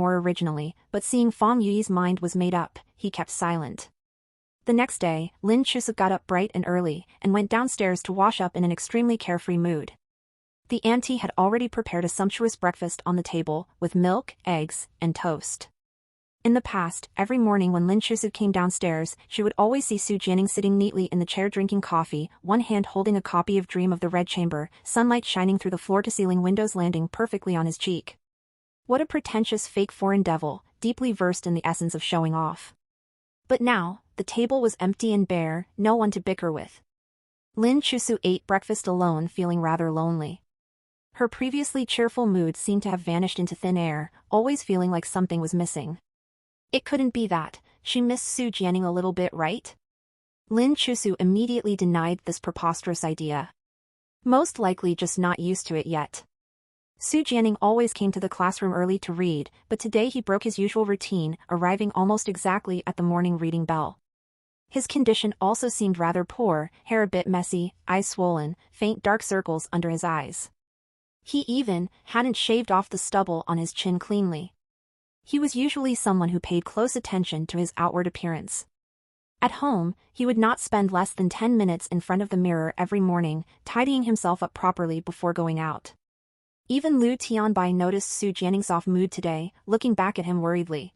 more originally, but seeing Fong Yui's mind was made up, he kept silent. The next day, Lin Chusu got up bright and early, and went downstairs to wash up in an extremely carefree mood. The auntie had already prepared a sumptuous breakfast on the table, with milk, eggs, and toast. In the past, every morning when Lin Chusu came downstairs, she would always see Su Jianing sitting neatly in the chair drinking coffee, one hand holding a copy of Dream of the Red Chamber, sunlight shining through the floor-to-ceiling windows landing perfectly on his cheek. What a pretentious fake foreign devil, deeply versed in the essence of showing off. But now, the table was empty and bare, no one to bicker with. Lin Chusu ate breakfast alone, feeling rather lonely. Her previously cheerful mood seemed to have vanished into thin air, always feeling like something was missing. It couldn't be that. She missed Su Jianing a little bit, right? Lin Chusu immediately denied this preposterous idea. Most likely just not used to it yet. Su Jianing always came to the classroom early to read, but today he broke his usual routine, arriving almost exactly at the morning reading bell. His condition also seemed rather poor, hair a bit messy, eyes swollen, faint dark circles under his eyes. He even hadn't shaved off the stubble on his chin cleanly. He was usually someone who paid close attention to his outward appearance. At home, he would not spend less than 10 minutes in front of the mirror every morning, tidying himself up properly before going out. Even Liu Tianbai noticed Su Jianing's off mood today, looking back at him worriedly.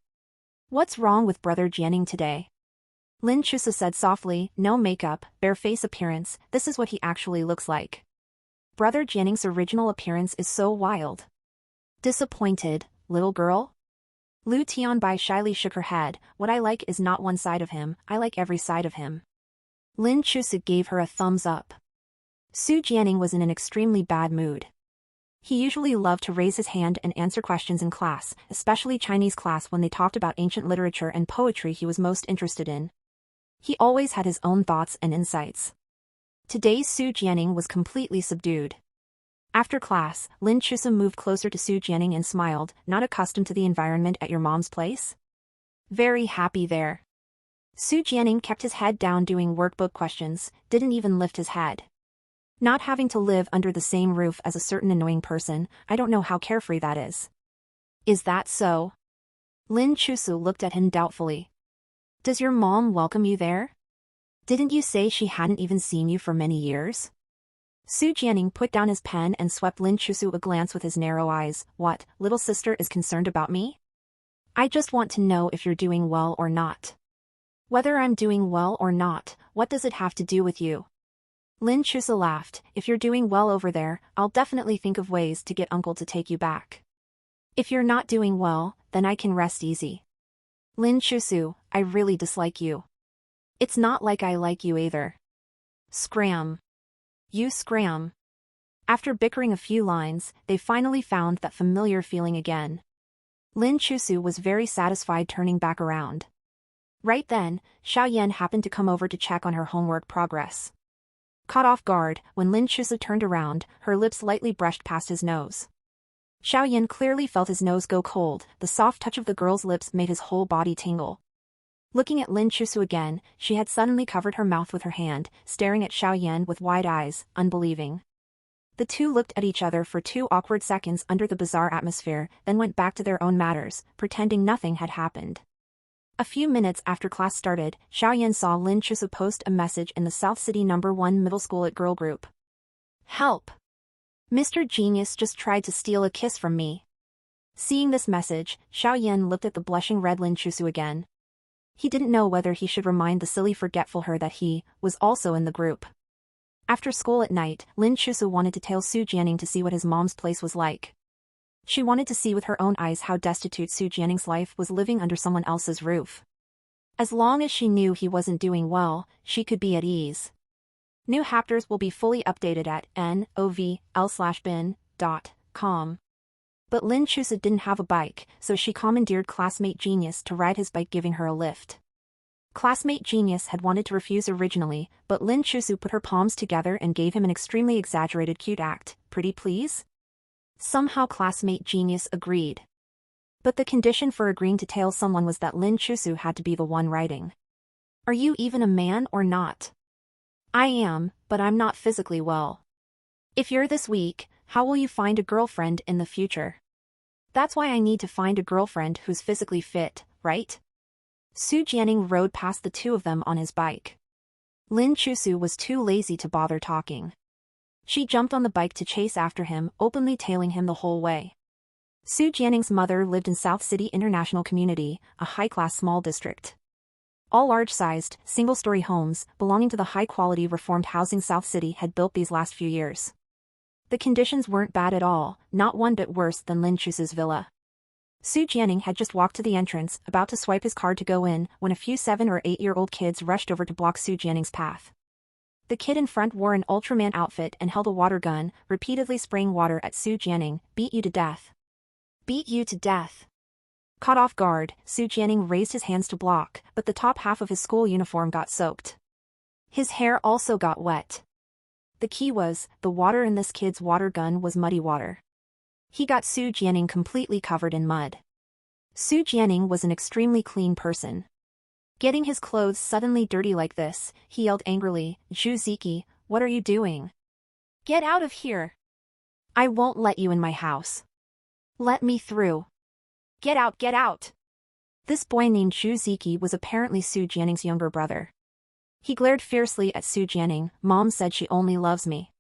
"What's wrong with brother Jianing today?" Lin Chusu said softly, "No makeup, bare face appearance, this is what he actually looks like. Brother Jianing's original appearance is so wild." "Disappointed, little girl?" Liu Tianbai shyly shook her head. "What I like is not one side of him, I like every side of him." Lin Chusu gave her a thumbs up. Su Jianing was in an extremely bad mood. He usually loved to raise his hand and answer questions in class, especially Chinese class when they talked about ancient literature and poetry he was most interested in. He always had his own thoughts and insights. Today's Su Jianing was completely subdued. After class, Lin Chusu moved closer to Su Jianing and smiled. "Not accustomed to the environment at your mom's place?" "Very happy there." Su Jianing kept his head down doing workbook questions, didn't even lift his head. "Not having to live under the same roof as a certain annoying person, I don't know how carefree that is." "Is that so?" Lin Chusu looked at him doubtfully. "Does your mom welcome you there? Didn't you say she hadn't even seen you for many years?" Su Jianing put down his pen and swept Lin Chusu a glance with his narrow eyes. "What, little sister is concerned about me? I just want to know if you're doing well or not." "Whether I'm doing well or not, what does it have to do with you?" Lin Chusu laughed. "If you're doing well over there, I'll definitely think of ways to get uncle to take you back. If you're not doing well, then I can rest easy." "Lin Chusu, I really dislike you." "It's not like I like you either." "Scram. You scram." After bickering a few lines, they finally found that familiar feeling again. Lin Chusu was very satisfied turning back around. Right then, Xiao Yan happened to come over to check on her homework progress. Caught off guard, when Lin Chusu turned around, her lips lightly brushed past his nose. Xiao Yan clearly felt his nose go cold. The soft touch of the girl's lips made his whole body tingle. Looking at Lin Chusu again, she had suddenly covered her mouth with her hand, staring at Xiao Yan with wide eyes, unbelieving. The two looked at each other for 2 awkward seconds under the bizarre atmosphere, then went back to their own matters, pretending nothing had happened. A few minutes after class started, Xiao Yan saw Lin Chusu post a message in the South City No. 1 middle school at girl group. "Help! Mr. Genius just tried to steal a kiss from me." Seeing this message, Xiao Yan looked at the blushing red Lin Chusu again. He didn't know whether he should remind the silly forgetful her that he was also in the group. After school at night, Lin Chusu wanted to tail Su Jianing to see what his mom's place was like. She wanted to see with her own eyes how destitute Su Jianing's life was living under someone else's roof. As long as she knew he wasn't doing well, she could be at ease. New chapters will be fully updated at novl/bin.com. But Lin Chusu didn't have a bike, so she commandeered classmate Genius to ride his bike, giving her a lift. Classmate Genius had wanted to refuse originally, but Lin Chusu put her palms together and gave him an extremely exaggerated cute act. "Pretty please?" Somehow classmate Genius agreed. But the condition for agreeing to tail someone was that Lin Chusu had to be the one riding. "Are you even a man or not?" "I am, but I'm not physically well." "If you're this weak, how will you find a girlfriend in the future?" That's why I need to find a girlfriend who's physically fit, right? Su Jianing rode past the two of them on his bike. Lin Chusu was too lazy to bother talking. She jumped on the bike to chase after him, openly tailing him the whole way. Su Jianing's mother lived in South City International Community, a high-class small district. All large-sized, single-story homes, belonging to the high-quality reformed housing South City had built these last few years. The conditions weren't bad at all, not one bit worse than Lin Chusu's villa. Su Jianing had just walked to the entrance, about to swipe his card to go in, when a few 7- or 8-year-old kids rushed over to block Su Jianing's path. The kid in front wore an Ultraman outfit and held a water gun, repeatedly spraying water at Su Jianing. Beat you to death. Beat you to death. Caught off guard, Su Jianing raised his hands to block, but the top half of his school uniform got soaked. His hair also got wet. The key was, the water in this kid's water gun was muddy water. He got Su Jianing completely covered in mud. Su Jianing was an extremely clean person. Getting his clothes suddenly dirty like this, he yelled angrily, "Zhu Ziki, what are you doing? Get out of here! I won't let you in my house. Let me through. Get out, get out!" This boy named Zhu Ziki was apparently Su Jianing's younger brother. He glared fiercely at Su Jianing. "Mom said she only loves me.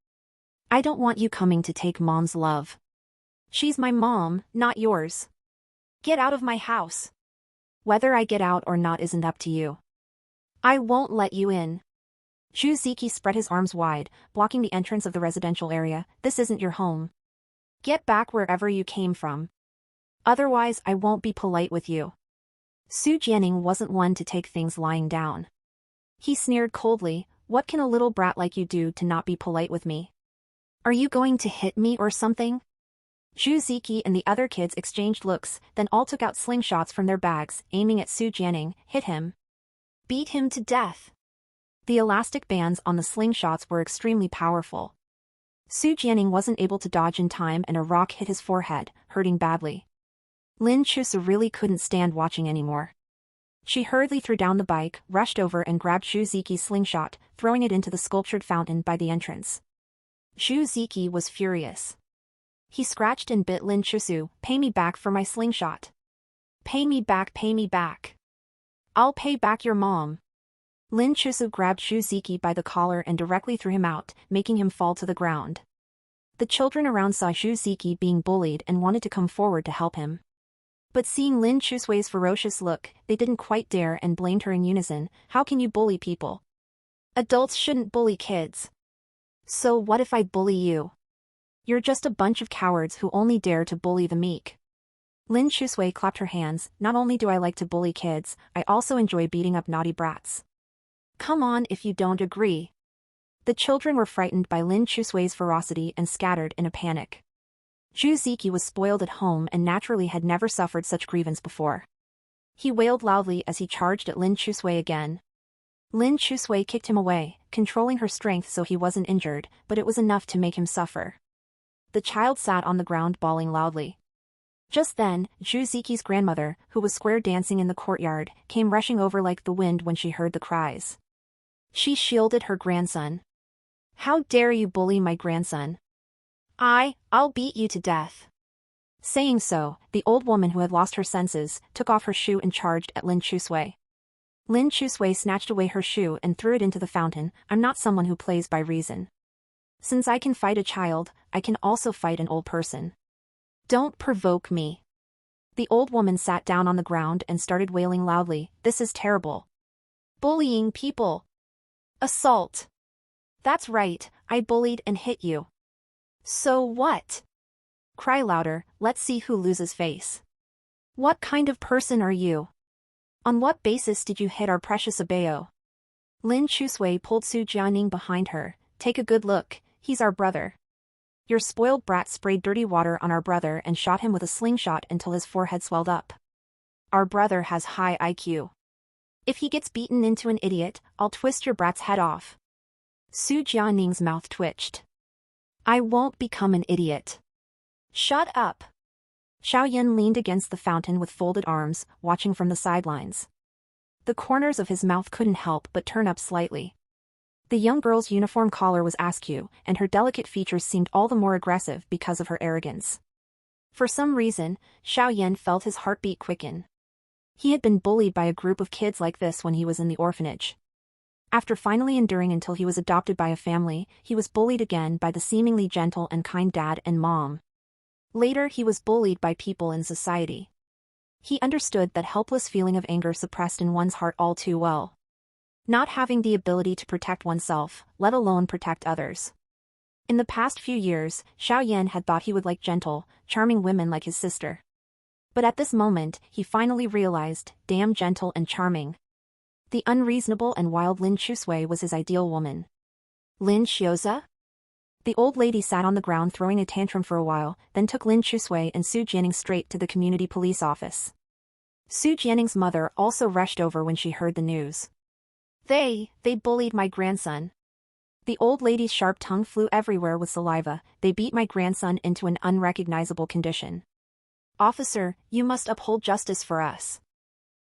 I don't want you coming to take Mom's love. She's my mom, not yours. Get out of my house. Whether I get out or not isn't up to you. I won't let you in." Zhu Ziki spread his arms wide, blocking the entrance of the residential area. "This isn't your home. Get back wherever you came from. Otherwise I won't be polite with you." Su Jianing wasn't one to take things lying down. He sneered coldly, "What can a little brat like you do to not be polite with me? Are you going to hit me or something?" Zhu Ziki and the other kids exchanged looks, then all took out slingshots from their bags, aiming at Su Jianing. "Hit him. Beat him to death." The elastic bands on the slingshots were extremely powerful. Su Jianing wasn't able to dodge in time and a rock hit his forehead, hurting badly. Lin Chusu really couldn't stand watching anymore. She hurriedly threw down the bike, rushed over and grabbed Zhu Ziki's slingshot, throwing it into the sculptured fountain by the entrance. Zhu Ziki was furious. He scratched and bit Lin Chusu. "Pay me back for my slingshot. Pay me back, pay me back. I'll pay back your mom." Lin Chusu grabbed Zhu Ziki by the collar and directly threw him out, making him fall to the ground. The children around saw Zhu Ziki being bullied and wanted to come forward to help him. But seeing Lin Chusui's ferocious look, they didn't quite dare and blamed her in unison. "How can you bully people? Adults shouldn't bully kids. So what if I bully you? You're just a bunch of cowards who only dare to bully the meek." Lin Chusui clapped her hands. "Not only do I like to bully kids, I also enjoy beating up naughty brats. Come on if you don't agree." The children were frightened by Lin Chusui's ferocity and scattered in a panic. Zhu Ziki was spoiled at home and naturally had never suffered such grievance before. He wailed loudly as he charged at Lin Chusui again. Lin Chusui kicked him away, controlling her strength so he wasn't injured, but it was enough to make him suffer. The child sat on the ground bawling loudly. Just then, Zhu Ziki's grandmother, who was square dancing in the courtyard, came rushing over like the wind when she heard the cries. She shielded her grandson. "How dare you bully my grandson? I'll beat you to death." Saying so, the old woman who had lost her senses, took off her shoe and charged at Lin Chusui. Lin Chusui snatched away her shoe and threw it into the fountain. "I'm not someone who plays by reason. Since I can fight a child, I can also fight an old person. Don't provoke me." The old woman sat down on the ground and started wailing loudly. "This is terrible. Bullying people. Assault. That's right, I bullied and hit you. So what? Cry louder, let's see who loses face. What kind of person are you? On what basis did you hit our precious Abeo?" Lin Chusui pulled Su Jianing behind her. "Take a good look, he's our brother. Your spoiled brat sprayed dirty water on our brother and shot him with a slingshot until his forehead swelled up. Our brother has high IQ. If he gets beaten into an idiot, I'll twist your brat's head off." Su Jianing's mouth twitched. "I won't become an idiot. Shut up." Xiaoyan leaned against the fountain with folded arms, watching from the sidelines. The corners of his mouth couldn't help but turn up slightly. The young girl's uniform collar was askew, and her delicate features seemed all the more aggressive because of her arrogance. For some reason, Xiao Yan felt his heartbeat quicken. He had been bullied by a group of kids like this when he was in the orphanage. After finally enduring until he was adopted by a family, he was bullied again by the seemingly gentle and kind dad and mom. Later he was bullied by people in society. He understood that helpless feeling of anger suppressed in one's heart all too well. Not having the ability to protect oneself, let alone protect others. In the past few years, Xiao Yan had thought he would like gentle, charming women like his sister. But at this moment, he finally realized, damn gentle and charming. The unreasonable and wild Lin Chusui was his ideal woman. Lin Xiaoza? The old lady sat on the ground throwing a tantrum for a while, then took Lin Chusui and Su Jianing straight to the community police office. Su Jianing's mother also rushed over when she heard the news. They bullied my grandson. The old lady's sharp tongue flew everywhere with saliva. They beat my grandson into an unrecognizable condition. Officer, you must uphold justice for us.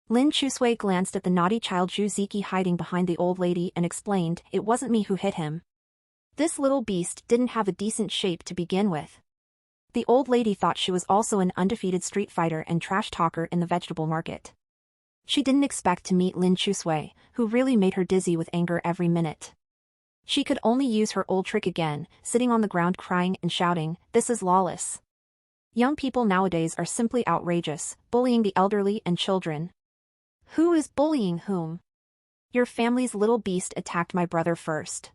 Lin Chusui glanced at the naughty child Zhu Ziki hiding behind the old lady and explained, it wasn't me who hit him. This little beast didn't have a decent shape to begin with. The old lady thought she was also an undefeated street fighter and trash talker in the vegetable market. She didn't expect to meet Lin Chusui, who really made her dizzy with anger every minute. She could only use her old trick again, sitting on the ground crying and shouting, this is lawless. Young people nowadays are simply outrageous, bullying the elderly and children. Who is bullying whom? Your family's little beast attacked my brother first.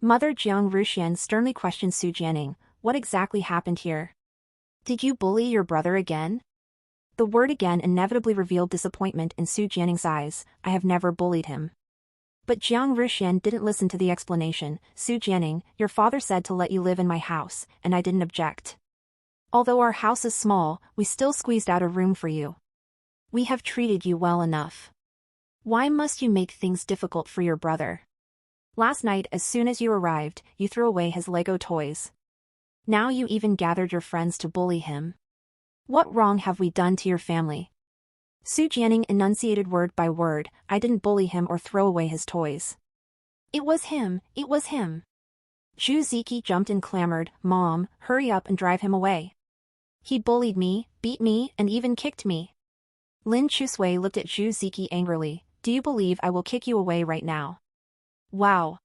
Mother Jiang Ruxian sternly questioned Su Jianing, what exactly happened here? Did you bully your brother again? The word again inevitably revealed disappointment in Su Jianing's eyes, I have never bullied him. But Jiang Ruxian didn't listen to the explanation, Su Jianing, your father said to let you live in my house, and I didn't object. Although our house is small, we still squeezed out a room for you. We have treated you well enough. Why must you make things difficult for your brother? Last night as soon as you arrived, you threw away his Lego toys. Now you even gathered your friends to bully him. What wrong have we done to your family? Su Jianing enunciated word by word, I didn't bully him or throw away his toys. It was him, it was him. Zhu Ziki jumped and clamored, Mom, hurry up and drive him away. He bullied me, beat me, and even kicked me. Lin Chusui looked at Zhu Ziki angrily, do you believe I will kick you away right now? Wow.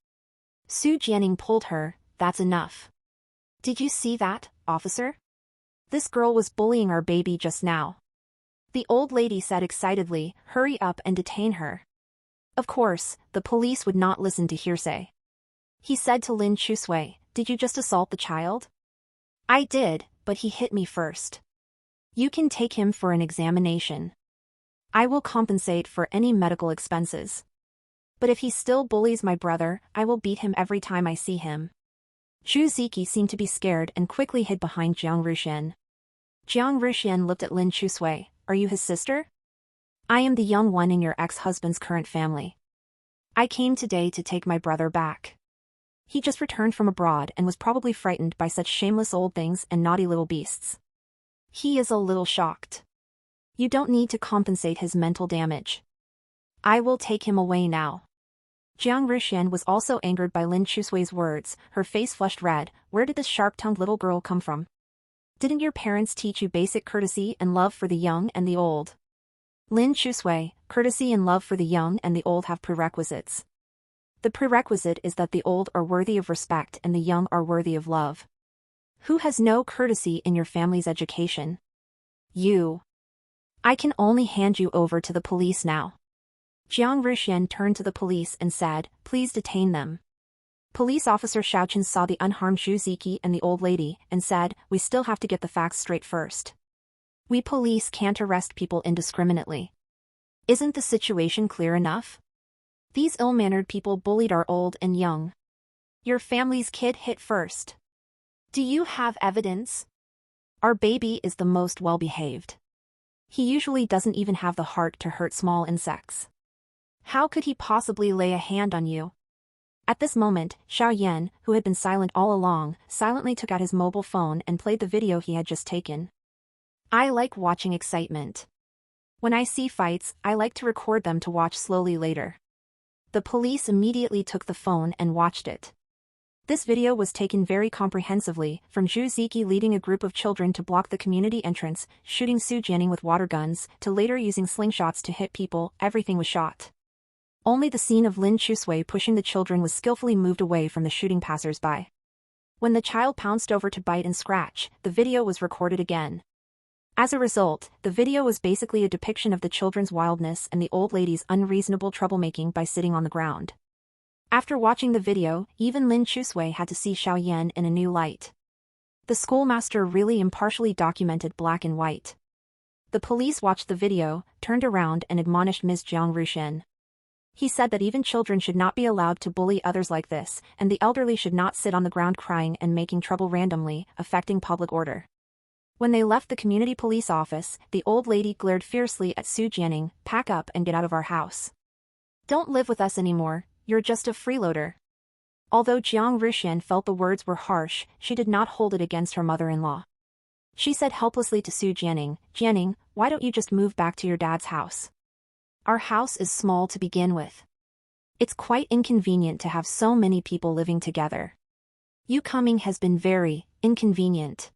Su Jianing pulled her, that's enough. Did you see that, officer? This girl was bullying our baby just now. The old lady said excitedly, hurry up and detain her. Of course, the police would not listen to hearsay. He said to Lin Chusui, did you just assault the child? I did, but he hit me first. You can take him for an examination. I will compensate for any medical expenses. But if he still bullies my brother, I will beat him every time I see him. Zhu Ziki seemed to be scared and quickly hid behind Jiang Ruxian. Jiang Ruxian looked at Lin Chusui, are you his sister? I am the young one in your ex-husband's current family. I came today to take my brother back. He just returned from abroad and was probably frightened by such shameless old things and naughty little beasts. He is a little shocked. You don't need to compensate his mental damage. I will take him away now. Jiang Ruxian was also angered by Lin Chusui's words, her face flushed red, where did this sharp-tongued little girl come from? Didn't your parents teach you basic courtesy and love for the young and the old? Lin Chusui, courtesy and love for the young and the old have prerequisites. The prerequisite is that the old are worthy of respect and the young are worthy of love. Who has no courtesy in your family's education? You. I can only hand you over to the police now. Jiang Ruxian turned to the police and said, please detain them. Police officer Xiaochen saw the unharmed Zhu Ziki and the old lady and said, we still have to get the facts straight first. We police can't arrest people indiscriminately. Isn't the situation clear enough? These ill-mannered people bullied our old and young. Your family's kid hit first. Do you have evidence? Our baby is the most well-behaved. He usually doesn't even have the heart to hurt small insects. How could he possibly lay a hand on you? At this moment, Xiao Yan, who had been silent all along, silently took out his mobile phone and played the video he had just taken. I like watching excitement. When I see fights, I like to record them to watch slowly later. The police immediately took the phone and watched it. This video was taken very comprehensively, from Zhu Ziki leading a group of children to block the community entrance, shooting Su Jianing with water guns, to later using slingshots to hit people. Everything was shot. Only the scene of Lin Chusui pushing the children was skillfully moved away from the shooting passers-by. When the child pounced over to bite and scratch, the video was recorded again. As a result, the video was basically a depiction of the children's wildness and the old lady's unreasonable troublemaking by sitting on the ground. After watching the video, even Lin Chusui had to see Xiaoyan in a new light. The schoolmaster really impartially documented black and white. The police watched the video, turned around and admonished Ms. Jiang Rushen. He said that even children should not be allowed to bully others like this, and the elderly should not sit on the ground crying and making trouble randomly, affecting public order. When they left the community police office, the old lady glared fiercely at Su Jianing. "Pack up and get out of our house. Don't live with us anymore. You're just a freeloader." Although Jiang Rushen felt the words were harsh, she did not hold it against her mother-in-law. She said helplessly to Su Jianing, "Jianing, why don't you just move back to your dad's house? Our house is small to begin with. It's quite inconvenient to have so many people living together. You coming has been very inconvenient."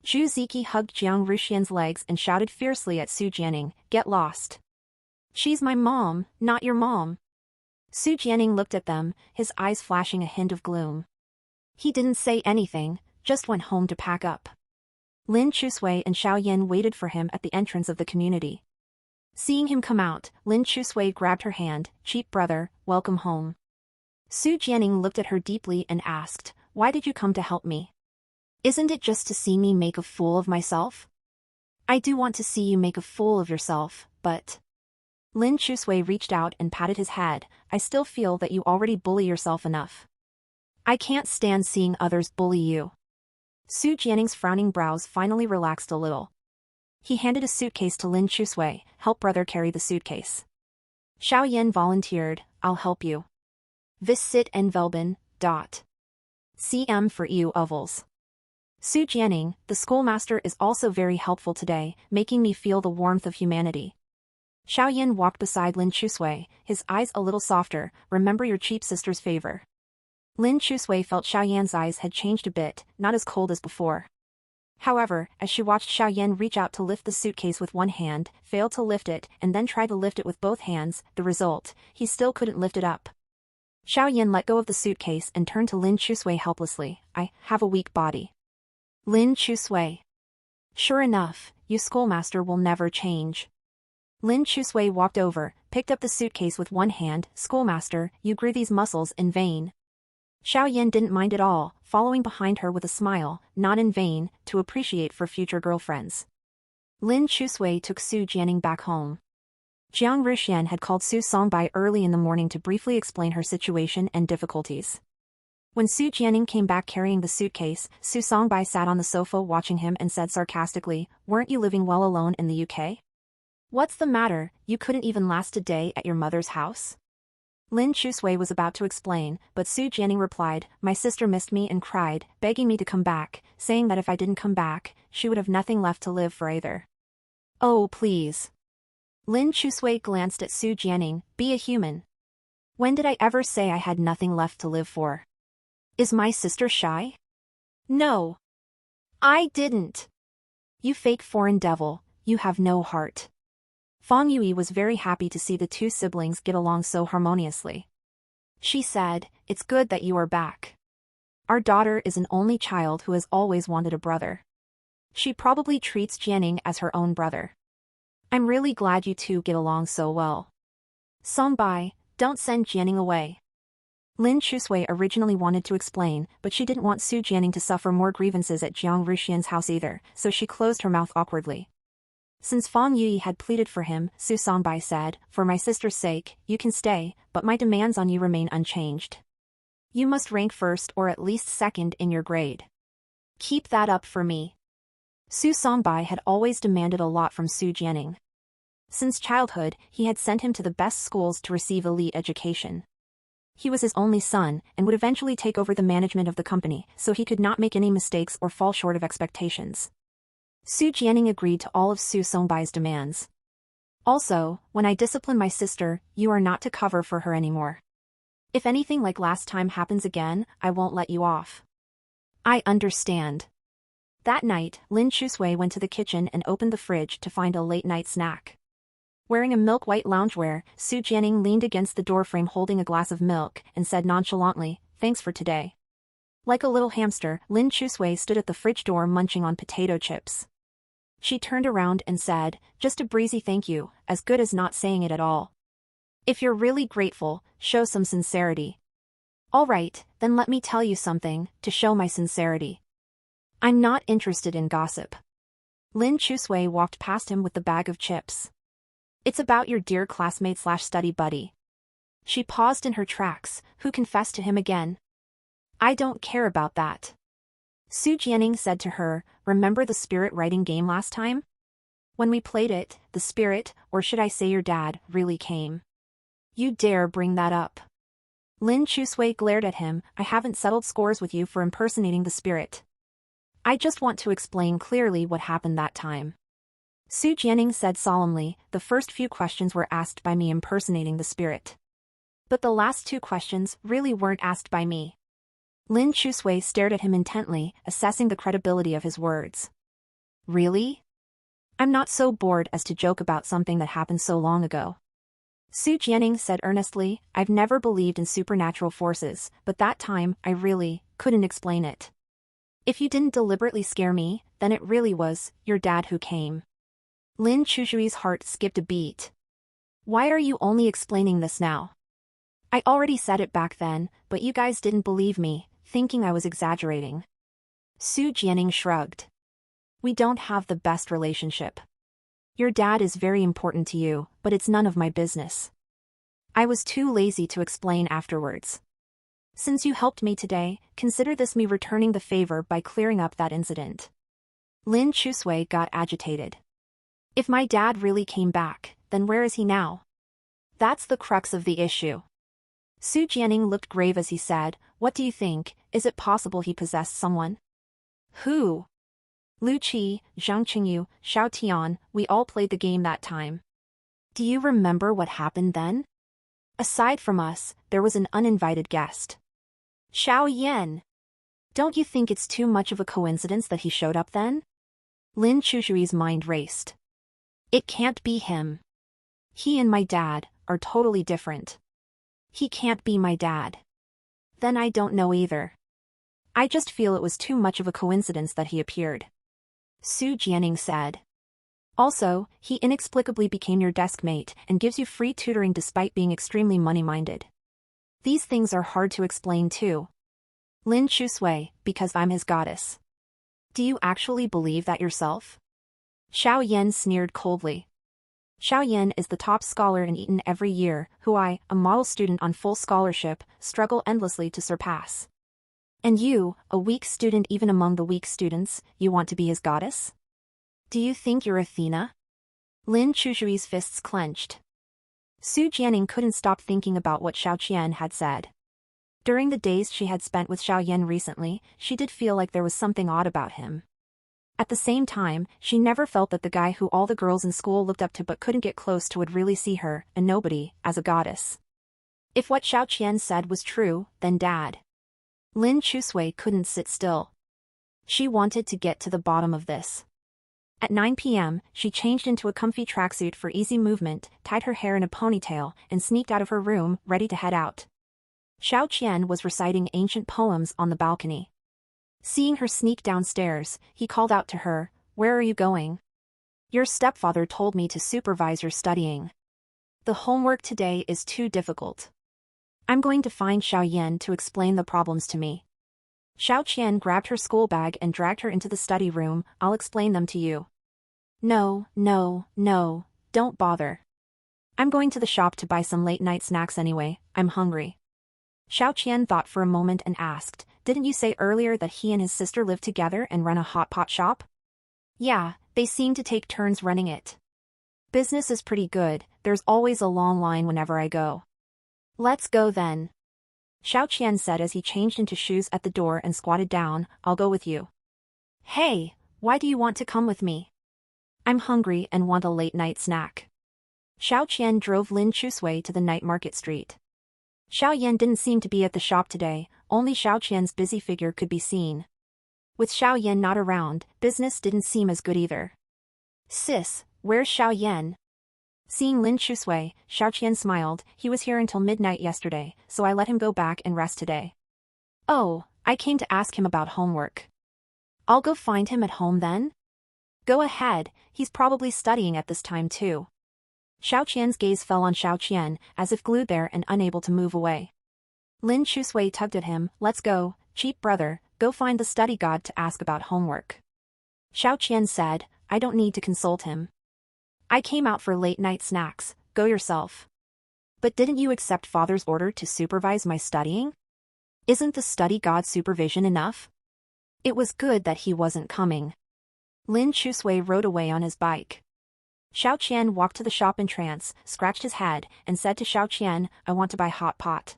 Zhu Ziki hugged Jiang Rushen's legs and shouted fiercely at Su Jianing, "Get lost. She's my mom, not your mom." Su Jianing looked at them, his eyes flashing a hint of gloom. He didn't say anything, just went home to pack up. Lin Chusui and Xiaoyan waited for him at the entrance of the community. Seeing him come out, Lin Chusui grabbed her hand, "Cheap brother, welcome home." Su Jianing looked at her deeply and asked, "Why did you come to help me? Isn't it just to see me make a fool of myself?" "I do want to see you make a fool of yourself, but..." Lin Chusui reached out and patted his head, "I still feel that you already bully yourself enough. I can't stand seeing others bully you." Su Jianing's frowning brows finally relaxed a little. He handed a suitcase to Lin Chusui, "Help brother carry the suitcase." Xiaoyan volunteered, "I'll help you. Vis sit en velben, dot. CM for EU ovals." Su Jianing, the schoolmaster is also very helpful today, making me feel the warmth of humanity. Xiaoyan walked beside Lin Chusui, his eyes a little softer, "Remember your cheap sister's favor." Lin Chusui felt Xiaoyan's eyes had changed a bit, not as cold as before. However, as she watched Xiaoyan reach out to lift the suitcase with one hand, failed to lift it, and then try to lift it with both hands, the result, he still couldn't lift it up. Xiaoyan let go of the suitcase and turned to Lin Chusui helplessly, "I have a weak body." Lin Chusui. "Sure enough, you schoolmaster will never change." Lin Chusui walked over, picked up the suitcase with one hand, "Schoolmaster, you grew these muscles in vain." Xiaoyan didn't mind at all, following behind her with a smile, "Not in vain, to appreciate for future girlfriends." Lin Chusui took Su Jianing back home. Jiang Rushen had called Su Songbai early in the morning to briefly explain her situation and difficulties. When Su Jianing came back carrying the suitcase, Su Songbai sat on the sofa watching him and said sarcastically, "Weren't you living well alone in the UK? What's the matter, you couldn't even last a day at your mother's house?" Lin Chusui was about to explain, but Su Jianing replied, "My sister missed me and cried, begging me to come back, saying that if I didn't come back, she would have nothing left to live for either." "Oh please." Lin Chusui glanced at Su Jianing, "Be a human. When did I ever say I had nothing left to live for? Is my sister shy? No. I didn't. You fake foreign devil, you have no heart." Fang Yui was very happy to see the two siblings get along so harmoniously. She said, "It's good that you are back. Our daughter is an only child who has always wanted a brother. She probably treats Jianing as her own brother. I'm really glad you two get along so well. Songbai, don't send Jianing away." Lin Chusui originally wanted to explain, but she didn't want Su Jianing to suffer more grievances at Jiang Rushen's house either, so she closed her mouth awkwardly. Since Fang Yui had pleaded for him, Su Songbai said, "For my sister's sake, you can stay, but my demands on you remain unchanged. You must rank first or at least second in your grade. Keep that up for me." Su Songbai had always demanded a lot from Su Jianing. Since childhood, he had sent him to the best schools to receive elite education. He was his only son, and would eventually take over the management of the company, so he could not make any mistakes or fall short of expectations. Su Jianing agreed to all of Su Songbai's demands. "Also, when I discipline my sister, you are not to cover for her anymore. If anything like last time happens again, I won't let you off. I understand. That night, Lin Chusui went to the kitchen and opened the fridge to find a late-night snack. Wearing a milk-white loungewear, Su Jianing leaned against the doorframe holding a glass of milk and said nonchalantly, "Thanks for today." Like a little hamster, Lin Chusui stood at the fridge door munching on potato chips. She turned around and said, "Just a breezy thank you, as good as not saying it at all. If you're really grateful, show some sincerity." "All right, then let me tell you something, to show my sincerity. I'm not interested in gossip." Lin Chusui walked past him with the bag of chips. "It's about your dear classmate/study buddy." She paused in her tracks, who confessed to him again. "I don't care about that." Su Jianing said to her, "Remember the spirit writing game last time? When we played it, the spirit, or should I say your dad, really came. You dare bring that up?" Lin Chusui glared at him. "I haven't settled scores with you for impersonating the spirit. I just want to explain clearly what happened that time." Su Jianing said solemnly, "The first few questions were asked by me impersonating the spirit. But the last two questions really weren't asked by me." Lin Chusui stared at him intently, assessing the credibility of his words. "Really? I'm not so bored as to joke about something that happened so long ago." Su Jianing said earnestly, "I've never believed in supernatural forces, but that time, I really couldn't explain it. If you didn't deliberately scare me, then it really was your dad who came." Lin Chujui's heart skipped a beat. "Why are you only explaining this now? I already said it back then, but you guys didn't believe me, thinking I was exaggerating." Su Jianing shrugged. "We don't have the best relationship. Your dad is very important to you, but it's none of my business. I was too lazy to explain afterwards. Since you helped me today, consider this me returning the favor by clearing up that incident." Lin Chusui got agitated. "If my dad really came back, then where is he now? That's the crux of the issue." Su Jianing looked grave as he said, "What do you think, is it possible he possessed someone?" "Who?" "Lu Qi, Zhang Qingyu, Xiao Tian, we all played the game that time. Do you remember what happened then? Aside from us, there was an uninvited guest. Xiao Yan. Don't you think it's too much of a coincidence that he showed up then?" Lin Chujui's mind raced. "It can't be him. He and my dad are totally different. He can't be my dad." "Then I don't know either. I just feel it was too much of a coincidence that he appeared," Su Jianing said. "Also, he inexplicably became your desk mate and gives you free tutoring despite being extremely money-minded. These things are hard to explain too." Lin Chusui, "Because I'm his goddess." "Do you actually believe that yourself?" Xiao Yan sneered coldly. "Xiao Yan is the top scholar in Eton every year, who I, a model student on full scholarship, struggle endlessly to surpass. And you, a weak student even among the weak students, you want to be his goddess? Do you think you're Athena?" Lin Chujui's fists clenched. Su Jianing couldn't stop thinking about what Xiao Qian had said. During the days she had spent with Xiao Yan recently, she did feel like there was something odd about him. At the same time, she never felt that the guy who all the girls in school looked up to but couldn't get close to would really see her, a nobody, as a goddess. If what Xiao Qian said was true, then Dad. Lin Chusui couldn't sit still. She wanted to get to the bottom of this. At 9 p.m., she changed into a comfy tracksuit for easy movement, tied her hair in a ponytail, and sneaked out of her room, ready to head out. Xiao Qian was reciting ancient poems on the balcony. Seeing her sneak downstairs, he called out to her, "Where are you going?" "Your stepfather told me to supervise your studying. The homework today is too difficult. I'm going to find Xiao Yan to explain the problems to me." Xiao Qian grabbed her school bag and dragged her into the study room. "I'll explain them to you." No, don't bother. I'm going to the shop to buy some late-night snacks anyway, I'm hungry." Xiao Qian thought for a moment and asked, "Didn't you say earlier that he and his sister live together and run a hot pot shop?" "Yeah, they seem to take turns running it. Business is pretty good, there's always a long line whenever I go." "Let's go then," Xiao Qian said as he changed into shoes at the door and squatted down. "I'll go with you." "Hey, why do you want to come with me?" "I'm hungry and want a late-night snack." Xiao Qian drove Lin Chusui to the night market street. Xiao Yan didn't seem to be at the shop today, only Xiao Qian's busy figure could be seen. With Xiao Yan not around, business didn't seem as good either. Sis, where's Xiao Yan? Seeing Lin Chusui, Xiao Qian smiled. He was here until midnight yesterday, so I let him go back and rest today. Oh, I came to ask him about homework. I'll go find him at home then? Go ahead, he's probably studying at this time too. Xiao Qian's gaze fell on Xiao Qian, as if glued there and unable to move away. Lin Chusui tugged at him. Let's go, cheap brother, go find the study god to ask about homework. Xiao Qian said, I don't need to consult him. I came out for late-night snacks, go yourself. But didn't you accept father's order to supervise my studying? Isn't the study god's supervision enough? It was good that he wasn't coming. Lin Chusui rode away on his bike. Xiao Qian walked to the shop in trance, scratched his head, and said to Xiao Qian, I want to buy hot pot.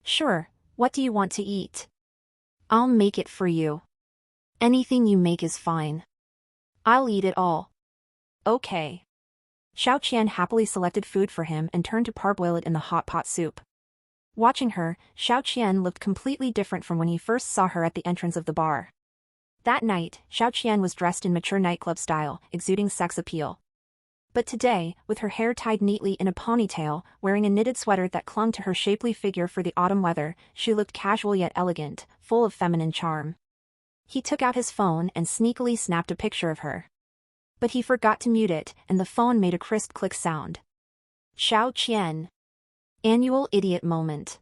Sure, what do you want to eat? I'll make it for you. Anything you make is fine. I'll eat it all. Okay. Xiao Qian happily selected food for him and turned to parboil it in the hot pot soup. Watching her, Xiao Qian looked completely different from when he first saw her at the entrance of the bar. That night, Xiao Qian was dressed in mature nightclub style, exuding sex appeal. But today, with her hair tied neatly in a ponytail, wearing a knitted sweater that clung to her shapely figure for the autumn weather, she looked casual yet elegant, full of feminine charm. He took out his phone and sneakily snapped a picture of her. But he forgot to mute it, and the phone made a crisp click sound. Xiao Qian. Annual idiot moment.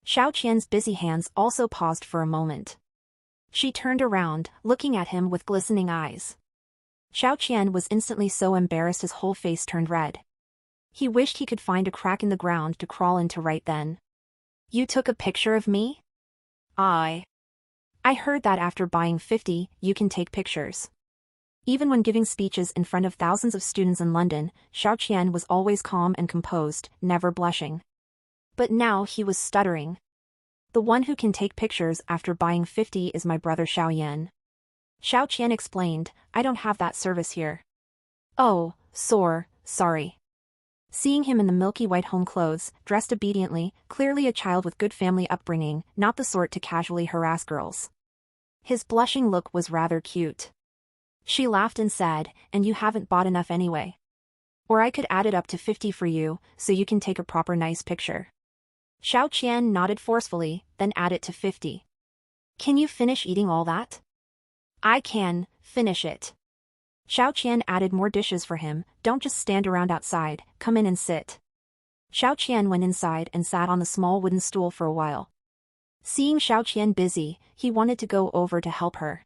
Xiao Qian's busy hands also paused for a moment. She turned around, looking at him with glistening eyes. Xiao Qian was instantly so embarrassed his whole face turned red. He wished he could find a crack in the ground to crawl into right then. You took a picture of me? I heard that after buying 50, you can take pictures. Even when giving speeches in front of thousands of students in London, Xiao Qian was always calm and composed, never blushing. But now he was stuttering. The one who can take pictures after buying 50 is my brother Xiao Yan. Xiao Qian explained, I don't have that service here. Oh, sorry. Seeing him in the milky white home clothes, dressed obediently, clearly a child with good family upbringing, not the sort to casually harass girls. His blushing look was rather cute. She laughed and said, and you haven't bought enough anyway. Or I could add it up to 50 for you, so you can take a proper nice picture. Xiao Qian nodded forcefully, then add it to 50. Can you finish eating all that? I can, finish it. Xiao Qian added more dishes for him. Don't just stand around outside, come in and sit. Xiao Qian went inside and sat on the small wooden stool for a while. Seeing Xiao Qian busy, he wanted to go over to help her.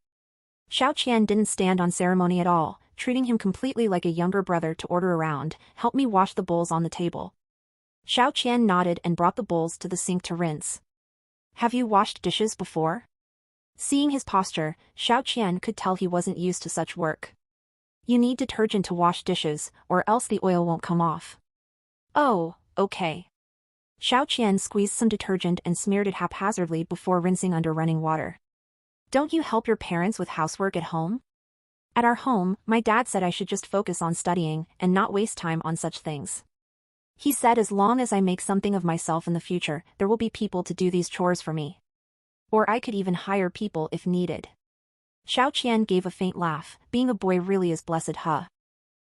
Xiao Qian didn't stand on ceremony at all, treating him completely like a younger brother to order around, help me wash the bowls on the table. Xiao Qian nodded and brought the bowls to the sink to rinse. Have you washed dishes before? Seeing his posture, Xiao Qian could tell he wasn't used to such work. You need detergent to wash dishes, or else the oil won't come off. Oh, okay. Xiao Qian squeezed some detergent and smeared it haphazardly before rinsing under running water. Don't you help your parents with housework at home? At our home, my dad said I should just focus on studying and not waste time on such things. He said as long as I make something of myself in the future, there will be people to do these chores for me. Or I could even hire people if needed. Xiao Qian gave a faint laugh, being a boy really is blessed huh.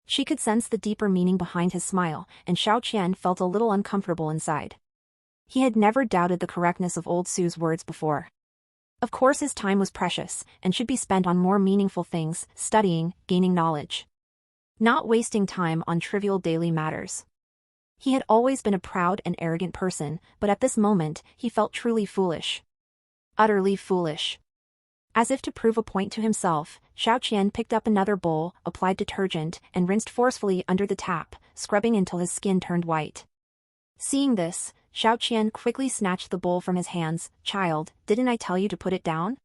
She could sense the deeper meaning behind his smile, and Xiao Qian felt a little uncomfortable inside. He had never doubted the correctness of old Sue's words before. Of course his time was precious, and should be spent on more meaningful things, studying, gaining knowledge. Not wasting time on trivial daily matters. He had always been a proud and arrogant person, but at this moment, he felt truly foolish. Utterly foolish. As if to prove a point to himself, Xiao Qian picked up another bowl, applied detergent, and rinsed forcefully under the tap, scrubbing until his skin turned white. Seeing this, Xiao Qian quickly snatched the bowl from his hands. Child, didn't I tell you to put it down?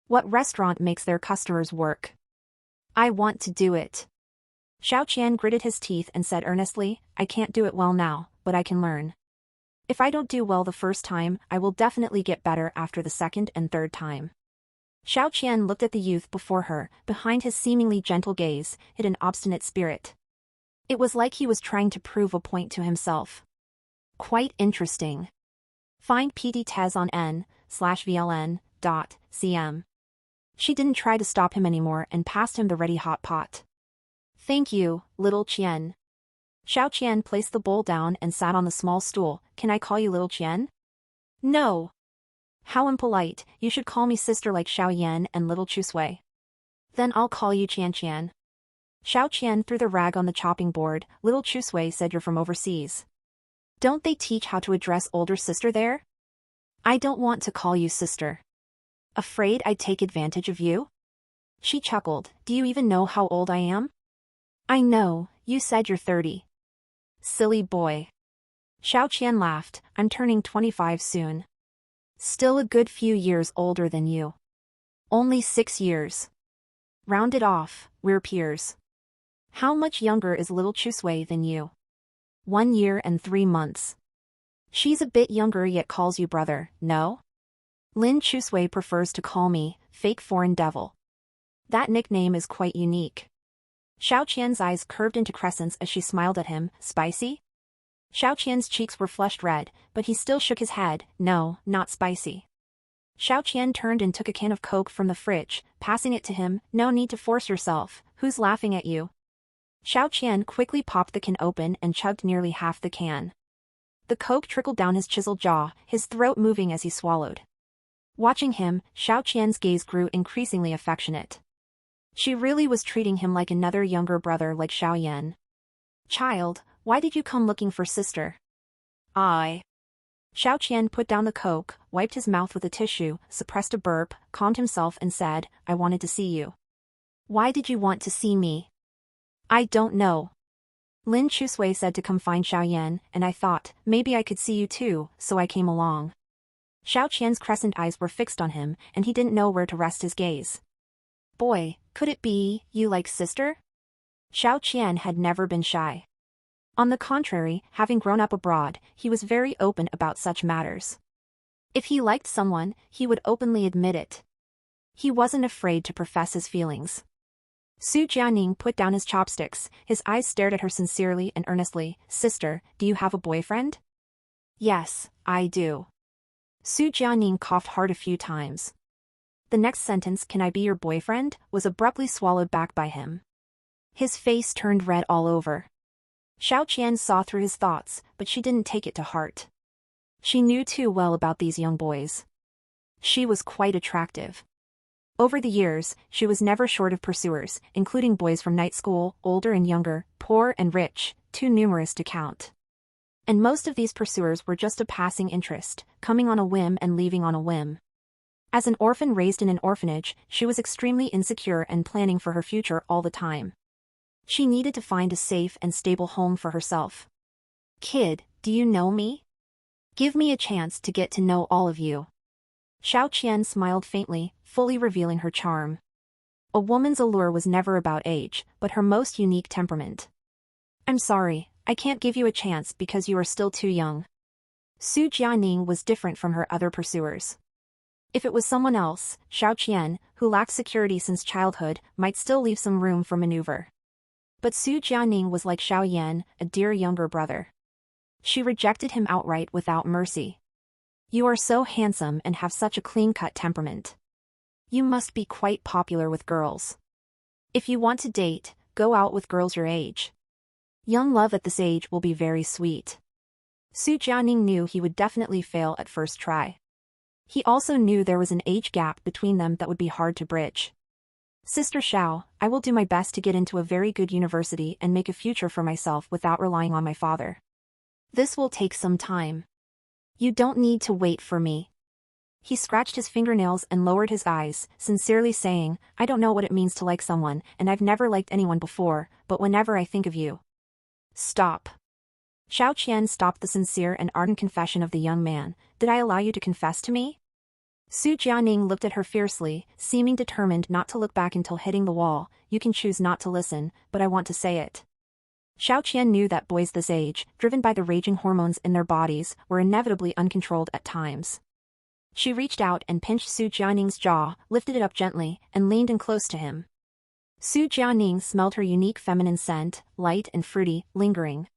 What restaurant makes their customers work? I want to do it. Xiao Qian gritted his teeth and said earnestly, I can't do it well now, but I can learn. If I don't do well the first time, I will definitely get better after the second and third time. Xiao Qian looked at the youth before her. Behind his seemingly gentle gaze, hid an obstinate spirit. It was like he was trying to prove a point to himself. Quite interesting. Find PT Tez on n/vln.cm. She didn't try to stop him anymore and passed him the ready hot pot. Thank you, little Qian. Xiao Qian placed the bowl down and sat on the small stool. Can I call you little Qian? No. How impolite, you should call me sister like Xiao Yan and little Chu Sui. Then I'll call you Qian Qian. Xiao Qian threw the rag on the chopping board. Little Chu Sui said you're from overseas. Don't they teach how to address older sister there? I don't want to call you sister. Afraid I'd take advantage of you? She chuckled. Do you even know how old I am? I know, you said you're 30. Silly boy. Xiao Qian laughed. I'm turning 25 soon. Still a good few years older than you. Only 6 years. Round it off, we're peers. How much younger is little Chu Sui than you? 1 year and 3 months. She's a bit younger yet calls you brother, no? Lin Chu Sui prefers to call me, fake foreign devil. That nickname is quite unique. Xiao Qian's eyes curved into crescents as she smiled at him. Spicy? Xiao Qian's cheeks were flushed red, but he still shook his head. No, not spicy. Xiao Qian turned and took a can of Coke from the fridge, passing it to him. No need to force yourself. Who's laughing at you? Xiao Qian quickly popped the can open and chugged nearly half the can. The Coke trickled down his chiseled jaw, his throat moving as he swallowed. Watching him, Xiao Qian's gaze grew increasingly affectionate. She really was treating him like another younger brother like Xiao Yan. Child, why did you come looking for sister? Xiao Qian put down the Coke, wiped his mouth with a tissue, suppressed a burp, calmed himself and said, I wanted to see you. Why did you want to see me? I don't know. Lin Chu Sui said to come find Xiao Yan, and I thought, maybe I could see you too, so I came along. Xiao Qian's crescent eyes were fixed on him, and he didn't know where to rest his gaze. Boy, could it be, you like sister? Xiao Qian had never been shy. On the contrary, having grown up abroad, he was very open about such matters. If he liked someone, he would openly admit it. He wasn't afraid to profess his feelings. Su Jianing put down his chopsticks, his eyes stared at her sincerely and earnestly. Sister, do you have a boyfriend? Yes, I do. Su Jianing coughed hard a few times. The next sentence, can I be your boyfriend, was abruptly swallowed back by him. His face turned red all over. Xiao Qian saw through his thoughts, but she didn't take it to heart. She knew too well about these young boys. She was quite attractive. Over the years, she was never short of pursuers, including boys from night school, older and younger, poor and rich, too numerous to count. And most of these pursuers were just a passing interest, coming on a whim and leaving on a whim. As an orphan raised in an orphanage, she was extremely insecure and planning for her future all the time. She needed to find a safe and stable home for herself. Kid, do you know me? Give me a chance to get to know all of you. Xiao Qian smiled faintly, fully revealing her charm. A woman's allure was never about age, but her most unique temperament. I'm sorry, I can't give you a chance because you are still too young. Su Jianing was different from her other pursuers. If it was someone else, Xiao Qian, who lacked security since childhood, might still leave some room for maneuver. But Su Jianing was like Xiao Yan, a dear younger brother. She rejected him outright without mercy. You are so handsome and have such a clean-cut temperament. You must be quite popular with girls. If you want to date, go out with girls your age. Young love at this age will be very sweet. Su Jianing knew he would definitely fail at first try. He also knew there was an age gap between them that would be hard to bridge. Sister Xiao, I will do my best to get into a very good university and make a future for myself without relying on my father. This will take some time. You don't need to wait for me. He scratched his fingernails and lowered his eyes, sincerely saying, I don't know what it means to like someone, and I've never liked anyone before, but whenever I think of you. Stop. Xiao Qian stopped the sincere and ardent confession of the young man. Did I allow you to confess to me? Su Jianing looked at her fiercely, seeming determined not to look back until hitting the wall. You can choose not to listen, but I want to say it. Xiao Qian knew that boys this age, driven by the raging hormones in their bodies, were inevitably uncontrolled at times. She reached out and pinched Su Jianing's jaw, lifted it up gently, and leaned in close to him. Su Jianing smelled her unique feminine scent, light and fruity, lingering.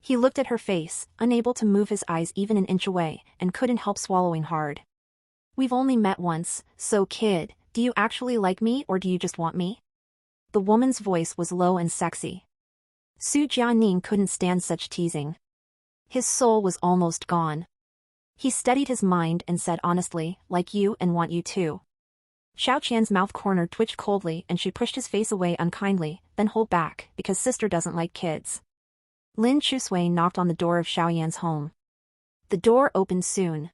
He looked at her face, unable to move his eyes even an inch away, and couldn't help swallowing hard. We've only met once, so kid, do you actually like me or do you just want me? The woman's voice was low and sexy. Su Jianing couldn't stand such teasing. His soul was almost gone. He steadied his mind and said honestly, like you and want you too. Xiao Qian's mouth corner twitched coldly and she pushed his face away unkindly, then hold back, because sister doesn't like kids. Lin Chusui knocked on the door of Xiao Yan's home. The door opened soon.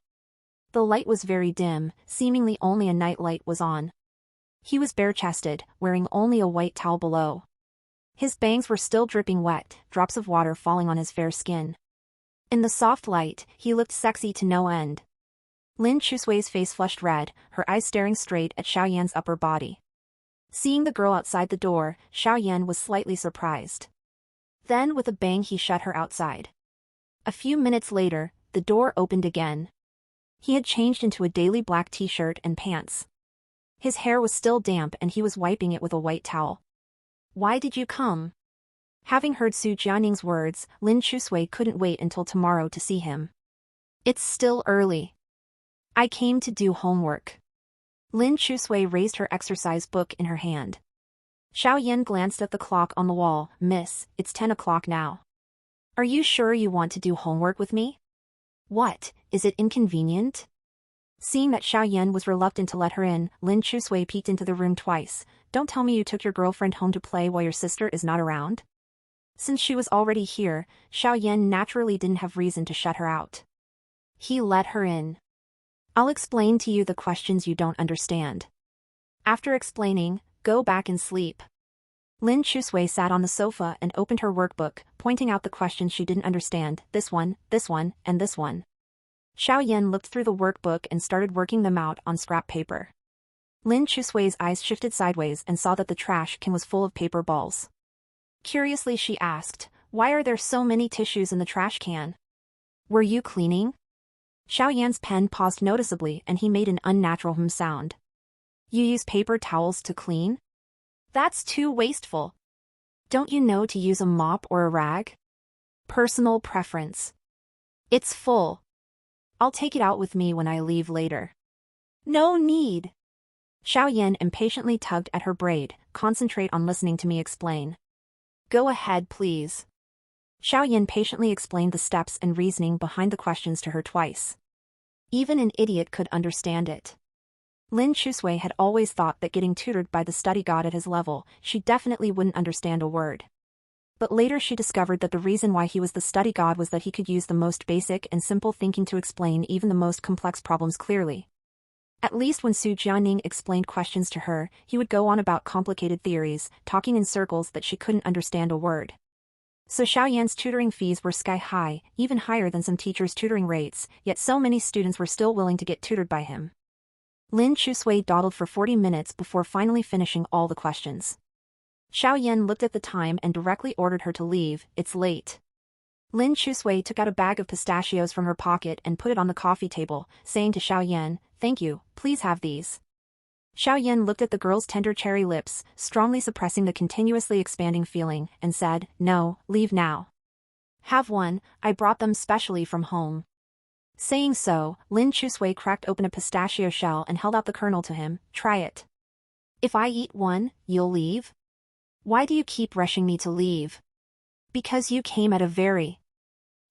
The light was very dim, seemingly only a night light was on. He was bare-chested, wearing only a white towel below. His bangs were still dripping wet, drops of water falling on his fair skin. In the soft light, he looked sexy to no end. Lin Chusui's face flushed red, her eyes staring straight at Xiao Yan's upper body. Seeing the girl outside the door, Xiao Yan was slightly surprised. Then with a bang he shut her outside. A few minutes later, the door opened again. He had changed into a daily black t-shirt and pants. His hair was still damp and he was wiping it with a white towel. Why did you come? Having heard Su Jianing's words, Lin Chusui couldn't wait until tomorrow to see him. It's still early. I came to do homework. Lin Chusui raised her exercise book in her hand. Xiao Yan glanced at the clock on the wall. Miss, it's 10 o'clock now. Are you sure you want to do homework with me? What, is it inconvenient? Seeing that Xiao Yan was reluctant to let her in, Lin Chusui peeked into the room twice. Don't tell me you took your girlfriend home to play while your sister is not around? Since she was already here, Xiao Yan naturally didn't have reason to shut her out. He let her in. I'll explain to you the questions you don't understand. After explaining, go back and sleep. Lin Chusui sat on the sofa and opened her workbook, pointing out the questions she didn't understand, this one, and this one. Xiao Yan looked through the workbook and started working them out on scrap paper. Lin Chusui's eyes shifted sideways and saw that the trash can was full of paper balls. Curiously she asked, why are there so many tissues in the trash can? Were you cleaning? Xiao Yan's pen paused noticeably and he made an unnatural hum sound. You use paper towels to clean? That's too wasteful. Don't you know to use a mop or a rag? Personal preference. It's full. I'll take it out with me when I leave later. No need. Xiao Yan impatiently tugged at her braid. Concentrate on listening to me explain. Go ahead, please. Xiao Yan patiently explained the steps and reasoning behind the questions to her twice. Even an idiot could understand it. Lin Chusui had always thought that getting tutored by the study god at his level, she definitely wouldn't understand a word. But later she discovered that the reason why he was the study god was that he could use the most basic and simple thinking to explain even the most complex problems clearly. At least when Su Jianing explained questions to her, he would go on about complicated theories, talking in circles that she couldn't understand a word. So Xiao Yan's tutoring fees were sky high, even higher than some teachers' tutoring rates, yet so many students were still willing to get tutored by him. Lin Chusui dawdled for 40 minutes before finally finishing all the questions. Xiao Yan looked at the time and directly ordered her to leave. It's late. Lin Chusui took out a bag of pistachios from her pocket and put it on the coffee table, saying to Xiao Yan, thank you, please have these. Xiao Yan looked at the girl's tender cherry lips, strongly suppressing the continuously expanding feeling, and said, no, leave now. Have one, I brought them specially from home. Saying so, Lin Chusui cracked open a pistachio shell and held out the kernel to him. Try it. If I eat one, you'll leave? Why do you keep rushing me to leave? Because you came at a very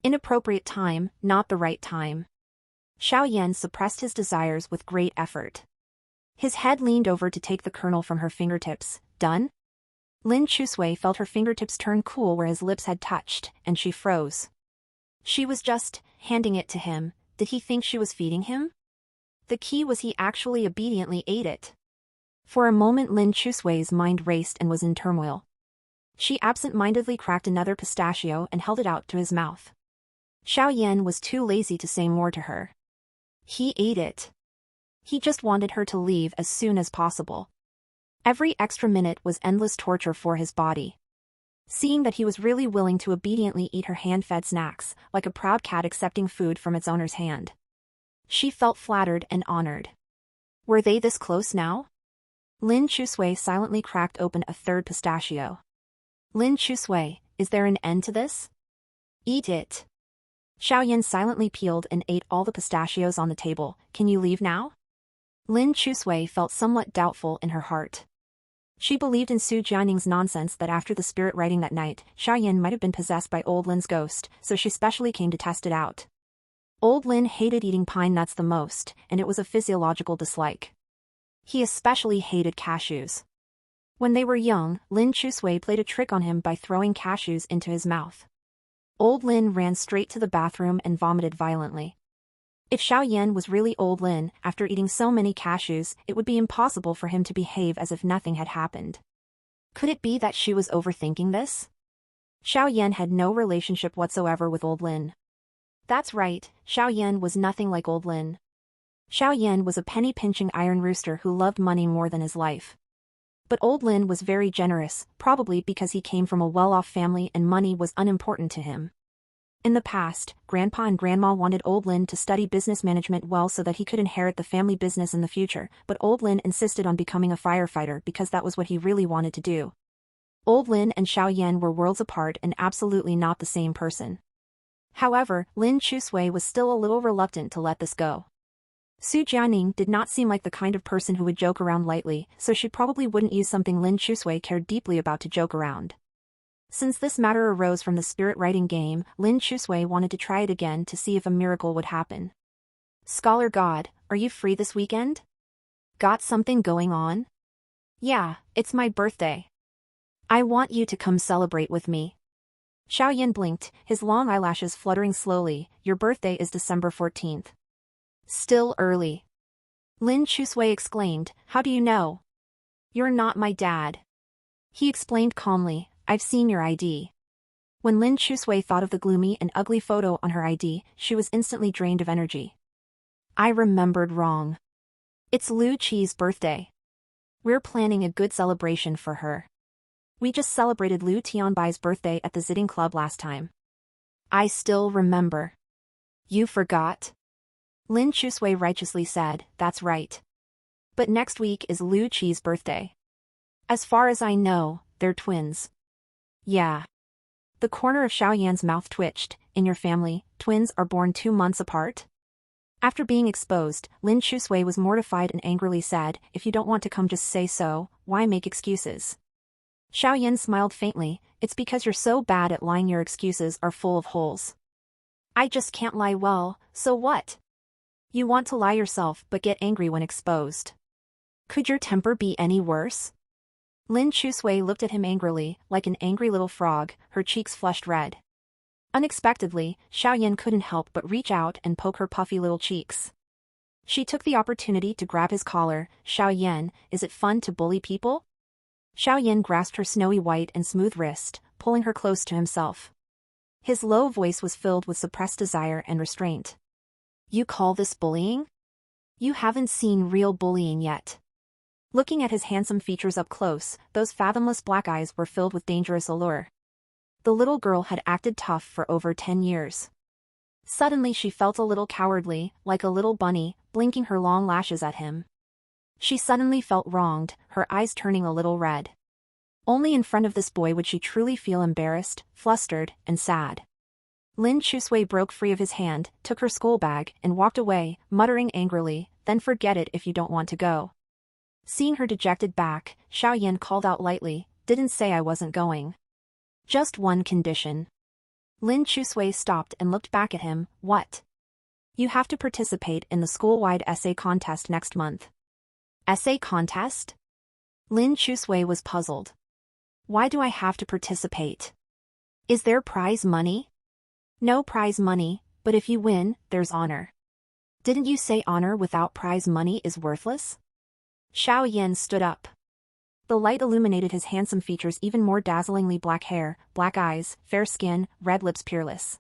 inappropriate time, not the right time. Xiao Yan suppressed his desires with great effort. His head leaned over to take the kernel from her fingertips. Done? Lin Chusui felt her fingertips turn cool where his lips had touched, and she froze. She was just handing it to him. Did he think she was feeding him? The key was he actually obediently ate it. For a moment Lin Chusui's mind raced and was in turmoil. She absent-mindedly cracked another pistachio and held it out to his mouth. Xiao Yan was too lazy to say more to her. He ate it. He just wanted her to leave as soon as possible. Every extra minute was endless torture for his body. Seeing that he was really willing to obediently eat her hand-fed snacks, like a proud cat accepting food from its owner's hand. She felt flattered and honored. Were they this close now? Lin Chusui silently cracked open a third pistachio. Lin Chusui, is there an end to this? Eat it. Xiaoyan silently peeled and ate all the pistachios on the table. Can you leave now? Lin Chusui felt somewhat doubtful in her heart. She believed in Su Jianing's nonsense that after the spirit writing that night, Xiaoyan might have been possessed by old Lin's ghost, so she specially came to test it out. Old Lin hated eating pine nuts the most, and it was a physiological dislike. He especially hated cashews. When they were young, Lin Chusui played a trick on him by throwing cashews into his mouth. Old Lin ran straight to the bathroom and vomited violently. If Xiaoyan was really old Lin, after eating so many cashews, it would be impossible for him to behave as if nothing had happened. Could it be that she was overthinking this? Xiaoyan had no relationship whatsoever with old Lin. That's right, Xiaoyan was nothing like old Lin. Xiaoyan was a penny-pinching iron rooster who loved money more than his life. But old Lin was very generous, probably because he came from a well-off family and money was unimportant to him. In the past, Grandpa and Grandma wanted old Lin to study business management well so that he could inherit the family business in the future, but old Lin insisted on becoming a firefighter because that was what he really wanted to do. Old Lin and Xiaoyan were worlds apart and absolutely not the same person. However, Lin Chusui was still a little reluctant to let this go. Su Jianing did not seem like the kind of person who would joke around lightly, so she probably wouldn't use something Lin Chusui cared deeply about to joke around. Since this matter arose from the spirit writing game, Lin Chusui wanted to try it again to see if a miracle would happen. Scholar God, are you free this weekend? Got something going on? Yeah, it's my birthday. I want you to come celebrate with me. Xiaoyan blinked, his long eyelashes fluttering slowly. Your birthday is December 14th. Still early. Lin Chusui exclaimed, how do you know? You're not my dad. He explained calmly, I've seen your ID. When Lin Chusui thought of the gloomy and ugly photo on her ID, she was instantly drained of energy. I remembered wrong. It's Lu Qi's birthday. We're planning a good celebration for her. We just celebrated Lu Tianbai's birthday at the Zitting Club last time. I still remember. You forgot? Lin Chusui righteously said, that's right. But next week is Lu Qi's birthday. As far as I know, they're twins. Yeah. The corner of Xiaoyan's mouth twitched. In your family, twins are born 2 months apart? After being exposed, Lin Chusui was mortified and angrily said, if you don't want to come just say so, why make excuses? Xiaoyan smiled faintly, it's because you're so bad at lying, your excuses are full of holes. I just can't lie well, so what? You want to lie yourself but get angry when exposed. Could your temper be any worse? Lin Chusui looked at him angrily, like an angry little frog, her cheeks flushed red. Unexpectedly, Xiaoyan couldn't help but reach out and poke her puffy little cheeks. She took the opportunity to grab his collar. Xiaoyan, is it fun to bully people? Xiaoyan grasped her snowy white and smooth wrist, pulling her close to himself. His low voice was filled with suppressed desire and restraint. You call this bullying? You haven't seen real bullying yet. Looking at his handsome features up close, those fathomless black eyes were filled with dangerous allure. The little girl had acted tough for over 10 years. Suddenly she felt a little cowardly, like a little bunny, blinking her long lashes at him. She suddenly felt wronged, her eyes turning a little red. Only in front of this boy would she truly feel embarrassed, flustered, and sad. Lin Chusui broke free of his hand, took her school bag, and walked away, muttering angrily, then forget it if you don't want to go. Seeing her dejected back, Xiaoyan called out lightly, didn't say I wasn't going. Just one condition. Lin Chusui stopped and looked back at him, what? You have to participate in the school-wide essay contest next month. Essay contest? Lin Chusui was puzzled. Why do I have to participate? Is there prize money? No prize money, but if you win, there's honor. Didn't you say honor without prize money is worthless? Xiaoyan stood up. The light illuminated his handsome features even more dazzlingly, black hair, black eyes, fair skin, red lips peerless.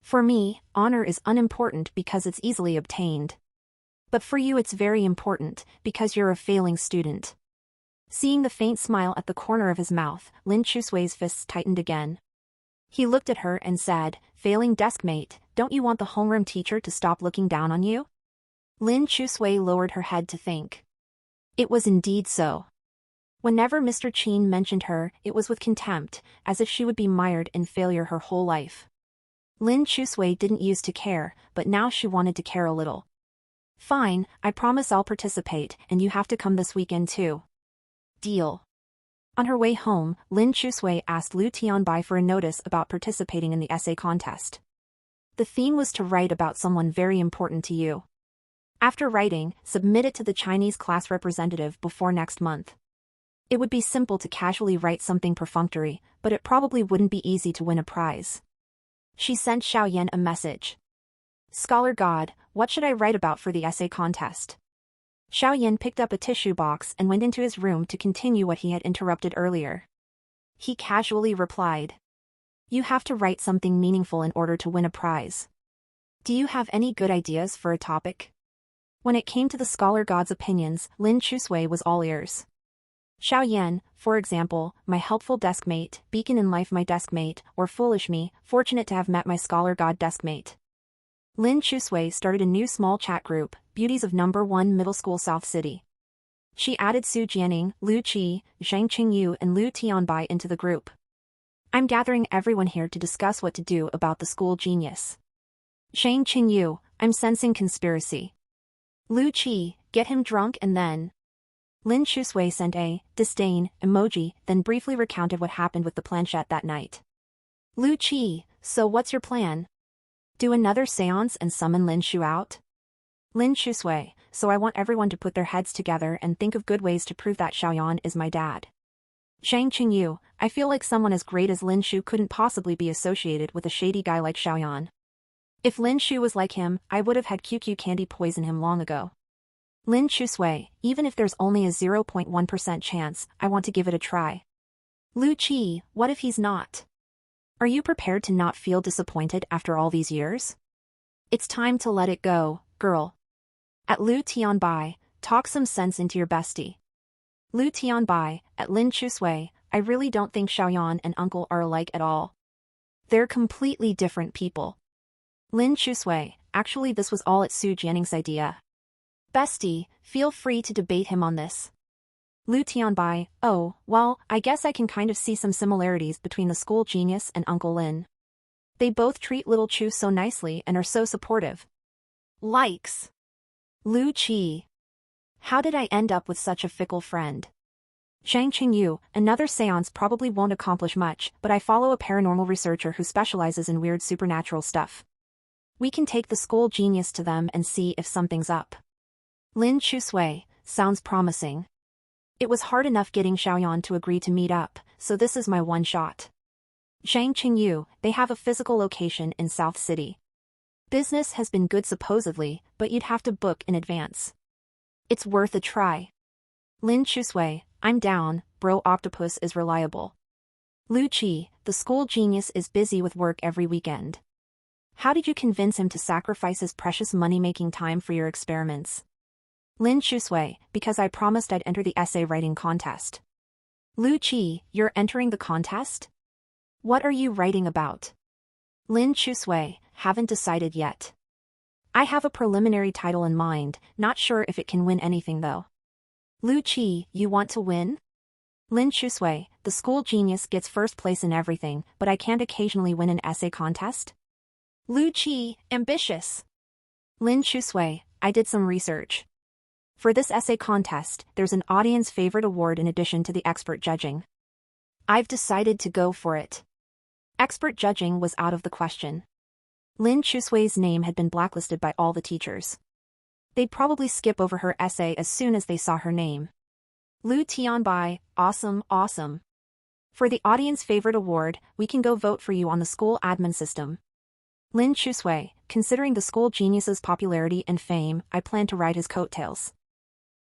For me, honor is unimportant because it's easily obtained. But for you it's very important, because you're a failing student. Seeing the faint smile at the corner of his mouth, Lin Chusui's fists tightened again. He looked at her and said, failing deskmate, don't you want the homeroom teacher to stop looking down on you? Lin Chusui lowered her head to think. It was indeed so. Whenever Mr. Qin mentioned her, it was with contempt, as if she would be mired in failure her whole life. Lin Chusui didn't used to care, but now she wanted to care a little. Fine, I promise I'll participate, and you have to come this weekend too. Deal. On her way home, Lin Chusui asked Lu Tianbai for a notice about participating in the essay contest. The theme was to write about someone very important to you. After writing, submit it to the Chinese class representative before next month. It would be simple to casually write something perfunctory, but it probably wouldn't be easy to win a prize. She sent Xiaoyan a message. Scholar God, what should I write about for the essay contest? Xiaoyan picked up a tissue box and went into his room to continue what he had interrupted earlier. He casually replied. You have to write something meaningful in order to win a prize. Do you have any good ideas for a topic? When it came to the Scholar God's opinions, Lin Chusui was all ears. Xiaoyan, for example, my helpful deskmate, beacon in life my deskmate, or foolish me, fortunate to have met my Scholar God deskmate. Lin Chusui started a new small chat group, Beauties of Number 1 Middle School South City. She added Su Jianing, Lu Qi, Zhang Qingyu and Lu Tianbai into the group. I'm gathering everyone here to discuss what to do about the school genius. Zhang Qingyu, I'm sensing conspiracy. Lu Qi, get him drunk and then. Lin Chusui sent a disdain emoji, then briefly recounted what happened with the planchette that night. Lu Qi, so what's your plan? Do another seance and summon Lin Shu out? Lin Chusui, so I want everyone to put their heads together and think of good ways to prove that Xiaoyan is my dad. Zhang Qingyu, I feel like someone as great as Lin Shu couldn't possibly be associated with a shady guy like Xiaoyan. If Lin Shu was like him, I would have had QQ candy poison him long ago. Lin Chusui, even if there's only a 0.1% chance, I want to give it a try. Lu Qi, what if he's not? Are you prepared to not feel disappointed after all these years? It's time to let it go, girl. At Lu Tianbai, talk some sense into your bestie. Lu Tianbai, at Lin Chusui, I really don't think Xiaoyan and Uncle are alike at all. They're completely different people. Lin Chusui, actually this was all at Su Jianing's idea. Bestie, feel free to debate him on this. Lu Tianbai, oh, well, I guess I can kind of see some similarities between the school genius and Uncle Lin. They both treat little Chu so nicely and are so supportive. Likes. Lu Qi. How did I end up with such a fickle friend? Zhang Qingyu, another seance probably won't accomplish much, but I follow a paranormal researcher who specializes in weird supernatural stuff. We can take the school genius to them and see if something's up. Lin Chusui, sounds promising. It was hard enough getting Xiaoyan to agree to meet up, so this is my one shot. Zhang Qingyu, they have a physical location in South City. Business has been good supposedly, but you'd have to book in advance. It's worth a try. Lin Chusui, I'm down, bro octopus is reliable. Lu Qi, the school genius is busy with work every weekend. How did you convince him to sacrifice his precious money-making time for your experiments? Lin Chusui, because I promised I'd enter the essay writing contest. Lu Qi, you're entering the contest? What are you writing about? Lin Chusui, haven't decided yet. I have a preliminary title in mind, not sure if it can win anything though. Lu Qi, you want to win? Lin Chusui, the school genius gets first place in everything, but I can't occasionally win an essay contest? Lu Qi, ambitious. Lin Chusui, I did some research. For this essay contest, there's an audience favorite award in addition to the expert judging. I've decided to go for it. Expert judging was out of the question. Lin Chusui's name had been blacklisted by all the teachers. They'd probably skip over her essay as soon as they saw her name. Lu Tianbai, awesome, awesome. For the audience favorite award, we can go vote for you on the school admin system. Lin Chusui, considering the school genius's popularity and fame, I plan to ride his coattails.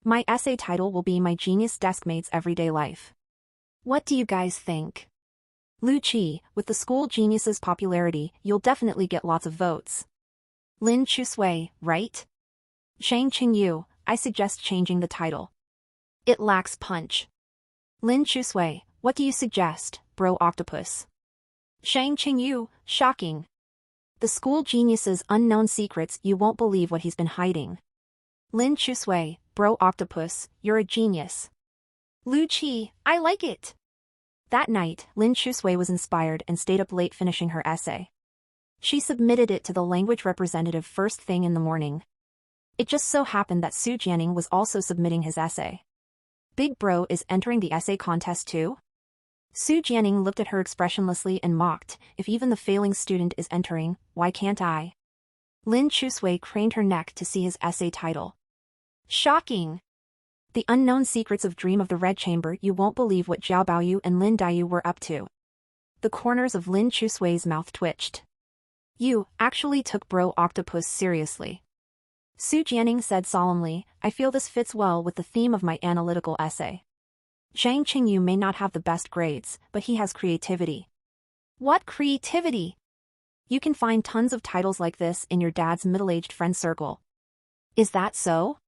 My essay title will be My Genius Deskmate's Everyday Life. What do you guys think? Lu Qi, with the school genius's popularity, you'll definitely get lots of votes. Lin Chusui, right? Zhang Qingyu, I suggest changing the title. It lacks punch. Lin Chusui, what do you suggest, bro octopus? Zhang Qingyu, shocking. The school genius's unknown secrets, you won't believe what he's been hiding. Lin Chusui, bro octopus, you're a genius. Lu Qi, I like it. That night, Lin Chusui was inspired and stayed up late finishing her essay. She submitted it to the language representative first thing in the morning. It just so happened that Su Jianing was also submitting his essay. Big Bro is entering the essay contest too? Su Jianing looked at her expressionlessly and mocked, if even the failing student is entering, why can't I? Lin Chusui craned her neck to see his essay title. Shocking! The Unknown Secrets of Dream of the Red Chamber. You won't believe what Zhao Baoyu and Lin Daiyu were up to. The corners of Lin Chusui's mouth twitched. You actually took Bro Octopus seriously. Su Jianing said solemnly, I feel this fits well with the theme of my analytical essay. Zhang Qingyu may not have the best grades, but he has creativity. What creativity? You can find tons of titles like this in your dad's middle-aged friend circle. Is that so?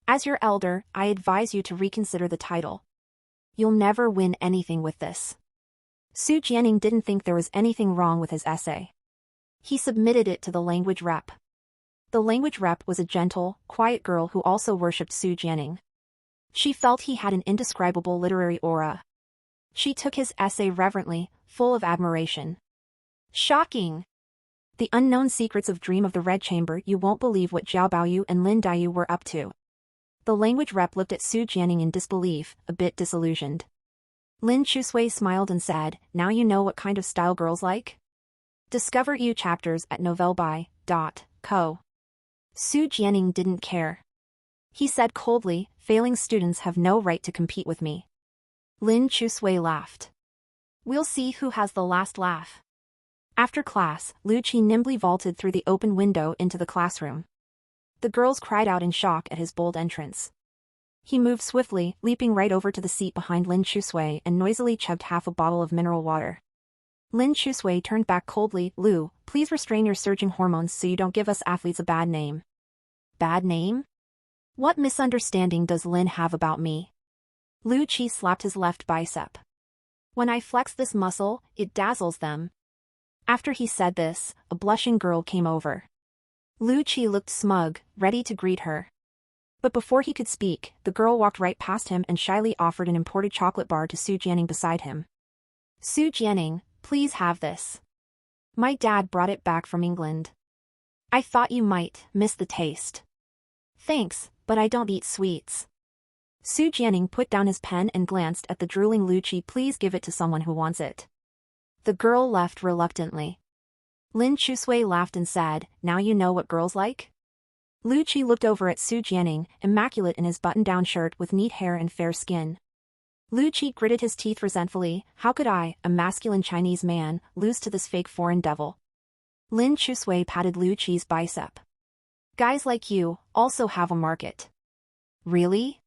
As your elder, I advise you to reconsider the title. You'll never win anything with this. Su Jianing didn't think there was anything wrong with his essay. He submitted it to the language rep. The language rep was a gentle, quiet girl who also worshipped Su Jianing. She felt he had an indescribable literary aura. She took his essay reverently, full of admiration. Shocking! The Unknown Secrets of Dream of the Red Chamber. You won't believe what Zhao Baoyu and Lin Daiyu were up to. The language rep looked at Su Jianing in disbelief, a bit disillusioned. Lin Chusui smiled and said, now you know what kind of style girls like? Discover EU chapters at novelby.co. Su Jianing didn't care. He said coldly, failing students have no right to compete with me. Lin Chusui laughed. We'll see who has the last laugh. After class, Lu Qi nimbly vaulted through the open window into the classroom. The girls cried out in shock at his bold entrance. He moved swiftly, leaping right over to the seat behind Lin Chusui and noisily chugged half a bottle of mineral water. Lin Chusui turned back coldly, Lu, please restrain your surging hormones so you don't give us athletes a bad name. Bad name? What misunderstanding does Lin have about me? Lu Qi slapped his left bicep. When I flex this muscle, it dazzles them. After he said this, a blushing girl came over. Lu Qi looked smug, ready to greet her. But before he could speak, the girl walked right past him and shyly offered an imported chocolate bar to Su Jianing beside him. Su Jianing, please have this. My dad brought it back from England. I thought you might miss the taste. Thanks, but I don't eat sweets. Su Jianing put down his pen and glanced at the drooling Lu Qi. Please give it to someone who wants it. The girl left reluctantly. Lin Chusui laughed and said, now you know what girls like? Lu Qi looked over at Su Jianing, immaculate in his button-down shirt with neat hair and fair skin. Lu Qi gritted his teeth resentfully, how could I, a masculine Chinese man, lose to this fake foreign devil? Lin Chusui patted Lu Qi's bicep. Guys like you also have a market. Really?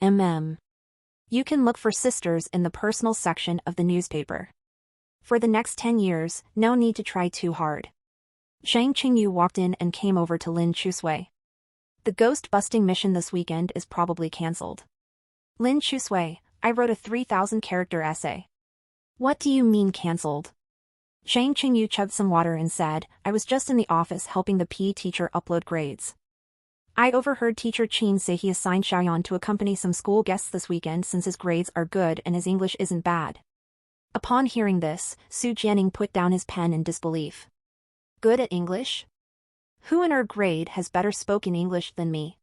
You can look for sisters in the personal section of the newspaper. For the next 10 years, no need to try too hard. Zhang Qingyu walked in and came over to Lin Chusui. The ghost-busting mission this weekend is probably cancelled. Lin Chusui, I wrote a 3,000-character essay. What do you mean cancelled? Zhang Qingyu chugged some water and said, I was just in the office helping the PE teacher upload grades. I overheard teacher Qin say he assigned Xiaoyan to accompany some school guests this weekend since his grades are good and his English isn't bad. Upon hearing this, Su Jianing put down his pen in disbelief. Good at English? Who in our grade has better spoken English than me?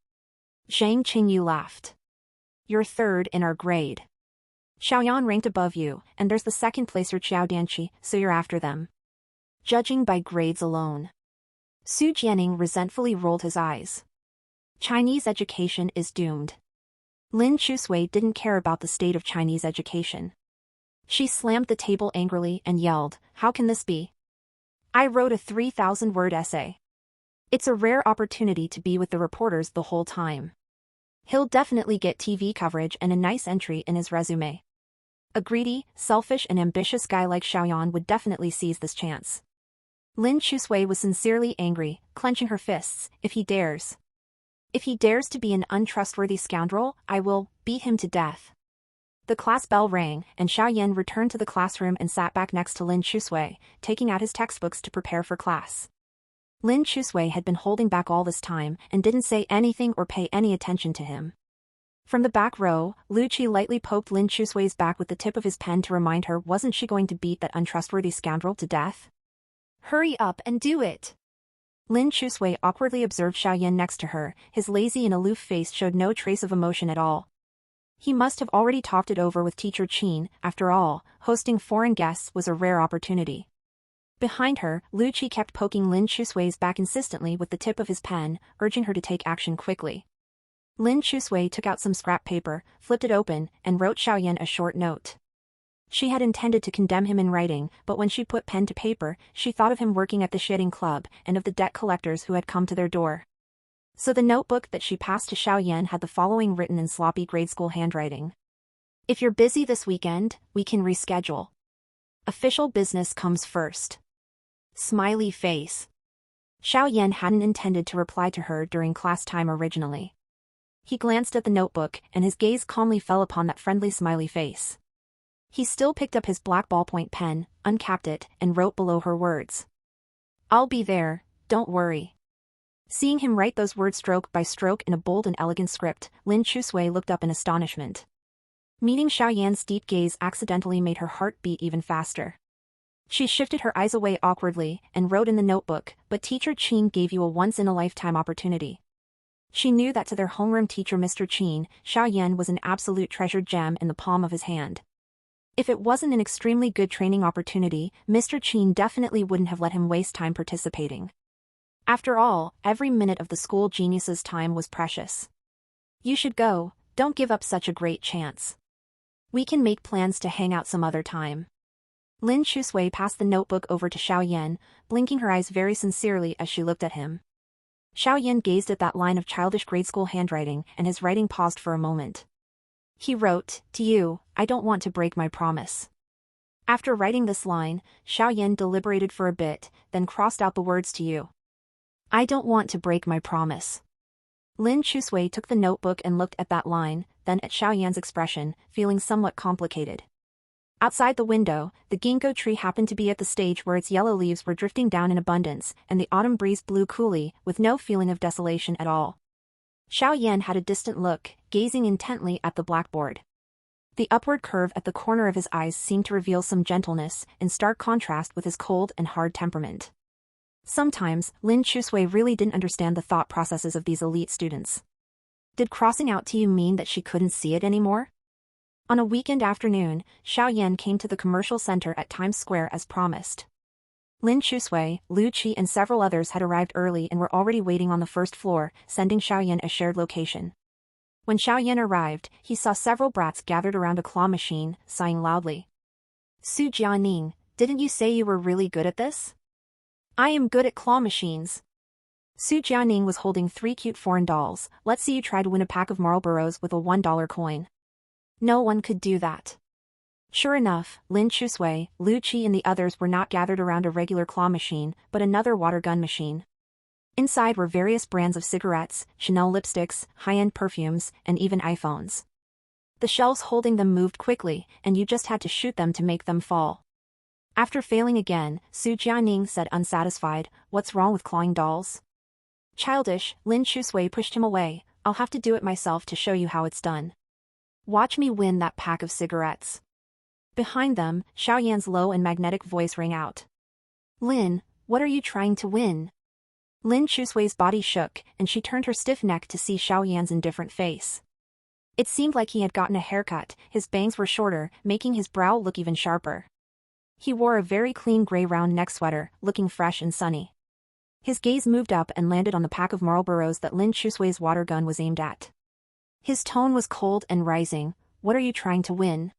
Zhang Qingyu laughed. You're third in our grade. Xiaoyan ranked above you, and there's the second placer Xiao Dianqi, so you're after them. Judging by grades alone. Su Jianing resentfully rolled his eyes. Chinese education is doomed. Lin Chusui didn't care about the state of Chinese education. She slammed the table angrily and yelled, how can this be? I wrote a 3,000-word essay. It's a rare opportunity to be with the reporters the whole time. He'll definitely get TV coverage and a nice entry in his resume. A greedy, selfish and ambitious guy like Xiaoyan would definitely seize this chance. Lin Chusui was sincerely angry, clenching her fists, if he dares to be an untrustworthy scoundrel, I will beat him to death. The class bell rang, and Xiaoyan returned to the classroom and sat back next to Lin Chusui, taking out his textbooks to prepare for class. Lin Chusui had been holding back all this time and didn't say anything or pay any attention to him. From the back row, Lu Qi lightly poked Lin Chusui's back with the tip of his pen to remind her wasn't she going to beat that untrustworthy scoundrel to death? Hurry up and do it. Lin Chusui awkwardly observed Xiaoyan next to her. His lazy and aloof face showed no trace of emotion at all. He must have already talked it over with teacher Qin. After all, hosting foreign guests was a rare opportunity. Behind her, Lu Qi kept poking Lin Chusui's back insistently with the tip of his pen, urging her to take action quickly. Lin Chusui took out some scrap paper, flipped it open, and wrote Xiaoyan a short note. She had intended to condemn him in writing, but when she put pen to paper, she thought of him working at the shitting club and of the debt collectors who had come to their door. So the notebook that she passed to Xiaoyan had the following written in sloppy grade school handwriting. If you're busy this weekend, we can reschedule. Official business comes first. Smiley face. Xiaoyan hadn't intended to reply to her during class time originally. He glanced at the notebook, and his gaze calmly fell upon that friendly smiley face. He still picked up his black ballpoint pen, uncapped it, and wrote below her words. I'll be there, don't worry. Seeing him write those words stroke by stroke in a bold and elegant script, Lin Chusui looked up in astonishment. Meeting Xiaoyan's deep gaze accidentally made her heart beat even faster. She shifted her eyes away awkwardly and wrote in the notebook, but Teacher Qin gave you a once-in-a-lifetime opportunity. She knew that to their homeroom teacher Mr. Qin, Xiaoyan was an absolute treasured gem in the palm of his hand. If it wasn't an extremely good training opportunity, Mr. Qin definitely wouldn't have let him waste time participating. After all, every minute of the school genius's time was precious. You should go, don't give up such a great chance. We can make plans to hang out some other time. Lin Chusui passed the notebook over to Xiaoyan, blinking her eyes very sincerely as she looked at him. Xiaoyan gazed at that line of childish grade school handwriting, and his writing paused for a moment. He wrote, "To you, I don't want to break my promise." After writing this line, Xiaoyan deliberated for a bit, then crossed out the words "to you." I don't want to break my promise. Lin Chusui took the notebook and looked at that line, then at Xiaoyan's expression, feeling somewhat complicated. Outside the window, the ginkgo tree happened to be at the stage where its yellow leaves were drifting down in abundance, and the autumn breeze blew coolly, with no feeling of desolation at all. Xiaoyan had a distant look, gazing intently at the blackboard. The upward curve at the corner of his eyes seemed to reveal some gentleness, in stark contrast with his cold and hard temperament. Sometimes, Lin Chusui really didn't understand the thought processes of these elite students. Did crossing out "to you" mean that she couldn't see it anymore? On a weekend afternoon, Xiaoyan came to the commercial center at Times Square as promised. Lin Chusui, Lu Qi and several others had arrived early and were already waiting on the first floor, sending Xiaoyan a shared location. When Xiaoyan arrived, he saw several brats gathered around a claw machine, sighing loudly. Su Jianing, didn't you say you were really good at this? I am good at claw machines. Su Jianing was holding 3 cute foreign dolls. Let's see you try to win a pack of Marlboros with a $1 coin. No one could do that. Sure enough, Lin Chusui, Lu Qi and the others were not gathered around a regular claw machine, but another water gun machine. Inside were various brands of cigarettes, Chanel lipsticks, high-end perfumes, and even iPhones. The shelves holding them moved quickly, and you just had to shoot them to make them fall. After failing again, Su Jianing said unsatisfied, "What's wrong with clawing dolls?" Childish, Lin Chusui pushed him away. "I'll have to do it myself to show you how it's done. Watch me win that pack of cigarettes." Behind them, Xiaoyan's low and magnetic voice rang out. "Lin, what are you trying to win?" Lin Chusui's body shook, and she turned her stiff neck to see Xiaoyan's indifferent face. It seemed like he had gotten a haircut. His bangs were shorter, making his brow look even sharper. He wore a very clean gray round neck sweater, looking fresh and sunny. His gaze moved up and landed on the pack of Marlboros that Lin Chusui's water gun was aimed at. His tone was cold and rising. "What are you trying to win?"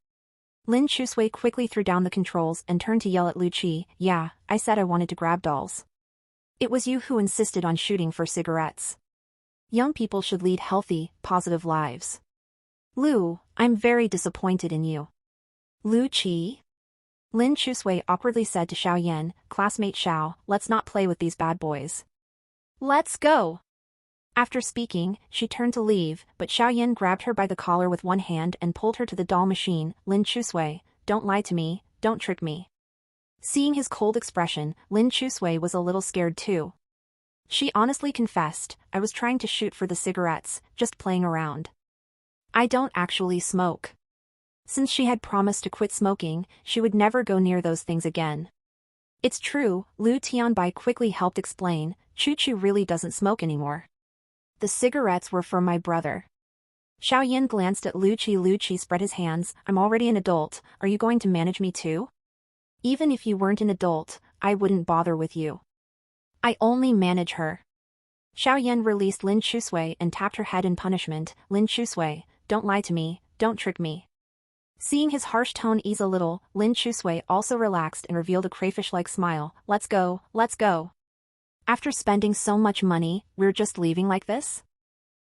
Lin Chusui quickly threw down the controls and turned to yell at Lu Qi. "Yeah, I said I wanted to grab dolls. It was you who insisted on shooting for cigarettes. Young people should lead healthy, positive lives. Lu, I'm very disappointed in you." "Lu Qi?" Lin Chusui awkwardly said to Xiaoyan, "Classmate Xiao, let's not play with these bad boys. Let's go." After speaking, she turned to leave, but Xiaoyan grabbed her by the collar with one hand and pulled her to the doll machine. "Lin Chusui, don't lie to me, don't trick me." Seeing his cold expression, Lin Chusui was a little scared too. She honestly confessed, "I was trying to shoot for the cigarettes, just playing around. I don't actually smoke." Since she had promised to quit smoking, she would never go near those things again. It's true, Liu Tianbai quickly helped explain, Chu Chu really doesn't smoke anymore. The cigarettes were for my brother. Xiaoyan glanced at Lu Qi. Lu Qi spread his hands. I'm already an adult, are you going to manage me too? Even if you weren't an adult, I wouldn't bother with you. I only manage her. Xiaoyan released Lin Chusui and tapped her head in punishment. Lin Chusui, don't lie to me, don't trick me. Seeing his harsh tone ease a little, Lin Chusui also relaxed and revealed a crayfish-like smile. Let's go, let's go. After spending so much money, we're just leaving like this?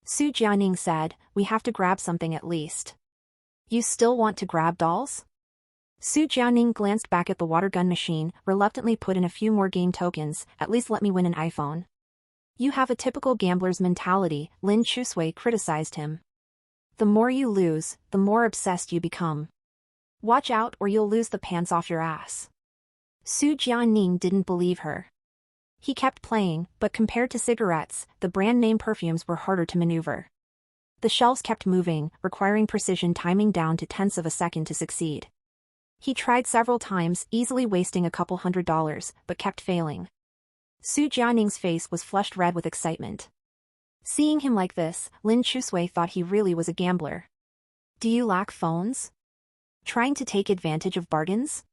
Su Jianing said, we have to grab something at least. You still want to grab dolls? Su Jianing glanced back at the water gun machine, reluctantly put in a few more game tokens. At least let me win an iPhone. You have a typical gambler's mentality, Lin Chusui criticized him. The more you lose, the more obsessed you become. Watch out or you'll lose the pants off your ass. Su Jianing didn't believe her. He kept playing, but compared to cigarettes, the brand name perfumes were harder to maneuver. The shelves kept moving, requiring precision timing down to tenths of a second to succeed. He tried several times, easily wasting a couple $100, but kept failing. Su Jianing's face was flushed red with excitement. Seeing him like this, Lin Chusui thought he really was a gambler. Do you lack phones? Trying to take advantage of bargains?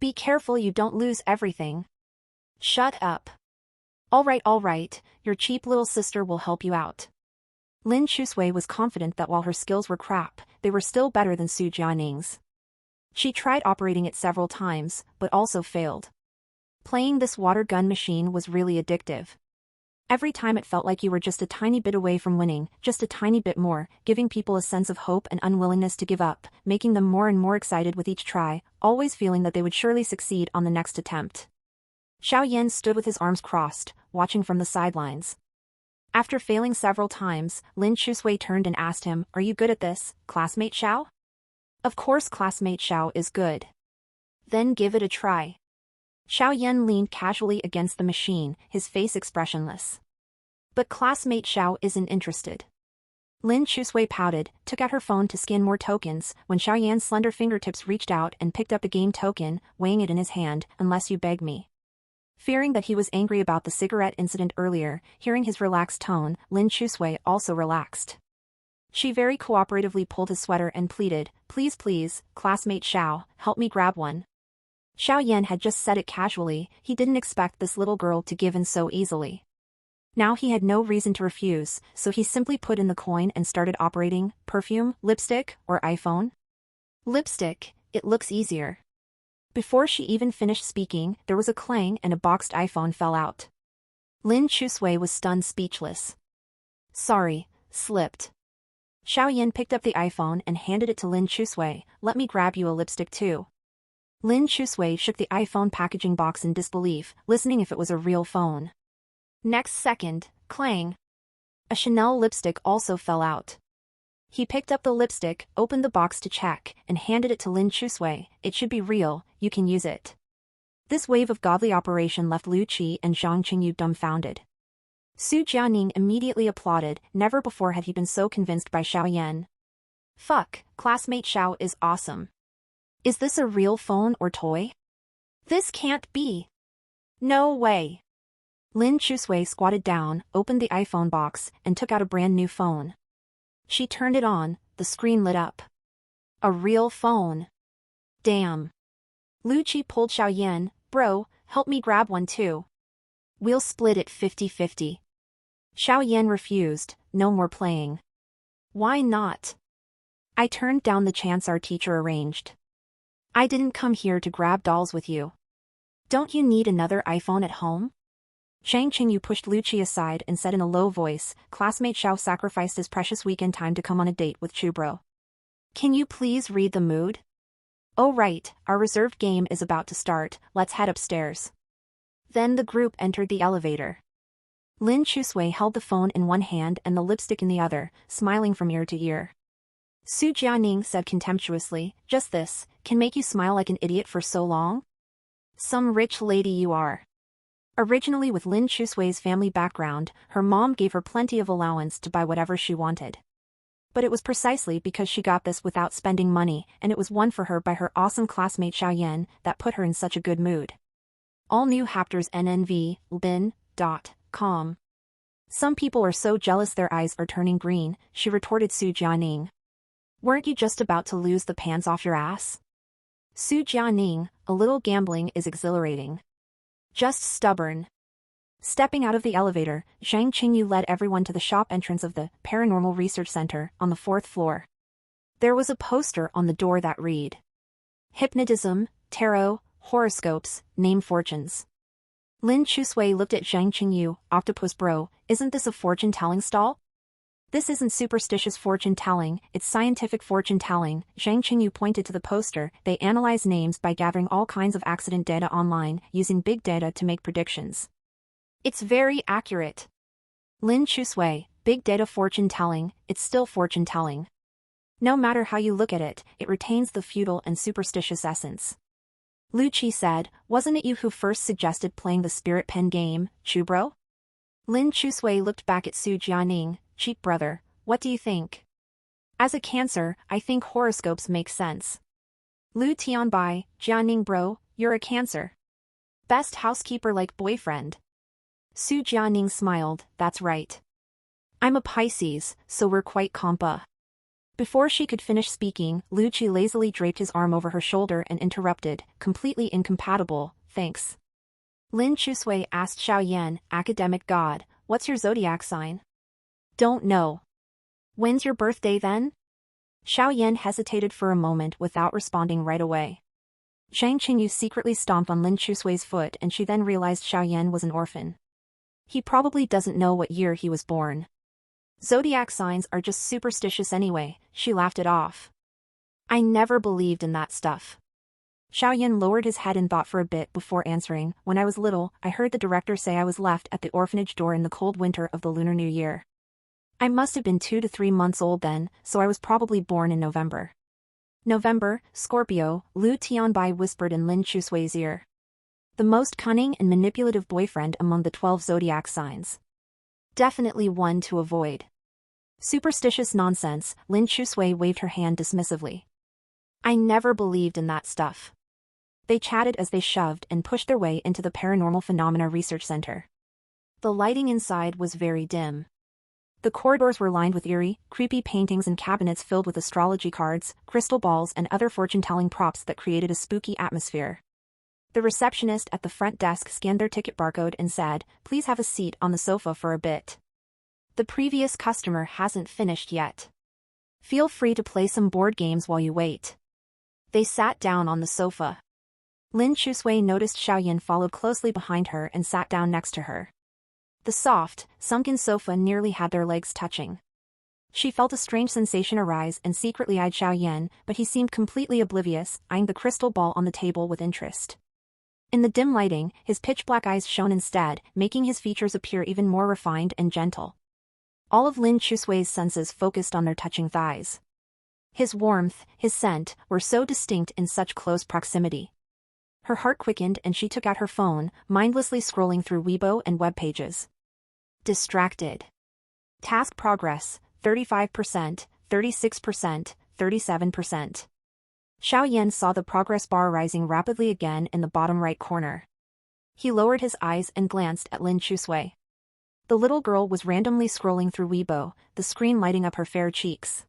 Be careful you don't lose everything. Shut up. All right, your cheap little sister will help you out. Lin Chusui was confident that while her skills were crap, they were still better than Su Jianing's. She tried operating it several times, but also failed. Playing this water gun machine was really addictive. Every time it felt like you were just a tiny bit away from winning, just a tiny bit more, giving people a sense of hope and unwillingness to give up, making them more and more excited with each try, always feeling that they would surely succeed on the next attempt. Xiaoyan stood with his arms crossed, watching from the sidelines. After failing several times, Lin Chusui turned and asked him, Are you good at this, classmate Xiao? Of course classmate Xiao is good. Then give it a try. Xiaoyan leaned casually against the machine, his face expressionless. But classmate Xiao isn't interested. Lin Chusui pouted, took out her phone to scan more tokens, when Xiaoyan's slender fingertips reached out and picked up the game token, weighing it in his hand, unless you beg me. Fearing that he was angry about the cigarette incident earlier, hearing his relaxed tone, Lin Chusui also relaxed. She very cooperatively pulled his sweater and pleaded, Please, classmate Xiao, help me grab one. Xiaoyan had just said it casually, he didn't expect this little girl to give in so easily. Now he had no reason to refuse, so he simply put in the coin and started operating. Perfume, lipstick, or iPhone? Lipstick, it looks easier. Before she even finished speaking, there was a clang and a boxed iPhone fell out. Lin Chusui was stunned speechless. Sorry, slipped. Xiaoyan picked up the iPhone and handed it to Lin Chusui, let me grab you a lipstick too. Lin Chusui shook the iPhone packaging box in disbelief, listening if it was a real phone. Next second, clang. A Chanel lipstick also fell out. He picked up the lipstick, opened the box to check, and handed it to Lin Chusui. It should be real, you can use it. This wave of godly operation left Liu Qi and Zhang Qingyu dumbfounded. Su Jianing immediately applauded, never before had he been so convinced by Xiaoyan. Fuck, classmate Xiao is awesome. Is this a real phone or toy? This can't be. No way. Lin Chusui squatted down, opened the iPhone box, and took out a brand new phone. She turned it on, the screen lit up. A real phone. Damn. Liu Qi pulled Xiaoyan, bro, help me grab one too. We'll split it 50-50. Xiaoyan refused, no more playing. Why not? I turned down the chance our teacher arranged. I didn't come here to grab dolls with you. Don't you need another iPhone at home? Zhang Qingyu pushed Liu Qi aside and said in a low voice, classmate Xiao sacrificed his precious weekend time to come on a date with Chubro. Can you please read the mood? Oh right, our reserved game is about to start, let's head upstairs. Then the group entered the elevator. Lin Chusui held the phone in one hand and the lipstick in the other, smiling from ear to ear. Su Jianing said contemptuously, just this, can make you smile like an idiot for so long? Some rich lady you are. Originally with Lin Chusui's family background, her mom gave her plenty of allowance to buy whatever she wanted. But it was precisely because she got this without spending money, and it was won for her by her awesome classmate Xiaoyan, that put her in such a good mood. All new Haptors NNV.com. Some people are so jealous their eyes are turning green, she retorted Su Jianing. Weren't you just about to lose the pants off your ass? Su Jianing, a little gambling is exhilarating. Just stubborn. Stepping out of the elevator, Zhang Qingyu led everyone to the shop entrance of the Paranormal Research Center on the 4th floor. There was a poster on the door that read, Hypnotism, Tarot, Horoscopes, Name Fortunes. Lin Chusui looked at Zhang Qingyu, Octopus Bro, isn't this a fortune-telling stall? This isn't superstitious fortune-telling, it's scientific fortune-telling. Zhang Qingyu pointed to the poster. They analyze names by gathering all kinds of accident data online, using big data to make predictions. It's very accurate. Lin Chusui, big data fortune-telling, it's still fortune-telling. No matter how you look at it, it retains the feudal and superstitious essence. Lu Qi said, wasn't it you who first suggested playing the spirit pen game, Chubro? Lin Chusui looked back at Su Jianing, cheap brother, what do you think? As a Cancer, I think horoscopes make sense. Lu Tianbai, Jianing bro, you're a Cancer. Best housekeeper like boyfriend. Su Jianing smiled, that's right. I'm a Pisces, so we're quite compa. Before she could finish speaking, Lu Qi lazily draped his arm over her shoulder and interrupted, completely incompatible, thanks. Lin Chusui asked Xiao Yan, academic god, what's your zodiac sign? Don't know. When's your birthday then? Xiao Yan hesitated for a moment without responding right away. Zhang Qingyu secretly stomped on Lin Chusui's foot and she then realized Xiao Yan was an orphan. He probably doesn't know what year he was born. Zodiac signs are just superstitious anyway, she laughed it off. I never believed in that stuff. Xiao Yan lowered his head in thought for a bit before answering, when I was little, I heard the director say I was left at the orphanage door in the cold winter of the Lunar New Year. I must have been 2 to 3 months old then, so I was probably born in November. November, Scorpio, Lu Tianbai whispered in Lin Chusui's ear. The most cunning and manipulative boyfriend among the 12 zodiac signs. Definitely one to avoid. Superstitious nonsense, Lin Chusui waved her hand dismissively. I never believed in that stuff. They chatted as they shoved and pushed their way into the Paranormal Phenomena Research Center. The lighting inside was very dim. The corridors were lined with eerie, creepy paintings and cabinets filled with astrology cards, crystal balls and other fortune-telling props that created a spooky atmosphere. The receptionist at the front desk scanned their ticket barcode and said, please have a seat on the sofa for a bit. The previous customer hasn't finished yet. Feel free to play some board games while you wait. They sat down on the sofa. Lin Chusui noticed Xiao Yan followed closely behind her and sat down next to her. The soft, sunken sofa nearly had their legs touching. She felt a strange sensation arise and secretly eyed Xiao Yan, but he seemed completely oblivious, eyeing the crystal ball on the table with interest. In the dim lighting, his pitch-black eyes shone instead, making his features appear even more refined and gentle. All of Lin Chusui's senses focused on their touching thighs. His warmth, his scent, were so distinct in such close proximity. Her heart quickened and she took out her phone, mindlessly scrolling through Weibo and web pages. Distracted. Task progress, 35%, 36%, 37%. Xiao Yan saw the progress bar rising rapidly again in the bottom right corner. He lowered his eyes and glanced at Lin Chusui. The little girl was randomly scrolling through Weibo, the screen lighting up her fair cheeks.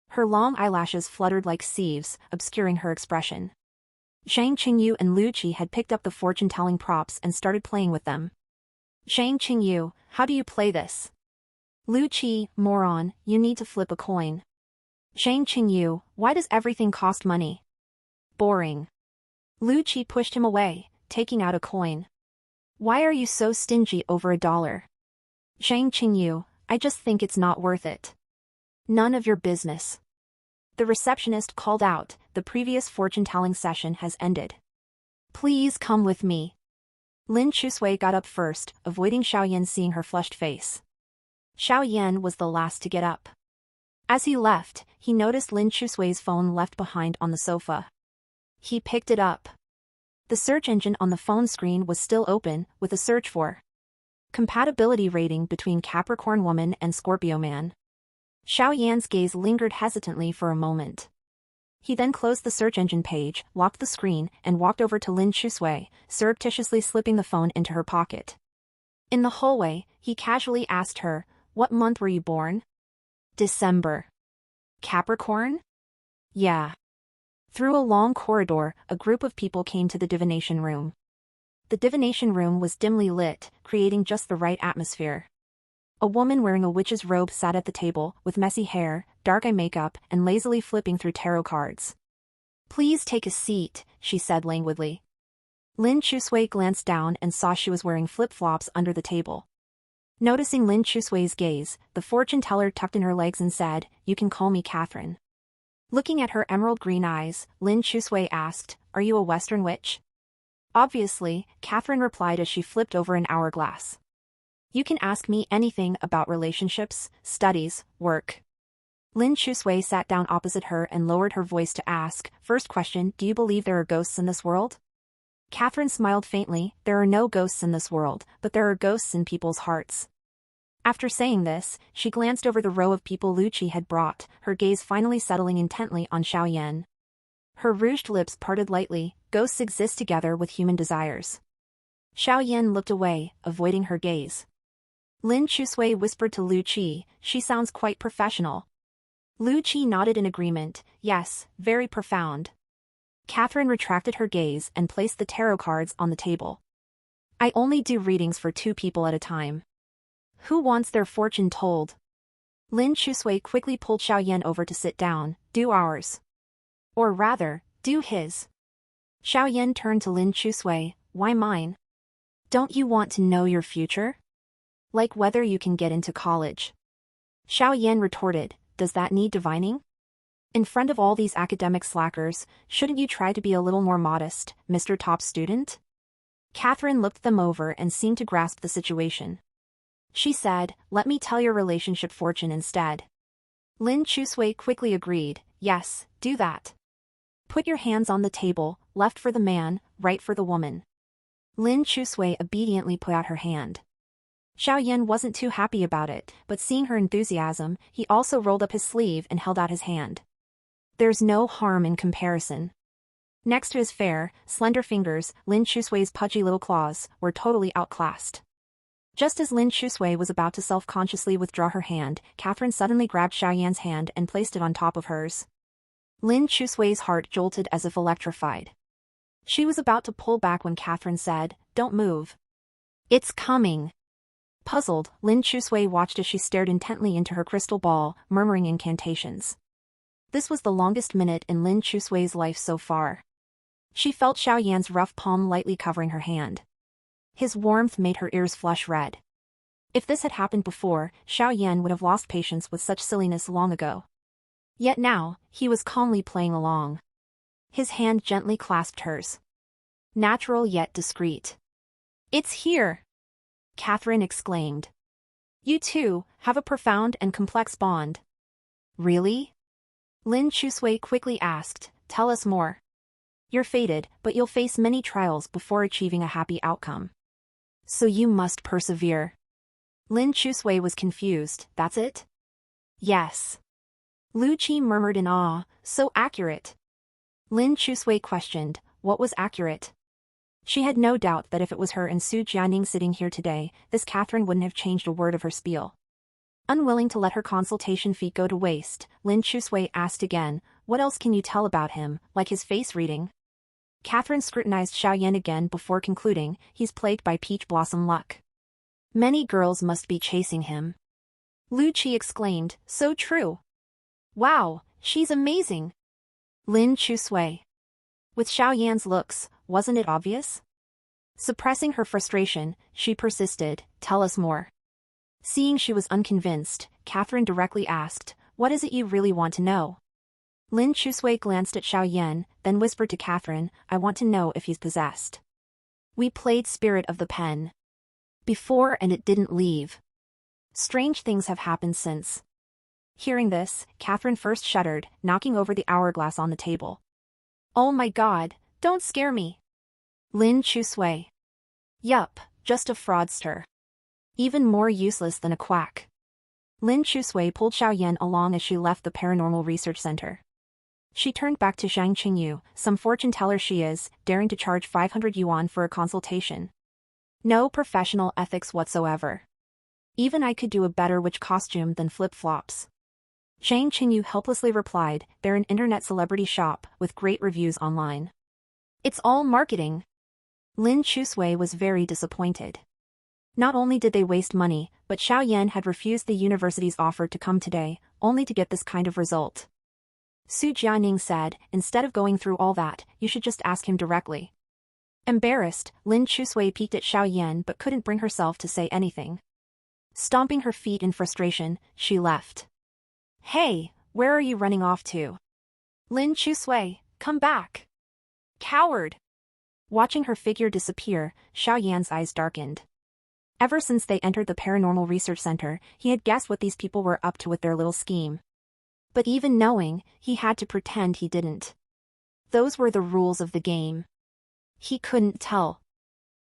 Her long eyelashes fluttered like sieves, obscuring her expression. Zhang Qingyu and Lu Qi had picked up the fortune-telling props and started playing with them. Zhang Qingyu, how do you play this? Lu Qi, moron, you need to flip a coin. Zhang Qingyu, why does everything cost money? Boring. Lu Qi pushed him away, taking out a coin. Why are you so stingy over $1? Zhang Qingyu, I just think it's not worth it. None of your business. The receptionist called out, the previous fortune-telling session has ended. Please come with me. Lin Chusui got up first, avoiding Xiao Yan seeing her flushed face. Xiao Yan was the last to get up. As he left, he noticed Lin Chusui's phone left behind on the sofa. He picked it up. The search engine on the phone screen was still open, with a search for compatibility rating between Capricorn woman and Scorpio man. Xiao Yan's gaze lingered hesitantly for a moment. He then closed the search engine page, locked the screen, and walked over to Lin Chusui, surreptitiously slipping the phone into her pocket. In the hallway, he casually asked her, "What month were you born?" "December." "Capricorn?" "Yeah." Through a long corridor, a group of people came to the divination room. The divination room was dimly lit, creating just the right atmosphere. A woman wearing a witch's robe sat at the table, with messy hair, dark eye makeup, and lazily flipping through tarot cards. "Please take a seat," she said languidly. Lin Chusui glanced down and saw she was wearing flip-flops under the table. Noticing Lin Chusui's gaze, the fortune teller tucked in her legs and said, "You can call me Catherine." Looking at her emerald green eyes, Lin Chusui asked, "Are you a Western witch?" "Obviously," Catherine replied as she flipped over an hourglass. "You can ask me anything about relationships, studies, work." Lin Chusui sat down opposite her and lowered her voice to ask, "First question, do you believe there are ghosts in this world?" Catherine smiled faintly, "There are no ghosts in this world, but there are ghosts in people's hearts." After saying this, she glanced over the row of people Lucci had brought, her gaze finally settling intently on Xiaoyan. Her rouged lips parted lightly. Ghosts exist together with human desires. Xiaoyan looked away, avoiding her gaze. Lin Chusui whispered to Lu Qi, "She sounds quite professional." Lu Qi nodded in agreement, "Yes, very profound." Catherine retracted her gaze and placed the tarot cards on the table. "I only do readings for 2 people at a time. Who wants their fortune told?" Lin Chusui quickly pulled Xiaoyan over to sit down. "Do ours. Or rather, do his." Xiaoyan turned to Lin Chusui, "Why mine? Don't you want to know your future? Like whether you can get into college?" Xiaoyan retorted, "Does that need divining? In front of all these academic slackers, shouldn't you try to be a little more modest, Mr. Top Student?" Catherine looked them over and seemed to grasp the situation. She said, "Let me tell your relationship fortune instead." Lin Chusui quickly agreed, "Yes, do that. Put your hands on the table, left for the man, right for the woman." Lin Chusui obediently put out her hand. Xiaoyan wasn't too happy about it, but seeing her enthusiasm, he also rolled up his sleeve and held out his hand. There's no harm in comparison. Next to his fair, slender fingers, Lin Chusui's pudgy little claws were totally outclassed. Just as Lin Chusui was about to self-consciously withdraw her hand, Catherine suddenly grabbed Xiaoyan's hand and placed it on top of hers. Lin Chusui's heart jolted as if electrified. She was about to pull back when Catherine said, "Don't move. It's coming." Puzzled, Lin Chusui watched as she stared intently into her crystal ball, murmuring incantations. This was the longest minute in Lin Chusui's life so far. She felt Xiaoyan's rough palm lightly covering her hand. His warmth made her ears flush red. If this had happened before, Xiaoyan would have lost patience with such silliness long ago. Yet now, he was calmly playing along. His hand gently clasped hers. Natural yet discreet. "It's here!" Catherine exclaimed. "You two have a profound and complex bond." "Really?" Lin Chusui quickly asked, "Tell us more." "You're fated, but you'll face many trials before achieving a happy outcome. So you must persevere." Lin Chusui was confused, "That's it?" "Yes." Lu Qi murmured in awe, "So accurate." Lin Chusui questioned, "What was accurate?" She had no doubt that if it was her and Su Jianing sitting here today, this Catherine wouldn't have changed a word of her spiel. Unwilling to let her consultation fee go to waste, Lin Chusui asked again, "What else can you tell about him, like his face reading?" Catherine scrutinized Xiaoyan again before concluding, "He's plagued by peach blossom luck. Many girls must be chasing him." Lu Qi exclaimed, "So true. Wow, she's amazing." Lin Chusui. With Xiaoyan's looks, wasn't it obvious? Suppressing her frustration, she persisted, "Tell us more." Seeing she was unconvinced, Catherine directly asked, "What is it you really want to know?" Lin Chusui glanced at Xiaoyan, then whispered to Catherine, "I want to know if he's possessed. We played Spirit of the Pen before and it didn't leave. Strange things have happened since." Hearing this, Catherine first shuddered, knocking over the hourglass on the table. "Oh my god, don't scare me." Lin Chusui. "Yup, just a fraudster. Even more useless than a quack." Lin Chusui pulled Xiaoyan along as she left the Paranormal Research Center. She turned back to Zhang Qingyu, some fortune teller she is, daring to charge 500 yuan for a consultation. No professional ethics whatsoever. Even I could do a better witch costume than flip-flops. Zhang Qingyu helplessly replied, they're an internet celebrity shop, with great reviews online. It's all marketing. Lin Chusui was very disappointed. Not only did they waste money, but Xiao Yan had refused the university's offer to come today, only to get this kind of result. Su Jianing said, instead of going through all that, you should just ask him directly. Embarrassed, Lin Chusui peeked at Xiao Yan but couldn't bring herself to say anything. Stomping her feet in frustration, she left. Hey, where are you running off to? Lin Chusui, come back. Coward! Watching her figure disappear, Xiao Yan's eyes darkened. Ever since they entered the Paranormal Research Center, he had guessed what these people were up to with their little scheme. But even knowing, he had to pretend he didn't. Those were the rules of the game. He couldn't tell.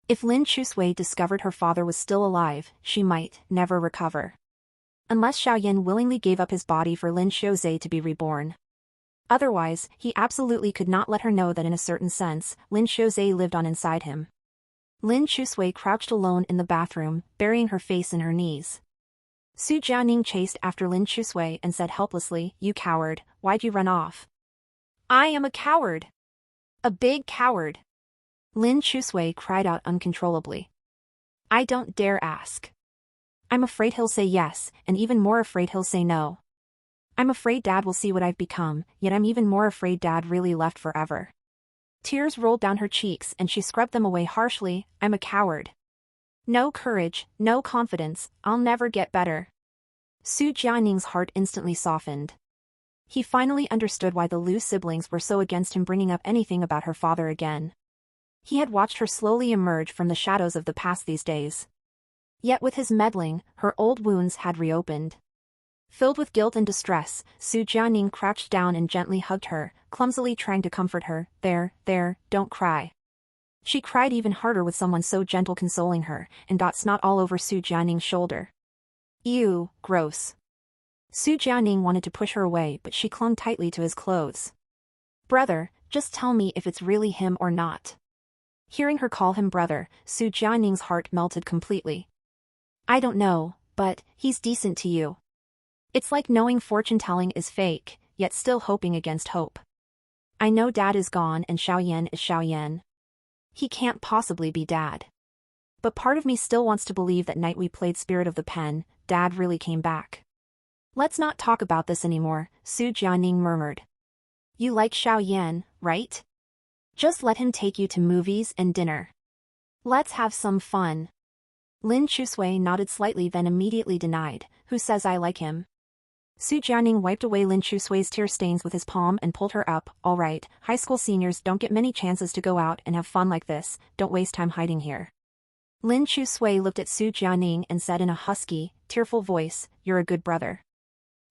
If Lin Chusui discovered her father was still alive, she might never recover. Unless Xiao Yan willingly gave up his body for Lin Xiuzhe to be reborn. Otherwise, he absolutely could not let her know that in a certain sense, Lin Xiuzhe lived on inside him. Lin Chusui crouched alone in the bathroom, burying her face in her knees. Su Jianing chased after Lin Chusui and said helplessly, you coward, why'd you run off? I am a coward. A big coward. Lin Chusui cried out uncontrollably. I don't dare ask. I'm afraid he'll say yes, and even more afraid he'll say no. I'm afraid Dad will see what I've become, yet I'm even more afraid Dad really left forever. Tears rolled down her cheeks and she scrubbed them away harshly, I'm a coward. No courage, no confidence, I'll never get better. Su Jianing's heart instantly softened. He finally understood why the Liu siblings were so against him bringing up anything about her father again. He had watched her slowly emerge from the shadows of the past these days. Yet with his meddling, her old wounds had reopened. Filled with guilt and distress, Su Jianing crouched down and gently hugged her, clumsily trying to comfort her, there, don't cry. She cried even harder with someone so gentle consoling her, and got snot all over Su Jianing's shoulder. Ew, gross. Su Jianing wanted to push her away but she clung tightly to his clothes. Brother, just tell me if it's really him or not. Hearing her call him brother, Su Jianing's heart melted completely. I don't know, but he's decent to you. It's like knowing fortune-telling is fake, yet still hoping against hope. I know Dad is gone and Xiao Yan is Xiao Yan. He can't possibly be Dad. But part of me still wants to believe that night we played Spirit of the Pen, Dad really came back. Let's not talk about this anymore, Su Jianing murmured. You like Xiao Yan, right? Just let him take you to movies and dinner. Let's have some fun. Lin Chusui nodded slightly then immediately denied, who says I like him? Su Jianing wiped away Lin Chusui's tear stains with his palm and pulled her up, all right, high school seniors don't get many chances to go out and have fun like this, don't waste time hiding here. Lin Chusui looked at Su Jianing and said in a husky, tearful voice, you're a good brother.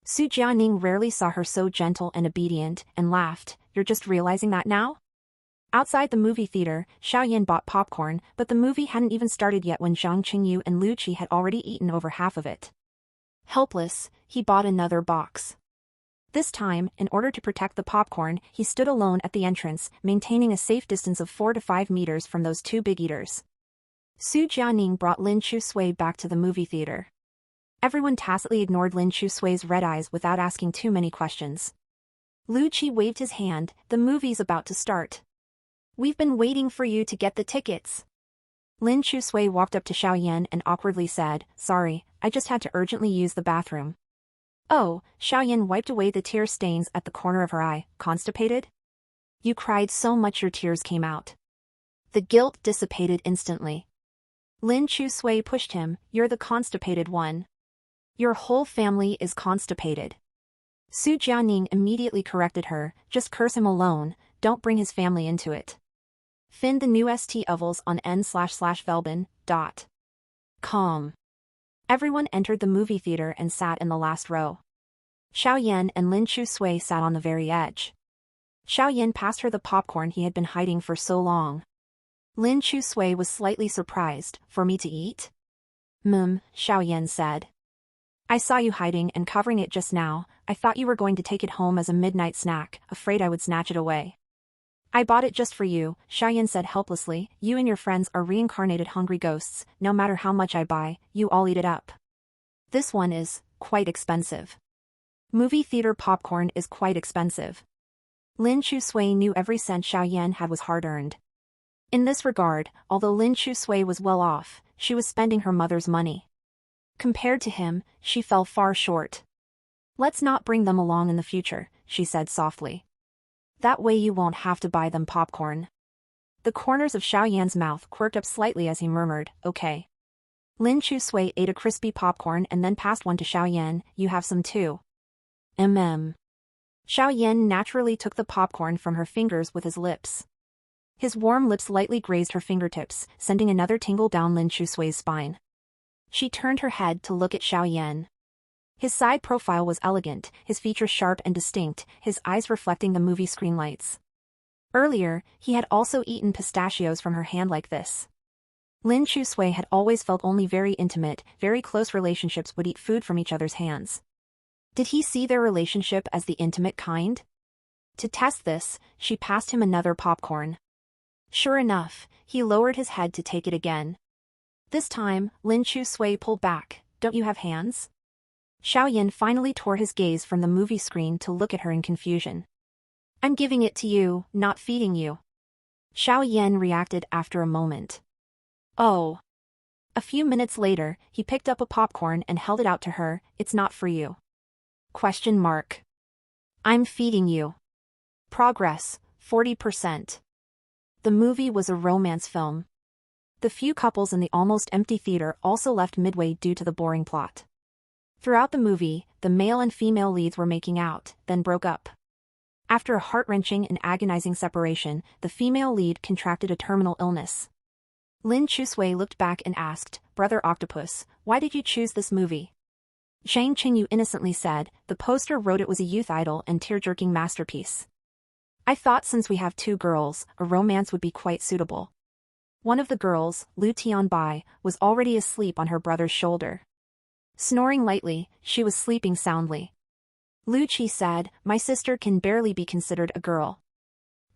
Su Jianing rarely saw her so gentle and obedient, and laughed, you're just realizing that now? Outside the movie theater, Xiao Yan bought popcorn, but the movie hadn't even started yet when Zhang Qingyu and Lu Qi had already eaten over half of it. Helpless, he bought another box. This time, in order to protect the popcorn, he stood alone at the entrance, maintaining a safe distance of 4 to 5 meters from those two big eaters. Su Jianing brought Lin Chusui back to the movie theater. Everyone tacitly ignored Lin Chusui's red eyes without asking too many questions. Lu Qi waved his hand, the movie's about to start. We've been waiting for you to get the tickets. Lin Chusui walked up to Xiao Yan and awkwardly said, sorry, I just had to urgently use the bathroom. Oh, Xiao Yan wiped away the tear stains at the corner of her eye, constipated? You cried so much your tears came out. The guilt dissipated instantly. Lin Chusui pushed him, you're the constipated one. Your whole family is constipated. Su Jianing immediately corrected her, just curse him alone, don't bring his family into it. Find the new ST ovals on n/velben.com. Everyone entered the movie theater and sat in the last row. Xiao Yan and Lin Chusui sat on the very edge. Xiao Yan passed her the popcorn he had been hiding for so long. Lin Chusui was slightly surprised, for me to eat? Xiao Yan said. I saw you hiding and covering it just now. I thought you were going to take it home as a midnight snack, afraid I would snatch it away. I bought it just for you, Xiaoyan said helplessly. You and your friends are reincarnated hungry ghosts. No matter how much I buy, you all eat it up. This one is quite expensive. Movie theater popcorn is quite expensive. Lin Chusui knew every cent Xiaoyan had was hard-earned. In this regard, although Lin Chusui was well off, she was spending her mother's money. Compared to him, she fell far short. Let's not bring them along in the future, she said softly. That way you won't have to buy them popcorn. The corners of Xiaoyan's mouth quirked up slightly as he murmured, okay. Lin Chusui ate a crispy popcorn and then passed one to Xiaoyan. You have some too. Xiaoyan naturally took the popcorn from her fingers with his lips. His warm lips lightly grazed her fingertips, sending another tingle down Lin Chusui's spine. She turned her head to look at Xiaoyan. His side profile was elegant, his features sharp and distinct, his eyes reflecting the movie screen lights. Earlier, he had also eaten pistachios from her hand like this. Lin Chusui had always felt only very intimate, very close relationships would eat food from each other's hands. Did he see their relationship as the intimate kind? To test this, she passed him another popcorn. Sure enough, he lowered his head to take it again. This time, Lin Chusui pulled back. Don't you have hands? Xiaoyan finally tore his gaze from the movie screen to look at her in confusion. I'm giving it to you, not feeding you. Xiaoyan reacted after a moment. Oh. A few minutes later, he picked up a popcorn and held it out to her. It's not for you. ? I'm feeding you. Progress, 40%. The movie was a romance film. The few couples in the almost empty theater also left midway due to the boring plot. Throughout the movie, the male and female leads were making out, then broke up. After a heart-wrenching and agonizing separation, the female lead contracted a terminal illness. Lin Chusui looked back and asked, Brother Octopus, why did you choose this movie? Zhang Qingyu innocently said, the poster wrote it was a youth idol and tear-jerking masterpiece. I thought since we have two girls, a romance would be quite suitable. One of the girls, Lu Tianbai, was already asleep on her brother's shoulder. Snoring lightly, she was sleeping soundly. Lu Qi said, my sister can barely be considered a girl.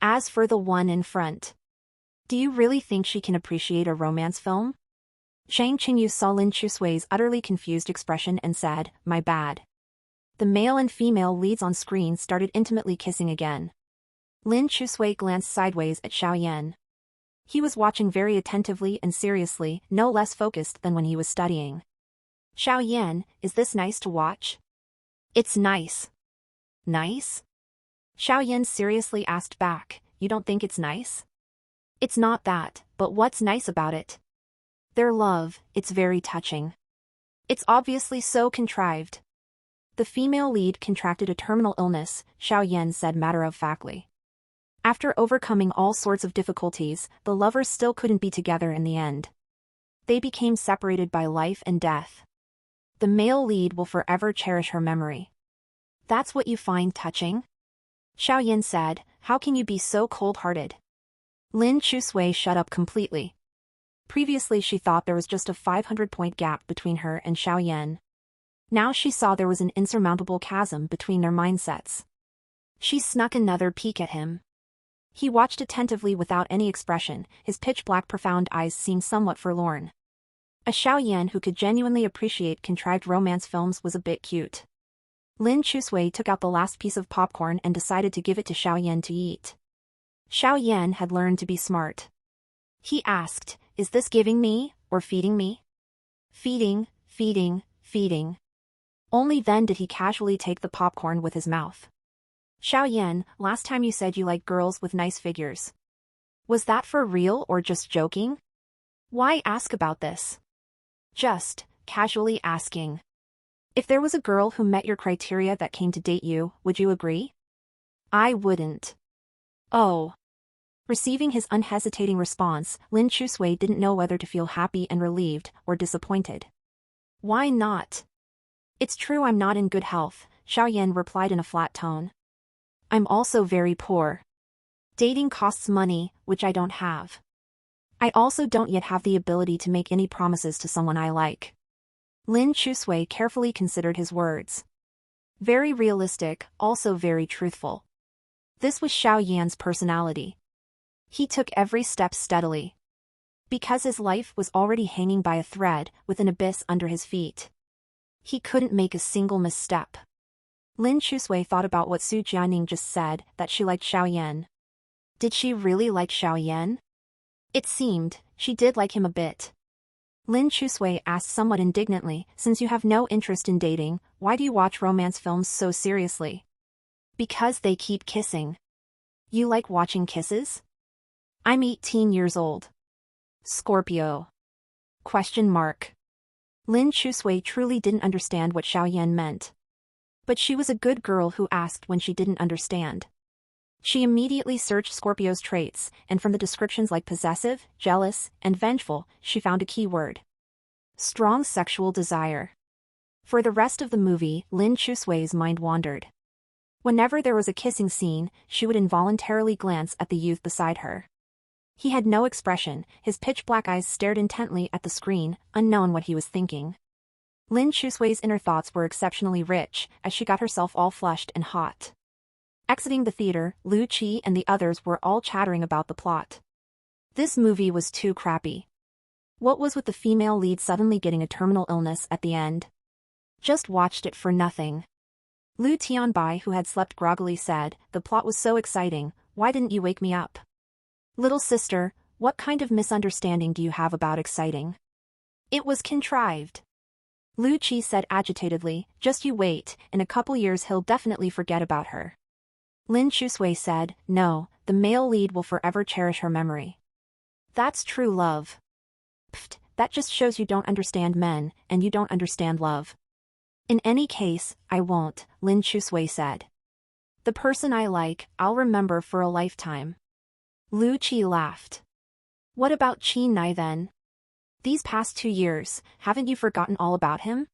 As for the one in front. Do you really think she can appreciate a romance film? Zhang Qingyu saw Lin Chusui's utterly confused expression and said, my bad. The male and female leads on screen started intimately kissing again. Lin Chusui glanced sideways at Xiaoyan. He was watching very attentively and seriously, no less focused than when he was studying. Xiaoyan, is this nice to watch? It's nice. Nice? Xiaoyan seriously asked back, you don't think it's nice? It's not that, but what's nice about it? Their love, it's very touching. It's obviously so contrived. The female lead contracted a terminal illness, Xiaoyan said matter-of-factly. After overcoming all sorts of difficulties, the lovers still couldn't be together in the end. They became separated by life and death. The male lead will forever cherish her memory. That's what you find touching? Xiaoyan said, how can you be so cold-hearted? Lin Chusui shut up completely. Previously she thought there was just a 500-point gap between her and Xiaoyan. Now she saw there was an insurmountable chasm between their mindsets. She snuck another peek at him. He watched attentively without any expression, his pitch-black profound eyes seemed somewhat forlorn. A Xiaoyan who could genuinely appreciate contrived romance films was a bit cute. Lin Chusui took out the last piece of popcorn and decided to give it to Xiaoyan to eat. Xiaoyan had learned to be smart. He asked, is this giving me, or feeding me? Feeding, feeding, feeding. Only then did he casually take the popcorn with his mouth. Xiaoyan, last time you said you like girls with nice figures. Was that for real or just joking? Why ask about this? Just, casually asking. If there was a girl who met your criteria that came to date you, would you agree? I wouldn't. Oh. Receiving his unhesitating response, Lin Chusui didn't know whether to feel happy and relieved, or disappointed. Why not? It's true I'm not in good health, Xiaoyan replied in a flat tone. I'm also very poor. Dating costs money, which I don't have. I also don't yet have the ability to make any promises to someone I like. Lin Chusui carefully considered his words. Very realistic, also very truthful. This was Xiao Yan's personality. He took every step steadily. Because his life was already hanging by a thread with an abyss under his feet. He couldn't make a single misstep. Lin Chusui thought about what Su Jianing just said, that she liked Xiao Yan. Did she really like Xiao Yan? It seemed, she did like him a bit. Lin Chusui asked somewhat indignantly, since you have no interest in dating, why do you watch romance films so seriously? Because they keep kissing. You like watching kisses? I'm 18 years old. Scorpio. Question mark. Lin Chusui truly didn't understand what Xiao Yan meant. But she was a good girl who asked when she didn't understand. She immediately searched Scorpio's traits, and from the descriptions like possessive, jealous, and vengeful, she found a key word. Strong sexual desire. For the rest of the movie, Lin Chusui's mind wandered. Whenever there was a kissing scene, she would involuntarily glance at the youth beside her. He had no expression, his pitch-black eyes stared intently at the screen, unknown what he was thinking. Lin Chusui's inner thoughts were exceptionally rich, as she got herself all flushed and hot. Exiting the theater, Lu Qi and the others were all chattering about the plot. This movie was too crappy. What was with the female lead suddenly getting a terminal illness at the end? Just watched it for nothing. Lu Tianbai, who had slept groggily, said, the plot was so exciting, why didn't you wake me up? Little sister, what kind of misunderstanding do you have about exciting? It was contrived. Lu Qi said agitatedly, just you wait, in a couple years he'll definitely forget about her. Lin Chusui said, no, the male lead will forever cherish her memory. That's true love. Pfft, that just shows you don't understand men, and you don't understand love. In any case, I won't, Lin Chusui said. The person I like, I'll remember for a lifetime. Lu Qi laughed. What about Qi Nai then? These past 2 years, haven't you forgotten all about him?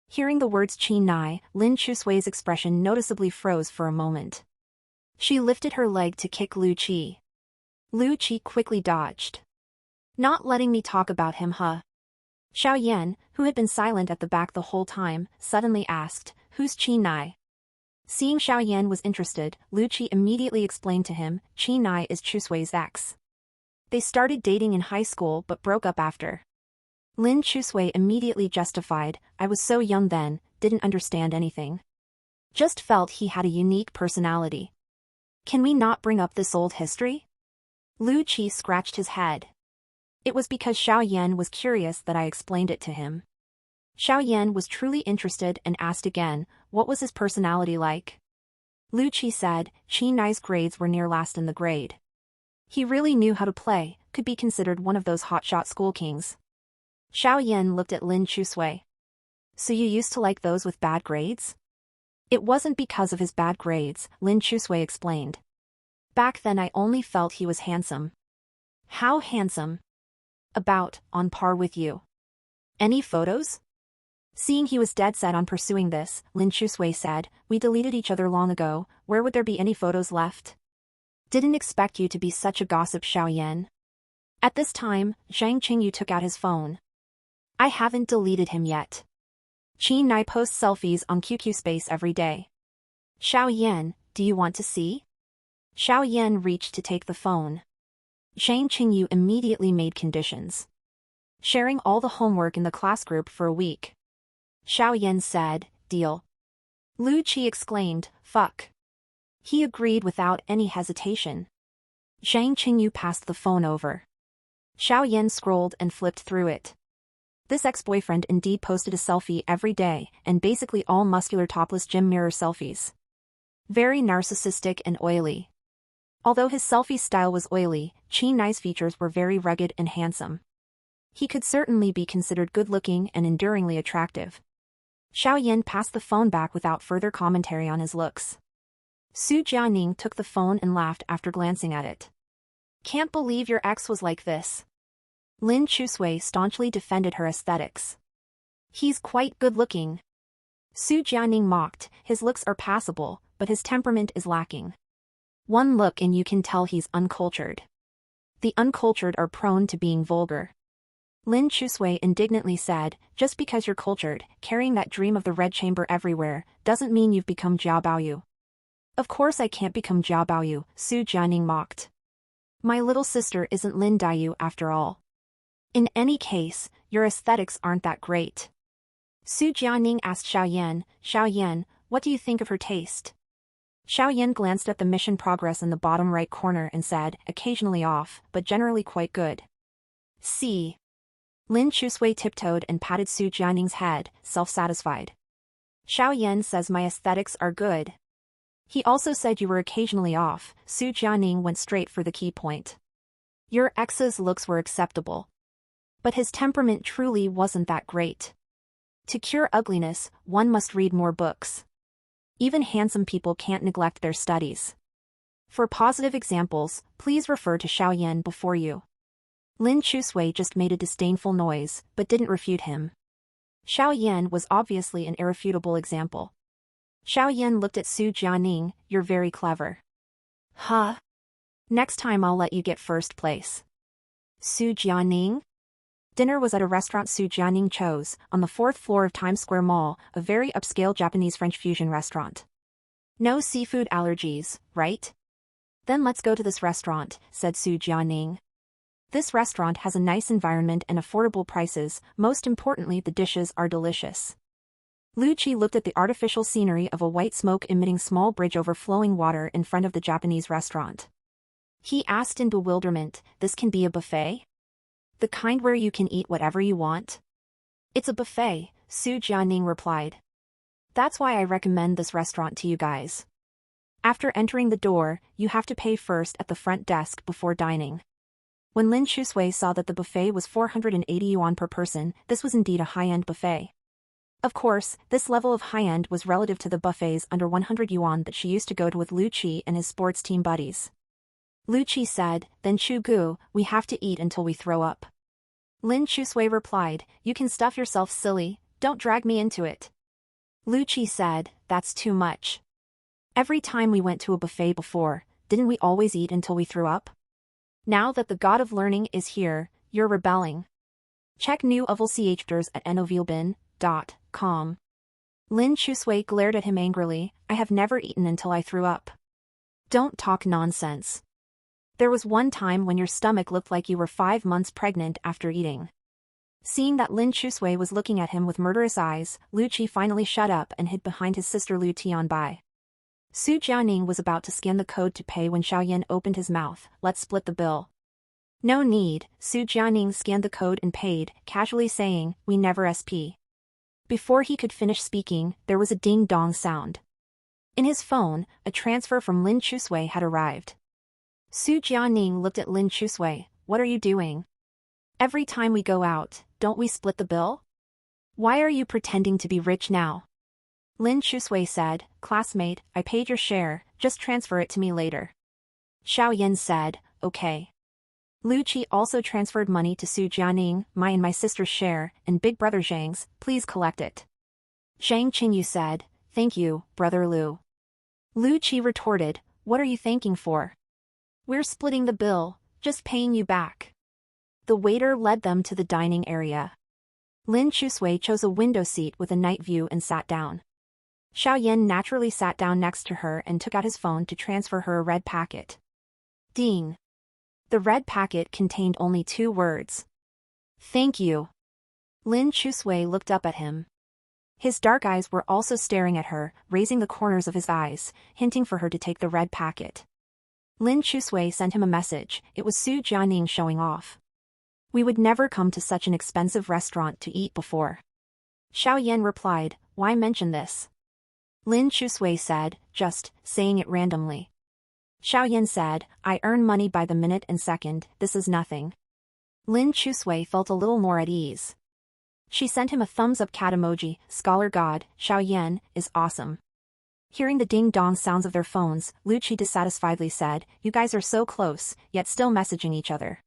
Hearing the words Qi Nai, Lin Chusui's expression noticeably froze for a moment. She lifted her leg to kick Lu Qi. Lu Qi quickly dodged. Not letting me talk about him, huh? Xiao Yan, who had been silent at the back the whole time, suddenly asked, who's Qi Nai? Seeing Xiao Yan was interested, Lu Qi immediately explained to him, Qi Nai is Chusui's ex. They started dating in high school but broke up after. Lin Chusui immediately justified, I was so young then, didn't understand anything. Just felt he had a unique personality. Can we not bring up this old history? Lu Qi scratched his head. It was because Xiao Yan was curious that I explained it to him. Xiao Yan was truly interested and asked again, what was his personality like? Lu Qi said, Qi Nai's grades were near last in the grade. He really knew how to play, could be considered one of those hotshot school kings. Xiao Yan looked at Lin Chusui. So you used to like those with bad grades? It wasn't because of his bad grades, Lin Chusui explained. Back then I only felt he was handsome. How handsome? About, on par with you. Any photos? Seeing he was dead set on pursuing this, Lin Chusui said, we deleted each other long ago, where would there be any photos left? Didn't expect you to be such a gossip, Xiao Yan. At this time, Zhang Qingyu took out his phone. I haven't deleted him yet. Qi Nai posts selfies on QQ Space every day. Xiao Yan, do you want to see? Xiao Yan reached to take the phone. Zhang Qingyu immediately made conditions. Sharing all the homework in the class group for a week. Xiao Yan said, deal. Lu Qi exclaimed, fuck. He agreed without any hesitation. Zhang Qingyu passed the phone over. Xiao Yan scrolled and flipped through it. This ex-boyfriend indeed posted a selfie every day, and basically all muscular topless gym mirror selfies. Very narcissistic and oily. Although his selfie style was oily, Qi Nai's features were very rugged and handsome. He could certainly be considered good-looking and enduringly attractive. Xiao Yan passed the phone back without further commentary on his looks. Su Jianing took the phone and laughed after glancing at it. Can't believe your ex was like this. Lin Chusui staunchly defended her aesthetics. He's quite good-looking. Su Jianing mocked, his looks are passable, but his temperament is lacking. One look and you can tell he's uncultured. The uncultured are prone to being vulgar. Lin Chusui indignantly said, just because you're cultured, carrying that dream of the red chamber everywhere, doesn't mean you've become Jia Baoyu. Of course I can't become Jia Baoyu, Su Jianing mocked. My little sister isn't Lin Daiyu after all. In any case, your aesthetics aren't that great. Su Jianing asked Xiao Yan, what do you think of her taste? Xiao Yan glanced at the mission progress in the bottom right corner and said, occasionally off, but generally quite good. See. Lin Chusui tiptoed and patted Su Jianing's head, self-satisfied. Xiao Yan says my aesthetics are good. He also said you were occasionally off. Su Jianing went straight for the key point. Your ex's looks were acceptable. But his temperament truly wasn't that great. To cure ugliness, one must read more books. Even handsome people can't neglect their studies. For positive examples, please refer to Xiao Yan before you. Lin Chusui just made a disdainful noise, but didn't refute him. Xiao Yan was obviously an irrefutable example. Xiao Yan looked at Su Jianing, you're very clever. Huh? Next time I'll let you get first place. Su Jianing? Dinner was at a restaurant Su Jianing chose, on the 4th floor of Times Square Mall, a very upscale Japanese-French fusion restaurant. No seafood allergies, right? Then let's go to this restaurant, said Su Jianing. This restaurant has a nice environment and affordable prices, most importantly the dishes are delicious. Lu Qi looked at the artificial scenery of a white smoke-emitting small bridge over flowing water in front of the Japanese restaurant. He asked in bewilderment, this can be a buffet? The kind where you can eat whatever you want? It's a buffet, Su Jianing replied. That's why I recommend this restaurant to you guys. After entering the door, you have to pay first at the front desk before dining. When Lin Chusui saw that the buffet was 480 yuan per person, this was indeed a high-end buffet. Of course, this level of high-end was relative to the buffets under 100 yuan that she used to go to with Lu Qi and his sports team buddies. Lu Qi said, then Chu Gu, we have to eat until we throw up. Lin Chusui replied, you can stuff yourself silly, don't drag me into it. Lu Qi said, that's too much. Every time we went to a buffet before, didn't we always eat until we threw up? Now that the god of learning is here, you're rebelling. Check new CHDers at novilbin.com. Lin Chusui glared at him angrily, I have never eaten until I threw up. Don't talk nonsense. There was one time when your stomach looked like you were 5 months pregnant after eating. Seeing that Lin Chusui was looking at him with murderous eyes, Lu Qi finally shut up and hid behind his sister Lu Tianbai. Su Jianing was about to scan the code to pay when Xiao Yan opened his mouth, let's split the bill. No need, Su Jianing scanned the code and paid, casually saying, we never SP. Before he could finish speaking, there was a ding-dong sound. In his phone, a transfer from Lin Chusui had arrived. Su Jianing looked at Lin Chusui, what are you doing? Every time we go out, don't we split the bill? Why are you pretending to be rich now? Lin Chusui said, classmate, I paid your share, just transfer it to me later. Xiao Yan said, okay. Lu Qi also transferred money to Su Jianing, my and my sister's share, and big brother Zhang's, please collect it. Zhang Qingyu said, thank you, brother Lu. Lu Qi retorted, what are you thanking for? We're splitting the bill, just paying you back. The waiter led them to the dining area. Lin Chusui chose a window seat with a night view and sat down. Xiao Yan naturally sat down next to her and took out his phone to transfer her a red packet. Ding. The red packet contained only 2 words. Thank you. Lin Chusui looked up at him. His dark eyes were also staring at her, raising the corners of his eyes, hinting for her to take the red packet. Lin Chusui sent him a message, it was Su Jianing showing off. We would never come to such an expensive restaurant to eat before. Xiao Yan replied, why mention this? Lin Chusui said, just saying it randomly. Xiao Yan said, I earn money by the minute and second, this is nothing. Lin Chusui felt a little more at ease. She sent him a thumbs-up cat emoji, scholar god, Xiao Yan, is awesome. Hearing the ding-dong sounds of their phones, Lu Qi dissatisfiedly said, you guys are so close, yet still messaging each other.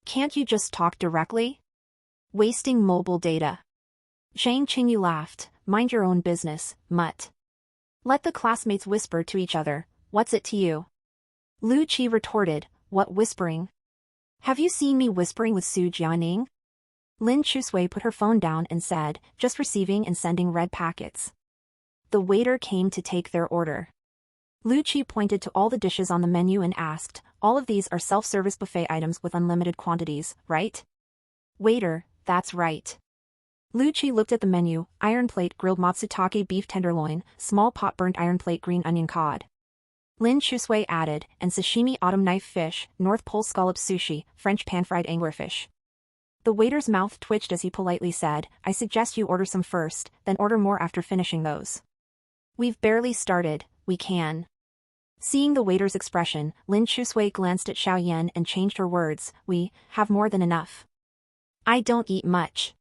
Can't you just talk directly? Wasting mobile data. Zhang Qingyu laughed, mind your own business, mutt. Let the classmates whisper to each other, what's it to you? Lu Qi retorted, what whispering? Have you seen me whispering with Su Jianing? Lin Chusui put her phone down and said, just receiving and sending red packets. The waiter came to take their order. Lu Qi pointed to all the dishes on the menu and asked, all of these are self-service buffet items with unlimited quantities, right? Waiter, that's right. Lu Qi looked at the menu, iron plate grilled matsutake beef tenderloin, small pot burnt iron plate green onion cod. Lin Chusui added, and sashimi autumn knife fish, North Pole scallop sushi, French pan-fried anglerfish. The waiter's mouth twitched as he politely said, I suggest you order some first, then order more after finishing those. We've barely started, we can. Seeing the waiter's expression, Lin Chusui glanced at Xiaoyan and changed her words, we have more than enough. I don't eat much.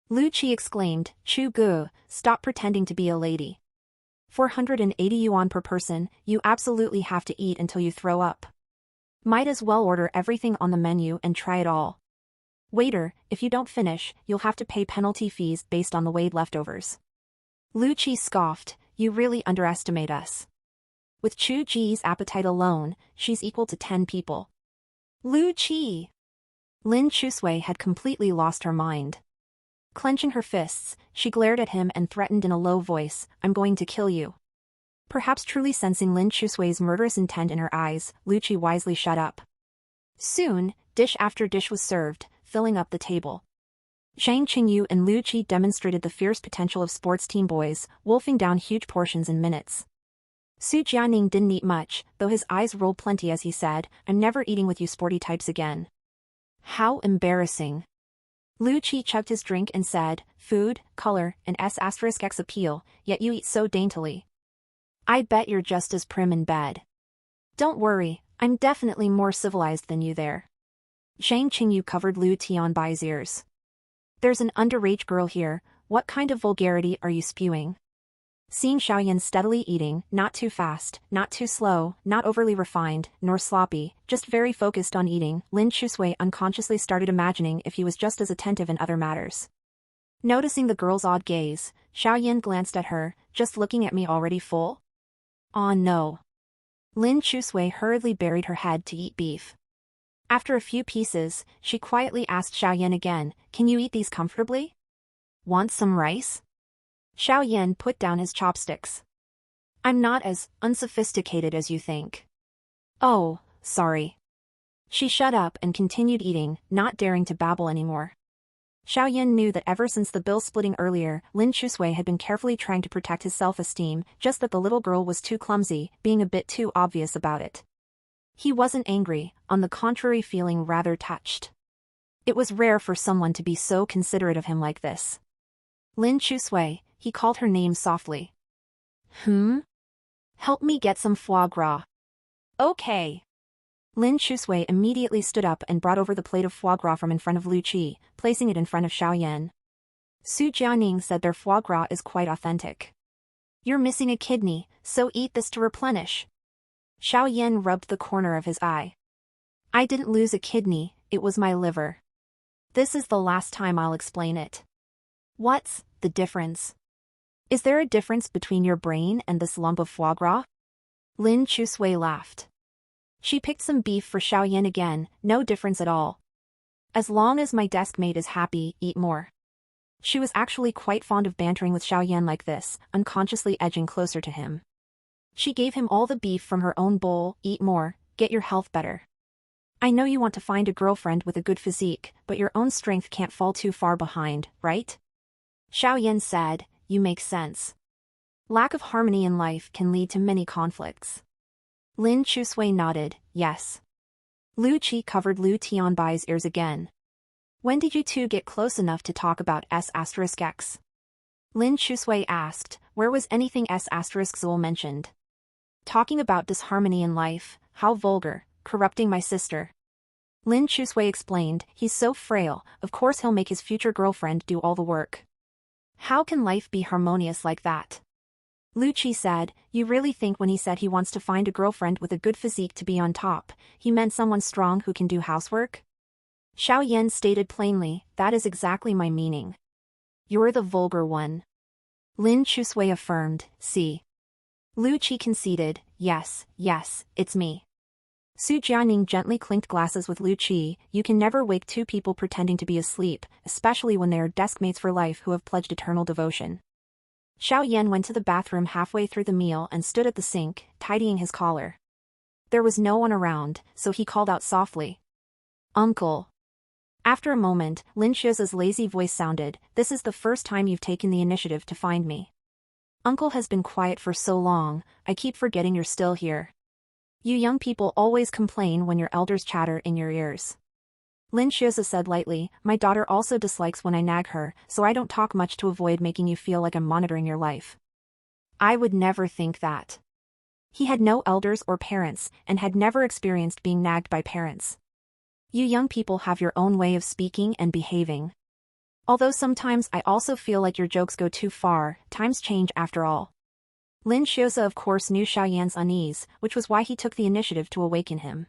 Lu Qi exclaimed, Chu Gu, stop pretending to be a lady. 480 yuan per person, you absolutely have to eat until you throw up. Might as well order everything on the menu and try it all. Waiter, if you don't finish, you'll have to pay penalty fees based on the weighed leftovers. Lu Qi scoffed, you really underestimate us. With Chu Ji's appetite alone, she's equal to 10 people. Lu Qi! Lin Chusui had completely lost her mind. Clenching her fists, she glared at him and threatened in a low voice, I'm going to kill you. Perhaps truly sensing Lin Chusui's murderous intent in her eyes, Lu Qi wisely shut up. Soon, dish after dish was served, filling up the table. Zhang Qingyu and Lu Qi demonstrated the fierce potential of sports team boys, wolfing down huge portions in minutes. Su Jianing didn't eat much, though his eyes rolled plenty as he said, I'm never eating with you sporty types again. How embarrassing. Lu Qi chugged his drink and said, food, color, and S**x appeal, yet you eat so daintily. I bet you're just as prim in bed. Don't worry, I'm definitely more civilized than you there. Zhang Qingyu covered Lu Tianbai's ears. There's an underage girl here, what kind of vulgarity are you spewing? Seeing Xiaoyan steadily eating, not too fast, not too slow, not overly refined, nor sloppy, just very focused on eating, Lin Chusui unconsciously started imagining if he was just as attentive in other matters. Noticing the girl's odd gaze, Xiaoyan glanced at her, just looking at me already full? Aw no. Lin Chusui hurriedly buried her head to eat beef. After a few pieces, she quietly asked Xiaoyan again, can you eat these comfortably? Want some rice? Xiaoyan put down his chopsticks. I'm not as unsophisticated as you think. Oh, sorry. She shut up and continued eating, not daring to babble anymore. Xiaoyan knew that ever since the bill splitting earlier, Lin Chusui had been carefully trying to protect his self-esteem, just that the little girl was too clumsy, being a bit too obvious about it. He wasn't angry, on the contrary feeling rather touched. It was rare for someone to be so considerate of him like this. Lin Chusui, he called her name softly. Help me get some foie gras. Okay. Lin Chusui immediately stood up and brought over the plate of foie gras from in front of Lu Qi, placing it in front of Xiaoyan. Su Jianing said their foie gras is quite authentic. You're missing a kidney, so eat this to replenish. Xiaoyan rubbed the corner of his eye. I didn't lose a kidney, it was my liver. This is the last time I'll explain it. What's the difference? Is there a difference between your brain and this lump of foie gras? Lin Chusui laughed. She picked some beef for Xiaoyan again, no difference at all. As long as my desk mate is happy, eat more. She was actually quite fond of bantering with Xiaoyan like this, unconsciously edging closer to him. She gave him all the beef from her own bowl, eat more, get your health better. I know you want to find a girlfriend with a good physique, but your own strength can't fall too far behind, right? Xiaoyan said, you make sense. Lack of harmony in life can lead to many conflicts. Lin Chusui nodded, yes. Lu Qi covered Lu Tianbai's ears again. When did you two get close enough to talk about S**x? Lin Chusui asked, where was anything S**xul mentioned? Talking about disharmony in life, how vulgar, corrupting my sister. Lin Chusui explained, he's so frail, of course he'll make his future girlfriend do all the work. How can life be harmonious like that? Lu Qi said, you really think when he said he wants to find a girlfriend with a good physique to be on top, he meant someone strong who can do housework? Xiaoyan stated plainly, that is exactly my meaning. You're the vulgar one. Lin Chusui affirmed, see. Lu Qi conceded, yes, it's me. Su Jianing gently clinked glasses with Lu Qi. You can never wake two people pretending to be asleep, especially when they are deskmates for life who have pledged eternal devotion. Xiao Yan went to the bathroom halfway through the meal and stood at the sink, tidying his collar. There was no one around, so he called out softly. Uncle. After a moment, Lin Xue's lazy voice sounded, this is the first time you've taken the initiative to find me. Uncle has been quiet for so long, I keep forgetting you're still here. You young people always complain when your elders chatter in your ears. Lin Xue said lightly, my daughter also dislikes when I nag her, so I don't talk much to avoid making you feel like I'm monitoring your life. I would never think that. He had no elders or parents, and had never experienced being nagged by parents. You young people have your own way of speaking and behaving. Although sometimes I also feel like your jokes go too far, times change after all. Lin Xue of course knew Xiao Yan's unease, which was why he took the initiative to awaken him.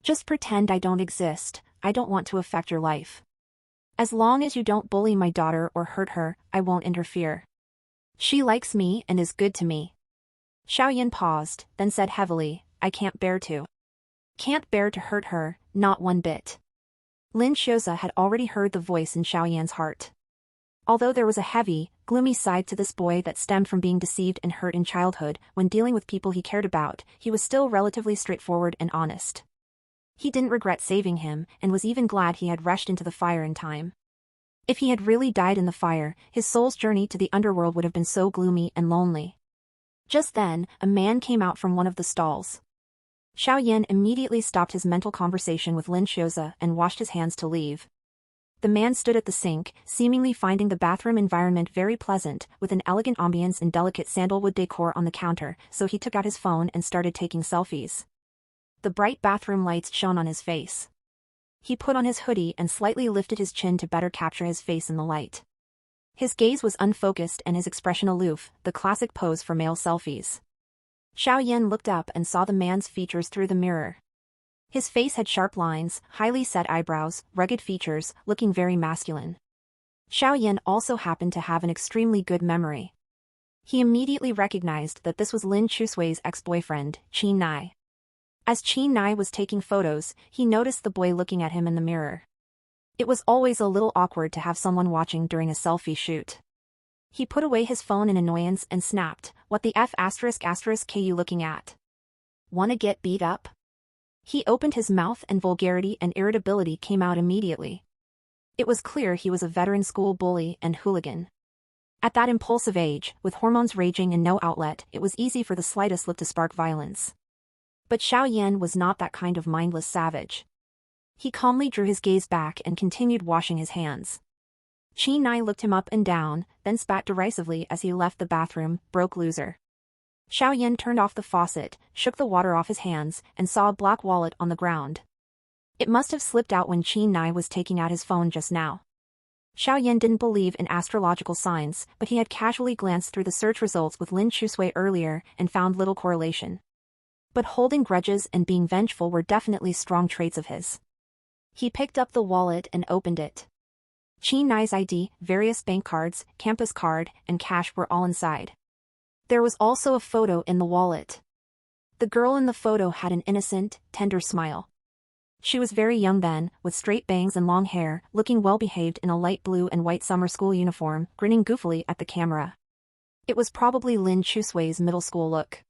Just pretend I don't exist, I don't want to affect your life. As long as you don't bully my daughter or hurt her, I won't interfere. She likes me and is good to me. Xiao Yan paused, then said heavily, I can't bear to. Can't bear to hurt her, not one bit. Lin Xue had already heard the voice in Xiao Yan's heart. Although there was a heavy, gloomy side to this boy that stemmed from being deceived and hurt in childhood, when dealing with people he cared about, he was still relatively straightforward and honest. He didn't regret saving him, and was even glad he had rushed into the fire in time. If he had really died in the fire, his soul's journey to the underworld would have been so gloomy and lonely. Just then, a man came out from one of the stalls. Xiao Yan immediately stopped his mental conversation with Lin Xue and washed his hands to leave. The man stood at the sink, seemingly finding the bathroom environment very pleasant, with an elegant ambience and delicate sandalwood decor on the counter, so he took out his phone and started taking selfies. The bright bathroom lights shone on his face. He put on his hoodie and slightly lifted his chin to better capture his face in the light. His gaze was unfocused and his expression aloof, the classic pose for male selfies. Xiao Yan looked up and saw the man's features through the mirror. His face had sharp lines, highly set eyebrows, rugged features, looking very masculine. Xiao Yan also happened to have an extremely good memory. He immediately recognized that this was Lin Xue's ex-boyfriend, Qin Nai. As Qin Nai was taking photos, he noticed the boy looking at him in the mirror. It was always a little awkward to have someone watching during a selfie shoot. He put away his phone in annoyance and snapped, what the F*** you looking at? Wanna get beat up? He opened his mouth and vulgarity and irritability came out immediately. It was clear he was a veteran school bully and hooligan. At that impulsive age, with hormones raging and no outlet, it was easy for the slightest slip to spark violence. But Xiao Yan was not that kind of mindless savage. He calmly drew his gaze back and continued washing his hands. Qin Nai looked him up and down, then spat derisively as he left the bathroom, broke loser. Xiao Yan turned off the faucet, shook the water off his hands, and saw a black wallet on the ground. It must have slipped out when Qin Nai was taking out his phone just now. Xiao Yan didn't believe in astrological signs, but he had casually glanced through the search results with Lin Xue earlier and found little correlation. But holding grudges and being vengeful were definitely strong traits of his. He picked up the wallet and opened it. Qin Nai's ID, various bank cards, campus card, and cash were all inside. There was also a photo in the wallet. The girl in the photo had an innocent, tender smile. She was very young then, with straight bangs and long hair, looking well-behaved in a light blue and white summer school uniform, grinning goofily at the camera. It was probably Lin Xue's middle school look.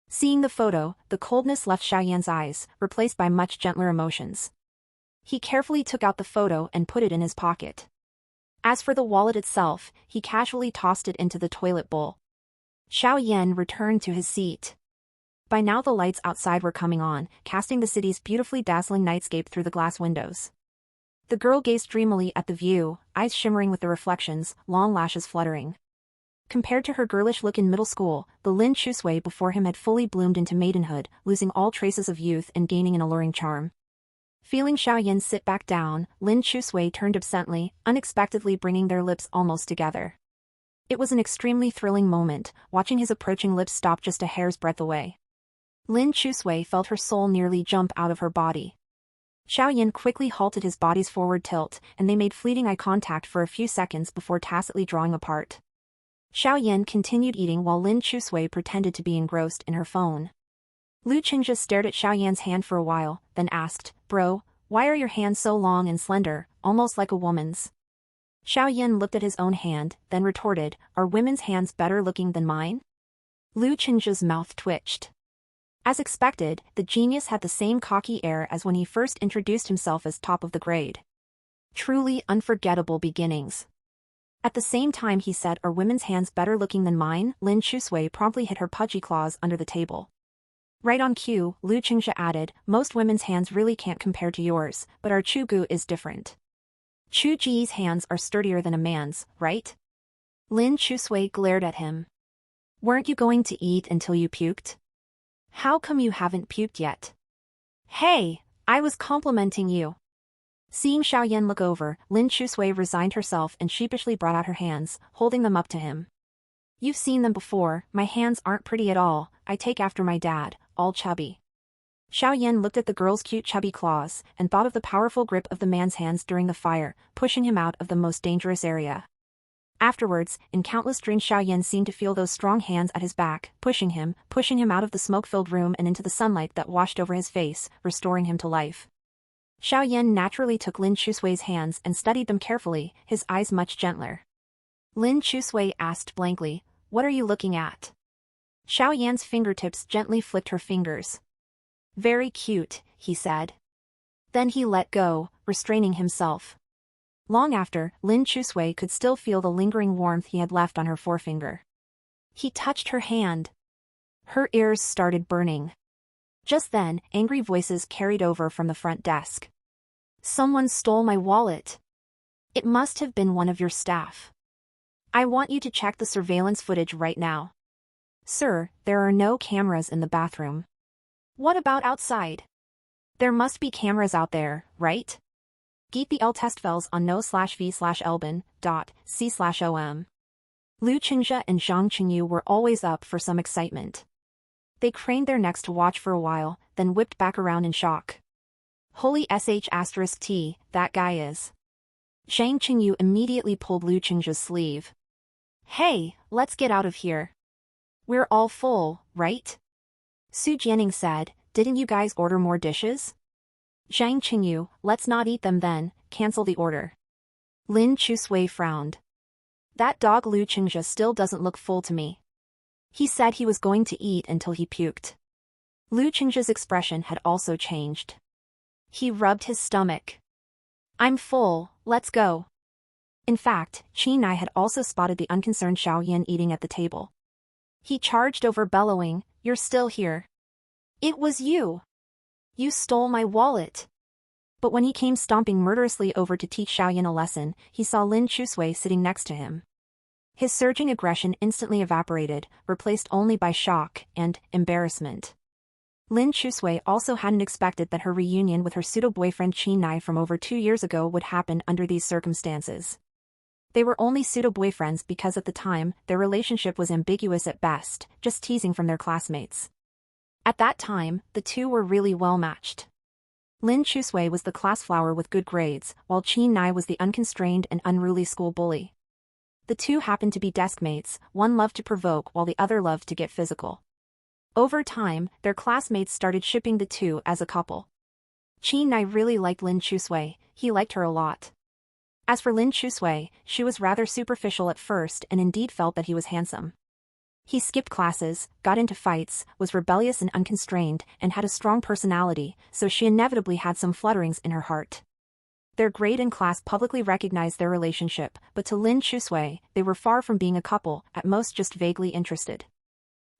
Seeing the photo, the coldness left Xiao Yan's eyes, replaced by much gentler emotions. He carefully took out the photo and put it in his pocket. As for the wallet itself, he casually tossed it into the toilet bowl. Xiao Yan returned to his seat. By now the lights outside were coming on, casting the city's beautifully dazzling nightscape through the glass windows. The girl gazed dreamily at the view, eyes shimmering with the reflections, long lashes fluttering. Compared to her girlish look in middle school, the Lin Xue before him had fully bloomed into maidenhood, losing all traces of youth and gaining an alluring charm. Feeling Xiao Yan sit back down, Lin Xue turned absently, unexpectedly bringing their lips almost together. It was an extremely thrilling moment, watching his approaching lips stop just a hair's breadth away. Lin Xue felt her soul nearly jump out of her body. Xiao Yan quickly halted his body's forward tilt, and they made fleeting eye contact for a few seconds before tacitly drawing apart. Xiao Yan continued eating while Lin Xue pretended to be engrossed in her phone. Lu Qingzhe stared at Xiaoyan's hand for a while, then asked, "Bro, why are your hands so long and slender, almost like a woman's?" Xiaoyan looked at his own hand, then retorted, "Are women's hands better looking than mine?" Lu Qingzhe's mouth twitched. As expected, the genius had the same cocky air as when he first introduced himself as top of the grade. Truly unforgettable beginnings. At the same time he said, "Are women's hands better looking than mine?" Lin Chusui promptly hid her pudgy claws under the table. Right on cue, Lu Qingzhe added, "Most women's hands really can't compare to yours, but our Chugu is different. Chu Ji's hands are sturdier than a man's, right?" Lin Chusui glared at him. "Weren't you going to eat until you puked? How come you haven't puked yet?" "Hey, I was complimenting you." Seeing Xiaoyan look over, Lin Chusui resigned herself and sheepishly brought out her hands, holding them up to him. "You've seen them before, my hands aren't pretty at all, I take after my dad, all chubby." Xiaoyan looked at the girl's cute chubby claws, and thought of the powerful grip of the man's hands during the fire, pushing him out of the most dangerous area. Afterwards, in countless dreams Xiaoyan seemed to feel those strong hands at his back, pushing him out of the smoke-filled room and into the sunlight that washed over his face, restoring him to life. Xiaoyan naturally took Lin Chusui's hands and studied them carefully, his eyes much gentler. Lin Chusui asked blankly, "What are you looking at?" Xiaoyan's fingertips gently flicked her fingers. "Very cute," he said. Then he let go, restraining himself. Long after, Lin Chusui could still feel the lingering warmth he had left on her forefinger. He touched her hand. Her ears started burning. Just then, angry voices carried over from the front desk. "Someone stole my wallet. It must have been one of your staff. I want you to check the surveillance footage right now." "Sir, there are no cameras in the bathroom." "What about outside?" "There must be cameras out there, right? Get the L-testfels on no/v/elben.c/om." Lu Qingzhe and Zhang Qingyu were always up for some excitement. They craned their necks to watch for a while, then whipped back around in shock. "Holy sh*t, that guy is." Zhang Qingyu immediately pulled Lu Qingzhe's sleeve. "Hey, let's get out of here. We're all full, right?" Su Jianing said, "Didn't you guys order more dishes?" Zhang Qingyu, "Let's not eat them then, cancel the order." Lin Chusui frowned. "That dog Lu Qingzhe still doesn't look full to me. He said he was going to eat until he puked." Lu Qingzhe's expression had also changed. He rubbed his stomach. "I'm full, let's go." In fact, Qin Nai had also spotted the unconcerned Xiaoyan eating at the table. He charged over bellowing, "You're still here. It was you. You stole my wallet." But when he came stomping murderously over to teach Xiaoyan a lesson, he saw Lin Chusui sitting next to him. His surging aggression instantly evaporated, replaced only by shock and embarrassment. Lin Chusui also hadn't expected that her reunion with her pseudo-boyfriend Qin Nai from over 2 years ago would happen under these circumstances. They were only pseudo-boyfriends because at the time, their relationship was ambiguous at best, just teasing from their classmates. At that time, the two were really well matched. Lin Chusui was the class flower with good grades, while Qin Nai was the unconstrained and unruly school bully. The two happened to be desk mates, one loved to provoke while the other loved to get physical. Over time, their classmates started shipping the two as a couple. Qin Nai really liked Lin Chusui, he liked her a lot. As for Lin Chusui, she was rather superficial at first and indeed felt that he was handsome. He skipped classes, got into fights, was rebellious and unconstrained, and had a strong personality, so she inevitably had some flutterings in her heart. Their grade and class publicly recognized their relationship, but to Lin Chusui, they were far from being a couple, at most just vaguely interested.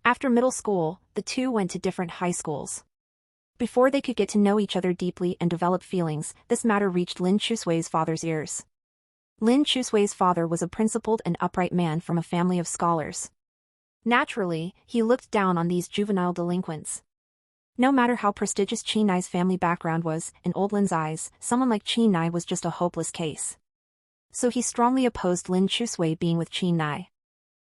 After middle school, the two went to different high schools. Before they could get to know each other deeply and develop feelings, this matter reached Lin Chusui's father's ears. Lin Chusui's father was a principled and upright man from a family of scholars. Naturally, he looked down on these juvenile delinquents. No matter how prestigious Qin Nai's family background was, in old Lin's eyes, someone like Qin Nai was just a hopeless case. So he strongly opposed Lin Chusui being with Qin Nai.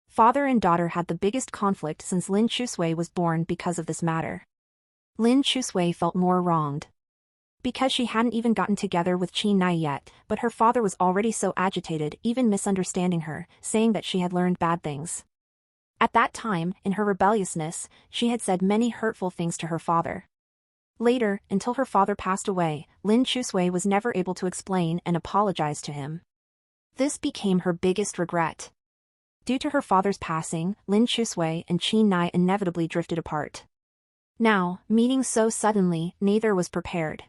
Father and daughter had the biggest conflict since Lin Chusui was born because of this matter. Lin Chusui felt more wronged. Because she hadn't even gotten together with Qin Nai yet, but her father was already so agitated, even misunderstanding her, saying that she had learned bad things. At that time, in her rebelliousness, she had said many hurtful things to her father. Later, until her father passed away, Lin Chusui was never able to explain and apologize to him. This became her biggest regret. Due to her father's passing, Lin Chusui and Qin Nai inevitably drifted apart. Now, meeting so suddenly, neither was prepared.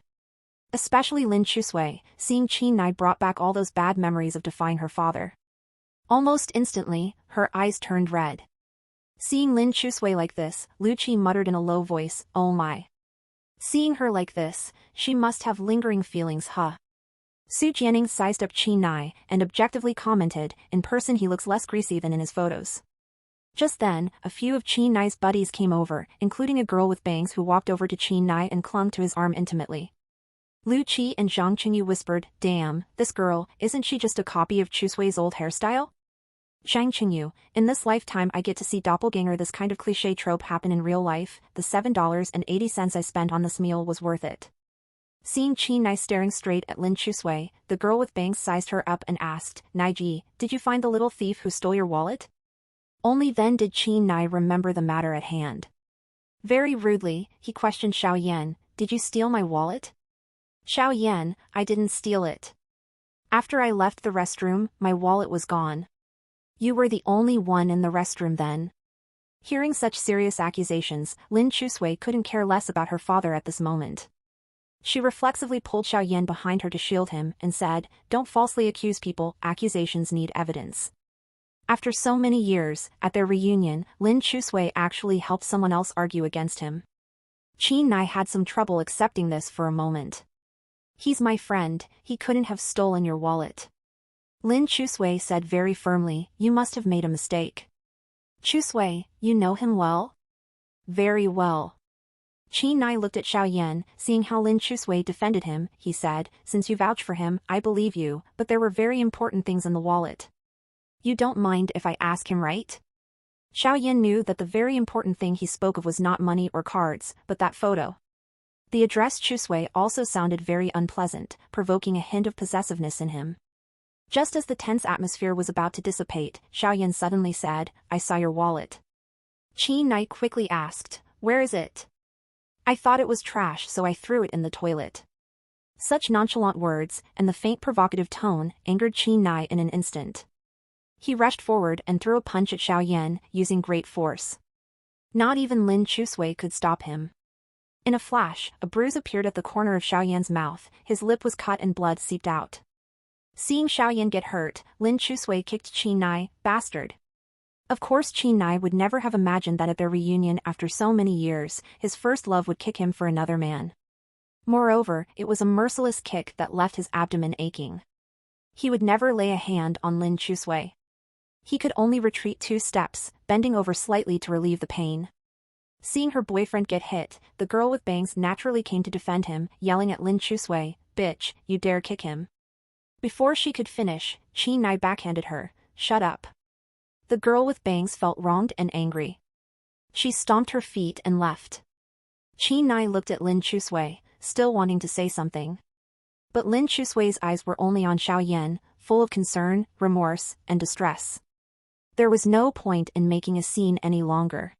Especially Lin Chusui, seeing Qin Nai brought back all those bad memories of defying her father. Almost instantly, her eyes turned red. Seeing Lin Chusui like this, Lu Qi muttered in a low voice, "Oh my." Seeing her like this, she must have lingering feelings, huh? Su Jianing sized up Qin Nai and objectively commented, "In person he looks less greasy than in his photos." Just then, a few of Qin Nai's buddies came over, including a girl with bangs who walked over to Qin Nai and clung to his arm intimately. Lu Qi and Zhang Qingyu whispered, "Damn, this girl, isn't she just a copy of Chusui's old hairstyle?" Zhang Qingyu, in this lifetime I get to see doppelganger. This kind of cliché trope happen in real life. The $7.80 I spent on this meal was worth it. Seeing Qin Nai staring straight at Lin Chusui, the girl with bangs sized her up and asked, "Naiji, did you find the little thief who stole your wallet?" Only then did Qin Nai remember the matter at hand. Very rudely, he questioned Xiao Yan, "Did you steal my wallet?" "Xiao Yan, I didn't steal it. After I left the restroom, my wallet was gone." "You were the only one in the restroom then." Hearing such serious accusations, Lin Chusui couldn't care less about her father at this moment. She reflexively pulled Xiao Yan behind her to shield him and said, "Don't falsely accuse people, accusations need evidence." After so many years, at their reunion, Lin Chusui actually helped someone else argue against him. Qin Nai had some trouble accepting this for a moment. "He's my friend, he couldn't have stolen your wallet." Lin Chusui said very firmly, "You must have made a mistake." "Chusui, you know him well?" "Very well." Qin Nai looked at Xiao Yan, seeing how Lin Chusui defended him, he said, "Since you vouch for him, I believe you, but there were very important things in the wallet. You don't mind if I ask him, right?" Xiao Yan knew that the very important thing he spoke of was not money or cards, but that photo. The address Chusui also sounded very unpleasant, provoking a hint of possessiveness in him. Just as the tense atmosphere was about to dissipate, Xiao Yan suddenly said, "I saw your wallet." Qin Nai quickly asked, "Where is it?" "I thought it was trash, so I threw it in the toilet." Such nonchalant words, and the faint provocative tone, angered Qin Nai in an instant. He rushed forward and threw a punch at Xiao Yan, using great force. Not even Lin Chusui could stop him. In a flash, a bruise appeared at the corner of Xiao Yan's mouth, his lip was cut and blood seeped out. Seeing Xiao Yan get hurt, Lin Chusui kicked Qin Nai, "Bastard." Of course Qin Nai would never have imagined that at their reunion after so many years, his first love would kick him for another man. Moreover, it was a merciless kick that left his abdomen aching. He would never lay a hand on Lin Chusui. He could only retreat 2 steps, bending over slightly to relieve the pain. Seeing her boyfriend get hit, the girl with bangs naturally came to defend him, yelling at Lin Chusui, "Bitch, you dare kick him." Before she could finish, Qin Nai backhanded her, "Shut up." The girl with bangs felt wronged and angry. She stomped her feet and left. Qin Nai looked at Lin Chusui, still wanting to say something. But Lin Chusui's eyes were only on Xiao Yan, full of concern, remorse, and distress. There was no point in making a scene any longer.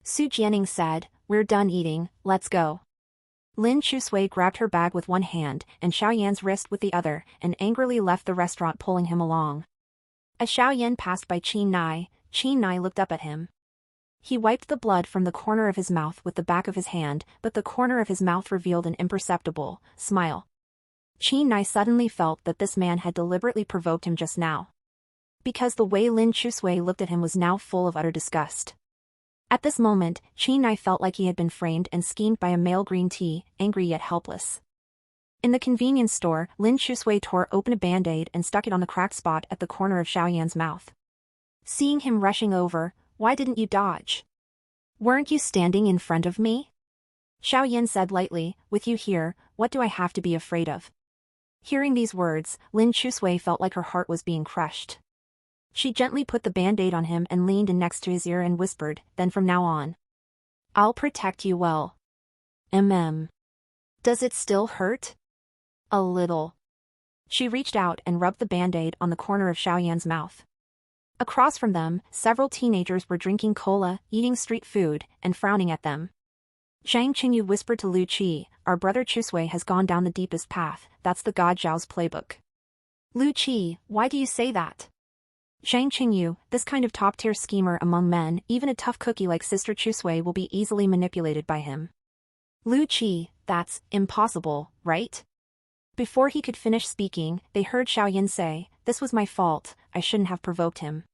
Su Jianing said, "We're done eating, let's go." Lin Chusui grabbed her bag with one hand and Xiao Yan's wrist with the other, and angrily left the restaurant, pulling him along. As Xiao Yan passed by Qin Nai looked up at him. He wiped the blood from the corner of his mouth with the back of his hand, but the corner of his mouth revealed an imperceptible smile. Qin Nai suddenly felt that this man had deliberately provoked him just now. Because the way Lin Chusui looked at him was now full of utter disgust. At this moment, Qin Nai felt like he had been framed and schemed by a male green tea, angry yet helpless. In the convenience store, Lin Chusui tore open a band-aid and stuck it on the cracked spot at the corner of Xiao Yan's mouth. Seeing him rushing over, "Why didn't you dodge? Weren't you standing in front of me?" Xiao Yan said lightly, "With you here, what do I have to be afraid of?" Hearing these words, Lin Chusui felt like her heart was being crushed. She gently put the band-aid on him and leaned in next to his ear and whispered, "Then from now on, I'll protect you well. Does it still hurt?" "A little." She reached out and rubbed the band-aid on the corner of Xiao Yan's mouth. Across from them, several teenagers were drinking cola, eating street food, and frowning at them. Zhang Qingyu whispered to Lu Qi, "Our brother Chusui has gone down the deepest path, that's the God Zhao's playbook." "Lu Qi, why do you say that?" "Zhang Qingyu, this kind of top-tier schemer among men, even a tough cookie like Sister Chusui will be easily manipulated by him." "Lu Qi, that's impossible, right?" Before he could finish speaking, they heard Xiaoyan say, "This was my fault, I shouldn't have provoked him."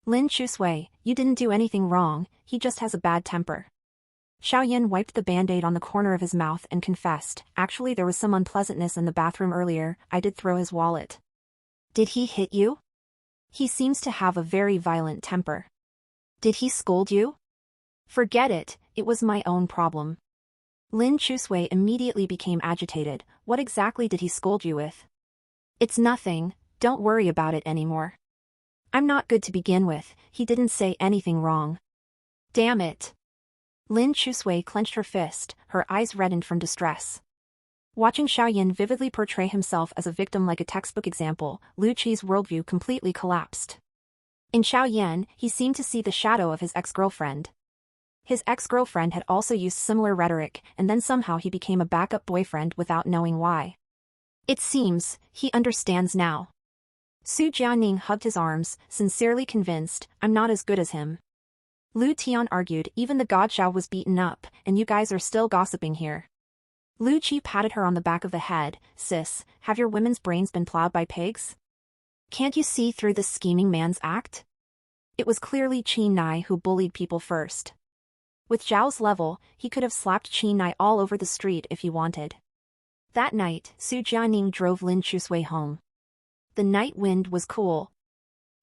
"Lin Chusui, you didn't do anything wrong, he just has a bad temper." Xiaoyan wiped the band-aid on the corner of his mouth and confessed, "Actually there was some unpleasantness in the bathroom earlier, I did throw his wallet." "Did he hit you?" "He seems to have a very violent temper." "Did he scold you?" "Forget it, it was my own problem." Lin Chusui immediately became agitated. "What exactly did he scold you with?" "It's nothing, don't worry about it anymore. I'm not good to begin with, he didn't say anything wrong." "Damn it." Lin Chusui clenched her fist, her eyes reddened from distress. Watching Xiaoyan vividly portray himself as a victim like a textbook example, Lu Qi's worldview completely collapsed. In Xiaoyan, he seemed to see the shadow of his ex-girlfriend. His ex-girlfriend had also used similar rhetoric, and then somehow he became a backup boyfriend without knowing why. It seems, he understands now. Su Jianing hugged his arms, sincerely convinced, "I'm not as good as him." Lu Tian argued, "Even the God Xiao was beaten up, and you guys are still gossiping here." Lu Qi patted her on the back of the head, "Sis, have your women's brains been plowed by pigs? Can't you see through this scheming man's act?" It was clearly Qi Nai who bullied people first. With Zhao's level, he could have slapped Qi Nai all over the street if he wanted. That night, Su Jianing drove Lin Chusui home. The night wind was cool.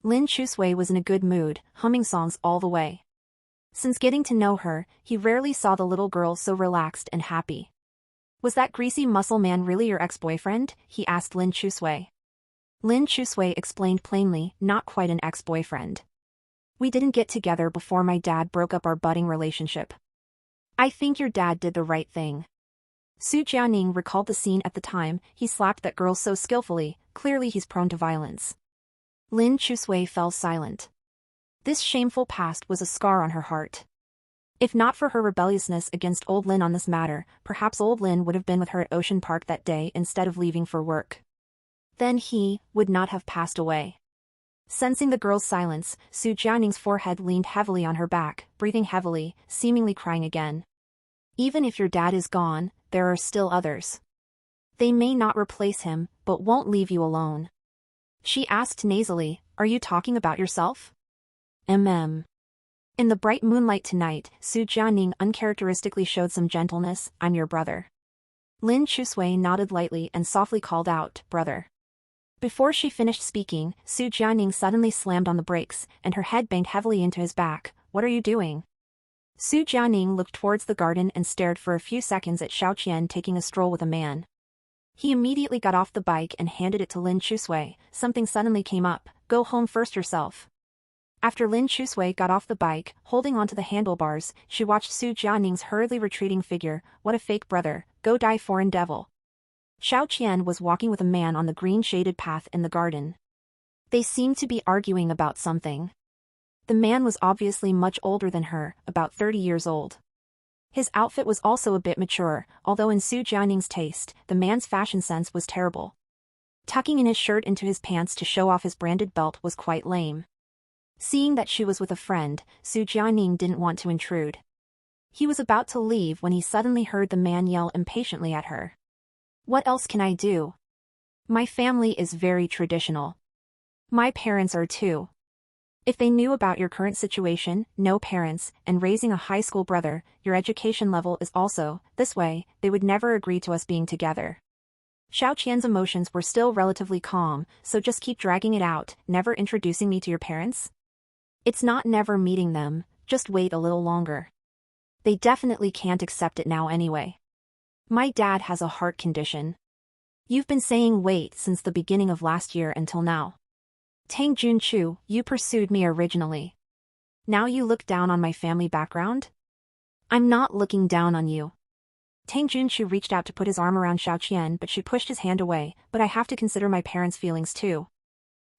Lin Chusui was in a good mood, humming songs all the way. Since getting to know her, he rarely saw the little girl so relaxed and happy. "Was that greasy muscle man really your ex-boyfriend?" he asked Lin Chusui. Lin Chusui explained plainly, "Not quite an ex-boyfriend. We didn't get together before my dad broke up our budding relationship." "I think your dad did the right thing." Su Jianing recalled the scene at the time, he slapped that girl so skillfully, clearly he's prone to violence. Lin Chusui fell silent. This shameful past was a scar on her heart. If not for her rebelliousness against old Lin on this matter, perhaps old Lin would have been with her at Ocean Park that day instead of leaving for work. Then he would not have passed away. Sensing the girl's silence, Su Jianing's forehead leaned heavily on her back, breathing heavily, seemingly crying again. "Even if your dad is gone, there are still others. They may not replace him, but won't leave you alone." She asked nasally, "Are you talking about yourself?" In the bright moonlight tonight, Su Jianing uncharacteristically showed some gentleness, "I'm your brother." Lin Chusui nodded lightly and softly called out, "Brother." Before she finished speaking, Su Jianing suddenly slammed on the brakes, and her head banged heavily into his back. "What are you doing?" Su Jianing looked towards the garden and stared for a few seconds at Xiao Qian taking a stroll with a man. He immediately got off the bike and handed it to Lin Chusui. Something suddenly came up, "Go home first yourself." After Lin Chusui got off the bike, holding onto the handlebars, she watched Su Jianing's hurriedly retreating figure. "What a fake brother, go die foreign devil." Xiao Qian was walking with a man on the green-shaded path in the garden. They seemed to be arguing about something. The man was obviously much older than her, about 30 years old. His outfit was also a bit mature, although in Su Jianing's taste, the man's fashion sense was terrible. Tucking in his shirt into his pants to show off his branded belt was quite lame. Seeing that she was with a friend, Su Jianing didn't want to intrude. He was about to leave when he suddenly heard the man yell impatiently at her. "What else can I do? My family is very traditional. My parents are too. If they knew about your current situation, no parents, and raising a high school brother, your education level is also, this way, they would never agree to us being together." Xiao Qian's emotions were still relatively calm, "So just keep dragging it out, never introducing me to your parents?" "It's not never meeting them, just wait a little longer. They definitely can't accept it now anyway. My dad has a heart condition. You've been saying wait since the beginning of last year until now. Tang Junchu, you pursued me originally. Now you look down on my family background?" "I'm not looking down on you." Tang Junchu reached out to put his arm around Xiao Qian, but she pushed his hand away. "But I have to consider my parents' feelings too.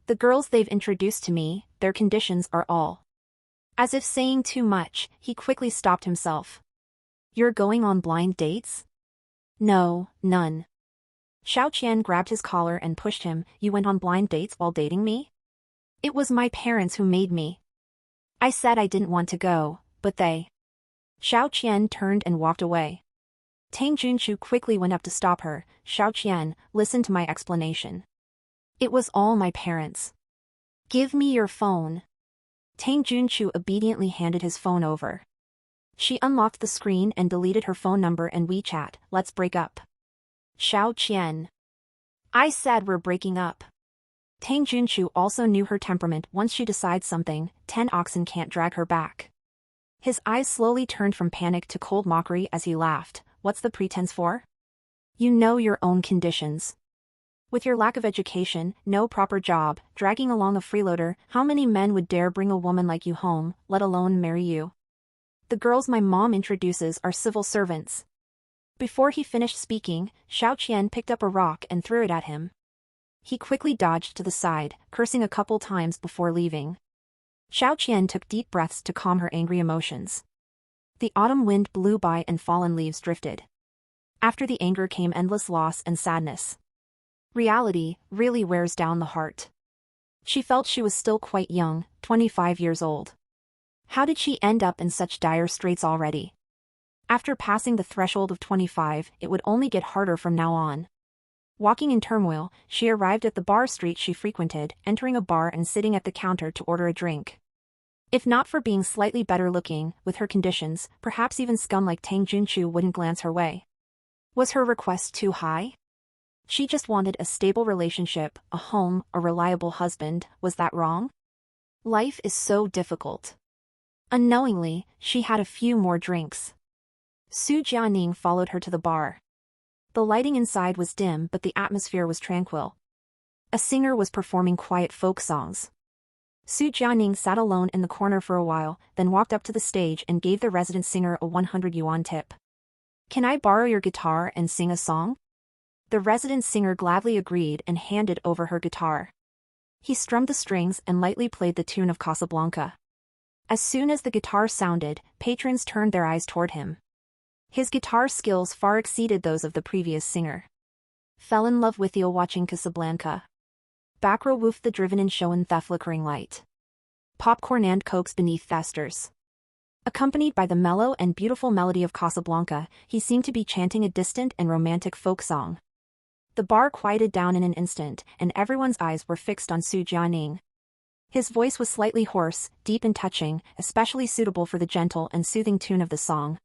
The girls they've introduced to me, their conditions are all. As if saying too much, he quickly stopped himself. You're going on blind dates? No, none. Xiao Qian grabbed his collar and pushed him. You went on blind dates while dating me? It was my parents who made me. I said I didn't want to go, but they. Xiao Qian turned and walked away. Tang Junqiu quickly went up to stop her. Xiao Qian, listen to my explanation. It was all my parents. Give me your phone. Tang Junqiu obediently handed his phone over. She unlocked the screen and deleted her phone number and WeChat. Let's break up. Xiao Qian. I said we're breaking up. Tang Junqiu also knew her temperament. Once she decides something, 10 oxen can't drag her back. His eyes slowly turned from panic to cold mockery as he laughed. What's the pretense for? You know your own conditions. With your lack of education, no proper job, dragging along a freeloader, how many men would dare bring a woman like you home, let alone marry you? The girls my mom introduces are civil servants. Before he finished speaking, Xiao Qian picked up a rock and threw it at him. He quickly dodged to the side, cursing a couple times before leaving. Xiao Qian took deep breaths to calm her angry emotions. The autumn wind blew by and fallen leaves drifted. After the anger came endless loss and sadness. Reality really wears down the heart. She felt she was still quite young, 25 years old. How did she end up in such dire straits already? After passing the threshold of 25, it would only get harder from now on. Walking in turmoil, she arrived at the bar street she frequented, entering a bar and sitting at the counter to order a drink. If not for being slightly better looking, with her conditions, perhaps even scum like Tang Junqiu wouldn't glance her way. Was her request too high? She just wanted a stable relationship, a home, a reliable husband. Was that wrong? Life is so difficult. Unknowingly, she had a few more drinks. Su Jianing followed her to the bar. The lighting inside was dim but the atmosphere was tranquil. A singer was performing quiet folk songs. Su Jianing sat alone in the corner for a while, then walked up to the stage and gave the resident singer a 100 yuan tip. Can I borrow your guitar and sing a song? The resident singer gladly agreed and handed over her guitar. He strummed the strings and lightly played the tune of Casablanca. As soon as the guitar sounded, patrons turned their eyes toward him. His guitar skills far exceeded those of the previous singer. Fell in love with you watching Casablanca. Backrow woofed the driven in show in the flickering light. Popcorn and cokes beneath festers. Accompanied by the mellow and beautiful melody of Casablanca, he seemed to be chanting a distant and romantic folk song. The bar quieted down in an instant, and everyone's eyes were fixed on Su Jianing. His voice was slightly hoarse, deep and touching, especially suitable for the gentle and soothing tune of the song.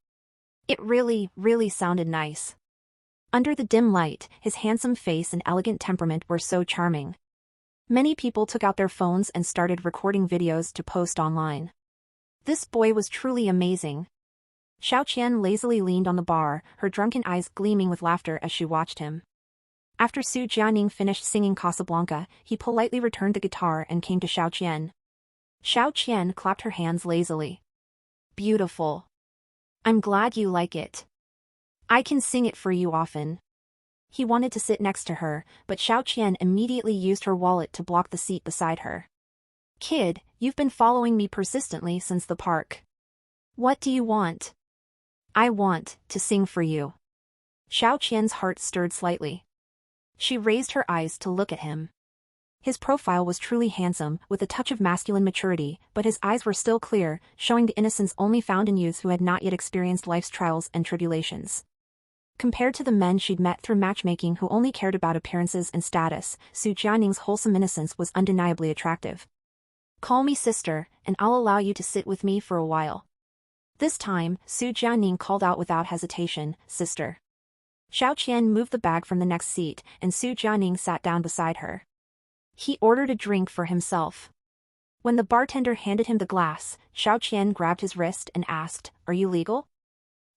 It really sounded nice. Under the dim light, his handsome face and elegant temperament were so charming. Many people took out their phones and started recording videos to post online. This boy was truly amazing. Xiao Qian lazily leaned on the bar, her drunken eyes gleaming with laughter as she watched him. After Su Jianing finished singing Casablanca, he politely returned the guitar and came to Xiao Qian. Xiao Qian clapped her hands lazily. Beautiful. I'm glad you like it. I can sing it for you often. He wanted to sit next to her, but Xiao Qian immediately used her wallet to block the seat beside her. Kid, you've been following me persistently since the park. What do you want? I want to sing for you. Xiao Qian's heart stirred slightly. She raised her eyes to look at him. His profile was truly handsome, with a touch of masculine maturity, but his eyes were still clear, showing the innocence only found in youths who had not yet experienced life's trials and tribulations. Compared to the men she'd met through matchmaking who only cared about appearances and status, Su Jianing's wholesome innocence was undeniably attractive. Call me sister, and I'll allow you to sit with me for a while. This time, Su Jianing called out without hesitation, sister. Xiao Qian moved the bag from the next seat, and Su Jianing sat down beside her. He ordered a drink for himself. When the bartender handed him the glass, Xiao Qian grabbed his wrist and asked, Are you legal?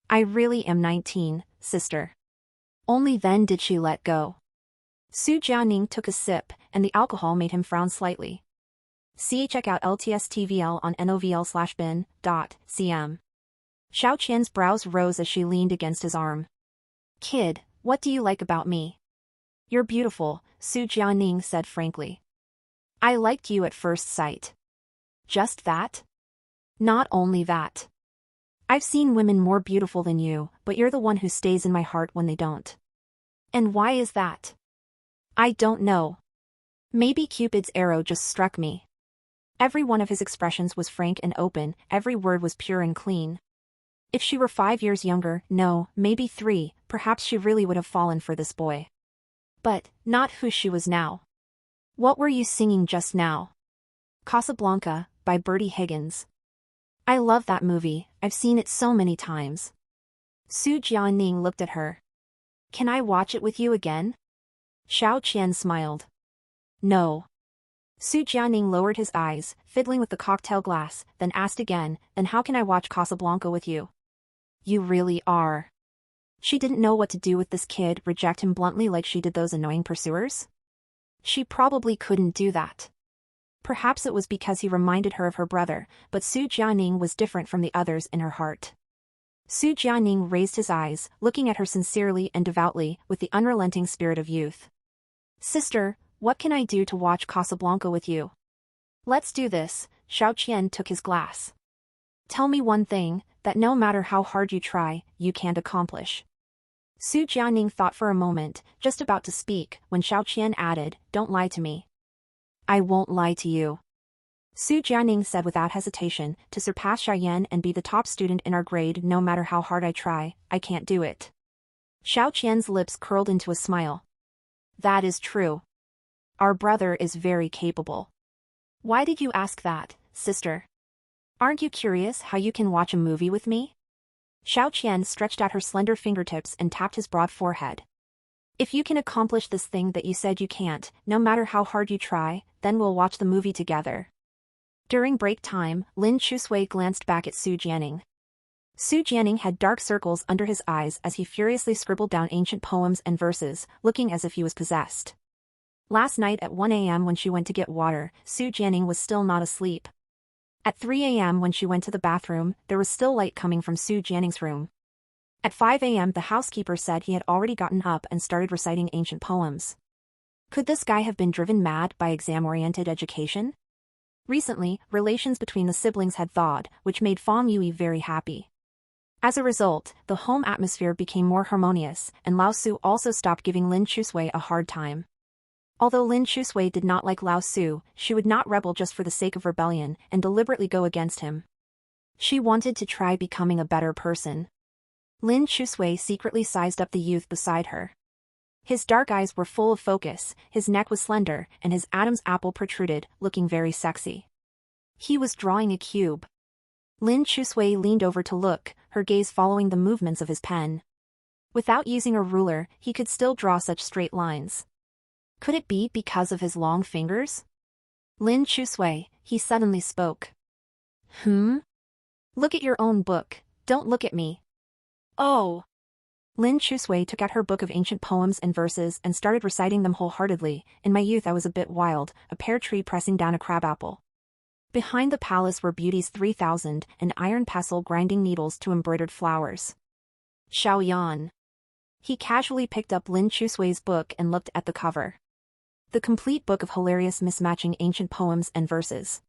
I really am 19, sister. Only then did she let go. Su Jianing took a sip, and the alcohol made him frown slightly. Check out LTSTVL on novl/bin.cm. Xiao Qian's brows rose as she leaned against his arm. Kid, what do you like about me? You're beautiful, Su Jianing said frankly. I liked you at first sight. Just that? Not only that. I've seen women more beautiful than you, but you're the one who stays in my heart when they don't. And why is that? I don't know. Maybe Cupid's arrow just struck me. Every one of his expressions was frank and open, every word was pure and clean. If she were 5 years younger, no, maybe 3, perhaps she really would have fallen for this boy. But, not who she was now. What were you singing just now? Casablanca, by Bertie Higgins. I love that movie, I've seen it so many times. Su Jianing looked at her. Can I watch it with you again? Xiao Qian smiled. No. Su Jianing lowered his eyes, fiddling with the cocktail glass, then asked again, then how can I watch Casablanca with you? You really are. She didn't know what to do with this kid, reject him bluntly like she did those annoying pursuers? She probably couldn't do that. Perhaps it was because he reminded her of her brother, but Su Jianing was different from the others in her heart. Su Jianing raised his eyes, looking at her sincerely and devoutly, with the unrelenting spirit of youth. Sister, what can I do to watch Casablanca with you? Let's do this, Xiao Qian took his glass. Tell me one thing, that no matter how hard you try, you can't accomplish. Su Jianing thought for a moment, just about to speak, when Xiao Qian added, don't lie to me. I won't lie to you. Su Jianing said without hesitation, to surpass Xiaoyan and be the top student in our grade no matter how hard I try, I can't do it. Xiao Qian's lips curled into a smile. That is true. Our brother is very capable. Why did you ask that, sister? Aren't you curious how you can watch a movie with me? Xiao Qian stretched out her slender fingertips and tapped his broad forehead. If you can accomplish this thing that you said you can't, no matter how hard you try, then we'll watch the movie together. During break time, Lin Chusui glanced back at Su Jianing. Su Jianing had dark circles under his eyes as he furiously scribbled down ancient poems and verses, looking as if he was possessed. Last night at 1 a.m. when she went to get water, Su Jianing was still not asleep. At 3 a.m. when she went to the bathroom, there was still light coming from Su Jianing's room. At 5 a.m. the housekeeper said he had already gotten up and started reciting ancient poems. Could this guy have been driven mad by exam-oriented education? Recently, relations between the siblings had thawed, which made Fang Yui very happy. As a result, the home atmosphere became more harmonious, and Lao Su also stopped giving Lin Chusui a hard time. Although Lin Chusui did not like Lao Su, she would not rebel just for the sake of rebellion and deliberately go against him. She wanted to try becoming a better person. Lin Chusui secretly sized up the youth beside her. His dark eyes were full of focus, his neck was slender, and his Adam's apple protruded, looking very sexy. He was drawing a cube. Lin Chusui leaned over to look, her gaze following the movements of his pen. Without using a ruler, he could still draw such straight lines. Could it be because of his long fingers? Lin Chusui, he suddenly spoke. Look at your own book, don't look at me. Oh! Lin Chusui took out her book of ancient poems and verses and started reciting them wholeheartedly. In my youth I was a bit wild, a pear tree pressing down a crabapple. Behind the palace were beauties 3,000, an iron pestle grinding needles to embroidered flowers. Xiaoyan. He casually picked up Lin Chusui's book and looked at the cover. The complete book of hilarious mismatching ancient poems and verses.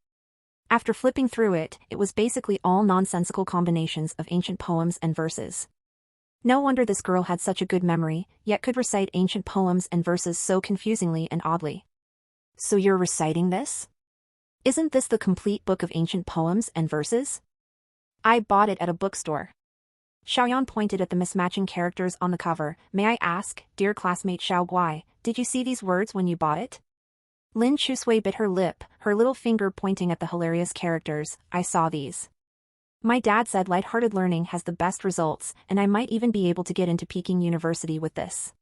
After flipping through it, it was basically all nonsensical combinations of ancient poems and verses. No wonder this girl had such a good memory, yet could recite ancient poems and verses so confusingly and oddly. So you're reciting this? Isn't this the complete book of ancient poems and verses? I bought it at a bookstore. Xiaoyan pointed at the mismatching characters on the cover. May I ask, dear classmate Xiao Guai, did you see these words when you bought it? Lin Chusui bit her lip, her little finger pointing at the hilarious characters. I saw these. My dad said lighthearted learning has the best results, and I might even be able to get into Peking University with this.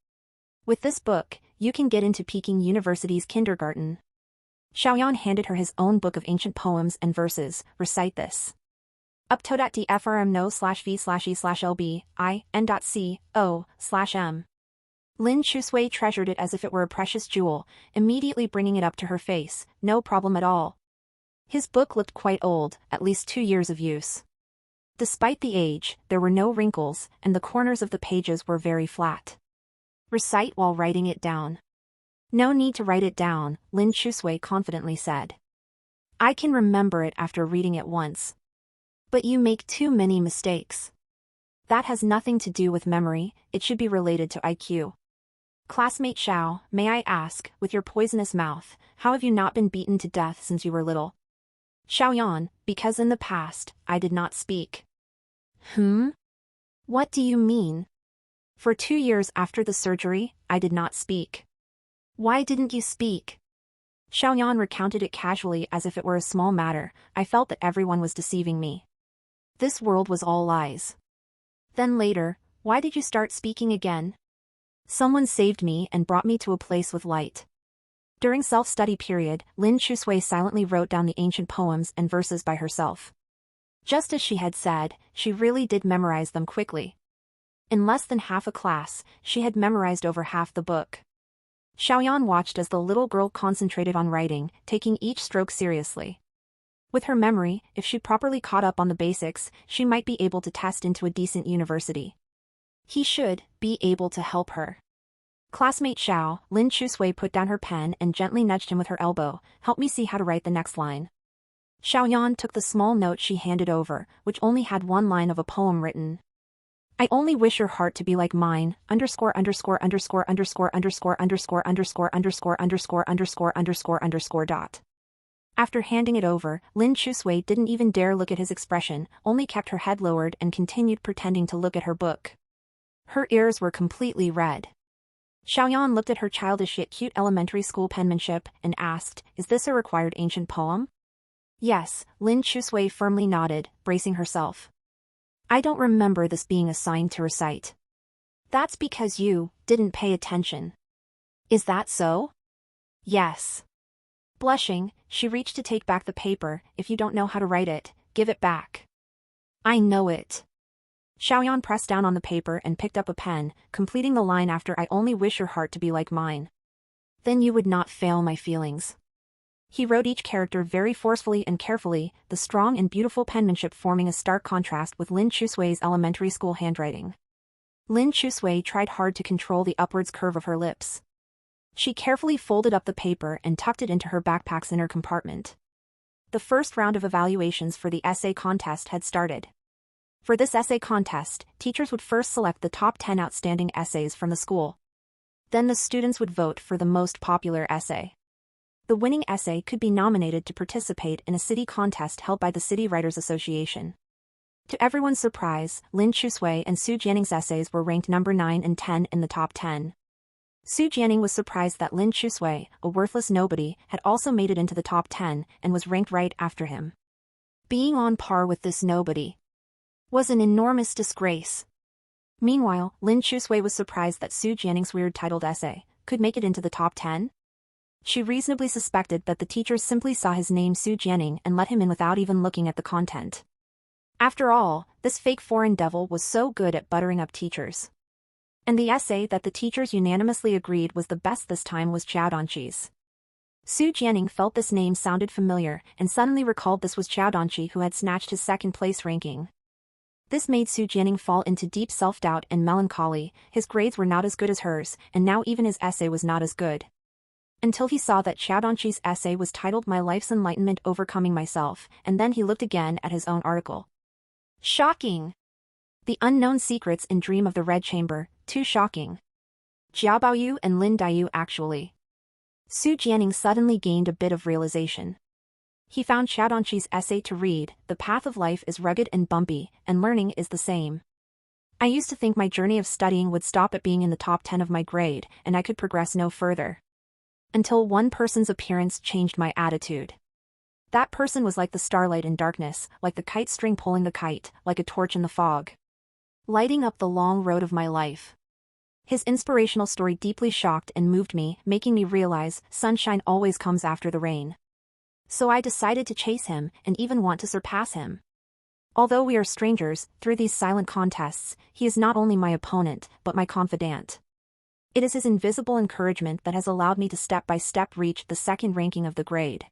With this book, you can get into Peking University's kindergarten. Xiaoyan handed her his own book of ancient poems and verses. Recite this. Up.dfrm no/v/e/lb I n.co/m. Lin Chusui treasured it as if it were a precious jewel, immediately bringing it up to her face. No problem at all. His book looked quite old, at least 2 years of use. Despite the age, there were no wrinkles, and the corners of the pages were very flat. Recite while writing it down. No need to write it down, Lin Chusui confidently said. I can remember it after reading it once. But you make too many mistakes. That has nothing to do with memory, it should be related to IQ. Classmate Xiao, may I ask, with your poisonous mouth, how have you not been beaten to death since you were little? Xiaoyan, because in the past, I did not speak. What do you mean? For 2 years after the surgery, I did not speak. Why didn't you speak? Xiaoyan recounted it casually as if it were a small matter. I felt that everyone was deceiving me. This world was all lies. Then later, why did you start speaking again? Someone saved me and brought me to a place with light. During self-study period, Lin Chusui silently wrote down the ancient poems and verses by herself. Just as she had said, she really did memorize them quickly. In less than half a class, she had memorized over half the book. Xiaoyan watched as the little girl concentrated on writing, taking each stroke seriously. With her memory, if she properly caught up on the basics, she might be able to test into a decent university. He should be able to help her. Classmate Xiao, Lin Chusui put down her pen and gently nudged him with her elbow. Help me see how to write the next line. Xiaoyan took the small note she handed over, which only had one line of a poem written. I only wish your heart to be like mine, underscore underscore underscore underscore underscore underscore underscore underscore underscore underscore underscore underscore dot. After handing it over, Lin Chusui didn't even dare look at his expression, only kept her head lowered and continued pretending to look at her book. Her ears were completely red. Xiaoyan looked at her childish yet cute elementary school penmanship and asked, is this a required ancient poem? Yes, Lin Chusui firmly nodded, bracing herself. I don't remember this being assigned to recite. That's because you didn't pay attention. Is that so? Yes. Blushing, she reached to take back the paper. If you don't know how to write it, give it back. I know it. Xiaoyan pressed down on the paper and picked up a pen, completing the line after I only wish your heart to be like mine. Then you would not fail my feelings. He wrote each character very forcefully and carefully, the strong and beautiful penmanship forming a stark contrast with Lin Chusui's elementary school handwriting. Lin Chusui tried hard to control the upwards curve of her lips. She carefully folded up the paper and tucked it into her backpack's inner compartment. The first round of evaluations for the essay contest had started. For this essay contest, teachers would first select the top 10 outstanding essays from the school. Then the students would vote for the most popular essay. The winning essay could be nominated to participate in a city contest held by the City Writers Association. To everyone's surprise, Lin Chusui and Su Jianning's essays were ranked number 9 and 10 in the top 10. Su Jianning was surprised that Lin Chusui, a worthless nobody, had also made it into the top 10 and was ranked right after him. Being on par with this nobody was an enormous disgrace. Meanwhile, Lin Chusui was surprised that Su Jianning's weird-titled essay could make it into the top 10. She reasonably suspected that the teachers simply saw his name Su Jianning and let him in without even looking at the content. After all, this fake foreign devil was so good at buttering up teachers. And the essay that the teachers unanimously agreed was the best this time was Qiaodanqi's. Su Jianning felt this name sounded familiar and suddenly recalled this was Qiaodanqi who had snatched his second-place ranking. This made Su Jianning fall into deep self-doubt and melancholy. His grades were not as good as hers, and now even his essay was not as good. Until he saw that Qiaodanqi's essay was titled My Life's Enlightenment Overcoming Myself, and then he looked again at his own article. Shocking! The Unknown Secrets in Dream of the Red Chamber, too shocking. Jia Baoyu and Lin Daiyu actually. Su Jianning suddenly gained a bit of realization. He found Qiaodanqi's essay to read, The Path of Life is rugged and bumpy, and learning is the same. I used to think my journey of studying would stop at being in the top 10 of my grade, and I could progress no further. Until one person's appearance changed my attitude. That person was like the starlight in darkness, like the kite string pulling the kite, like a torch in the fog, lighting up the long road of my life. His inspirational story deeply shocked and moved me, making me realize sunshine always comes after the rain. So I decided to chase him and even want to surpass him. Although we are strangers, through these silent contests, he is not only my opponent, but my confidant. It is his invisible encouragement that has allowed me to step by step reach the second ranking of the grade.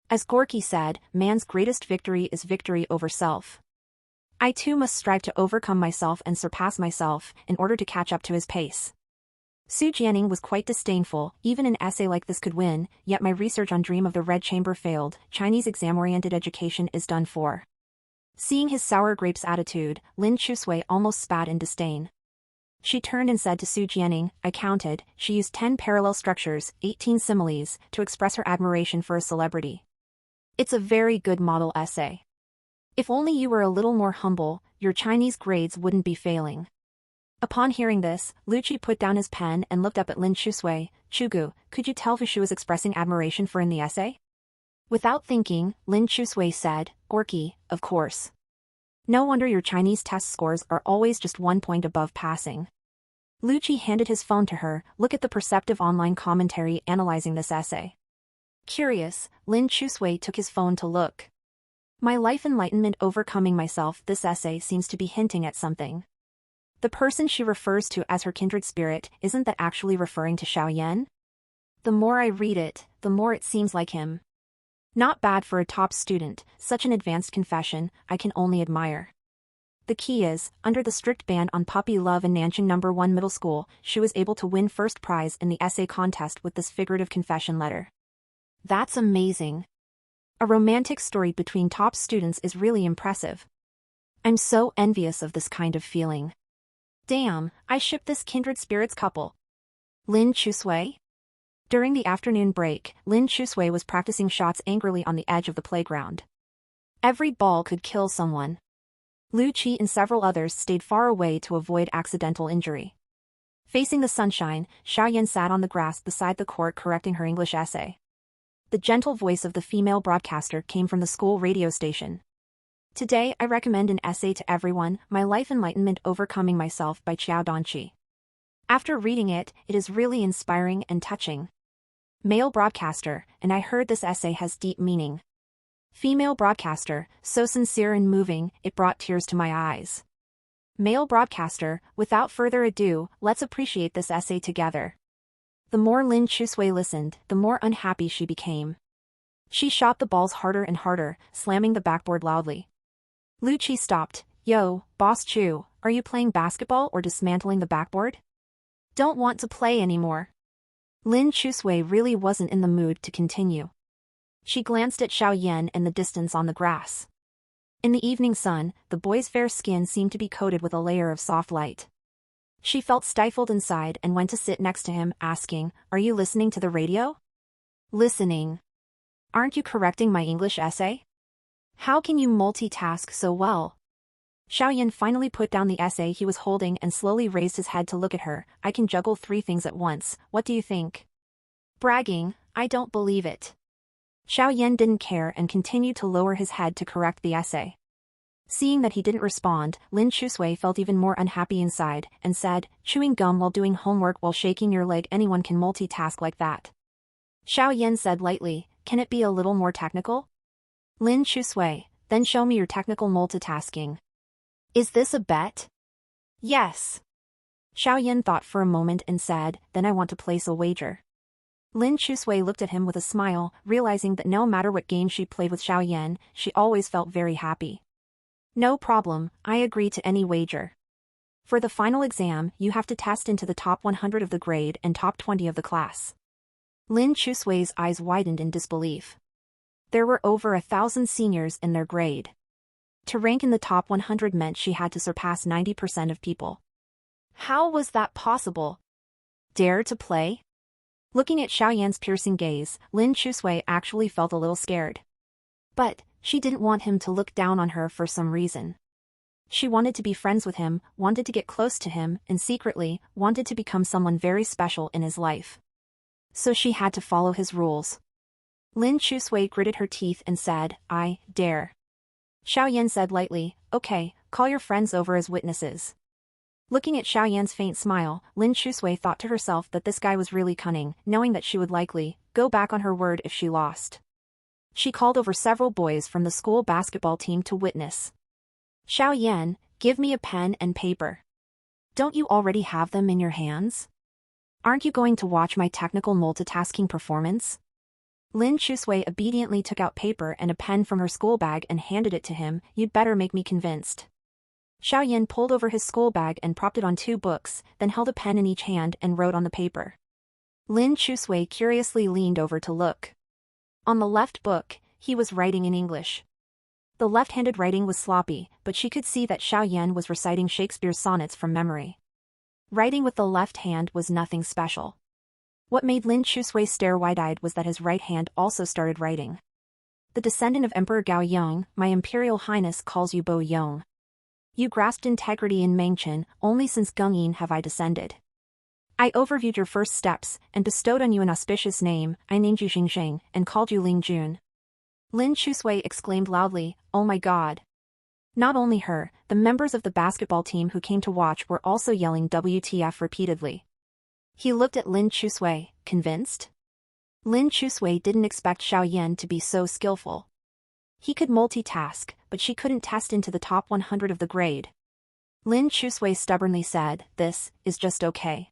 As Gorky said, man's greatest victory is victory over self. I too must strive to overcome myself and surpass myself in order to catch up to his pace. Su Jianing was quite disdainful. Even an essay like this could win, yet my research on Dream of the Red Chamber failed. Chinese exam-oriented education is done for. Seeing his sour grapes attitude, Lin Chusui almost spat in disdain. She turned and said to Su Jianing, I counted, she used 10 parallel structures, 18 similes, to express her admiration for a celebrity. It's a very good model essay. If only you were a little more humble, your Chinese grades wouldn't be failing. Upon hearing this, Lu Qi put down his pen and looked up at Lin Chusui. Chugu, could you tell who she was expressing admiration for in the essay? Without thinking, Lin Chusui said, Gorky, of course. No wonder your Chinese test scores are always just 1 point above passing. Lu Qi handed his phone to her. Look at the perceptive online commentary analyzing this essay. Curious, Lin Chusui took his phone to look. My life enlightenment overcoming myself. This essay seems to be hinting at something. The person she refers to as her kindred spirit, isn't that actually referring to Xiao Yan? The more I read it, the more it seems like him. Not bad for a top student, such an advanced confession, I can only admire. The key is, under the strict ban on puppy love in Nanjing No. 1 Middle School, she was able to win first prize in the essay contest with this figurative confession letter. That's amazing. A romantic story between top students is really impressive. I'm so envious of this kind of feeling. Damn, I ship this kindred spirits couple. Lin Chusui? During the afternoon break, Lin Chusui was practicing shots angrily on the edge of the playground. Every ball could kill someone. Lu Qi and several others stayed far away to avoid accidental injury. Facing the sunshine, Xiao Yan sat on the grass beside the court correcting her English essay. The gentle voice of the female broadcaster came from the school radio station. Today I recommend an essay to everyone, My Life Enlightenment Overcoming Myself by Qiao Donqi. After reading it, it is really inspiring and touching. Male broadcaster, and I heard this essay has deep meaning. Female broadcaster, so sincere and moving, it brought tears to my eyes. Male broadcaster, without further ado, let's appreciate this essay together. The more Lin Chusui listened, the more unhappy she became. She shot the balls harder and harder, slamming the backboard loudly. Lu Qi stopped. Yo, Boss Chu, are you playing basketball or dismantling the backboard? Don't want to play anymore. Lin Chusui really wasn't in the mood to continue. She glanced at Xiao Yan in the distance on the grass. In the evening sun, the boy's fair skin seemed to be coated with a layer of soft light. She felt stifled inside and went to sit next to him, asking, Are you listening to the radio? Listening. Aren't you correcting my English essay? How can you multitask so well? Xiao Yan finally put down the essay he was holding and slowly raised his head to look at her. I can juggle 3 things at once, what do you think? Bragging, I don't believe it. Xiao Yan didn't care and continued to lower his head to correct the essay. Seeing that he didn't respond, Lin Chusui felt even more unhappy inside, and said, Chewing gum while doing homework while shaking your leg, anyone can multitask like that. Xiao Yan said lightly, Can it be a little more technical? Lin Chusui, then show me your technical multitasking. Is this a bet? Yes. Xiao Yan thought for a moment and said, Then I want to place a wager. Lin Chusui looked at him with a smile, realizing that no matter what game she played with Xiao Yan, she always felt very happy. No problem, I agree to any wager. For the final exam, you have to test into the top 100 of the grade and top 20 of the class. Lin Chusui's eyes widened in disbelief. There were over 1,000 seniors in their grade. To rank in the top 100 meant she had to surpass 90% of people. How was that possible? Dare to play? Looking at Xiao Yan's piercing gaze, Lin Chusui actually felt a little scared. But she didn't want him to look down on her for some reason. She wanted to be friends with him, wanted to get close to him, and secretly, wanted to become someone very special in his life. So she had to follow his rules. Lin Chusui gritted her teeth and said, I dare. Xiao Yan said lightly, Okay, call your friends over as witnesses. Looking at Xiao Yan's faint smile, Lin Chusui thought to herself that this guy was really cunning, knowing that she would likely go back on her word if she lost. She called over several boys from the school basketball team to witness. Xiao Yan, give me a pen and paper. Don't you already have them in your hands? Aren't you going to watch my technical multitasking performance? Lin Chusui obediently took out paper and a pen from her school bag and handed it to him. You'd better make me convinced. Xiao Yan pulled over his school bag and propped it on 2 books, then held a pen in each hand and wrote on the paper. Lin Chusui curiously leaned over to look. On the left book, he was writing in English. The left-handed writing was sloppy, but she could see that Xiao Yan was reciting Shakespeare's sonnets from memory. Writing with the left hand was nothing special. What made Lin Chusui stare wide-eyed was that his right hand also started writing. The descendant of Emperor Gao Yong, my Imperial Highness calls you Bo Yong. You grasped integrity in Mengchen, only since Gungyin have I descended. I overviewed your first steps, and bestowed on you an auspicious name. I named you Xingxing, and called you Ling Jun. Lin Chusui exclaimed loudly, oh my god. Not only her, the members of the basketball team who came to watch were also yelling WTF repeatedly. He looked at Lin Chusui, convinced? Lin Chusui didn't expect Xiao Yan to be so skillful. He could multitask, but she couldn't test into the top 100 of the grade. Lin Chusui stubbornly said, this is just okay.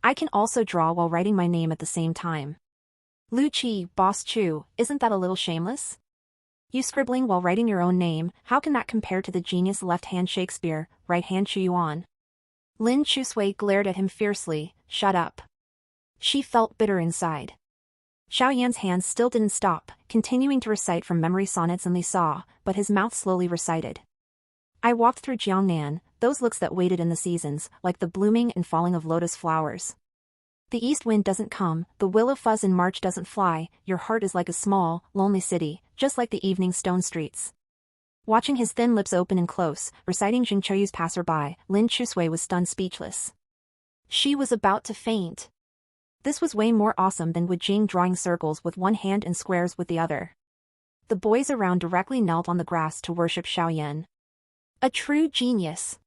I can also draw while writing my name at the same time. Lu Qi, Boss Chu, isn't that a little shameless? You scribbling while writing your own name, how can that compare to the genius left-hand Shakespeare, right-hand Chu Yuan? Lin Chusui glared at him fiercely, shut up. She felt bitter inside. Xiao Yan's hands still didn't stop, continuing to recite from memory sonnets and Li Sa, but his mouth slowly recited. I walked through Jiangnan, those looks that waited in the seasons, like the blooming and falling of lotus flowers. The east wind doesn't come, the willow fuzz in March doesn't fly, your heart is like a small, lonely city, just like the evening stone streets. Watching his thin lips open and close, reciting Jingchoyu's passerby, Lin Chusui was stunned speechless. She was about to faint. This was way more awesome than Wu Jing drawing circles with one hand and squares with the other. The boys around directly knelt on the grass to worship Xiao Yan. A true genius.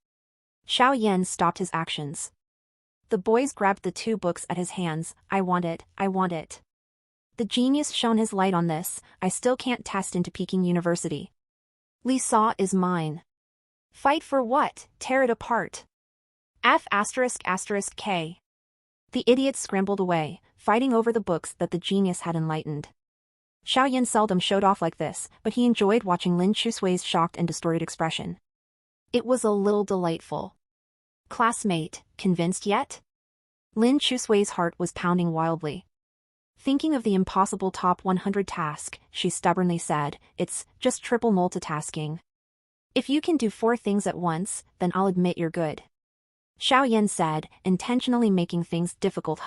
Xiao Yan stopped his actions. The boys grabbed the 2 books at his hands, I want it, I want it. The genius shone his light on this, I still can't test into Peking University. Li Sa is mine. Fight for what, tear it apart. F***K. The idiots scrambled away, fighting over the books that the genius had enlightened. Xiao Yan seldom showed off like this, but he enjoyed watching Lin Chusui's shocked and distorted expression. It was a little delightful. Classmate, convinced yet? Lin Chusui's heart was pounding wildly. Thinking of the impossible top 100 task, she stubbornly said, it's just triple multitasking. If you can do 4 things at once, then I'll admit you're good. Xiao Yan said, intentionally making things difficult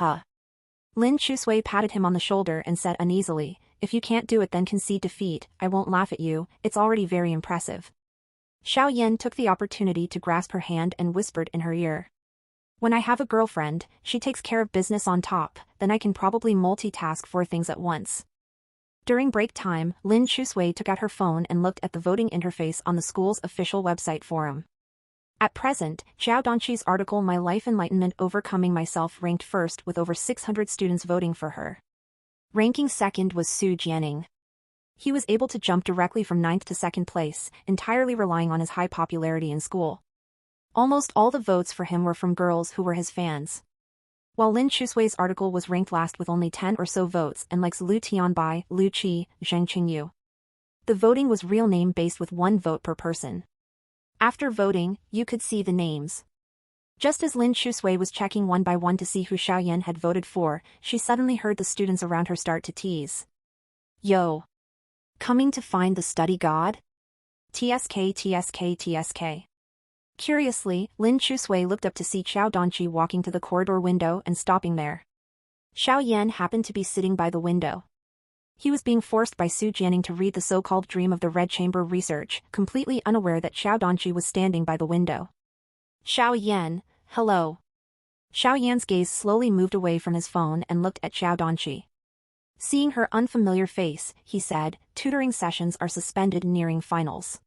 Lin Chusui patted him on the shoulder and said uneasily, if you can't do it then concede defeat, I won't laugh at you, it's already very impressive. Xiao Yan took the opportunity to grasp her hand and whispered in her ear. When I have a girlfriend, she takes care of business on top, then I can probably multitask 4 things at once. During break time, Lin Chusui took out her phone and looked at the voting interface on the school's official website forum. At present, Xiao Donqi's article My Life Enlightenment Overcoming Myself ranked first with over 600 students voting for her. Ranking second was Su Jianing. He was able to jump directly from 9th to 2nd place, entirely relying on his high popularity in school. Almost all the votes for him were from girls who were his fans. While Lin Chusui's article was ranked last with only 10 or so votes and likes Lu Tianbai, Lu Qi, Zheng Qingyu. The voting was real name based with 1 vote per person. After voting, you could see the names. Just as Lin Chusui was checking one by one to see who Xiao Yan had voted for, she suddenly heard the students around her start to tease. Yo! Coming to find the study god? TSK TSK TSK. Curiously, Lin Chusui looked up to see Xiao Donqi walking to the corridor window and stopping there. Xiao Yan happened to be sitting by the window. He was being forced by Su Jianing to read the so-called Dream of the Red Chamber research, completely unaware that Xiao Donqi was standing by the window. Xiao Yan, hello. Xiao Yan's gaze slowly moved away from his phone and looked at Xiao Donqi. Seeing her unfamiliar face, he said, tutoring sessions are suspended nearing finals.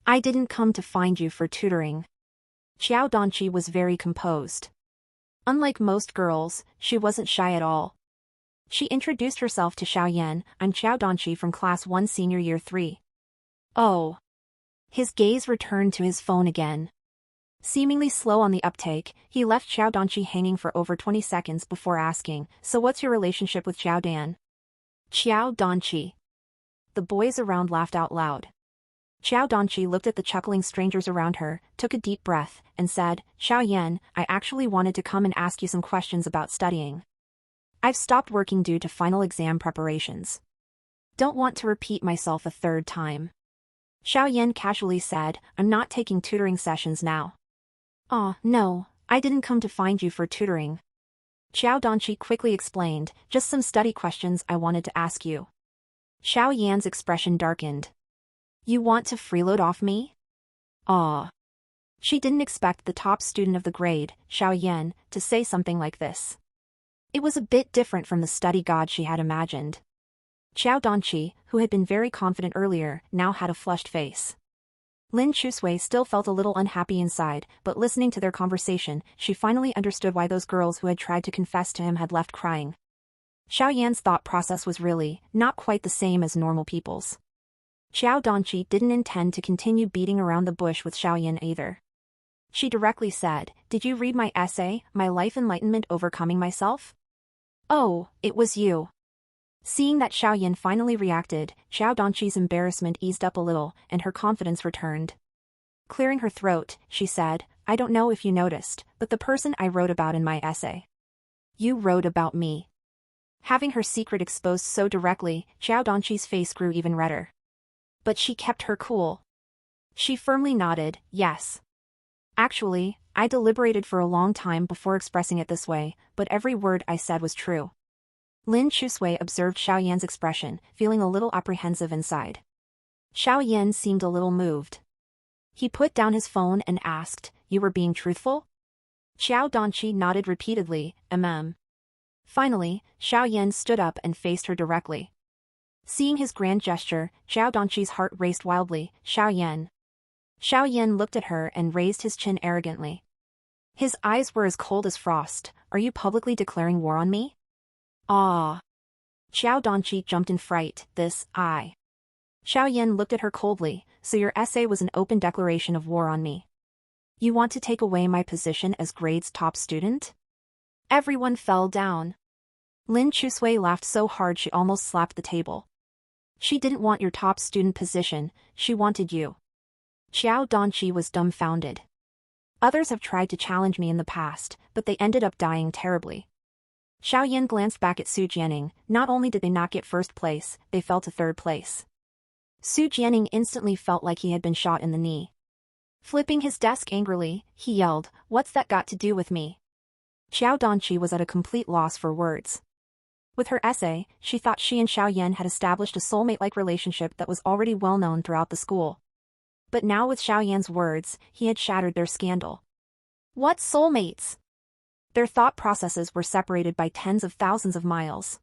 I didn't come to find you for tutoring. Xiao Donqi was very composed. Unlike most girls, she wasn't shy at all. She introduced herself to Xiao Yan, I'm Xiao Donqi from Class 1 Senior Year 3. Oh. His gaze returned to his phone again. Seemingly slow on the uptake, he left Xiao Donqi hanging for over 20 seconds before asking, so what's your relationship with Xiao Dan? Xiao Donqi. The boys around laughed out loud. Xiao Donqi looked at the chuckling strangers around her, took a deep breath, and said, Xiao Yan, I actually wanted to come and ask you some questions about studying. I've stopped working due to final exam preparations. Don't want to repeat myself a third time. Xiao Yan casually said, I'm not taking tutoring sessions now. No, I didn't come to find you for tutoring. Xiao Donqi quickly explained, just some study questions I wanted to ask you. Xiao Yan's expression darkened. You want to freeload off me? She didn't expect the top student of the grade, Xiao Yan, to say something like this. It was a bit different from the study god she had imagined. Xiao Donqi, who had been very confident earlier, now had a flushed face. Lin Chusui still felt a little unhappy inside, but listening to their conversation, she finally understood why those girls who had tried to confess to him had left crying. Xiao Yan's thought process was really not quite the same as normal people's. Xiao Donqi didn't intend to continue beating around the bush with Xiao Yan either. She directly said, Did you read my essay, My Life Enlightenment Overcoming Myself? Oh, it was you. Seeing that Xiao Yan finally reacted, Xiao Donqi's embarrassment eased up a little, and her confidence returned. Clearing her throat, she said, I don't know if you noticed, but the person I wrote about in my essay. You wrote about me. Having her secret exposed so directly, Xiao Donqi's face grew even redder. But she kept her cool. She firmly nodded, yes. Actually, I deliberated for a long time before expressing it this way, but every word I said was true. Lin Chusui observed Xiao Yan's expression, feeling a little apprehensive inside. Xiao Yan seemed a little moved. He put down his phone and asked, You were being truthful? Xiao Donqi nodded repeatedly, Finally, Xiao Yan stood up and faced her directly. Seeing his grand gesture, Xiao Donqi's heart raced wildly, Xiao Yan. Xiao Yan looked at her and raised his chin arrogantly. His eyes were as cold as frost. Are you publicly declaring war on me? Xiao Donqi jumped in fright, Xiao Yan looked at her coldly, so your essay was an open declaration of war on me. You want to take away my position as grade's top student? Everyone fell down. Lin Chusui laughed so hard she almost slapped the table. She didn't want your top student position, she wanted you. Xiao Donqi was dumbfounded. Others have tried to challenge me in the past, but they ended up dying terribly. Xiao Yan glanced back at Su Jianing. Not only did they not get first place, they fell to third place. Su Jianing instantly felt like he had been shot in the knee. Flipping his desk angrily, he yelled, What's that got to do with me? Xiao Donqi was at a complete loss for words. With her essay, she thought she and Xiao Yan had established a soulmate-like relationship that was already well known throughout the school. But now with Xiao Yan's words, he had shattered their scandal. What soulmates? Their thought processes were separated by tens of thousands of miles.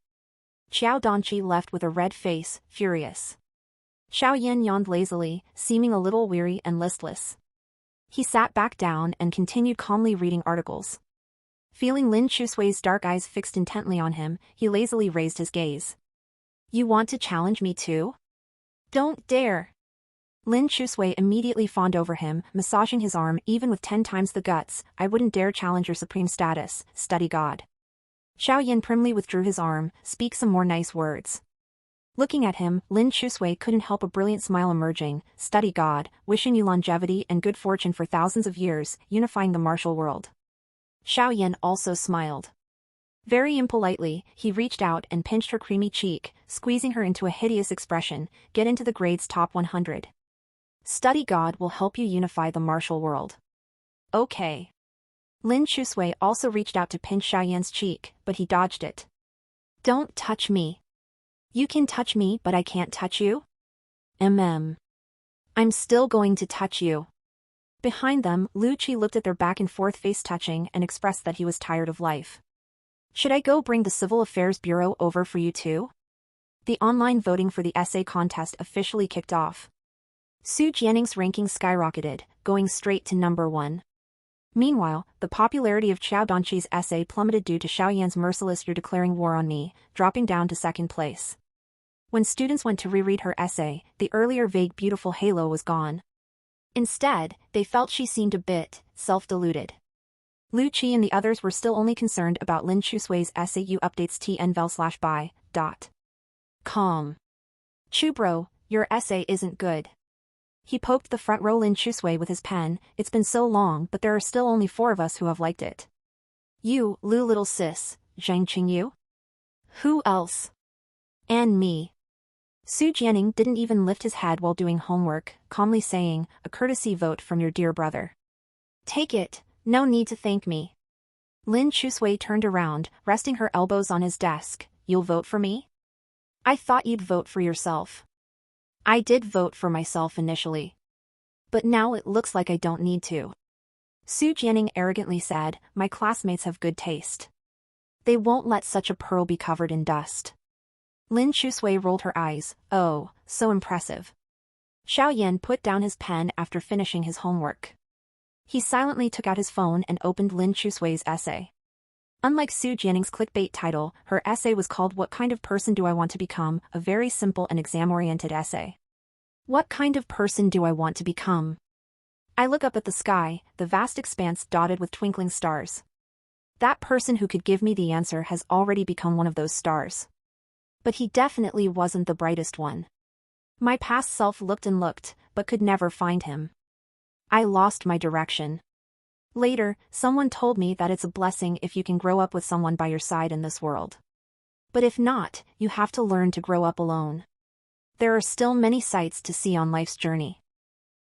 Xiao Donqi left with a red face, furious. Xiao Yan yawned lazily, seeming a little weary and listless. He sat back down and continued calmly reading articles. Feeling Lin Chusui's dark eyes fixed intently on him, he lazily raised his gaze. You want to challenge me too? Don't dare. Lin Chusui immediately fawned over him, massaging his arm. Even with 10 times the guts, I wouldn't dare challenge your supreme status, study god. Xiao Yan primly withdrew his arm, speak some more nice words. Looking at him, Lin Chusui couldn't help a brilliant smile emerging, study god, wishing you longevity and good fortune for thousands of years, unifying the martial world. Xiao Yan also smiled. Very impolitely, he reached out and pinched her creamy cheek, squeezing her into a hideous expression, get into the grade's top 100. Study god will help you unify the martial world. Okay. Lin Chusui also reached out to pinch Xiao Yan's cheek, but he dodged it. Don't touch me. You can touch me but I can't touch you? I'm still going to touch you. Behind them, Lu Qi looked at their back-and-forth face-touching and expressed that he was tired of life. Should I go bring the Civil Affairs Bureau over for you too? The online voting for the essay contest officially kicked off. Su Jianing's ranking skyrocketed, going straight to number 1. Meanwhile, the popularity of Xiao Donqi's essay plummeted due to Xiao Yan's merciless "You're declaring war on me," dropping down to second place. When students went to reread her essay, the earlier vague beautiful halo was gone. Instead, they felt she seemed a bit self-deluded. Lu Qi and the others were still only concerned about Lin Chusui's essay. U updates tnvel/by. Com. Chubro, your essay isn't good. He poked the front row Lin Chusui with his pen. It's been so long, but there are still only 4 of us who have liked it. You, Lu little sis, Zhang Qingyu? Who else? And me. Su Jianing didn't even lift his head while doing homework, calmly saying, a courtesy vote from your dear brother. Take it, no need to thank me. Lin Chusui turned around, resting her elbows on his desk. You'll vote for me? I thought you'd vote for yourself. I did vote for myself initially. But now it looks like I don't need to. Su Jianing arrogantly said, my classmates have good taste. They won't let such a pearl be covered in dust. Lin Chusui rolled her eyes. Oh, so impressive. Xiao Yan put down his pen after finishing his homework. He silently took out his phone and opened Lin Chusui's essay. Unlike Su Jianing's clickbait title, her essay was called What Kind of Person Do I Want to Become?, a very simple and exam-oriented essay. What kind of person do I want to become? I look up at the sky, the vast expanse dotted with twinkling stars. That person who could give me the answer has already become one of those stars. But he definitely wasn't the brightest one. My past self looked and looked, but could never find him. I lost my direction. Later, someone told me that it's a blessing if you can grow up with someone by your side in this world. But if not, you have to learn to grow up alone. There are still many sights to see on life's journey.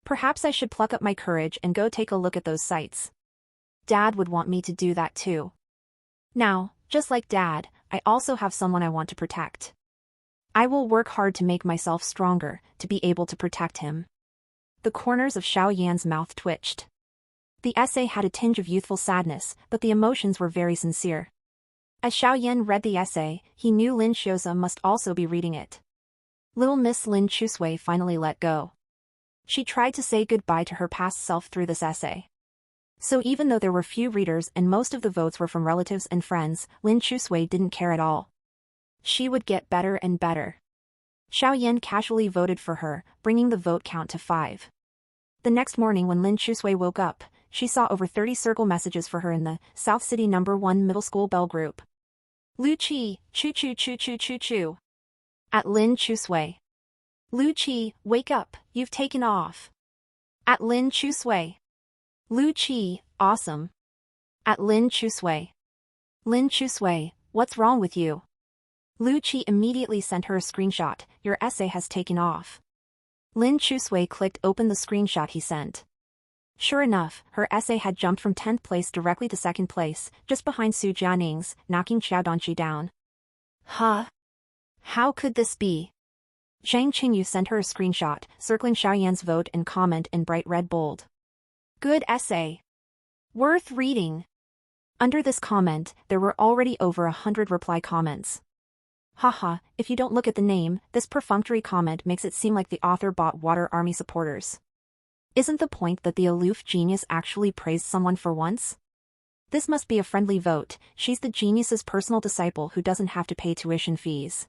Perhaps I should pluck up my courage and go take a look at those sights. Dad would want me to do that too. Now, just like Dad, I also have someone I want to protect. I will work hard to make myself stronger, to be able to protect him. The corners of Xiao Yan's mouth twitched. The essay had a tinge of youthful sadness, but the emotions were very sincere. As Xiao Yan read the essay, he knew Lin Xioza must also be reading it. Little Miss Lin Chusui finally let go. She tried to say goodbye to her past self through this essay. So even though there were few readers and most of the votes were from relatives and friends, Lin Chusui didn't care at all. She would get better and better. Xiao Yan casually voted for her, bringing the vote count to 5. The next morning when Lin Chusui woke up, she saw over 30 circle messages for her in the South City No. 1 Middle School Bell Group. Lu Qi, choo choo choo choo choo choo. At Lin Chusui. Lu Qi, wake up, you've taken off. At Lin Chusui. Lu Qi, awesome. At Lin Chusui. Lin Chusui, what's wrong with you? Lu Qi immediately sent her a screenshot. Your essay has taken off. Lin Chusui clicked open the screenshot he sent. Sure enough, her essay had jumped from 10th place directly to 2nd place, just behind Su Jianing's, knocking Xiao Donqi down. Huh? How could this be? Zhang Qingyu sent her a screenshot, circling Xiao Yan's vote and comment in bright red bold. Good essay. Worth reading. Under this comment, there were already over 100 reply comments. Haha, if you don't look at the name, this perfunctory comment makes it seem like the author bought Water Army supporters. Isn't the point that the aloof genius actually praised someone for once? This must be a friendly vote. She's the genius's personal disciple who doesn't have to pay tuition fees.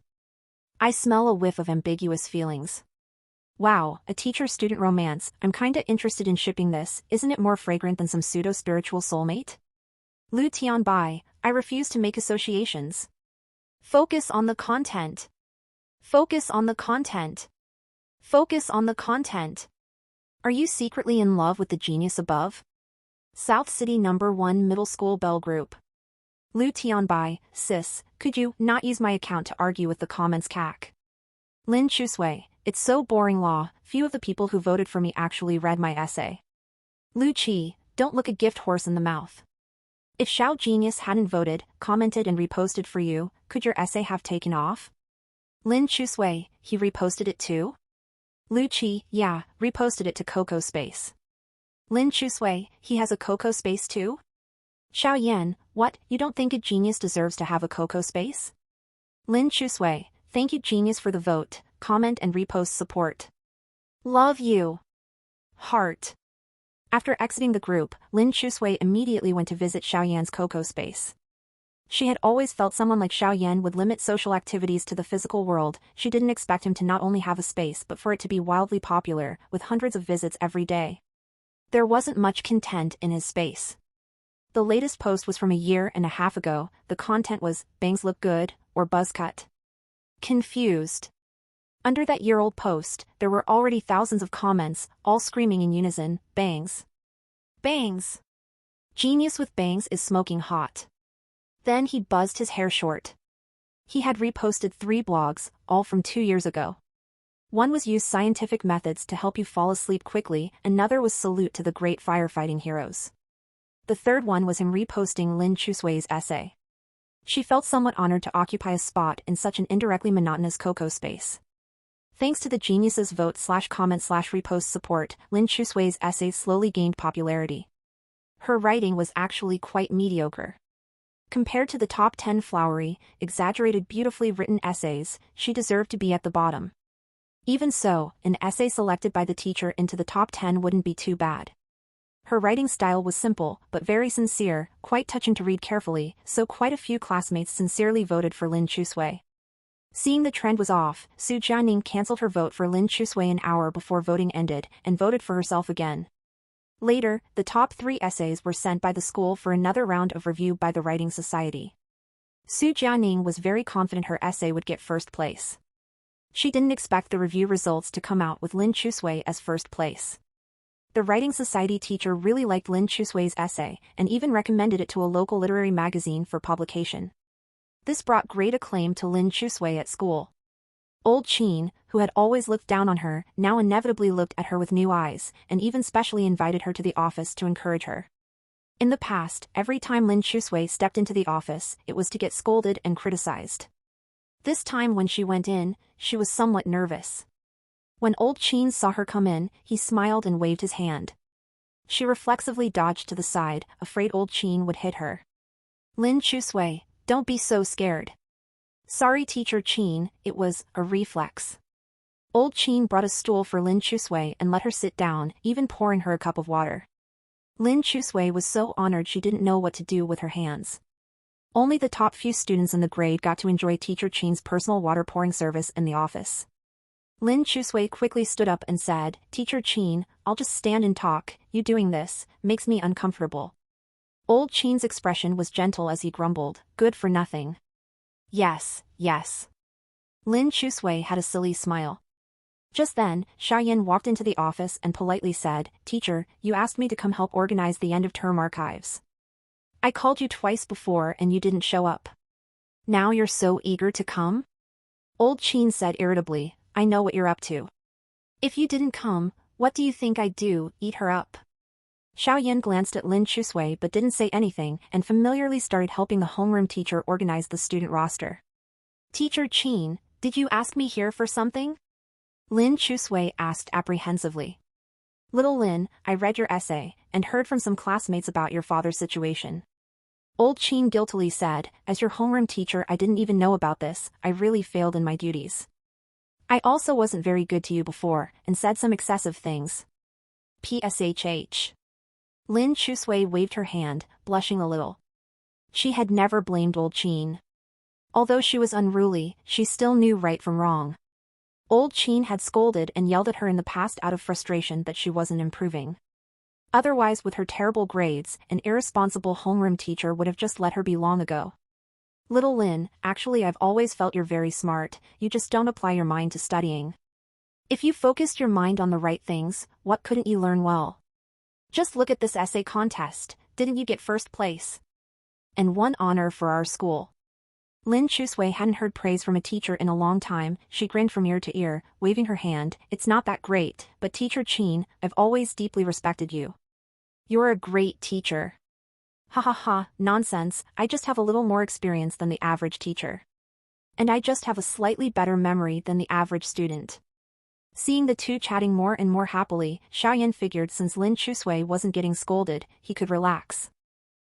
I smell a whiff of ambiguous feelings. Wow, a teacher-student romance. I'm kinda interested in shipping this. Isn't it more fragrant than some pseudo-spiritual soulmate? Lu Tianbai, I refuse to make associations. Focus on the content. Focus on the content. Focus on the content. Are you secretly in love with the genius above? South City No. 1 Middle School Bell Group. Lu Tianbai, sis, could you not use my account to argue with the comments cac? Lin Chusui, it's so boring law, few of the people who voted for me actually read my essay. Lu Qi, don't look a gift horse in the mouth. If Xiao Genius hadn't voted, commented and reposted for you, could your essay have taken off? Lin Chusui, he reposted it too? Lu Qi, yeah, reposted it to Coco Space. Lin Chusui, he has a Coco Space too? Xiao Yan, what, you don't think a genius deserves to have a Coco Space? Lin Chusui, thank you genius for the vote, comment and repost support. Love you. Heart. After exiting the group, Lin Chusui immediately went to visit Xiao Yan's Coco Space. She had always felt someone like Xiao Yan would limit social activities to the physical world. She didn't expect him to not only have a space but for it to be wildly popular, with hundreds of visits every day. There wasn't much content in his space. The latest post was from a year and a half ago. The content was, bangs look good, or buzz cut. Confused. Under that year-old post, there were already thousands of comments, all screaming in unison, bangs. Bangs. Genius with bangs is smoking hot. Then he buzzed his hair short. He had reposted 3 blogs, all from 2 years ago. One was use scientific methods to help you fall asleep quickly, another was salute to the great firefighting heroes. The third one was him reposting Lin Chusui's essay. She felt somewhat honored to occupy a spot in such an indirectly monotonous Coco space. Thanks to the geniuses' vote/comment/repost support, Lin Chusui's essays slowly gained popularity. Her writing was actually quite mediocre. Compared to the top 10 flowery, exaggerated beautifully written essays, she deserved to be at the bottom. Even so, an essay selected by the teacher into the top 10 wouldn't be too bad. Her writing style was simple, but very sincere, quite touching to read carefully, so quite a few classmates sincerely voted for Lin Chusui. Seeing the trend was off, Su Jianing cancelled her vote for Lin Chusui an hour before voting ended, and voted for herself again. Later, the top 3 essays were sent by the school for another round of review by the Writing Society. Su Jianing was very confident her essay would get first place. She didn't expect the review results to come out with Lin Chusui as first place. The Writing Society teacher really liked Lin Chusui's essay, and even recommended it to a local literary magazine for publication. This brought great acclaim to Lin Chusui at school. Old Qin, who had always looked down on her, now inevitably looked at her with new eyes, and even specially invited her to the office to encourage her. In the past, every time Lin Chusui stepped into the office, it was to get scolded and criticized. This time when she went in, she was somewhat nervous. When Old Qin saw her come in, he smiled and waved his hand. She reflexively dodged to the side, afraid Old Qin would hit her. Lin Chusui, don't be so scared. Sorry Teacher Qin, it was a reflex. Old Qin brought a stool for Lin Chusui and let her sit down, even pouring her a cup of water. Lin Chusui was so honored she didn't know what to do with her hands. Only the top few students in the grade got to enjoy Teacher Qin's personal water pouring service in the office. Lin Chusui quickly stood up and said, Teacher Qin, I'll just stand and talk, you doing this makes me uncomfortable. Old Qin's expression was gentle as he grumbled, good for nothing. Yes, yes. Lin Chusui had a silly smile. Just then, Xiaoyan walked into the office and politely said, Teacher, you asked me to come help organize the end-of-term archives. I called you twice before and you didn't show up. Now you're so eager to come? Old Qin said irritably, I know what you're up to. If you didn't come, what do you think I'd do, eat her up? Xiaoyan glanced at Lin Chusui but didn't say anything and familiarly started helping the homeroom teacher organize the student roster. Teacher Qin, did you ask me here for something? Lin Chusui asked apprehensively. Little Lin, I read your essay, and heard from some classmates about your father's situation. Old Qin guiltily said, as your homeroom teacher I didn't even know about this, I really failed in my duties. I also wasn't very good to you before, and said some excessive things. PSHH. Lin Chusui waved her hand, blushing a little. She had never blamed Old Qin. Although she was unruly, she still knew right from wrong. Old Qin had scolded and yelled at her in the past out of frustration that she wasn't improving. Otherwise, with her terrible grades, an irresponsible homeroom teacher would have just let her be long ago. Little Lin, actually I've always felt you're very smart, you just don't apply your mind to studying. If you focused your mind on the right things, what couldn't you learn well? Just look at this essay contest, didn't you get first place? And one honor for our school. Lin Chusui hadn't heard praise from a teacher in a long time, she grinned from ear to ear, waving her hand, it's not that great, but Teacher Qin, I've always deeply respected you. You're a great teacher. Ha ha ha, nonsense, I just have a little more experience than the average teacher. And I just have a slightly better memory than the average student. Seeing the two chatting more and more happily, Xiaoyan figured since Lin Chusui wasn't getting scolded, he could relax.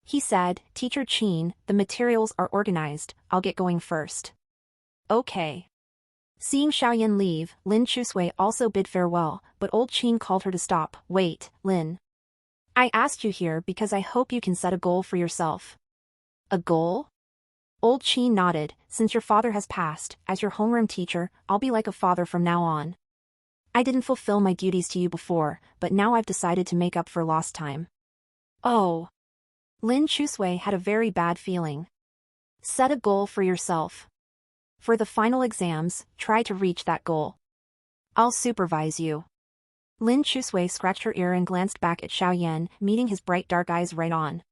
He said, Teacher Qin, the materials are organized, I'll get going first. Okay. Seeing Xiaoyan leave, Lin Chusui also bid farewell, but Old Qin called her to stop. Wait, Lin. I asked you here because I hope you can set a goal for yourself. A goal? Old Qin nodded, since your father has passed, as your homeroom teacher, I'll be like a father from now on. I didn't fulfill my duties to you before, but now I've decided to make up for lost time. Oh. Lin Chusui had a very bad feeling. Set a goal for yourself. For the final exams, try to reach that goal. I'll supervise you. Lin Chusui scratched her ear and glanced back at Xiaoyan, meeting his bright dark eyes right on.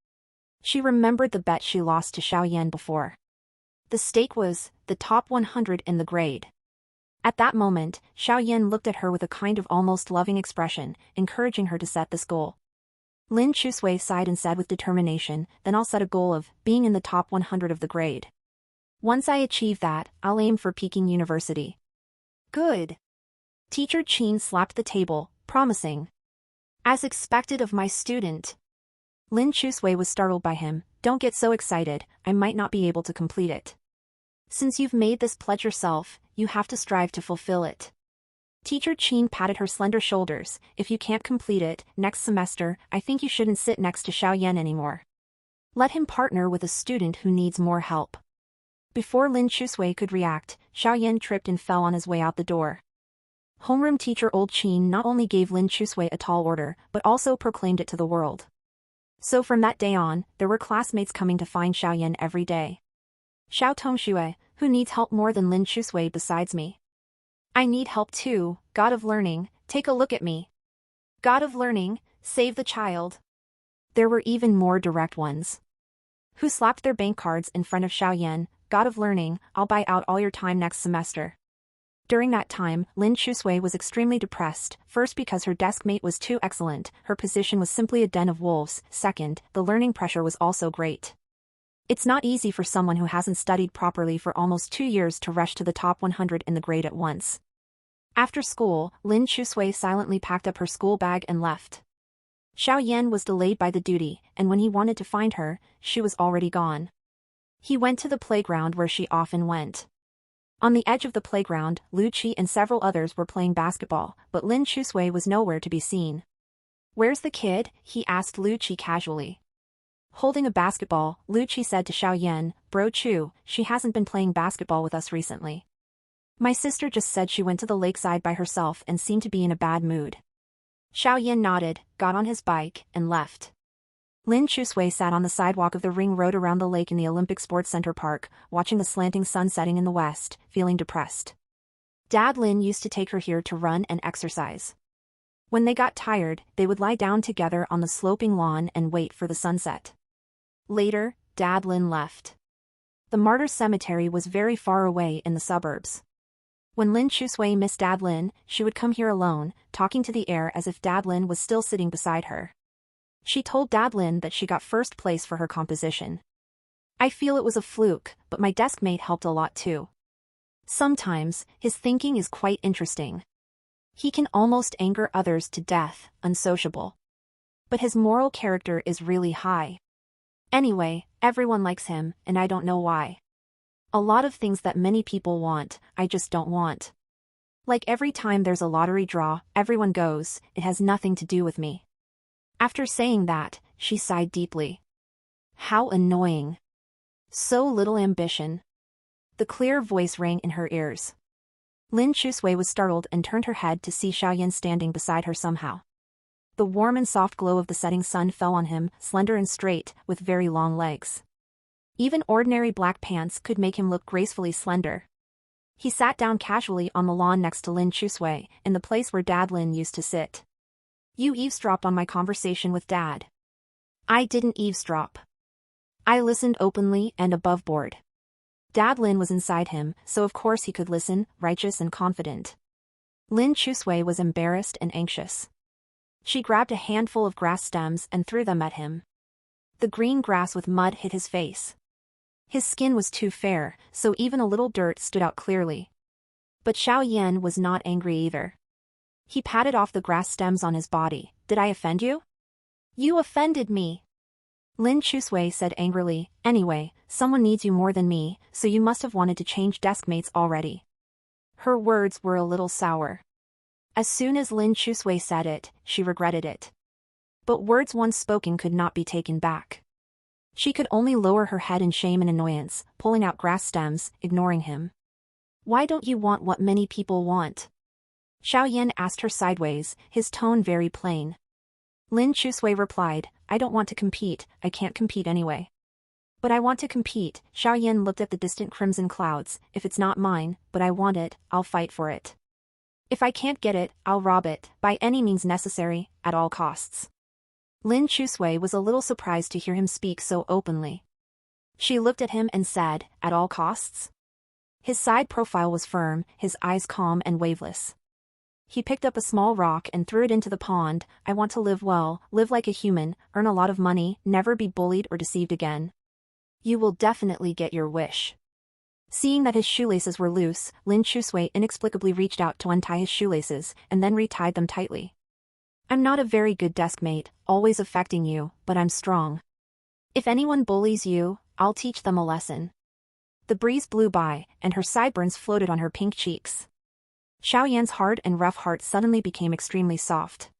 She remembered the bet she lost to Xiaoyan before. The stake was the top 100 in the grade. At that moment, Xiaoyan looked at her with a kind of almost loving expression, encouraging her to set this goal. Lin Chusui sighed and said with determination, then I'll set a goal of being in the top 100 of the grade. Once I achieve that, I'll aim for Peking University. Good. Teacher Qin slapped the table, promising. As expected of my student. Lin Chusui was startled by him. Don't get so excited, I might not be able to complete it. Since you've made this pledge yourself, you have to strive to fulfill it. Teacher Qin patted her slender shoulders. If you can't complete it, next semester, I think you shouldn't sit next to Xiaoyan anymore. Let him partner with a student who needs more help. Before Lin Chusui could react, Xiaoyan tripped and fell on his way out the door. Homeroom teacher Old Qin not only gave Lin Chusui a tall order, but also proclaimed it to the world. So from that day on, there were classmates coming to find Xiaoyan every day. Xiao Tongxue, who needs help more than Lin Chusui besides me? I need help too, God of Learning, take a look at me. God of Learning, save the child. There were even more direct ones. Who slapped their bank cards in front of Xiaoyan, God of Learning, I'll buy out all your time next semester. During that time, Lin Chusui was extremely depressed, first because her desk mate was too excellent, her position was simply a den of wolves, second, the learning pressure was also great. It's not easy for someone who hasn't studied properly for almost 2 years to rush to the top 100 in the grade at once. After school, Lin Chusui silently packed up her school bag and left. Xiaoyan was delayed by the duty, and when he wanted to find her, she was already gone. He went to the playground where she often went. On the edge of the playground, Lu Qi and several others were playing basketball, but Lin Chusui was nowhere to be seen. Where's the kid? He asked Lu Qi casually. Holding a basketball, Lu Qi said to Xiaoyan, Bro Chu, she hasn't been playing basketball with us recently. My sister just said she went to the lakeside by herself and seemed to be in a bad mood. Xiaoyan nodded, got on his bike, and left. Lin Chusui sat on the sidewalk of the ring road around the lake in the Olympic Sports Center Park, watching the slanting sun setting in the west, feeling depressed. Dad Lin used to take her here to run and exercise. When they got tired, they would lie down together on the sloping lawn and wait for the sunset. Later, Dad Lin left. The Martyrs' Cemetery was very far away in the suburbs. When Lin Chusui missed Dad Lin, she would come here alone, talking to the air as if Dad Lin was still sitting beside her. She told Dad Lin that she got first place for her composition. I feel it was a fluke, but my desk mate helped a lot too. Sometimes, his thinking is quite interesting. He can almost anger others to death, unsociable. But his moral character is really high. Anyway, everyone likes him, and I don't know why. A lot of things that many people want, I just don't want. Like every time there's a lottery draw, everyone goes, it has nothing to do with me. After saying that, she sighed deeply. How annoying. So little ambition. The clear voice rang in her ears. Lin Chusui was startled and turned her head to see Xiaoyan standing beside her somehow. The warm and soft glow of the setting sun fell on him, slender and straight, with very long legs. Even ordinary black pants could make him look gracefully slender. He sat down casually on the lawn next to Lin Chusui, in the place where Dad Lin used to sit. You eavesdropped on my conversation with Dad. I didn't eavesdrop. I listened openly and above board. Dad Lin was inside him, so of course he could listen, righteous and confident. Lin Chusui was embarrassed and anxious. She grabbed a handful of grass stems and threw them at him. The green grass with mud hit his face. His skin was too fair, so even a little dirt stood out clearly. But Xiaoyan was not angry either. He patted off the grass stems on his body. Did I offend you? You offended me. Lin Chusui said angrily, anyway, someone needs you more than me, so you must have wanted to change desk mates already. Her words were a little sour. As soon as Lin Chusui said it, she regretted it. But words once spoken could not be taken back. She could only lower her head in shame and annoyance, pulling out grass stems, ignoring him. Why don't you want what many people want? Xiaoyan asked her sideways, his tone very plain. Lin Chusui replied, I don't want to compete, I can't compete anyway. But I want to compete. Xiao Yan looked at the distant crimson clouds. If it's not mine, but I want it, I'll fight for it. If I can't get it, I'll rob it, by any means necessary, at all costs. Lin Chusui was a little surprised to hear him speak so openly. She looked at him and said, at all costs? His side profile was firm, his eyes calm and waveless. He picked up a small rock and threw it into the pond. I want to live well, live like a human, earn a lot of money, never be bullied or deceived again. You will definitely get your wish. Seeing that his shoelaces were loose, Lin Chusui inexplicably reached out to untie his shoelaces, and then retied them tightly. I'm not a very good desk mate, always affecting you, but I'm strong. If anyone bullies you, I'll teach them a lesson. The breeze blew by, and her sideburns floated on her pink cheeks. Xiao Yan's hard and rough heart suddenly became extremely soft.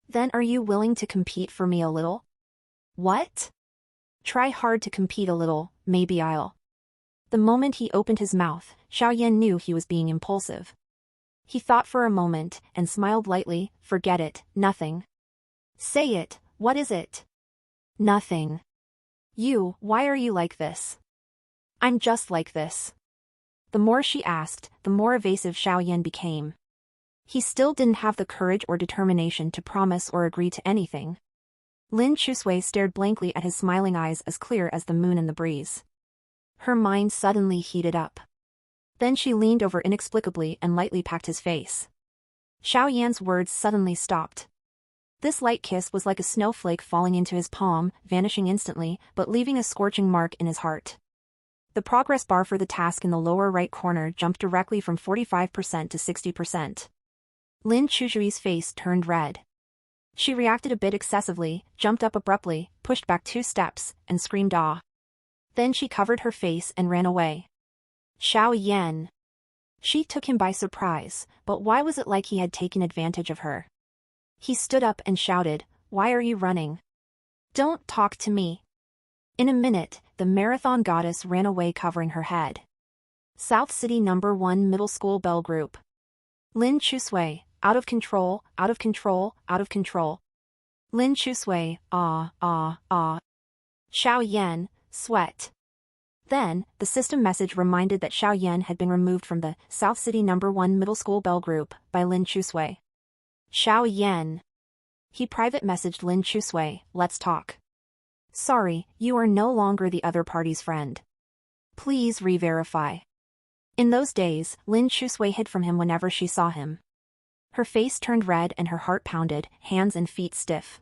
Then are you willing to compete for me a little? What? Try hard to compete a little, maybe I'll. The moment he opened his mouth, Xiao Yan knew he was being impulsive. He thought for a moment, and smiled lightly. Forget it, nothing. Say it, what is it? Nothing. You, why are you like this? I'm just like this. The more she asked, the more evasive Xiao Yan became. He still didn't have the courage or determination to promise or agree to anything. Lin Chusui stared blankly at his smiling eyes as clear as the moon in the breeze. Her mind suddenly heated up. Then she leaned over inexplicably and lightly packed his face. Xiao Yan's words suddenly stopped. This light kiss was like a snowflake falling into his palm, vanishing instantly, but leaving a scorching mark in his heart. The progress bar for the task in the lower right corner jumped directly from 45% to 60%. Lin Chujui's face turned red. She reacted a bit excessively, jumped up abruptly, pushed back 2 steps, and screamed "Ah!" Then she covered her face and ran away. Xiao Yan. She took him by surprise, but why was it like he had taken advantage of her? He stood up and shouted, "Why are you running? Don't talk to me." In a minute, the marathon goddess ran away covering her head. South City No. 1 Middle School Bell Group. Lin Chusui, out of control, out of control, out of control. Lin Chusui, ah, ah, ah. Xiao Yan, sweat. Then, the system message reminded that Xiao Yan had been removed from the South City No. 1 Middle School Bell Group by Lin Chusui. Xiao Yan. He private messaged Lin Chusui, let's talk. Sorry, you are no longer the other party's friend. Please re-verify. In those days, Lin Chusui hid from him whenever she saw him. Her face turned red and her heart pounded, hands and feet stiff.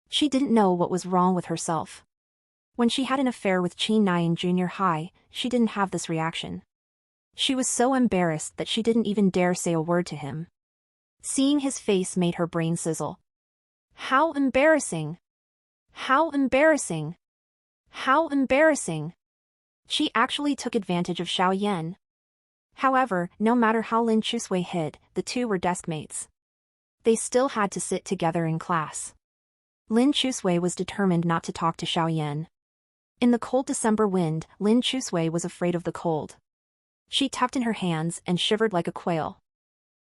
She didn't know what was wrong with herself. When she had an affair with Qin Nai in junior high, she didn't have this reaction. She was so embarrassed that she didn't even dare say a word to him. Seeing his face made her brain sizzle. How embarrassing! How embarrassing! How embarrassing! She actually took advantage of Xiao Yan. However, no matter how Lin Chusui hid, the two were desk mates. They still had to sit together in class. Lin Chusui was determined not to talk to Xiao Yan. In the cold December wind, Lin Chusui was afraid of the cold. She tucked in her hands and shivered like a quail.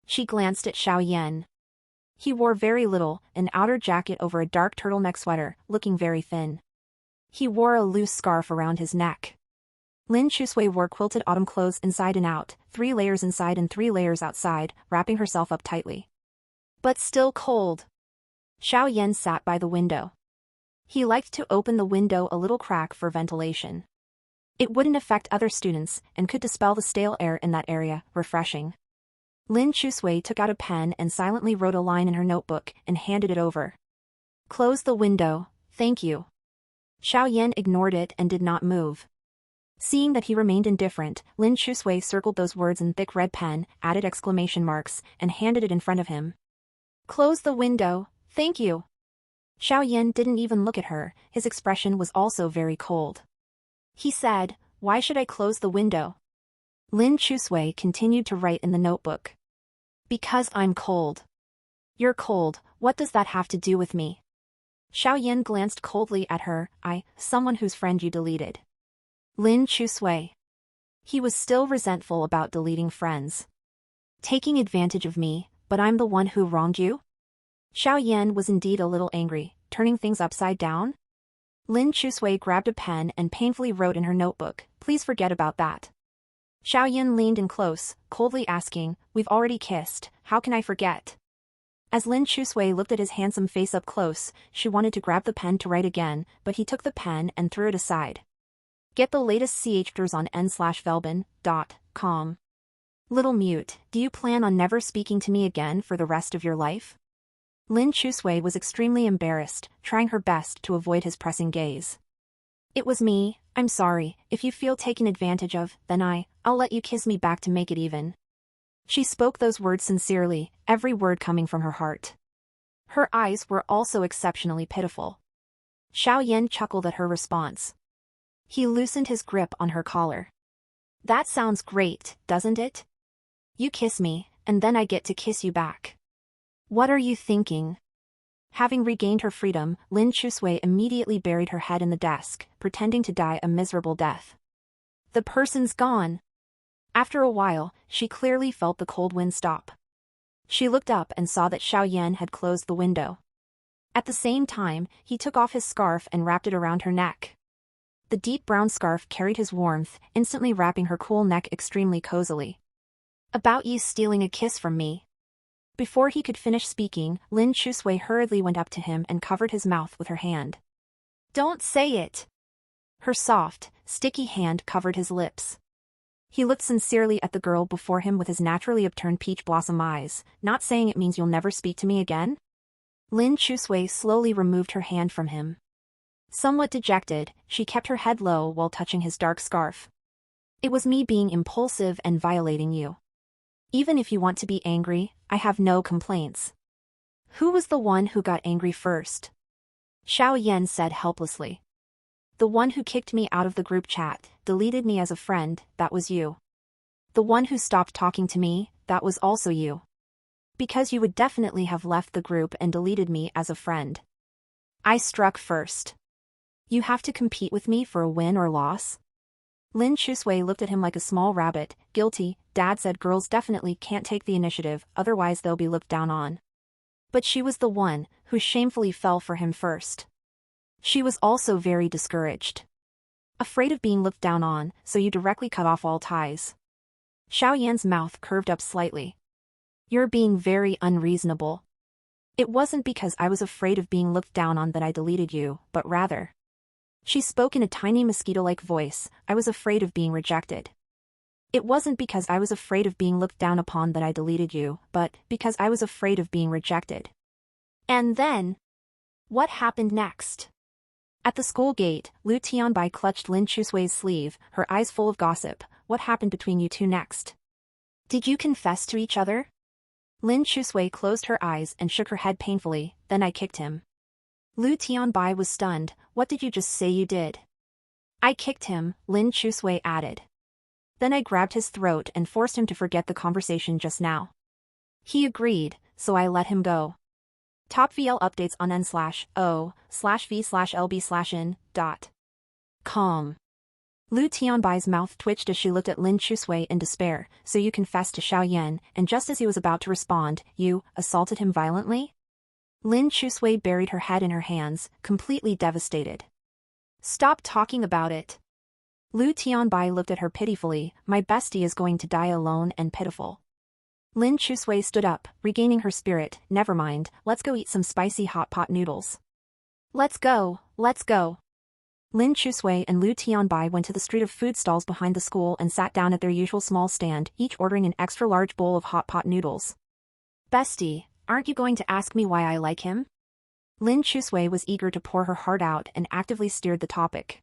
She glanced at Xiao Yan. He wore very little, an outer jacket over a dark turtleneck sweater, looking very thin. He wore a loose scarf around his neck. Lin Chusui wore quilted autumn clothes inside and out, 3 layers inside and 3 layers outside, wrapping herself up tightly. But still cold. Xiao Yan sat by the window. He liked to open the window a little crack for ventilation. It wouldn't affect other students and could dispel the stale air in that area, refreshing. Lin Chusui took out a pen and silently wrote a line in her notebook and handed it over. Close the window, thank you. Xiao Yan ignored it and did not move. Seeing that he remained indifferent, Lin Chusui circled those words in thick red pen, added exclamation marks, and handed it in front of him. Close the window, thank you. Xiao Yan didn't even look at her, his expression was also very cold. He said, why should I close the window? Lin Chusui continued to write in the notebook. Because I'm cold. You're cold, what does that have to do with me? Xiao Yan glanced coldly at her, someone whose friend you deleted. Lin Chusui. He was still resentful about deleting friends. Taking advantage of me, but I'm the one who wronged you? Xiao Yan was indeed a little angry, turning things upside down. Lin Chusui grabbed a pen and painfully wrote in her notebook, "Please forget about that." Xiaoyan leaned in close, coldly asking, "We've already kissed, how can I forget?" As Lin Chusui looked at his handsome face up close, she wanted to grab the pen to write again, but he took the pen and threw it aside. Get the latest chapters on n/velbin.com. Little mute, do you plan on never speaking to me again for the rest of your life? Lin Chusui was extremely embarrassed, trying her best to avoid his pressing gaze. It was me, I'm sorry, if you feel taken advantage of, then I'll let you kiss me back to make it even. She spoke those words sincerely, every word coming from her heart. Her eyes were also exceptionally pitiful. Xiaoyan chuckled at her response. He loosened his grip on her collar. That sounds great, doesn't it? You kiss me, and then I get to kiss you back. What are you thinking? Having regained her freedom, Lin Chusui immediately buried her head in the desk, pretending to die a miserable death. The person's gone. After a while, she clearly felt the cold wind stop. She looked up and saw that Xiaoyan had closed the window. At the same time, he took off his scarf and wrapped it around her neck. The deep brown scarf carried his warmth, instantly wrapping her cool neck extremely cozily. About you stealing a kiss from me. Before he could finish speaking, Lin Chusui hurriedly went up to him and covered his mouth with her hand. Don't say it! Her soft, sticky hand covered his lips. He looked sincerely at the girl before him with his naturally upturned peach blossom eyes, not saying it means you'll never speak to me again? Lin Chusui slowly removed her hand from him. Somewhat dejected, she kept her head low while touching his dark scarf. It was me being impulsive and violating you. Even if you want to be angry, I have no complaints. Who was the one who got angry first? Xiaoyan said helplessly. The one who kicked me out of the group chat, deleted me as a friend, that was you. The one who stopped talking to me, that was also you. Because you would definitely have left the group and deleted me as a friend. I struck first. You have to compete with me for a win or loss? Lin Chusui looked at him like a small rabbit, guilty. Dad said girls definitely can't take the initiative, otherwise they'll be looked down on. But she was the one who shamefully fell for him first. She was also very discouraged. Afraid of being looked down on, so you directly cut off all ties. Xiaoyan's mouth curved up slightly. You're being very unreasonable. It wasn't because I was afraid of being looked down on that I deleted you, but rather. She spoke in a tiny mosquito-like voice, I was afraid of being rejected. It wasn't because I was afraid of being looked down upon that I deleted you, but because I was afraid of being rejected. And then? What happened next? At the school gate, Lu Tianbai clutched Lin Chusui's sleeve, her eyes full of gossip. What happened between you two next? Did you confess to each other? Lin Chusui closed her eyes and shook her head painfully, then I kicked him. Lu Tianbai was stunned, what did you just say you did? I kicked him, Lin Chusui added. Then I grabbed his throat and forced him to forget the conversation just now. He agreed, so I let him go. Top VL updates on n/o/v/lb/in.com. Lu Tianbai's mouth twitched as she looked at Lin Chusui in despair, so you confessed to Xiaoyan, and just as he was about to respond, you assaulted him violently? Lin Chusui buried her head in her hands, completely devastated. Stop talking about it. Lu Tianbai looked at her pitifully, my bestie is going to die alone and pitiful. Lin Chusui stood up, regaining her spirit, never mind, let's go eat some spicy hot pot noodles. Let's go, let's go. Lin Chusui and Lu Tianbai went to the street of food stalls behind the school and sat down at their usual small stand, each ordering an extra large bowl of hot pot noodles. Bestie, aren't you going to ask me why I like him? Lin Chusui was eager to pour her heart out and actively steered the topic.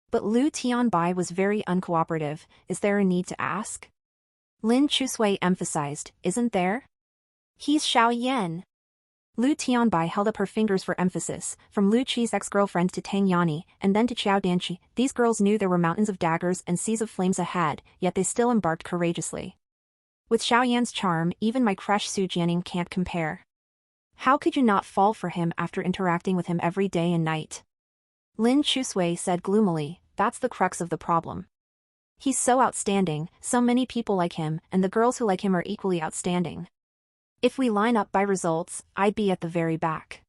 But Lu Tianbai was very uncooperative, is there a need to ask? Lin Chusui emphasized, isn't there? He's Xiaoyan. Lu Tianbai held up her fingers for emphasis, from Lu Qi's ex-girlfriend to Tang Yani, and then to Qiao Danqi. These girls knew there were mountains of daggers and seas of flames ahead, yet they still embarked courageously. With Xiaoyan's charm, even my crush Su Jianing can't compare. How could you not fall for him after interacting with him every day and night? Lin Chusui said gloomily, that's the crux of the problem. He's so outstanding, so many people like him, and the girls who like him are equally outstanding. If we line up by results, I'd be at the very back.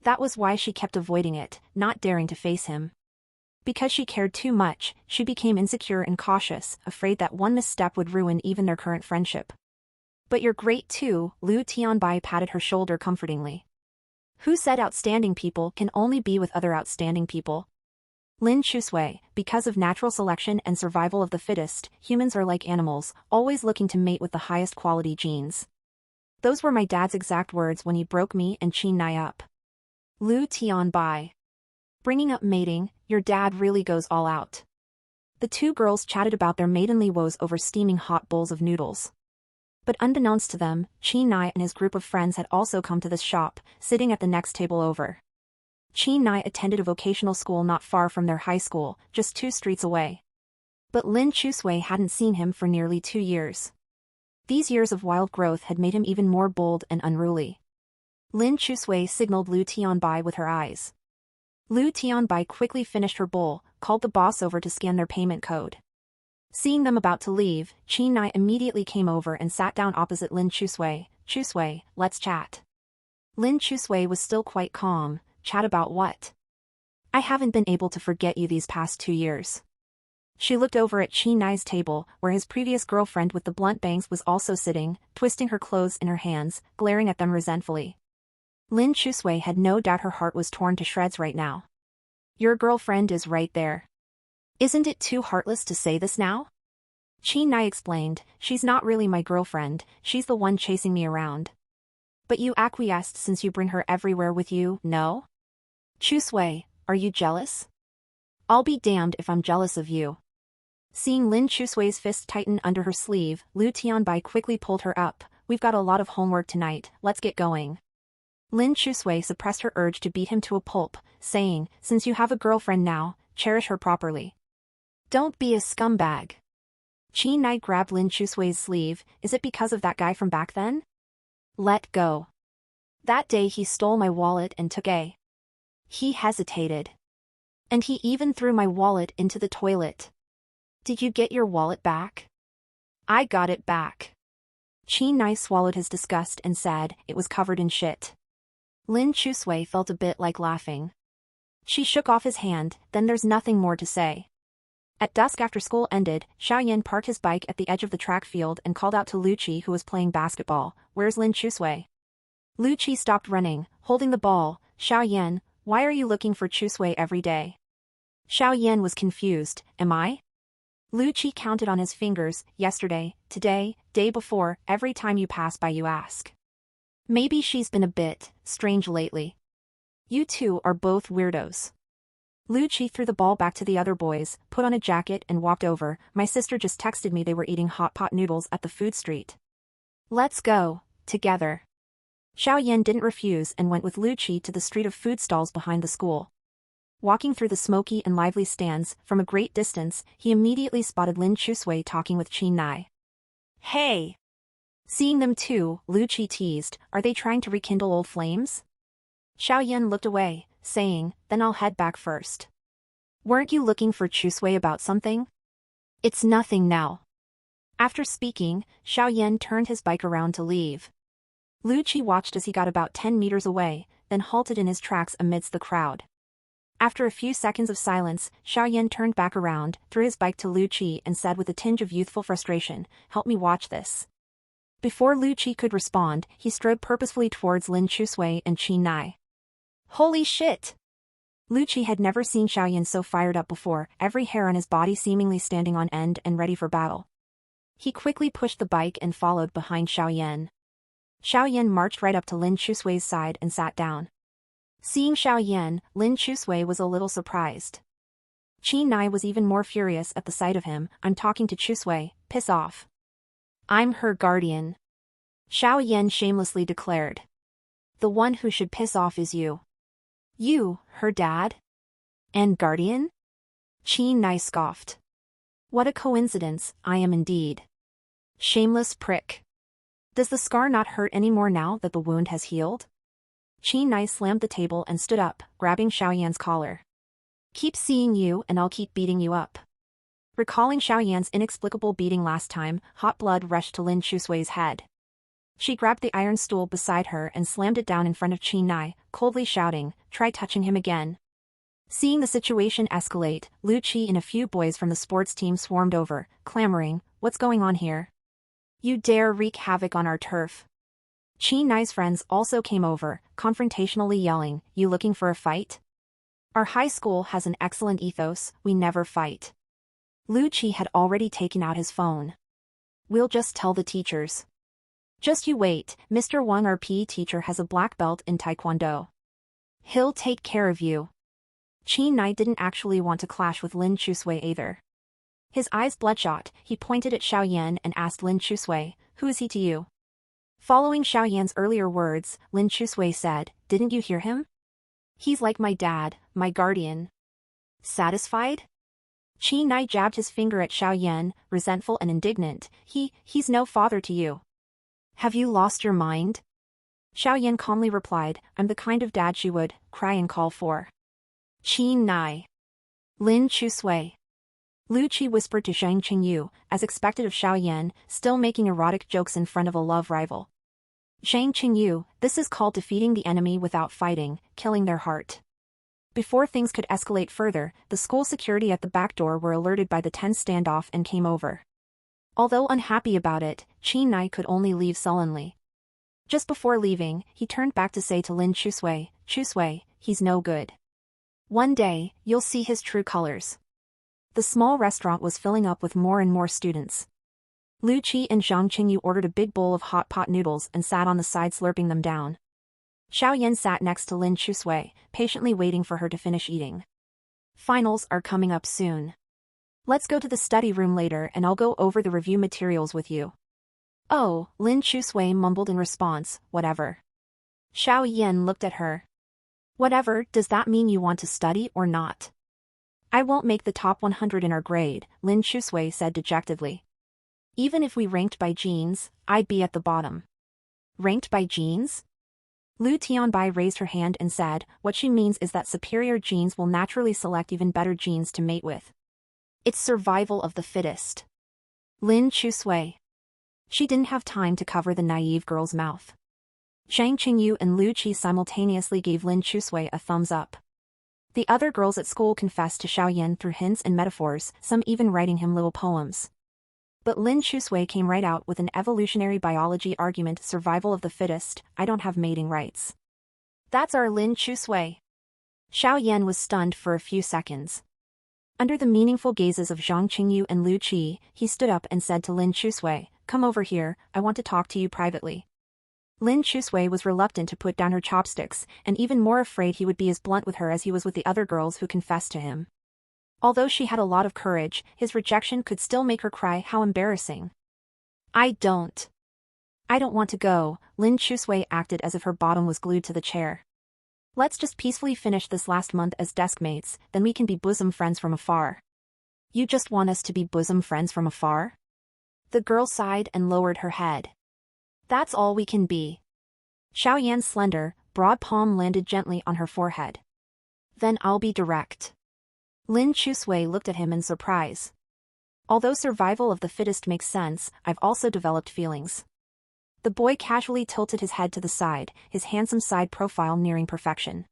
That was why she kept avoiding it, not daring to face him. Because she cared too much, she became insecure and cautious, afraid that one misstep would ruin even their current friendship. But you're great too, Liu Tianbai patted her shoulder comfortingly. Who said outstanding people can only be with other outstanding people? Lin Chusui, because of natural selection and survival of the fittest, humans are like animals, always looking to mate with the highest quality genes. Those were my dad's exact words when he broke me and Qin Nai up. Liu Tianbai. Bringing up mating, your dad really goes all out. The two girls chatted about their maidenly woes over steaming hot bowls of noodles. But unbeknownst to them, Qin Nai and his group of friends had also come to this shop, sitting at the next table over. Qin Nai attended a vocational school not far from their high school, just 2 streets away. But Lin Chusui hadn't seen him for nearly 2 years. These years of wild growth had made him even more bold and unruly. Lin Chusui signaled Liu Tianbai with her eyes. Liu Tianbai quickly finished her bowl, called the boss over to scan their payment code. Seeing them about to leave, Qin Nai immediately came over and sat down opposite Lin Chusui. Chusui, let's chat. Lin Chusui was still quite calm. Chat about what? I haven't been able to forget you these past 2 years. She looked over at Qin Nai's table, where his previous girlfriend with the blunt bangs was also sitting, twisting her clothes in her hands, glaring at them resentfully. Lin Chusui had no doubt her heart was torn to shreds right now. Your girlfriend is right there. Isn't it too heartless to say this now? Qin Nai explained, she's not really my girlfriend, she's the one chasing me around. But you acquiesced since you bring her everywhere with you, no? Chusui, are you jealous? I'll be damned if I'm jealous of you. Seeing Lin Chusui's fist tighten under her sleeve, Liu Tianbai quickly pulled her up. We've got a lot of homework tonight, let's get going. Lin Chusui suppressed her urge to beat him to a pulp, saying, since you have a girlfriend now, cherish her properly. Don't be a scumbag. Qin Nai grabbed Lin Chusui's sleeve. Is it because of that guy from back then? Let go. That day he stole my wallet and took a. He hesitated. And he even threw my wallet into the toilet. Did you get your wallet back? I got it back. Qin Nai swallowed his disgust and said, it was covered in shit. Lin Chusui felt a bit like laughing. She shook off his hand, then there's nothing more to say. At dusk after school ended, Xiaoyan parked his bike at the edge of the track field and called out to Lucci who was playing basketball, where's Lin Chusui? Lucci stopped running, holding the ball. Xiaoyan, why are you looking for Chusui every day? Xiaoyan was confused, am I? Lucci counted on his fingers, yesterday, today, day before, every time you pass by you ask. Maybe she's been a bit strange lately. You two are both weirdos. Lucci threw the ball back to the other boys, put on a jacket and walked over. My sister just texted me they were eating hot pot noodles at the food street. Let's go, together. Xiaoyan didn't refuse and went with Lucci to the street of food stalls behind the school. Walking through the smoky and lively stands, from a great distance, he immediately spotted Lin Chusui talking with Qin Nai. Hey! Seeing them too, Lucci teased, are they trying to rekindle old flames? Xiaoyan looked away, saying, then I'll head back first. Weren't you looking for Chusui about something? It's nothing now. After speaking, Xiaoyan turned his bike around to leave. Lucci watched as he got about 10 meters away, then halted in his tracks amidst the crowd. After a few seconds of silence, Xiaoyan turned back around, threw his bike to Lucci and said with a tinge of youthful frustration, help me watch this. Before Lucci could respond, he strode purposefully towards Lin Chusui and Qin Nai. Holy shit! Lucci had never seen Xiaoyan so fired up before, every hair on his body seemingly standing on end and ready for battle. He quickly pushed the bike and followed behind Xiaoyan. Xiaoyan marched right up to Lin Chusui's side and sat down. Seeing Xiaoyan, Lin Chusui was a little surprised. Qin Nai was even more furious at the sight of him. I'm talking to Chusui, piss off. I'm her guardian. Xiaoyan shamelessly declared. The one who should piss off is you. You, her dad? And guardian? Qin Nai scoffed. What a coincidence, I am indeed. Shameless prick. Does the scar not hurt any more now that the wound has healed? Qin Nai slammed the table and stood up, grabbing Xiaoyan's collar. Keep seeing you and I'll keep beating you up. Recalling Xiaoyan's inexplicable beating last time, hot blood rushed to Lin Chusui's head. She grabbed the iron stool beside her and slammed it down in front of Qi Nai, coldly shouting, "Try touching him again." Seeing the situation escalate, Lu Qi and a few boys from the sports team swarmed over, clamoring, "What's going on here? You dare wreak havoc on our turf?" Qi Nai's friends also came over, confrontationally yelling, "You looking for a fight? Our high school has an excellent ethos, we never fight." Lu Qi had already taken out his phone. "We'll just tell the teachers. Just you wait, Mr. Wang, our PE teacher, has a black belt in Taekwondo. He'll take care of you." Qi Nai didn't actually want to clash with Lin Chusui either. His eyes bloodshot, he pointed at Xiaoyan and asked Lin Chusui, "Who is he to you?" Following Xiaoyan's earlier words, Lin Chusui said, "Didn't you hear him? He's like my dad, my guardian." Satisfied? Qi Nai jabbed his finger at Xiaoyan, resentful and indignant. He's no father to you. Have you lost your mind?" Xiaoyan calmly replied, "I'm the kind of dad she would cry and call for." Qi Nai. Lin Chusui. Lu Qi whispered to Zhang Qingyu, as expected of Xiaoyan, still making erotic jokes in front of a love rival. "Zhang Qingyu, this is called defeating the enemy without fighting, killing their heart." Before things could escalate further, the school security at the back door were alerted by the tense standoff and came over. Although unhappy about it, Qi Nai could only leave sullenly. Just before leaving, he turned back to say to Lin Chusui, "Chusui, he's no good. One day, you'll see his true colors." The small restaurant was filling up with more and more students. Lu Qi and Zhang Qingyu ordered a big bowl of hot pot noodles and sat on the side slurping them down. Xiaoyan sat next to Lin Chusui, patiently waiting for her to finish eating. "Finals are coming up soon. Let's go to the study room later and I'll go over the review materials with you." "Oh," Lin Chusui mumbled in response, "whatever." Xiaoyan looked at her. "Whatever, does that mean you want to study or not?" "I won't make the top 100 in our grade," Lin Chusui said dejectedly. "Even if we ranked by genes, I'd be at the bottom." "Ranked by genes?" Lu Tianbai raised her hand and said, "What she means is that superior genes will naturally select even better genes to mate with. It's survival of the fittest." Lin Chusui. She didn't have time to cover the naive girl's mouth. Zhang Qingyu and Lu Qi simultaneously gave Lin Chusui a thumbs up. The other girls at school confessed to Xiaoyan through hints and metaphors, some even writing him little poems. But Lin Chusui came right out with an evolutionary biology argument, survival of the fittest, I don't have mating rights. That's our Lin Chusui. Xiaoyan was stunned for a few seconds. Under the meaningful gazes of Zhang Qingyu and Lu Qi, he stood up and said to Lin Chusui, "Come over here, I want to talk to you privately." Lin Chusui was reluctant to put down her chopsticks, and even more afraid he would be as blunt with her as he was with the other girls who confessed to him. Although she had a lot of courage, his rejection could still make her cry. How embarrassing. I don't want to go," Lin Chusui acted as if her bottom was glued to the chair. "Let's just peacefully finish this last month as deskmates, then we can be bosom friends from afar." "You just want us to be bosom friends from afar?" The girl sighed and lowered her head. "That's all we can be." Xiaoyan's slender, broad palm landed gently on her forehead. "Then I'll be direct." Lin Chusui looked at him in surprise. "Although survival of the fittest makes sense, I've also developed feelings." The boy casually tilted his head to the side, his handsome side profile nearing perfection.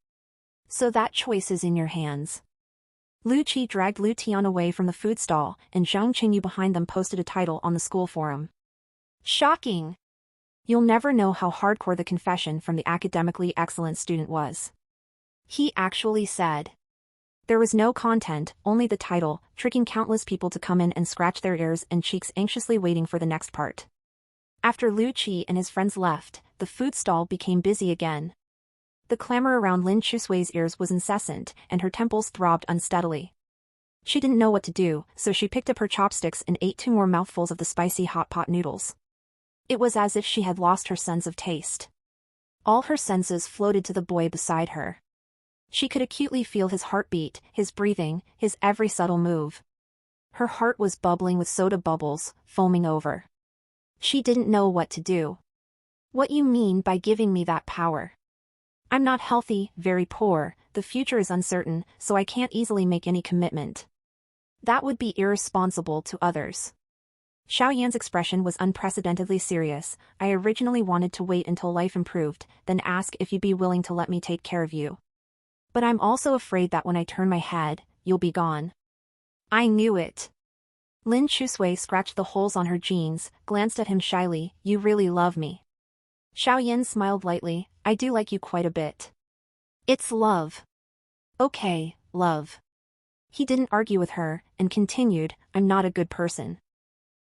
"So that choice is in your hands." Lu Qi dragged Lu Tian away from the food stall, and Zhang Qingyu behind them posted a title on the school forum. "Shocking! You'll never know how hardcore the confession from the academically excellent student was." He actually said. There was no content, only the title, tricking countless people to come in and scratch their ears and cheeks anxiously waiting for the next part. After Lu Qi and his friends left, the food stall became busy again. The clamor around Lin Chusui's ears was incessant, and her temples throbbed unsteadily. She didn't know what to do, so she picked up her chopsticks and ate 2 more mouthfuls of the spicy hot pot noodles. It was as if she had lost her sense of taste. All her senses floated to the boy beside her. She could acutely feel his heartbeat, his breathing, his every subtle move. Her heart was bubbling with soda bubbles, foaming over. She didn't know what to do. "What you mean by giving me that power? I'm not healthy, very poor, the future is uncertain, so I can't easily make any commitment. That would be irresponsible to others." Xiao Yan's expression was unprecedentedly serious. I originally wanted to wait until life improved, then ask if you'd be willing to let me take care of you. But I'm also afraid that when I turn my head, you'll be gone. I knew it. Lin Chusui scratched the holes on her jeans, glanced at him shyly. You really love me. Xiao Yan smiled lightly. I do like you quite a bit. It's love. Okay, love. He didn't argue with her, and continued, I'm not a good person.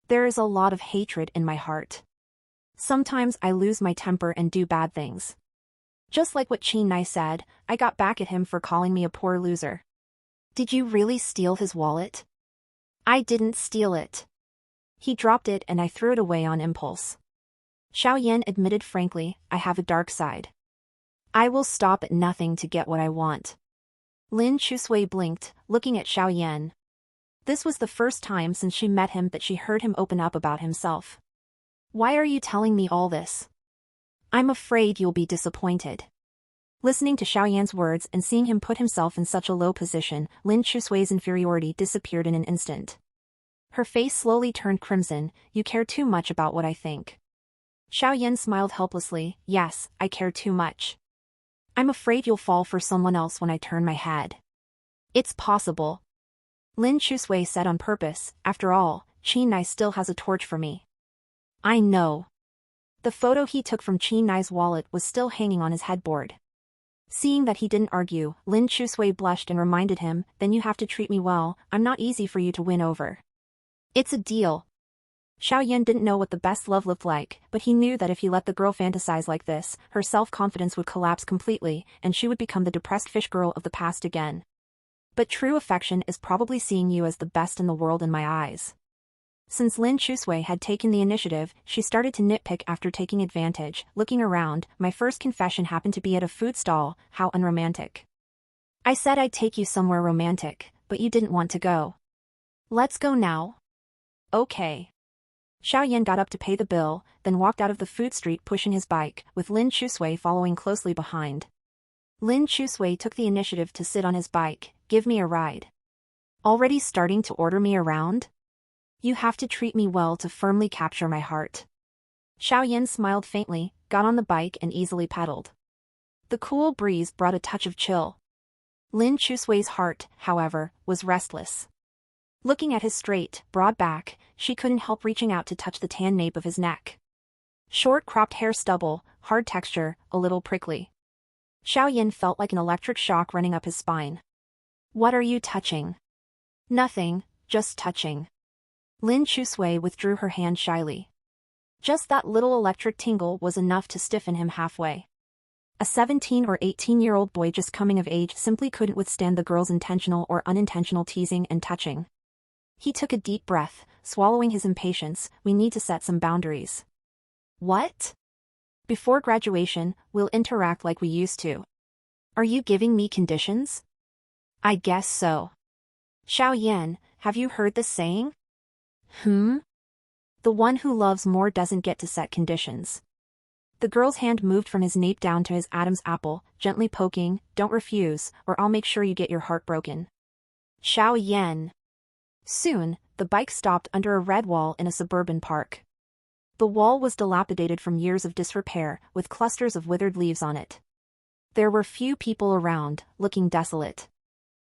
There is a lot of hatred in my heart. Sometimes I lose my temper and do bad things. Just like what Qin Nai said, I got back at him for calling me a poor loser. Did you really steal his wallet? I didn't steal it. He dropped it and I threw it away on impulse. Xiao Yan admitted frankly, I have a dark side. I will stop at nothing to get what I want. Lin Chusui blinked, looking at Xiao Yan. This was the first time since she met him that she heard him open up about himself. Why are you telling me all this? I'm afraid you'll be disappointed. Listening to Xiao Yan's words and seeing him put himself in such a low position, Lin Chusui's inferiority disappeared in an instant. Her face slowly turned crimson. You care too much about what I think. Xiao Yan smiled helplessly. Yes, I care too much. I'm afraid you'll fall for someone else when I turn my head. It's possible. Lin Chusui said on purpose. After all, Qin Nai still has a torch for me. I know. The photo he took from Qin Nai's wallet was still hanging on his headboard. Seeing that he didn't argue, Lin Chusui blushed and reminded him, then you have to treat me well, I'm not easy for you to win over. It's a deal. Xiao Yan didn't know what the best love looked like, but he knew that if he let the girl fantasize like this, her self-confidence would collapse completely, and she would become the depressed fish girl of the past again. But true affection is probably seeing you as the best in the world in my eyes. Since Lin Chusui had taken the initiative, she started to nitpick after taking advantage. Looking around, my first confession happened to be at a food stall. How unromantic. I said I'd take you somewhere romantic, but you didn't want to go. Let's go now. Okay. Xiao Yan got up to pay the bill, then walked out of the food street pushing his bike, with Lin Chusui following closely behind. Lin Chusui took the initiative to sit on his bike. Give me a ride. Already starting to order me around? You have to treat me well to firmly capture my heart. Xiao Yan smiled faintly, got on the bike and easily pedaled. The cool breeze brought a touch of chill. Lin Chusui's heart, however, was restless. Looking at his straight, broad back, she couldn't help reaching out to touch the tan nape of his neck. Short cropped hair stubble, hard texture, a little prickly. Xiao Yan felt like an electric shock running up his spine. What are you touching? Nothing, just touching. Lin Chusui withdrew her hand shyly. Just that little electric tingle was enough to stiffen him halfway. A 17 or 18-year-old boy just coming of age simply couldn't withstand the girl's intentional or unintentional teasing and touching. He took a deep breath, swallowing his impatience. We need to set some boundaries. What? Before graduation, we'll interact like we used to. Are you giving me conditions? I guess so. Xiao Yan, have you heard this saying? The one who loves more doesn't get to set conditions. The girl's hand moved from his nape down to his Adam's apple, gently poking, don't refuse, or I'll make sure you get your heart broken. Xiao Yan. Soon, the bike stopped under a red wall in a suburban park. The wall was dilapidated from years of disrepair, with clusters of withered leaves on it. There were few people around, looking desolate.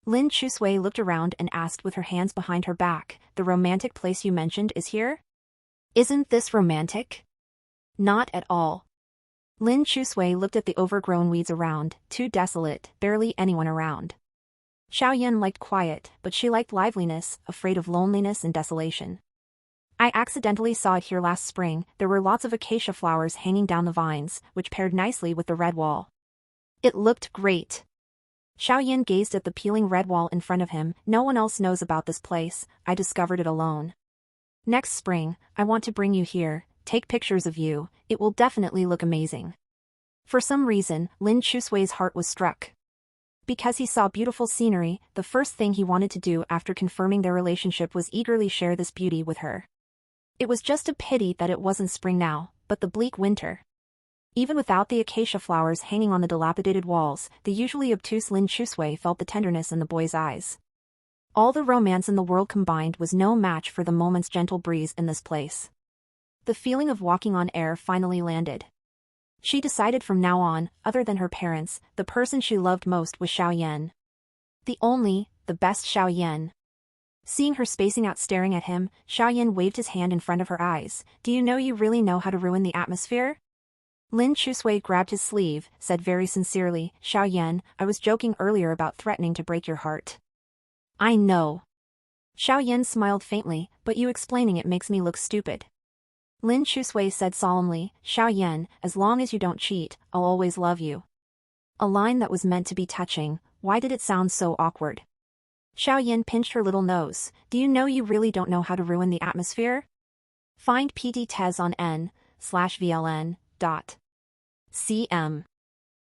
Lin Chusui looked around and asked with her hands behind her back, the romantic place you mentioned is here? Isn't this romantic? Not at all. Lin Chusui looked at the overgrown weeds around, too desolate, barely anyone around. Xiao Yan liked quiet, but she liked liveliness, afraid of loneliness and desolation. I accidentally saw it here last spring. There were lots of acacia flowers hanging down the vines, which paired nicely with the red wall. It looked great. Xiao Yan gazed at the peeling red wall in front of him. No one else knows about this place, I discovered it alone. Next spring, I want to bring you here, take pictures of you, it will definitely look amazing. For some reason, Lin Chusui's heart was struck. Because he saw beautiful scenery, the first thing he wanted to do after confirming their relationship was eagerly share this beauty with her. It was just a pity that it wasn't spring now, but the bleak winter. Even without the acacia flowers hanging on the dilapidated walls, the usually obtuse Lin Chusui felt the tenderness in the boy's eyes. All the romance in the world combined was no match for the moment's gentle breeze in this place. The feeling of walking on air finally landed. She decided from now on, other than her parents, the person she loved most was Xiaoyan. The best Xiaoyan. Seeing her spacing out staring at him, Xiaoyan waved his hand in front of her eyes. Do you know you really know how to ruin the atmosphere? Lin Chusui grabbed his sleeve, said very sincerely, Xiaoyan, I was joking earlier about threatening to break your heart. I know. Xiaoyan smiled faintly, but you explaining it makes me look stupid. Lin Chusui said solemnly, Xiaoyan, as long as you don't cheat, I'll always love you. A line that was meant to be touching, why did it sound so awkward? Xiaoyan pinched her little nose. Do you know you really don't know how to ruin the atmosphere? Find PT Tez on n/VLN. cm.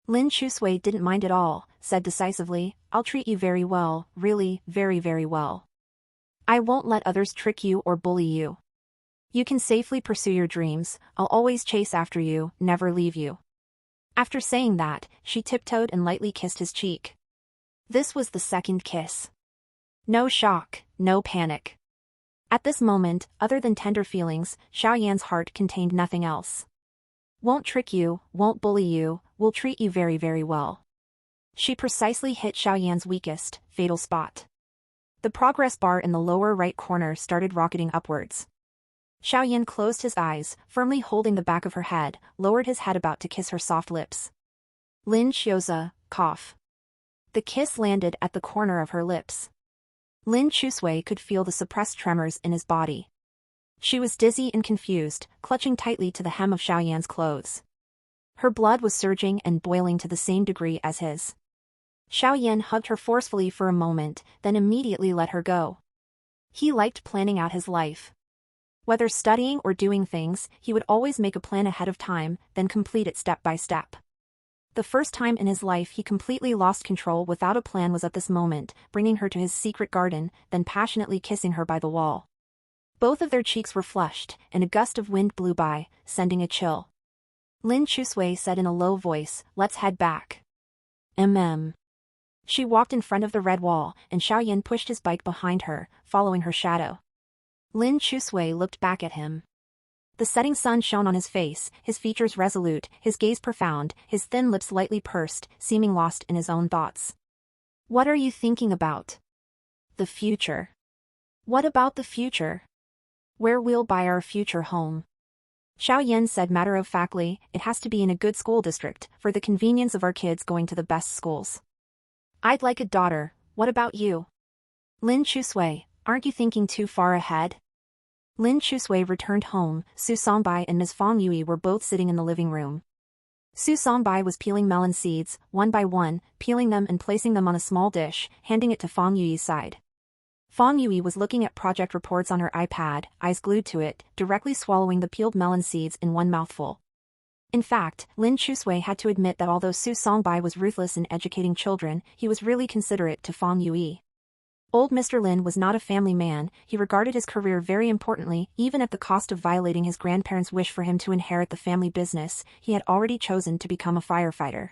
Lin Chusui didn't mind at all, said decisively, I'll treat you very well, really, very very well. I won't let others trick you or bully you. You can safely pursue your dreams, I'll always chase after you, never leave you. After saying that, she tiptoed and lightly kissed his cheek. This was the second kiss. No shock, no panic. At this moment, other than tender feelings, Xiaoyan's heart contained nothing else. Won't trick you, won't bully you, will treat you very very well. She precisely hit Xiaoyan's weakest, fatal spot. The progress bar in the lower right corner started rocketing upwards. Xiaoyan closed his eyes, firmly holding the back of her head, lowered his head about to kiss her soft lips. Lin Xiaoza, cough. The kiss landed at the corner of her lips. Lin Chusui could feel the suppressed tremors in his body. She was dizzy and confused, clutching tightly to the hem of Xiaoyan's clothes. Her blood was surging and boiling to the same degree as his. Xiaoyan hugged her forcefully for a moment, then immediately let her go. He liked planning out his life. Whether studying or doing things, he would always make a plan ahead of time, then complete it step by step. The first time in his life he completely lost control without a plan was at this moment, bringing her to his secret garden, then passionately kissing her by the wall. Both of their cheeks were flushed, and a gust of wind blew by, sending a chill. Lin Chusui said in a low voice, let's head back. She walked in front of the red wall, and Xiaoyan pushed his bike behind her, following her shadow. Lin Chusui looked back at him. The setting sun shone on his face, his features resolute, his gaze profound, his thin lips lightly pursed, seeming lost in his own thoughts. What are you thinking about? The future. What about the future? Where we'll buy our future home. Xiaoyan said matter-of-factly, it has to be in a good school district, for the convenience of our kids going to the best schools. I'd like a daughter, what about you? Lin Chusui, aren't you thinking too far ahead? Lin Chusui returned home. Su Songbai and Ms. Fang Yui were both sitting in the living room. Su Songbai was peeling melon seeds, one by one, peeling them and placing them on a small dish, handing it to Fang Yui's side. Fang Yui was looking at project reports on her iPad, eyes glued to it, directly swallowing the peeled melon seeds in one mouthful. In fact, Lin Chusui had to admit that although Su Songbai was ruthless in educating children, he was really considerate to Fang Yui. Old Mr. Lin was not a family man, he regarded his career very importantly, even at the cost of violating his grandparents' wish for him to inherit the family business. He had already chosen to become a firefighter.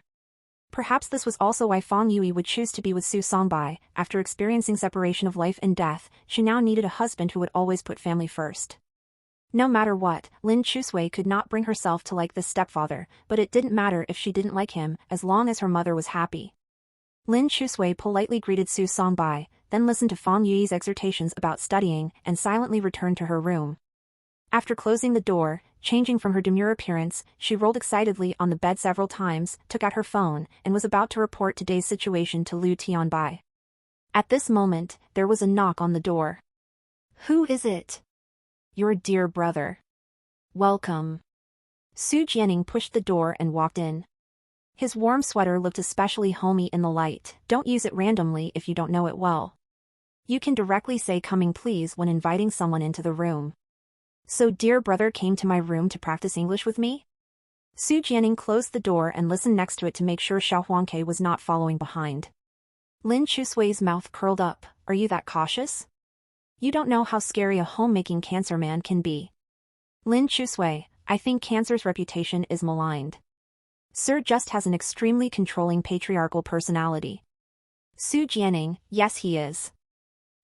Perhaps this was also why Fang Yui would choose to be with Su Songbai. After experiencing separation of life and death, she now needed a husband who would always put family first. No matter what, Lin Chusui could not bring herself to like this stepfather, but it didn't matter if she didn't like him, as long as her mother was happy. Lin Chusui politely greeted Su Songbai, then listened to Fang Yui's exhortations about studying, and silently returned to her room. After closing the door, changing from her demure appearance, she rolled excitedly on the bed several times, took out her phone, and was about to report today's situation to Liu Tianbai. At this moment, there was a knock on the door. Who is it? Your dear brother. Welcome. Su Jianing pushed the door and walked in. His warm sweater looked especially homey in the light. Don't use it randomly if you don't know it well. You can directly say coming please when inviting someone into the room. So dear brother came to my room to practice English with me? Su Jianing closed the door and listened next to it to make sure Xiao Huangke was not following behind. Lin Chusui's mouth curled up. Are you that cautious? You don't know how scary a homemaking cancer man can be. Lin Chusui, I think cancer's reputation is maligned. Sir just has an extremely controlling patriarchal personality. Su Jianing, yes he is.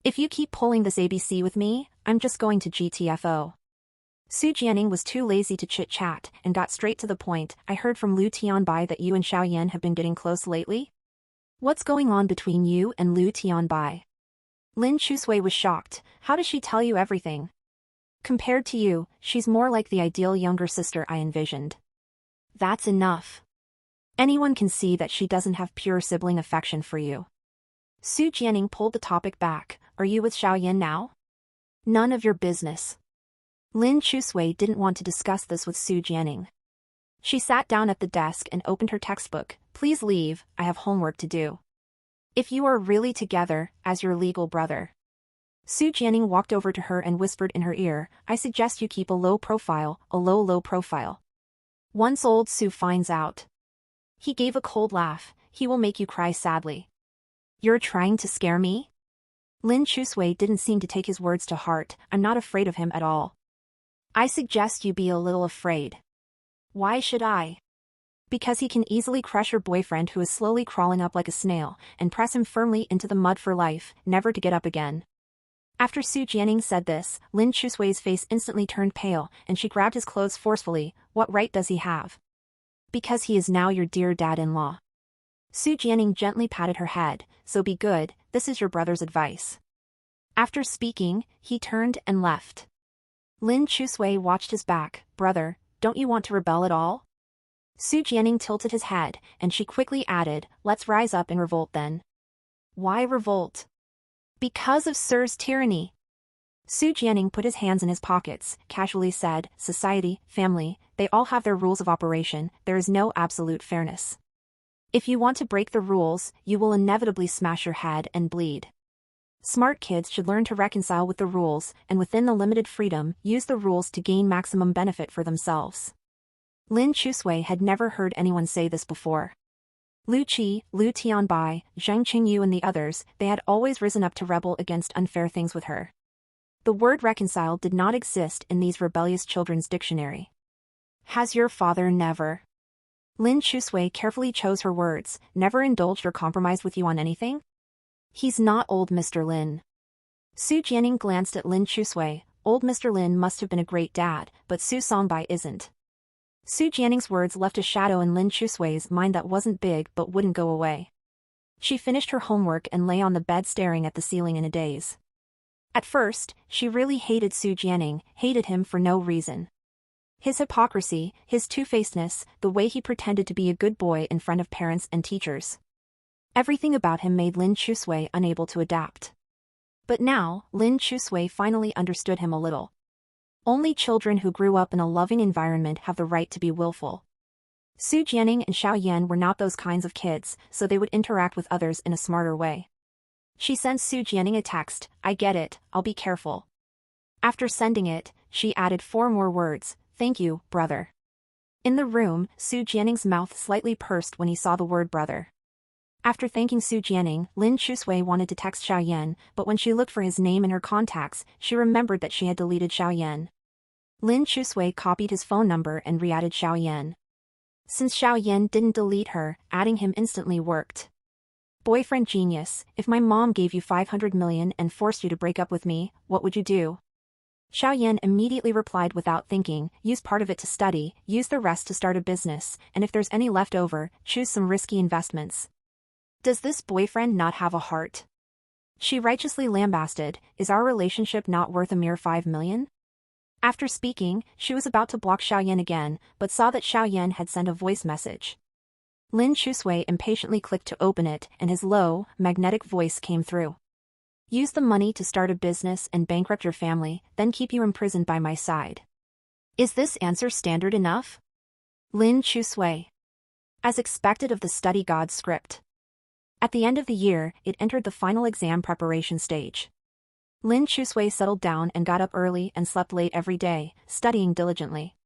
If you keep pulling this ABC with me, I'm just going to GTFO. Su Jianing was too lazy to chit-chat and got straight to the point. I heard from Lu Tianbai that you and Xiaoyan have been getting close lately? What's going on between you and Lu Tianbai? Lin Chusui was shocked. How does she tell you everything? Compared to you, she's more like the ideal younger sister I envisioned. That's enough. Anyone can see that she doesn't have pure sibling affection for you. Su Jianing pulled the topic back. Are you with Xiaoyan now? None of your business. Lin Chusui didn't want to discuss this with Su Jianing. She sat down at the desk and opened her textbook. Please leave, I have homework to do. If you are really together, as your legal brother. Su Jianing walked over to her and whispered in her ear, I suggest you keep a low profile, a low profile. Once old Su finds out. He gave a cold laugh, he will make you cry sadly. You're trying to scare me? Lin Chusui didn't seem to take his words to heart. I'm not afraid of him at all. I suggest you be a little afraid. Why should I? Because he can easily crush your boyfriend who is slowly crawling up like a snail, and press him firmly into the mud for life, never to get up again. After Su Jianing said this, Lin Chusui's face instantly turned pale, and she grabbed his clothes forcefully. What right does he have? Because he is now your dear dad-in-law. Su Jianing gently patted her head, so be good, this is your brother's advice. After speaking, he turned and left. Lin Chusui watched his back. Brother, don't you want to rebel at all? Su Jianing tilted his head, and she quickly added, let's rise up and revolt then. Why revolt? Because of Sir's tyranny. Su Jianing put his hands in his pockets, casually said, society, family, they all have their rules of operation, there is no absolute fairness. If you want to break the rules, you will inevitably smash your head and bleed. Smart kids should learn to reconcile with the rules, and within the limited freedom, use the rules to gain maximum benefit for themselves. Lin Chusui had never heard anyone say this before. Lu Qi, Lu Tianbai, Zhang Qingyu and the others, they had always risen up to rebel against unfair things with her. The word reconcile did not exist in these rebellious children's dictionary. Has your father never? Lin Chusui carefully chose her words, never indulged or compromised with you on anything? He's not old Mr. Lin. Su Jianing glanced at Lin Chusui. Old Mr. Lin must have been a great dad, but Su Songbai isn't. Su Jianing's words left a shadow in Lin Chusui's mind that wasn't big but wouldn't go away. She finished her homework and lay on the bed staring at the ceiling in a daze. At first, she really hated Su Jianing, hated him for no reason. His hypocrisy, his two-facedness, the way he pretended to be a good boy in front of parents and teachers. Everything about him made Lin Chusui unable to adapt. But now, Lin Chusui finally understood him a little. Only children who grew up in a loving environment have the right to be willful. Su Jianing and Xiaoyan were not those kinds of kids, so they would interact with others in a smarter way. She sent Su Jianing a text, I get it, I'll be careful. After sending it, she added 4 more words, thank you, brother. In the room, Su Jianing's mouth slightly pursed when he saw the word brother. After thanking Su Jianing, Lin Chusui wanted to text Xiaoyan, but when she looked for his name in her contacts, she remembered that she had deleted Xiaoyan. Lin Chusui copied his phone number and re-added Xiaoyan. Since Xiaoyan didn't delete her, adding him instantly worked. Boyfriend genius, if my mom gave you 500 million and forced you to break up with me, what would you do? Xiaoyan immediately replied without thinking, use part of it to study, use the rest to start a business, and if there's any left over, choose some risky investments. Does this boyfriend not have a heart? She righteously lambasted, is our relationship not worth a mere 5 million? After speaking, she was about to block Xiaoyan again, but saw that Xiaoyan had sent a voice message. Lin Chusui impatiently clicked to open it, and his low, magnetic voice came through. Use the money to start a business and bankrupt your family, then keep you imprisoned by my side. Is this answer standard enough? Lin Chusui. As expected of the study god script. At the end of the year, it entered the final exam preparation stage. Lin Chusui settled down and got up early and slept late every day, studying diligently.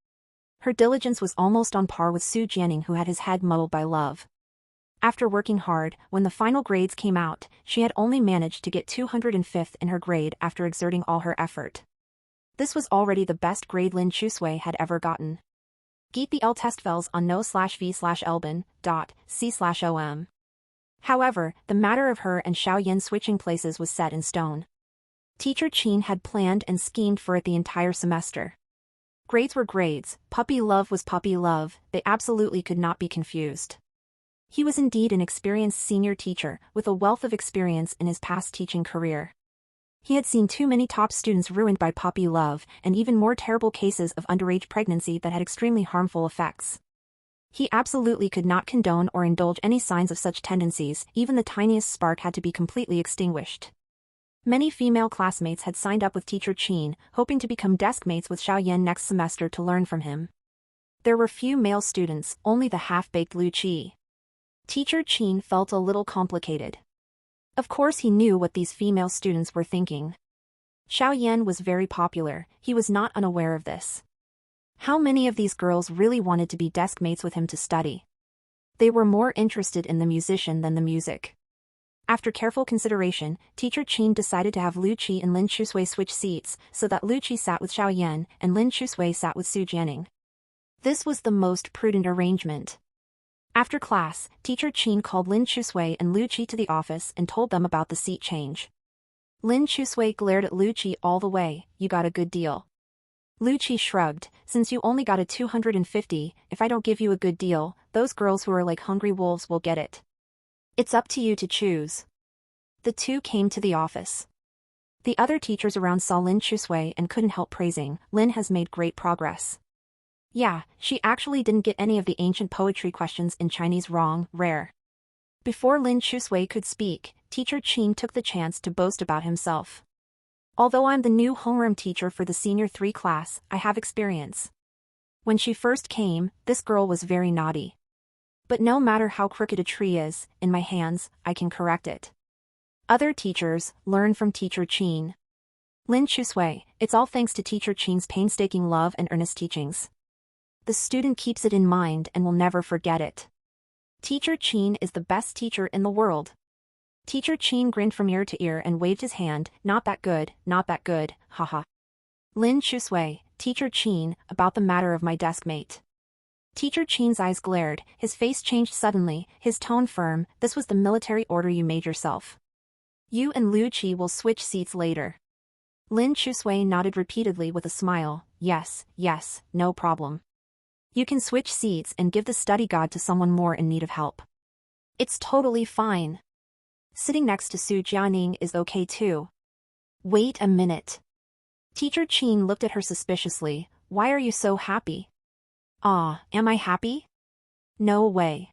Her diligence was almost on par with Su Jianing, who had his head muddled by love. After working hard, when the final grades came out, she had only managed to get 205th in her grade after exerting all her effort. This was already the best grade Lin Chusui had ever gotten. Get the L-Testfels on no/v/elben.c/om. However, the matter of her and Xiaoyan switching places was set in stone. Teacher Qin had planned and schemed for it the entire semester. Grades were grades, puppy love was puppy love, they absolutely could not be confused. He was indeed an experienced senior teacher, with a wealth of experience in his past teaching career. He had seen too many top students ruined by puppy love, and even more terrible cases of underage pregnancy that had extremely harmful effects. He absolutely could not condone or indulge any signs of such tendencies, even the tiniest spark had to be completely extinguished. Many female classmates had signed up with Teacher Qin, hoping to become desk mates with Xiaoyan next semester to learn from him. There were few male students, only the half-baked Lu Qi. Teacher Qin felt a little complicated. Of course he knew what these female students were thinking. Xiaoyan was very popular, he was not unaware of this. How many of these girls really wanted to be desk mates with him to study? They were more interested in the musician than the music. After careful consideration, Teacher Qin decided to have Lu Qi and Lin Chusui switch seats, so that Lu Qi sat with Xiaoyan and Lin Chusui sat with Su Jianing. This was the most prudent arrangement. After class, Teacher Qin called Lin Chusui and Lu Qi to the office and told them about the seat change. Lin Chusui glared at Lu Qi all the way, "You got a good deal." Lu Qi shrugged, "Since you only got a 250, if I don't give you a good deal, those girls who are like hungry wolves will get it. It's up to you to choose." The two came to the office. The other teachers around saw Lin Chusui and couldn't help praising, "Lin has made great progress. Yeah, she actually didn't get any of the ancient poetry questions in Chinese wrong, rare." Before Lin Chusui could speak, Teacher Qin took the chance to boast about himself. "Although I'm the new homeroom teacher for the Senior 3 class, I have experience. When she first came, this girl was very naughty. But no matter how crooked a tree is, in my hands, I can correct it." Other teachers learn from Teacher Qin. Lin Chusui, "It's all thanks to Teacher Qin's painstaking love and earnest teachings. The student keeps it in mind and will never forget it. Teacher Qin is the best teacher in the world." Teacher Qin grinned from ear to ear and waved his hand, "Not that good, haha." Lin Chusui, "Teacher Qin, about the matter of my desk mate." Teacher Qin's eyes glared, his face changed suddenly, his tone firm, "This was the military order you made yourself. You and Lu Qi will switch seats later." Lin Chusui nodded repeatedly with a smile, "Yes, no problem. You can switch seats and give the study guide to someone more in need of help. It's totally fine. Sitting next to Su Jianing is okay too." "Wait a minute." Teacher Qin looked at her suspiciously, "Why are you so happy?" "Ah, am I happy? No way."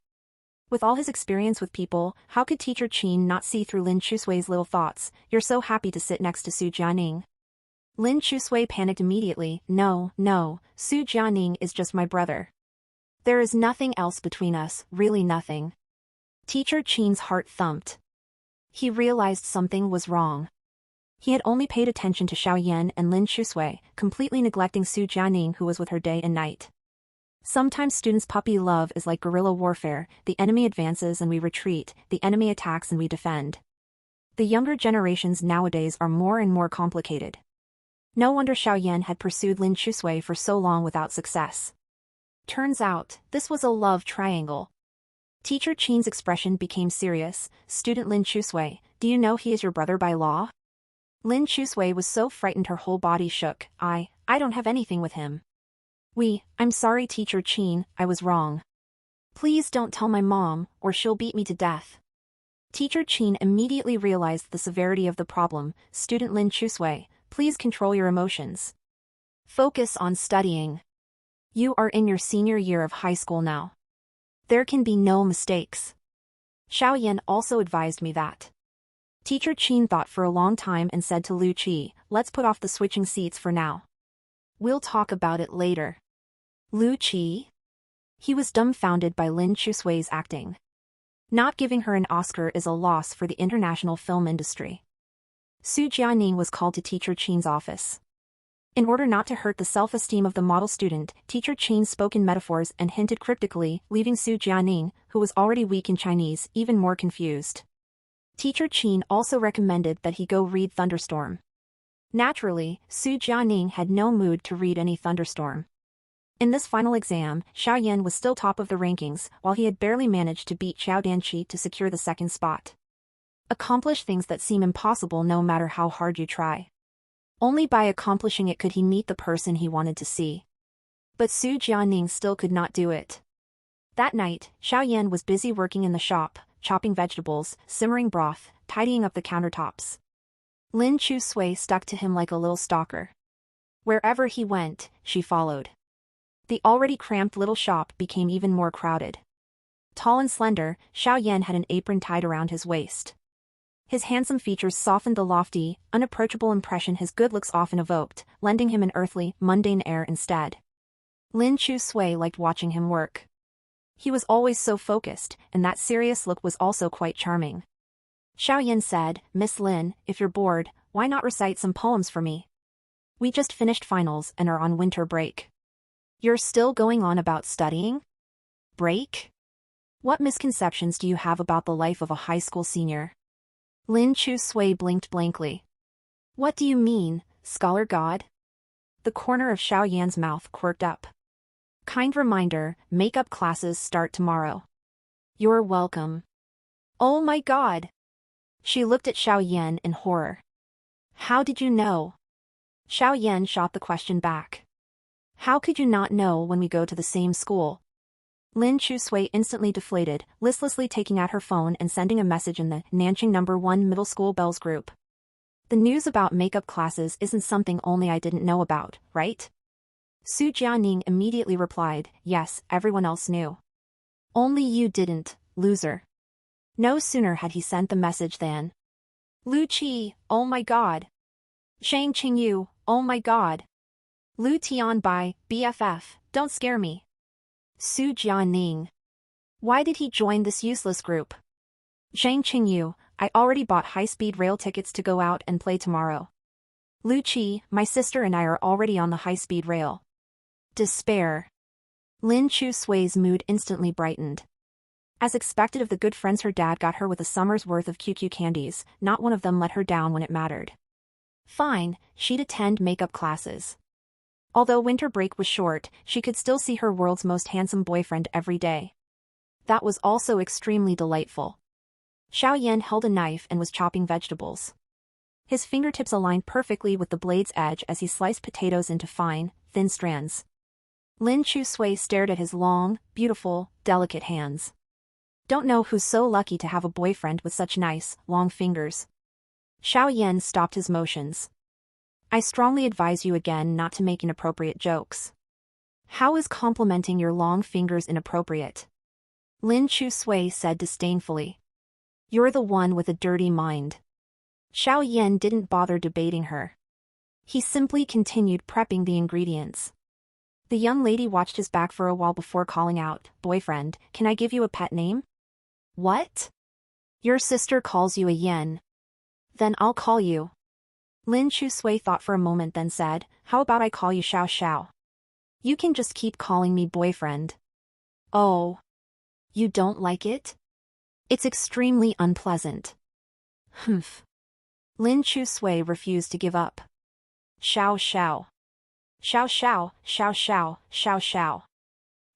With all his experience with people, how could Teacher Qin not see through Lin Chusui's little thoughts? "You're so happy to sit next to Su Jianing." Lin Chusui panicked immediately, No, Su Jianing is just my brother. There is nothing else between us, really nothing." Teacher Qin's heart thumped. He realized something was wrong. He had only paid attention to Xiaoyan and Lin Chusui, completely neglecting Su Jianing who was with her day and night. Sometimes students' puppy love is like guerrilla warfare, the enemy advances and we retreat, the enemy attacks and we defend. The younger generations nowadays are more and more complicated. No wonder Xiaoyan had pursued Lin Chusui for so long without success. Turns out, this was a love triangle. Teacher Qin's expression became serious. "Student Lin Chusui, do you know he is your brother by law?" Lin Chusui was so frightened her whole body shook. I don't have anything with him." I'm sorry Teacher Qin, I was wrong. Please don't tell my mom, or she'll beat me to death." Teacher Qin immediately realized the severity of the problem. "Student Lin Chusui, please control your emotions. Focus on studying. You are in your senior year of high school now. There can be no mistakes. Xiaoyan also advised me that." Teacher Qin thought for a long time and said to Lu Qi, "Let's put off the switching seats for now. We'll talk about it later." Lu Qi? He was dumbfounded by Lin Chusui's acting. Not giving her an Oscar is a loss for the international film industry. Su Jianing was called to Teacher Qin's office. In order not to hurt the self-esteem of the model student, Teacher Qin spoke in metaphors and hinted cryptically, leaving Su Jianing, who was already weak in Chinese, even more confused. Teacher Qin also recommended that he go read Thunderstorm. Naturally, Su Jianing had no mood to read any Thunderstorm. In this final exam, Xiaoyan was still top of the rankings, while he had barely managed to beat Xiao Danqi to secure the second spot. Accomplish things that seem impossible no matter how hard you try. Only by accomplishing it could he meet the person he wanted to see. But Su Jianing still could not do it. That night, Xiao Yan was busy working in the shop, chopping vegetables, simmering broth, tidying up the countertops. Lin Chu Sui stuck to him like a little stalker. Wherever he went, she followed. The already cramped little shop became even more crowded. Tall and slender, Xiao Yan had an apron tied around his waist. His handsome features softened the lofty, unapproachable impression his good looks often evoked, lending him an earthly, mundane air instead. Lin Chu Sui liked watching him work. He was always so focused, and that serious look was also quite charming. Xiao Yan said, "Miss Lin, if you're bored, why not recite some poems for me? We just finished finals and are on winter break." "You're still going on about studying? Break? What misconceptions do you have about the life of a high school senior?" Lin Chu Sui blinked blankly. "What do you mean, scholar god?" The corner of Xiao Yan's mouth quirked up. "Kind reminder, makeup classes start tomorrow." "You're welcome." "Oh my god!" She looked at Xiao Yan in horror. "How did you know?" Xiao Yan shot the question back. "How could you not know when we go to the same school?" Lin Chu Sui instantly deflated, listlessly taking out her phone and sending a message in the Nanqing No. 1 Middle School Bells group. "The news about makeup classes isn't something only I didn't know about, right?" Su Jianing immediately replied, "Yes, everyone else knew. Only you didn't, loser." No sooner had he sent the message than, "Lu Qi, oh my god. Shang Qingyu, oh my god. Lu Tianbai, BFF, don't scare me. Su Jianing. Why did he join this useless group? Shang Qingyu, I already bought high-speed rail tickets to go out and play tomorrow. Lu Qi, my sister and I are already on the high-speed rail." Despair. Lin Chu Sui's mood instantly brightened. As expected of the good friends her dad got her with a summer's worth of QQ candies, not one of them let her down when it mattered. Fine, she'd attend makeup classes. Although winter break was short, she could still see her world's most handsome boyfriend every day. That was also extremely delightful. Xiao Yan held a knife and was chopping vegetables. His fingertips aligned perfectly with the blade's edge as he sliced potatoes into fine, thin strands. Lin Chu Sui stared at his long, beautiful, delicate hands. Don't know who's so lucky to have a boyfriend with such nice, long fingers. Xiao Yan stopped his motions. "I strongly advise you again not to make inappropriate jokes." "How is complimenting your long fingers inappropriate?" Lin Chu Sui said disdainfully. "You're the one with a dirty mind." Xiao Yan didn't bother debating her. He simply continued prepping the ingredients. The young lady watched his back for a while before calling out, "Boyfriend, can I give you a pet name?" "What?" "Your sister calls you a yen." "Then I'll call you." Lin Chu Sui thought for a moment then said, "How about I call you Xiao Xiao? You can just keep calling me boyfriend." "Oh. You don't like it?" "It's extremely unpleasant." "Humph." Lin Chu Sui refused to give up. "Xiao Xiao. Xiao Xiao, Xiao Xiao, Xiao Xiao."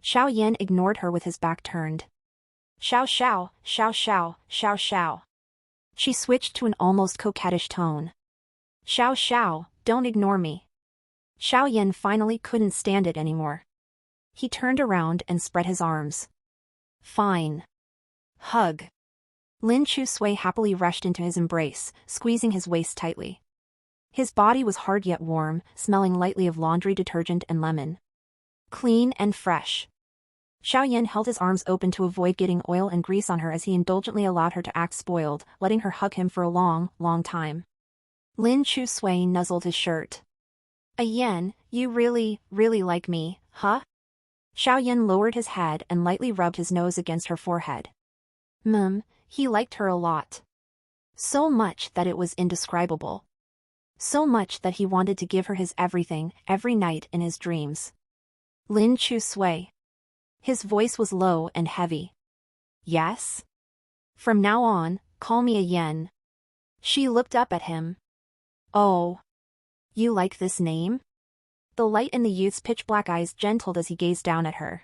Xiao Yan ignored her with his back turned. "Xiao Xiao, Xiao Xiao, Xiao Xiao." She switched to an almost coquettish tone. "Xiao Xiao, don't ignore me." Xiao Yan finally couldn't stand it anymore. He turned around and spread his arms. "Fine. Hug." Lin Chu Sui happily rushed into his embrace, squeezing his waist tightly. His body was hard yet warm, smelling lightly of laundry detergent and lemon. Clean and fresh. Xiao Yan held his arms open to avoid getting oil and grease on her as he indulgently allowed her to act spoiled, letting her hug him for a long, long time. Lin Chu Sui nuzzled his shirt. "A yen, you really, really like me, huh?" Xiao Yan lowered his head and lightly rubbed his nose against her forehead. He liked her a lot. So much that it was indescribable. So much that he wanted to give her his everything, every night in his dreams. Lin Chu Sui. His voice was low and heavy. "Yes? From now on, call me a yen." She looked up at him. "Oh. You like this name?" The light in the youth's pitch-black eyes gentled as he gazed down at her.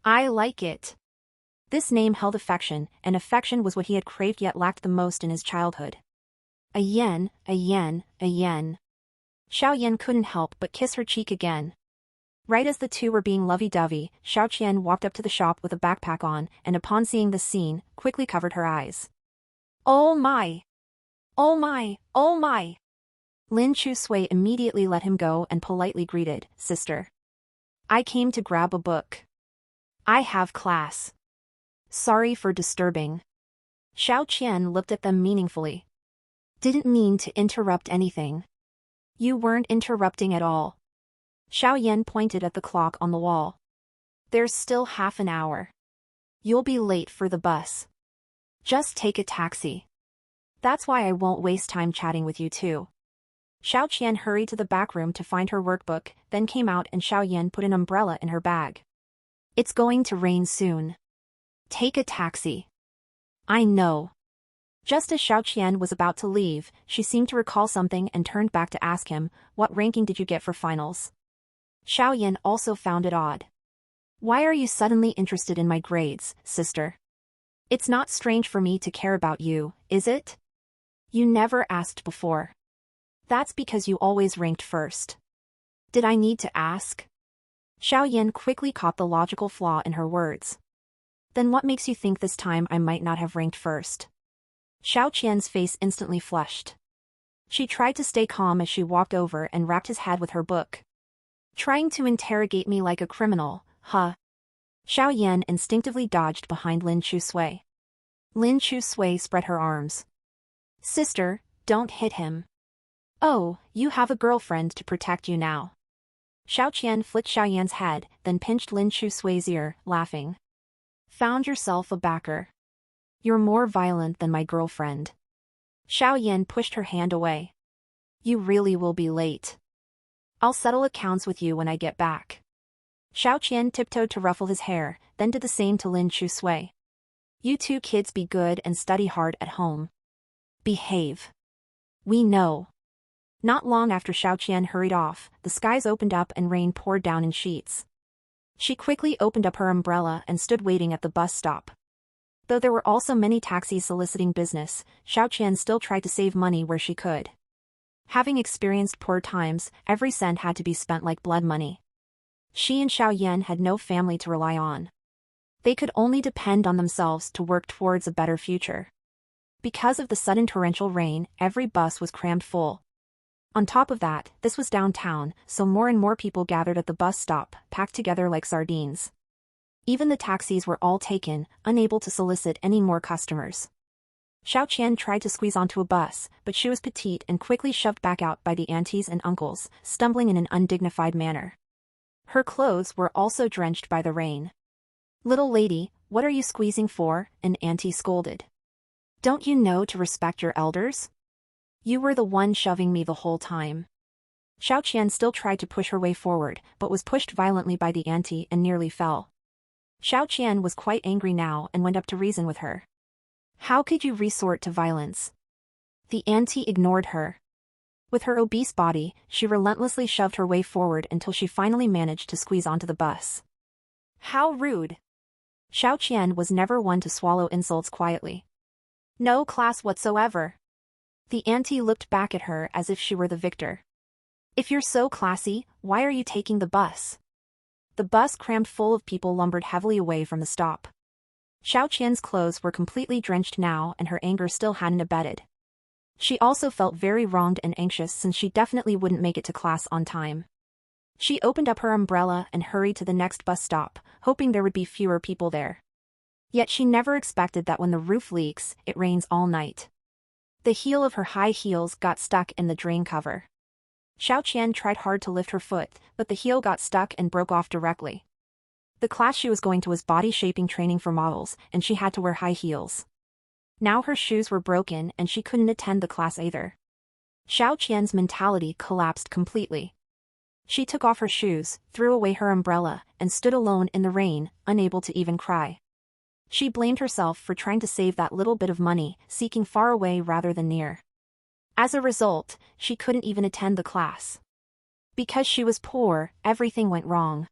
I like it." This name held affection, and affection was what he had craved yet lacked the most in his childhood. A yen, a yen, a yen. Xiao Yan couldn't help but kiss her cheek again. Right as the two were being lovey-dovey, Xiao Qian walked up to the shop with a backpack on, and upon seeing the scene, quickly covered her eyes. Oh my! Oh my! Oh my! Lin Chusui immediately let him go and politely greeted, "Sister. I came to grab a book. I have class. Sorry for disturbing." Xiao Qian looked at them meaningfully. Didn't mean to interrupt anything. You weren't interrupting at all. Xiao Yan pointed at the clock on the wall. There's still half an hour. You'll be late for the bus. Just take a taxi. That's why I won't waste time chatting with you too. Xiao Qian hurried to the back room to find her workbook, then came out and Xiao Yan put an umbrella in her bag. It's going to rain soon. Take a taxi. I know. Just as Xiao Qian was about to leave, she seemed to recall something and turned back to ask him, "What ranking did you get for finals?" Xiao Yan also found it odd. Why are you suddenly interested in my grades, sister? It's not strange for me to care about you, is it? You never asked before. That's because you always ranked first. Did I need to ask? Xiao Yan quickly caught the logical flaw in her words. Then what makes you think this time I might not have ranked first? Xiao Qian's face instantly flushed. She tried to stay calm as she walked over and wrapped his head with her book. Trying to interrogate me like a criminal, huh? Xiao Yan instinctively dodged behind Lin Chusui. Lin Chusui spread her arms. Sister, don't hit him. Oh, you have a girlfriend to protect you now. Xiao Qian flicked Xiao Yan's head, then pinched Lin Chusui's ear, laughing. Found yourself a backer. You're more violent than my girlfriend. Xiao Yan pushed her hand away. You really will be late. I'll settle accounts with you when I get back. Xiao Qian tiptoed to ruffle his hair, then did the same to Lin Chusui. You two kids be good and study hard at home. Behave. We know. Not long after Xiao Qian hurried off, the skies opened up and rain poured down in sheets. She quickly opened up her umbrella and stood waiting at the bus stop. Though there were also many taxis soliciting business, Xiao Qian still tried to save money where she could. Having experienced poor times, every cent had to be spent like blood money. She and Xiao Yan had no family to rely on. They could only depend on themselves to work towards a better future. Because of the sudden torrential rain, every bus was crammed full. On top of that, this was downtown, so more and more people gathered at the bus stop, packed together like sardines. Even the taxis were all taken, unable to solicit any more customers. Xiao Qian tried to squeeze onto a bus, but she was petite and quickly shoved back out by the aunties and uncles, stumbling in an undignified manner. Her clothes were also drenched by the rain. Little lady, what are you squeezing for? An auntie scolded. Don't you know to respect your elders? You were the one shoving me the whole time. Xiao Qian still tried to push her way forward, but was pushed violently by the auntie and nearly fell. Xiao Qian was quite angry now and went up to reason with her. How could you resort to violence? The auntie ignored her. With her obese body, she relentlessly shoved her way forward until she finally managed to squeeze onto the bus. How rude! Xiao Qian was never one to swallow insults quietly. No class whatsoever. The auntie looked back at her as if she were the victor. If you're so classy, why are you taking the bus? The bus crammed full of people lumbered heavily away from the stop. Xiao Qian's clothes were completely drenched now and her anger still hadn't abated. She also felt very wronged and anxious since she definitely wouldn't make it to class on time. She opened up her umbrella and hurried to the next bus stop, hoping there would be fewer people there. Yet she never expected that when the roof leaks, it rains all night. The heel of her high heels got stuck in the drain cover. Xiao Qian tried hard to lift her foot, but the heel got stuck and broke off directly. The class she was going to was body-shaping training for models, and she had to wear high heels. Now her shoes were broken and she couldn't attend the class either. Xiao Qian's mentality collapsed completely. She took off her shoes, threw away her umbrella, and stood alone in the rain, unable to even cry. She blamed herself for trying to save that little bit of money, seeking far away rather than near. As a result, she couldn't even attend the class. Because she was poor, everything went wrong.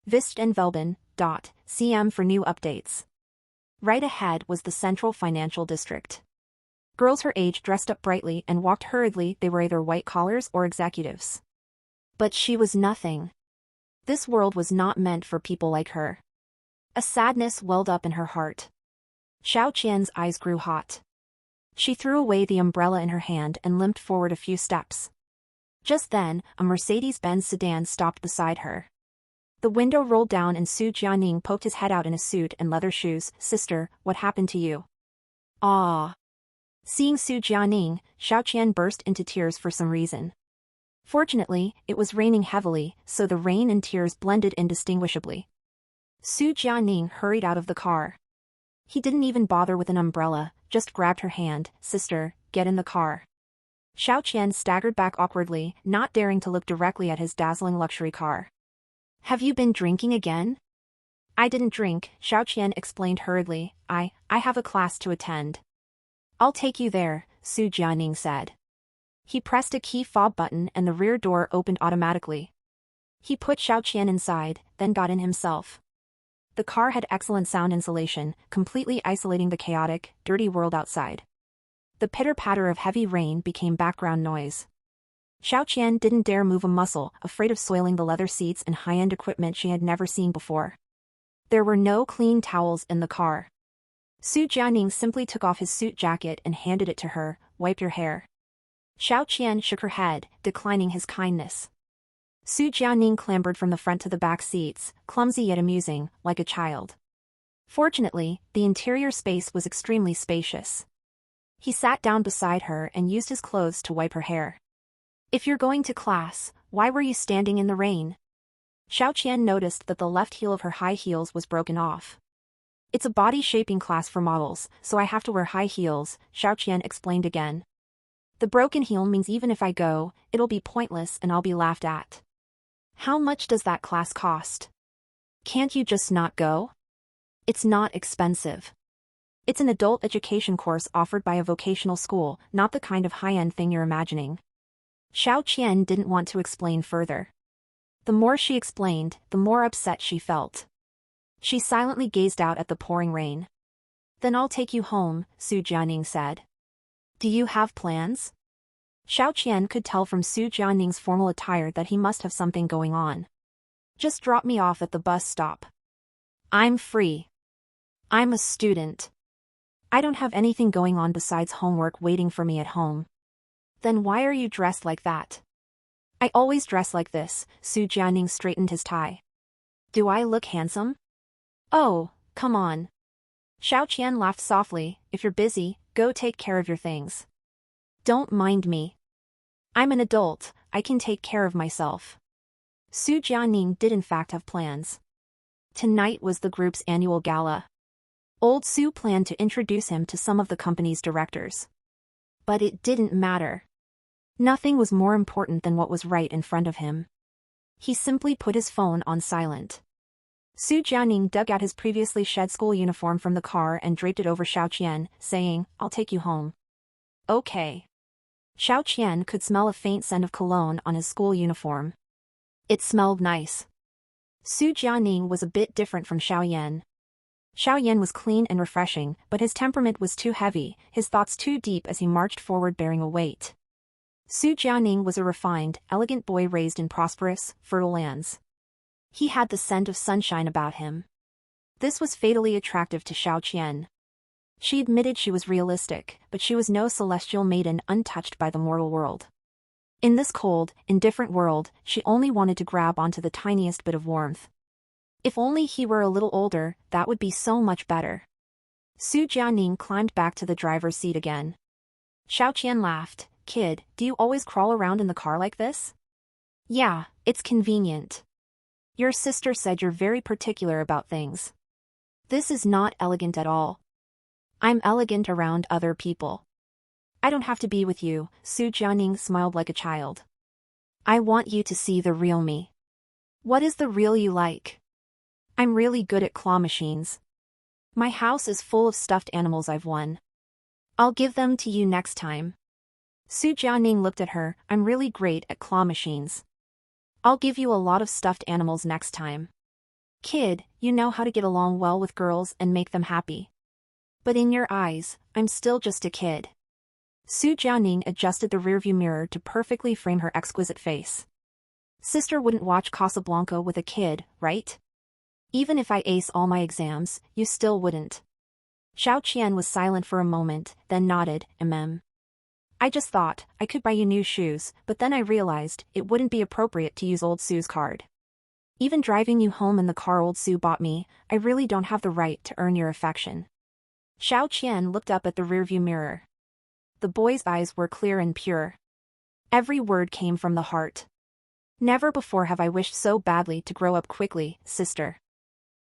Vist and Velben.cm for new updates. Right ahead was the Central Financial District. Girls her age dressed up brightly and walked hurriedly. They were either white collars or executives. But she was nothing. This world was not meant for people like her. A sadness welled up in her heart. Xiao Qian's eyes grew hot. She threw away the umbrella in her hand and limped forward a few steps. Just then, a Mercedes-Benz sedan stopped beside her. The window rolled down and Su Jianing poked his head out in a suit and leather shoes. "Sister, what happened to you?" "Ah." Seeing Su Jianing, Xiao Qian burst into tears for some reason. Fortunately, it was raining heavily, so the rain and tears blended indistinguishably. Su Jianing hurried out of the car. He didn't even bother with an umbrella, just grabbed her hand. "Sister, get in the car." Xiao Qian staggered back awkwardly, not daring to look directly at his dazzling luxury car. "Have you been drinking again?" "I didn't drink," Xiao Qian explained hurriedly. I have a class to attend." "I'll take you there," Su Jianing said. He pressed a key fob button and the rear door opened automatically. He put Xiao Qian inside, then got in himself. The car had excellent sound insulation, completely isolating the chaotic, dirty world outside. The pitter-patter of heavy rain became background noise. Xiao Qian didn't dare move a muscle, afraid of soiling the leather seats and high-end equipment she had never seen before. There were no clean towels in the car. Su Jianing simply took off his suit jacket and handed it to her. "Wipe your hair." Xiao Qian shook her head, declining his kindness. Su Jianing clambered from the front to the back seats, clumsy yet amusing, like a child. Fortunately, the interior space was extremely spacious. He sat down beside her and used his clothes to wipe her hair. "If you're going to class, why were you standing in the rain?" Xiao Qian noticed that the left heel of her high heels was broken off. "It's a body-shaping class for models, so I have to wear high heels," Xiao Qian explained again. "The broken heel means even if I go, it'll be pointless and I'll be laughed at." "How much does that class cost?" "Can't you just not go?" "It's not expensive. It's an adult education course offered by a vocational school, not the kind of high-end thing you're imagining." Xiao Qian didn't want to explain further. The more she explained, the more upset she felt. She silently gazed out at the pouring rain. "Then I'll take you home," Su Jianing said. "Do you have plans?" Xiao Qian could tell from Su Jianing's formal attire that he must have something going on. "Just drop me off at the bus stop. I'm free. I'm a student. I don't have anything going on besides homework waiting for me at home." "Then why are you dressed like that?" "I always dress like this," Su Jianing straightened his tie. "Do I look handsome?" "Oh, come on." Xiao Qian laughed softly. "If you're busy, go take care of your things. Don't mind me. I'm an adult, I can take care of myself." Su Jianing did in fact have plans. Tonight was the group's annual gala. Old Su planned to introduce him to some of the company's directors. But it didn't matter. Nothing was more important than what was right in front of him. He simply put his phone on silent. Su Jianing dug out his previously shed school uniform from the car and draped it over Xiao Qian, saying, "I'll take you home." "Okay." Xiao Qian could smell a faint scent of cologne on his school uniform. It smelled nice. Su Jianing was a bit different from Xiao Yan. Xiao Yan was clean and refreshing, but his temperament was too heavy, his thoughts too deep as he marched forward bearing a weight. Su Jianing was a refined, elegant boy raised in prosperous, fertile lands. He had the scent of sunshine about him. This was fatally attractive to Xiao Qian. She admitted she was realistic, but she was no celestial maiden untouched by the mortal world. In this cold, indifferent world, she only wanted to grab onto the tiniest bit of warmth. If only he were a little older, that would be so much better. Su Jianing climbed back to the driver's seat again. Xiao Qian laughed. "Kid, do you always crawl around in the car like this?" "Yeah, it's convenient. Your sister said you're very particular about things." "This is not elegant at all. I'm elegant around other people. I don't have to be with you," Su Jianing smiled like a child. "I want you to see the real me." "What is the real you like?" "I'm really good at claw machines. My house is full of stuffed animals I've won. I'll give them to you next time." Su Jianing looked at her. "I'm really great at claw machines. I'll give you a lot of stuffed animals next time. Kid, you know how to get along well with girls and make them happy. But in your eyes, I'm still just a kid." Su Jianing adjusted the rearview mirror to perfectly frame her exquisite face. Sister wouldn't watch Casablanca with a kid, right? Even if I ace all my exams, you still wouldn't. Xiao Qian was silent for a moment, then nodded, I just thought I could buy you new shoes, but then I realized it wouldn't be appropriate to use old Sue's card. Even driving you home in the car old Sue bought me, I really don't have the right to earn your affection. Xiao Qian looked up at the rearview mirror. The boy's eyes were clear and pure. Every word came from the heart. Never before have I wished so badly to grow up quickly, sister.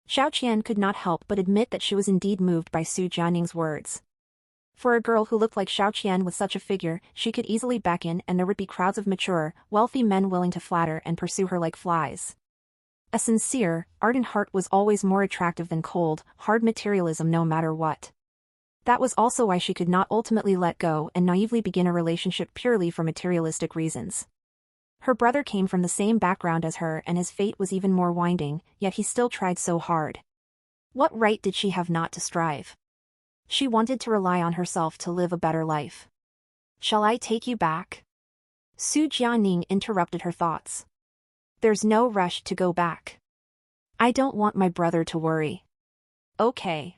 Xiao Qian could not help but admit that she was indeed moved by Su Jianing's words. For a girl who looked like Xiao Qian with such a figure, she could easily beckon and there would be crowds of mature, wealthy men willing to flatter and pursue her like flies. A sincere, ardent heart was always more attractive than cold, hard materialism no matter what. That was also why she could not ultimately let go and naively begin a relationship purely for materialistic reasons. Her brother came from the same background as her and his fate was even more winding, yet he still tried so hard. What right did she have not to strive? She wanted to rely on herself to live a better life. Shall I take you back? Su Jianing interrupted her thoughts. There's no rush to go back. I don't want my brother to worry. Okay.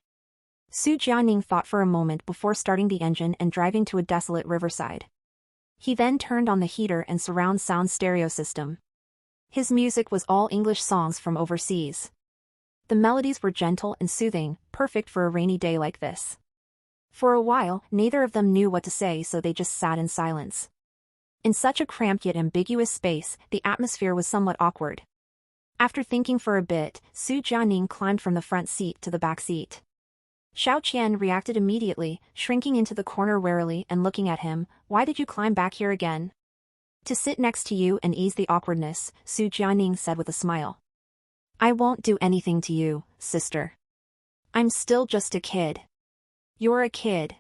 Su Jianing thought for a moment before starting the engine and driving to a desolate riverside. He then turned on the heater and surround sound stereo system. His music was all English songs from overseas. The melodies were gentle and soothing, perfect for a rainy day like this. For a while, neither of them knew what to say, so they just sat in silence. In such a cramped yet ambiguous space, the atmosphere was somewhat awkward. After thinking for a bit, Su Jianing climbed from the front seat to the back seat. Xiao Qian reacted immediately, shrinking into the corner warily and looking at him. Why did you climb back here again? To sit next to you and ease the awkwardness, Su Jianing said with a smile. I won't do anything to you, sister. I'm still just a kid. You're a kid.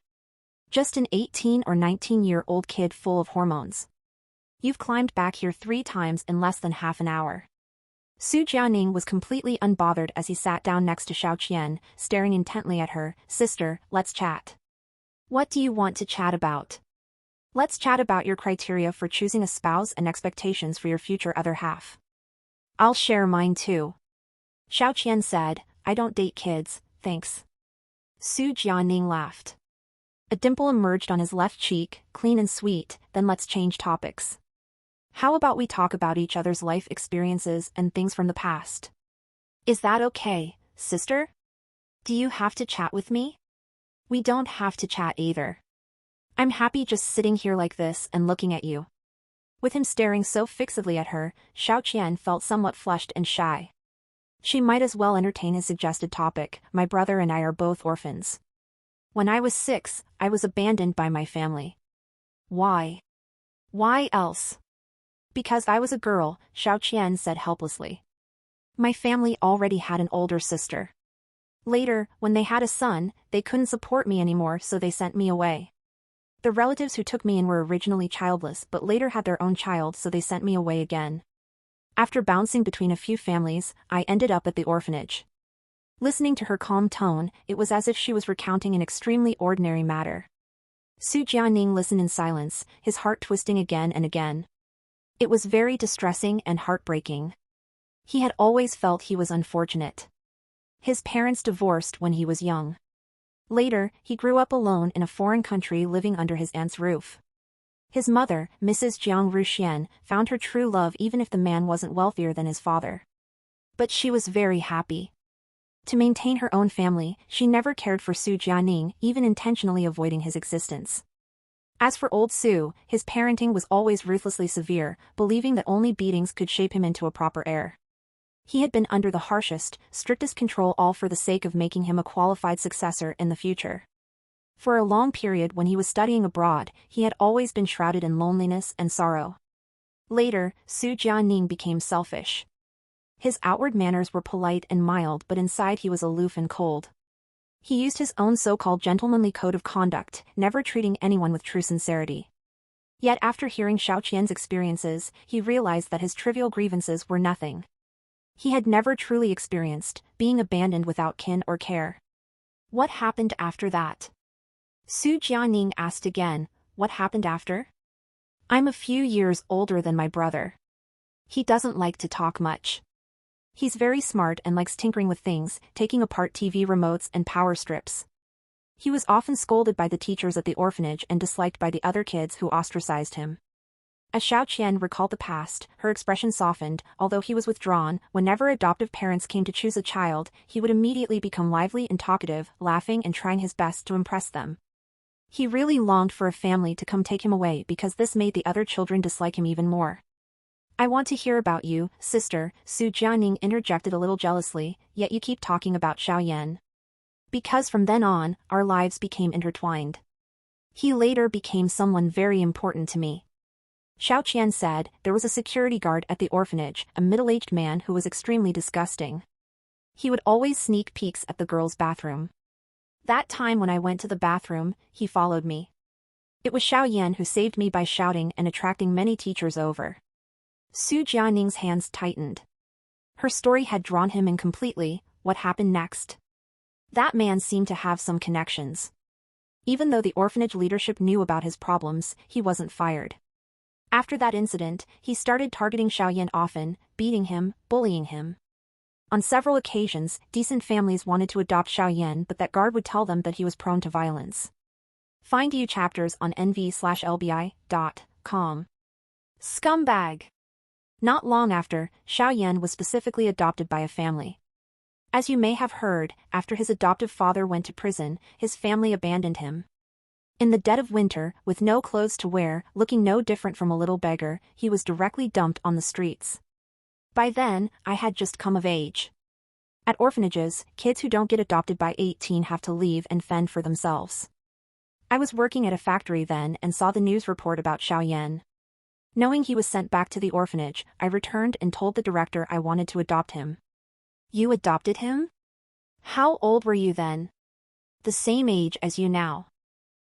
Just an 18 or 19-year-old kid full of hormones. You've climbed back here 3 times in less than half an hour. Su Jianing was completely unbothered as he sat down next to Xiao Qian, staring intently at her. Sister, let's chat. What do you want to chat about? Let's chat about your criteria for choosing a spouse and expectations for your future other half. I'll share mine too. Xiao Qian said, I don't date kids, thanks. Su Jianing laughed. A dimple emerged on his left cheek, clean and sweet. Then let's change topics. How about we talk about each other's life experiences and things from the past? Is that okay, sister? Do you have to chat with me? We don't have to chat either. I'm happy just sitting here like this and looking at you. With him staring so fixedly at her, Xiao Qian felt somewhat flushed and shy. She might as well entertain his suggested topic. My brother and I are both orphans. When I was 6, I was abandoned by my family. Why? Why else? Because I was a girl, Xiao Qian said helplessly. My family already had an older sister. Later, when they had a son, they couldn't support me anymore, so they sent me away. The relatives who took me in were originally childless but later had their own child, so they sent me away again. After bouncing between a few families, I ended up at the orphanage. Listening to her calm tone, it was as if she was recounting an extremely ordinary matter. Su Jianing listened in silence, his heart twisting again and again. It was very distressing and heartbreaking. He had always felt he was unfortunate. His parents divorced when he was young. Later, he grew up alone in a foreign country living under his aunt's roof. His mother, Mrs. Jiang Ruxian, found her true love even if the man wasn't wealthier than his father. But she was very happy. To maintain her own family, she never cared for Su Jianing, even intentionally avoiding his existence. As for old Su, his parenting was always ruthlessly severe, believing that only beatings could shape him into a proper heir. He had been under the harshest, strictest control, all for the sake of making him a qualified successor in the future. For a long period when he was studying abroad, he had always been shrouded in loneliness and sorrow. Later, Su Jianing became selfish. His outward manners were polite and mild, but inside he was aloof and cold. He used his own so-called gentlemanly code of conduct, never treating anyone with true sincerity. Yet after hearing Xiao Qian's experiences, he realized that his trivial grievances were nothing. He had never truly experienced being abandoned without kin or care. What happened after that? Su Jianing asked again, what happened after? I'm a few years older than my brother. He doesn't like to talk much. He's very smart and likes tinkering with things, taking apart TV remotes and power strips. He was often scolded by the teachers at the orphanage and disliked by the other kids who ostracized him. As Xiao Qian recalled the past, her expression softened. Although he was withdrawn, whenever adoptive parents came to choose a child, he would immediately become lively and talkative, laughing and trying his best to impress them. He really longed for a family to come take him away because this made the other children dislike him even more. I want to hear about you, sister, Su Jianing interjected a little jealously, yet you keep talking about Xiao Yan. Because from then on, our lives became intertwined. He later became someone very important to me. Xiao Qian said. There was a security guard at the orphanage, a middle-aged man who was extremely disgusting. He would always sneak peeks at the girls' bathroom. That time when I went to the bathroom, he followed me. It was Xiao Yan who saved me by shouting and attracting many teachers over. Su Jianing's hands tightened. Her story had drawn him in completely. What happened next? That man seemed to have some connections. Even though the orphanage leadership knew about his problems, he wasn't fired. After that incident, he started targeting Xiao Yan often, beating him, bullying him. On several occasions, decent families wanted to adopt Xiao Yan, but that guard would tell them that he was prone to violence. Find you chapters on nv/lbi.com. Scumbag! Not long after, Xiao Yan was specifically adopted by a family. As you may have heard, after his adoptive father went to prison, his family abandoned him. In the dead of winter, with no clothes to wear, looking no different from a little beggar, he was directly dumped on the streets. By then, I had just come of age. At orphanages, kids who don't get adopted by 18 have to leave and fend for themselves. I was working at a factory then and saw the news report about Xiao Yan. Knowing he was sent back to the orphanage, I returned and told the director I wanted to adopt him. You adopted him? How old were you then? The same age as you now.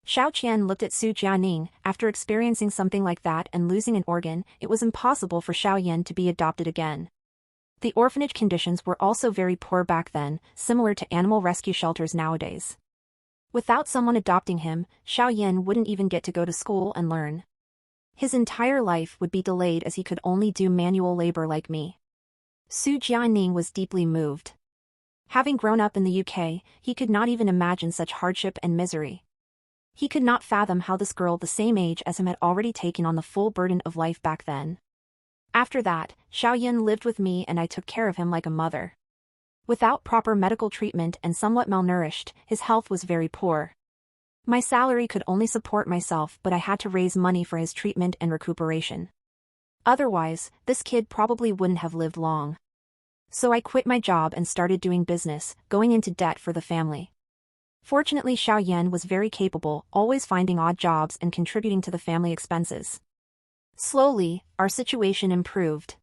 Xiao Qian looked at Su Jianing. After experiencing something like that and losing an organ, it was impossible for Xiao Yan to be adopted again. The orphanage conditions were also very poor back then, similar to animal rescue shelters nowadays. Without someone adopting him, Xiao Yan wouldn't even get to go to school and learn. His entire life would be delayed as he could only do manual labor like me. Su Jianing was deeply moved. Having grown up in the UK, he could not even imagine such hardship and misery. He could not fathom how this girl the same age as him had already taken on the full burden of life back then. After that, Xiao Yan lived with me and I took care of him like a mother. Without proper medical treatment and somewhat malnourished, his health was very poor. My salary could only support myself, but I had to raise money for his treatment and recuperation. Otherwise, this kid probably wouldn't have lived long. So I quit my job and started doing business, going into debt for the family. Fortunately, Xiao Yan was very capable, always finding odd jobs and contributing to the family expenses. Slowly, our situation improved.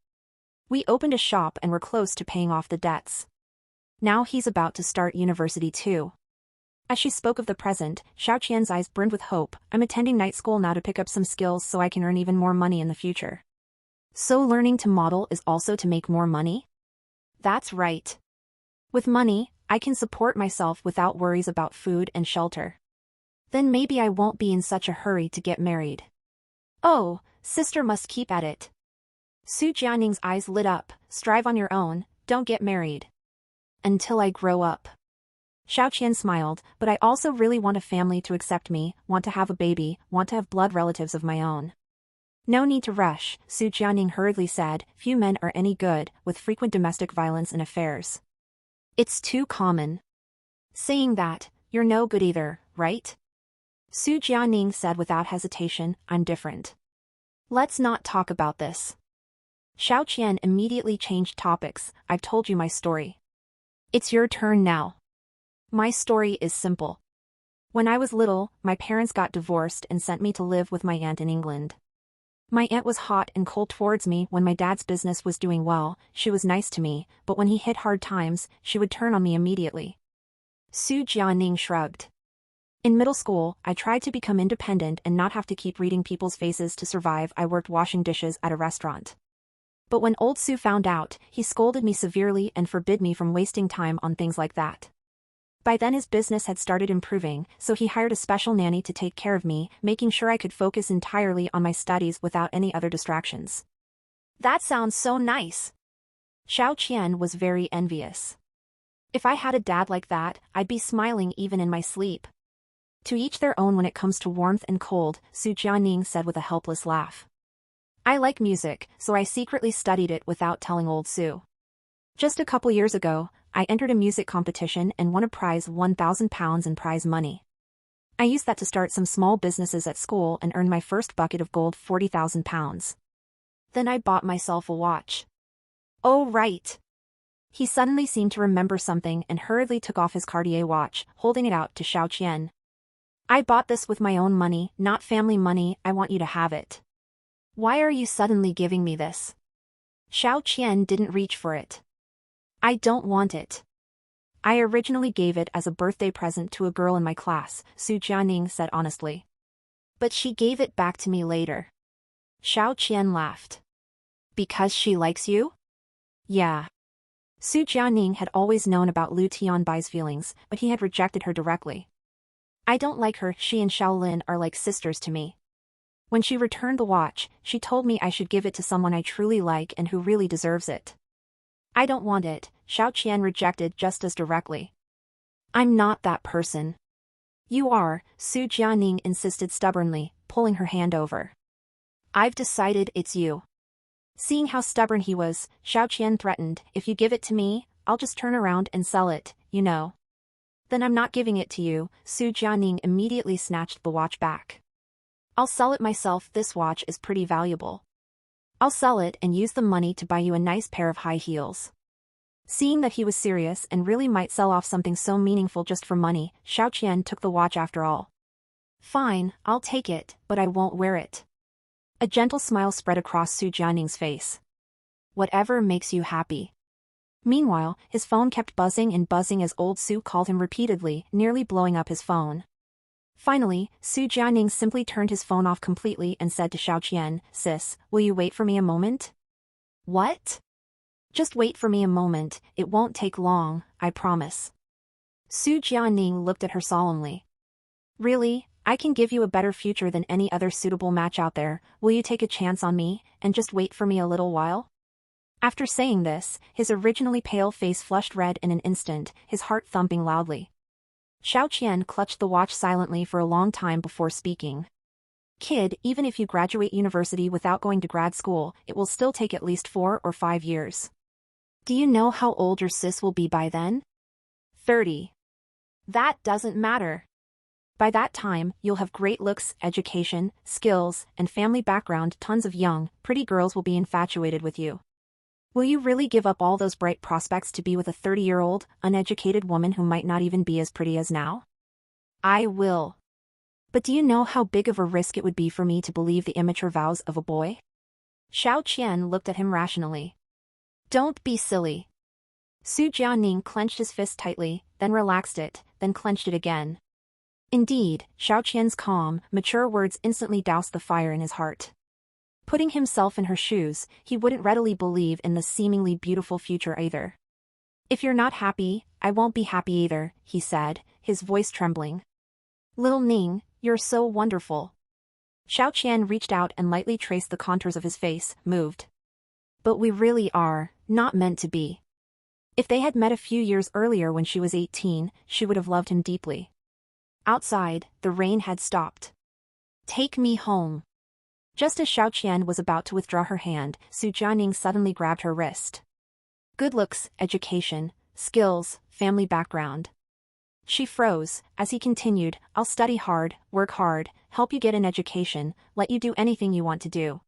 We opened a shop and were close to paying off the debts. Now he's about to start university too. As she spoke of the present, Xiao Qian's eyes burned with hope. I'm attending night school now to pick up some skills so I can earn even more money in the future. So learning to model is also to make more money? That's right. With money, I can support myself without worries about food and shelter. Then maybe I won't be in such a hurry to get married. Oh, sister must keep at it. Su Jianing's eyes lit up. Strive on your own, don't get married. Until I grow up. Xiao Qian smiled, but I also really want a family to accept me, want to have a baby, want to have blood relatives of my own. No need to rush, Su Jianing hurriedly said. Few men are any good, with frequent domestic violence and affairs. It's too common. Saying that, you're no good either, right? Su Jianing said without hesitation. I'm different. Let's not talk about this. Xiao Qian immediately changed topics. I've told you my story. It's your turn now. My story is simple. When I was little, my parents got divorced and sent me to live with my aunt in England. My aunt was hot and cold towards me. When my dad's business was doing well, she was nice to me, but when he hit hard times, she would turn on me immediately. Su Jianing shrugged. In middle school, I tried to become independent and not have to keep reading people's faces to survive. I worked washing dishes at a restaurant. But when old Su found out, he scolded me severely and forbid me from wasting time on things like that. By then his business had started improving, so he hired a special nanny to take care of me, making sure I could focus entirely on my studies without any other distractions. That sounds so nice. Xiao Qian was very envious. If I had a dad like that, I'd be smiling even in my sleep. To each their own when it comes to warmth and cold, Su Jianing said with a helpless laugh. I like music, so I secretly studied it without telling old Su. Just a couple years ago, I entered a music competition and won a prize £1,000 in prize money. I used that to start some small businesses at school and earned my first bucket of gold £40,000. Then I bought myself a watch. Oh right. He suddenly seemed to remember something and hurriedly took off his Cartier watch, holding it out to Xiao Qian. I bought this with my own money, not family money, I want you to have it. Why are you suddenly giving me this? Xiao Qian didn't reach for it. I don't want it. I originally gave it as a birthday present to a girl in my class, Su Jianing said honestly. But she gave it back to me later. Xiao Qian laughed. Because she likes you? Yeah. Su Jianing had always known about Lu Tianbai's feelings, but he had rejected her directly. I don't like her, she and Shaolin are like sisters to me. When she returned the watch, she told me I should give it to someone I truly like and who really deserves it. I don't want it, Xiao Qian rejected just as directly. I'm not that person. You are, Su Jianing insisted stubbornly, pulling her hand over. I've decided it's you. Seeing how stubborn he was, Xiao Qian threatened, if you give it to me, I'll just turn around and sell it, you know. Then I'm not giving it to you, Su Jianing immediately snatched the watch back. I'll sell it myself, this watch is pretty valuable. I'll sell it and use the money to buy you a nice pair of high heels. Seeing that he was serious and really might sell off something so meaningful just for money, Xiao Qian took the watch after all. Fine, I'll take it, but I won't wear it. A gentle smile spread across Su Jianing's face. Whatever makes you happy. Meanwhile, his phone kept buzzing and buzzing as old Su called him repeatedly, nearly blowing up his phone. Finally, Su Jianing simply turned his phone off completely and said to Xiao Qian, Sis, will you wait for me a moment? What? Just wait for me a moment, it won't take long, I promise. Su Jianing looked at her solemnly. Really, I can give you a better future than any other suitable match out there, will you take a chance on me, and just wait for me a little while? After saying this, his originally pale face flushed red in an instant, his heart thumping loudly. Xiao Qian clutched the watch silently for a long time before speaking. Kid, even if you graduate university without going to grad school, it will still take at least 4 or 5 years. Do you know how old your sis will be by then? 30. That doesn't matter. By that time, you'll have great looks, education, skills, and family background. Tons of young, pretty girls will be infatuated with you. Will you really give up all those bright prospects to be with a 30-year-old, uneducated woman who might not even be as pretty as now? I will. But do you know how big of a risk it would be for me to believe the immature vows of a boy? Xiao Qian looked at him rationally. Don't be silly. Su Jianing clenched his fist tightly, then relaxed it, then clenched it again. Indeed, Xiao Qian's calm, mature words instantly doused the fire in his heart. Putting himself in her shoes, he wouldn't readily believe in the seemingly beautiful future either. If you're not happy, I won't be happy either, he said, his voice trembling. Little Ning, you're so wonderful. Xiao Qian reached out and lightly traced the contours of his face, moved. But we really are, not meant to be. If they had met a few years earlier when she was 18, she would have loved him deeply. Outside, the rain had stopped. Take me home. Just as Xiao Qian was about to withdraw her hand, Su Jianing suddenly grabbed her wrist. Good looks, education, skills, family background. She froze, as he continued, I'll study hard, work hard, help you get an education, let you do anything you want to do.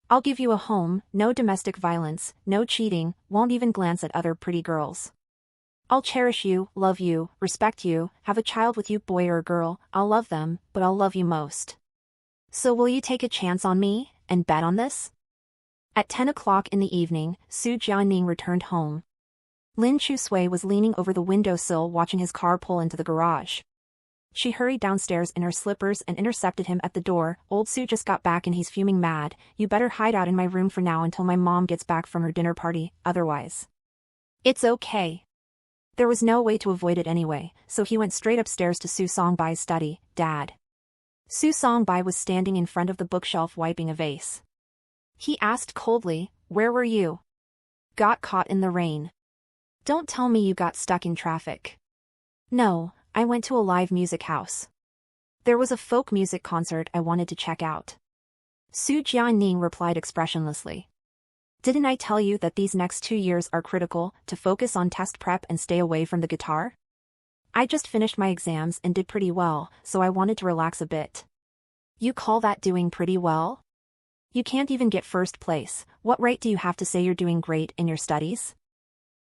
I'll give you a home, no domestic violence, no cheating, won't even glance at other pretty girls. I'll cherish you, love you, respect you, have a child with you, boy or girl, I'll love them, but I'll love you most. So will you take a chance on me, and bet on this? At 10 o'clock in the evening, Su Jianing returned home. Lin Chusui was leaning over the windowsill watching his car pull into the garage. She hurried downstairs in her slippers and intercepted him at the door. Old Su just got back and he's fuming mad. You better hide out in my room for now until my mom gets back from her dinner party, otherwise. It's okay. There was no way to avoid it anyway, so he went straight upstairs to Su Songbai's study. Dad. Su Songbai was standing in front of the bookshelf wiping a vase. He asked coldly, "Where were you?" "Got caught in the rain." "Don't tell me you got stuck in traffic." "No, I went to a live music house. There was a folk music concert I wanted to check out." Su Jianing replied expressionlessly. "Didn't I tell you that these next 2 years are critical, to focus on test prep and stay away from the guitar? I just finished my exams and did pretty well, so I wanted to relax a bit." "You call that doing pretty well? You can't even get first place. What right do you have to say you're doing great in your studies?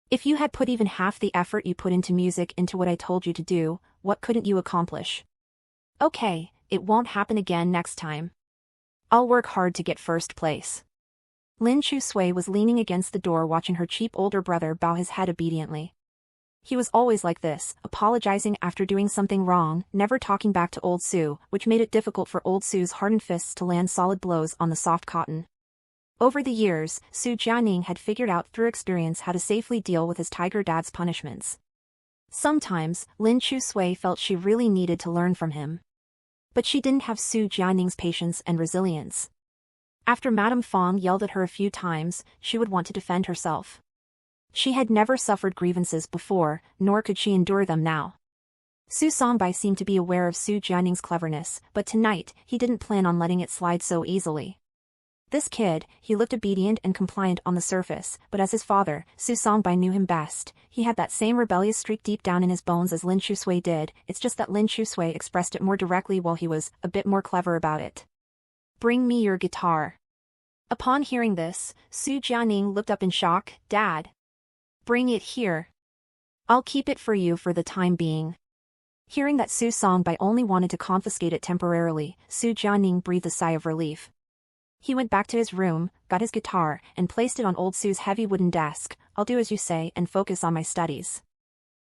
If you had put even half the effort you put into music into what I told you to do, what couldn't you accomplish?" "Okay, it won't happen again next time. I'll work hard to get first place." Lin Chusui was leaning against the door watching her cheap older brother bow his head obediently. He was always like this, apologizing after doing something wrong, never talking back to old Su, which made it difficult for old Su's hardened fists to land solid blows on the soft cotton. Over the years, Su Jianing had figured out through experience how to safely deal with his tiger dad's punishments. Sometimes, Lin Chusui felt she really needed to learn from him. But she didn't have Su Jianing's patience and resilience. After Madame Fong yelled at her a few times, she would want to defend herself. She had never suffered grievances before, nor could she endure them now. Su Songbai seemed to be aware of Su Jianing's cleverness, but tonight, he didn't plan on letting it slide so easily. This kid, he looked obedient and compliant on the surface, but as his father, Su Songbai knew him best. He had that same rebellious streak deep down in his bones as Lin Chusui did, it's just that Lin Chusui expressed it more directly while he was a bit more clever about it. "Bring me your guitar." Upon hearing this, Su Jianing looked up in shock. "Dad. Bring it here. I'll keep it for you for the time being." Hearing that Su Songbai only wanted to confiscate it temporarily, Su Jianing breathed a sigh of relief. He went back to his room, got his guitar, and placed it on old Su's heavy wooden desk. "I'll do as you say and focus on my studies."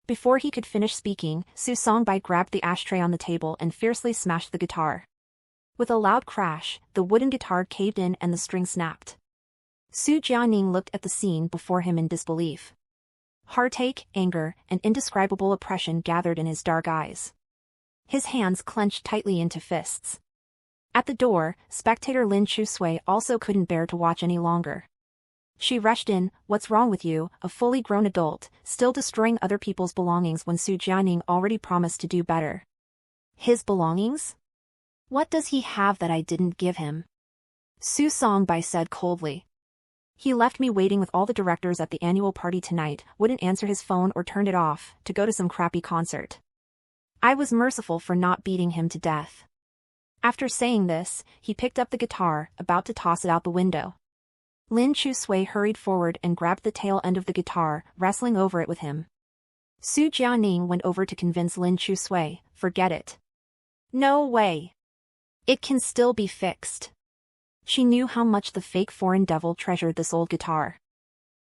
Before he could finish speaking, Su Songbai grabbed the ashtray on the table and fiercely smashed the guitar. With a loud crash, the wooden guitar caved in and the string snapped. Su Jianing looked at the scene before him in disbelief. Heartache, anger, and indescribable oppression gathered in his dark eyes. His hands clenched tightly into fists. At the door, spectator Lin Chusui also couldn't bear to watch any longer. She rushed in. "What's wrong with you, a fully grown adult, still destroying other people's belongings when Su Jianing already promised to do better?" "His belongings? What does he have that I didn't give him?" Su Songbai said coldly. "He left me waiting with all the directors at the annual party tonight, wouldn't answer his phone or turned it off, to go to some crappy concert. I was merciful for not beating him to death." After saying this, he picked up the guitar, about to toss it out the window. Lin Chusui hurried forward and grabbed the tail end of the guitar, wrestling over it with him. Su Jianing went over to convince Lin Chusui, "Forget it. No way. It can still be fixed." She knew how much the fake foreign devil treasured this old guitar.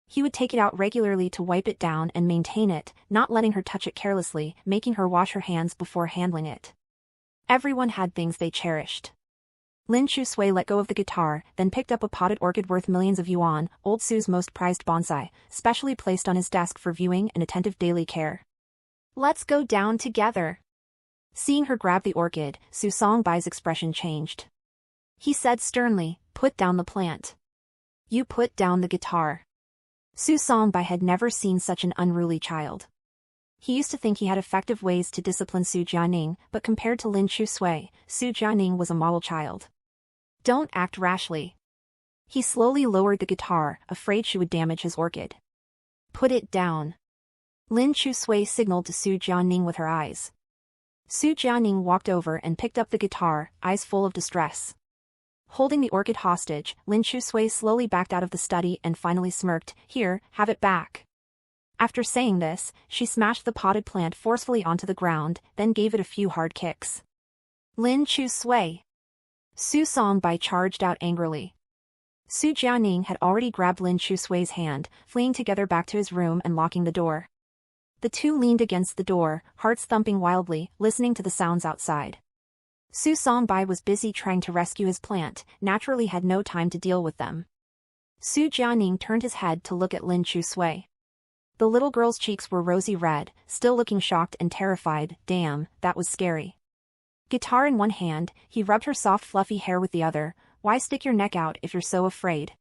He would take it out regularly to wipe it down and maintain it, not letting her touch it carelessly, making her wash her hands before handling it. Everyone had things they cherished. Lin Chusui let go of the guitar, then picked up a potted orchid worth millions of yuan, old Su's most prized bonsai, specially placed on his desk for viewing and attentive daily care. "Let's go down together." Seeing her grab the orchid, Su Songbai's expression changed. He said sternly, "Put down the plant. You put down the guitar." Su Songbai had never seen such an unruly child. He used to think he had effective ways to discipline Su Jianing, but compared to Lin Chusui, Su Jianing was a model child. "Don't act rashly." He slowly lowered the guitar, afraid she would damage his orchid. "Put it down." Lin Chusui signaled to Su Jianing with her eyes. Su Jianing walked over and picked up the guitar, eyes full of distress. Holding the orchid hostage, Lin Chusui slowly backed out of the study and finally smirked, "Here, have it back." After saying this, she smashed the potted plant forcefully onto the ground, then gave it a few hard kicks. "Lin Chusui!" Su Songbai charged out angrily. Su Jianing had already grabbed Lin Chusui's hand, fleeing together back to his room and locking the door. The two leaned against the door, hearts thumping wildly, listening to the sounds outside. Su Songbai was busy trying to rescue his plant, naturally had no time to deal with them. Su Jianing turned his head to look at Lin Chusui. The little girl's cheeks were rosy red, still looking shocked and terrified. Damn, that was scary. Guitar in one hand, he rubbed her soft fluffy hair with the other. Why stick your neck out if you're so afraid?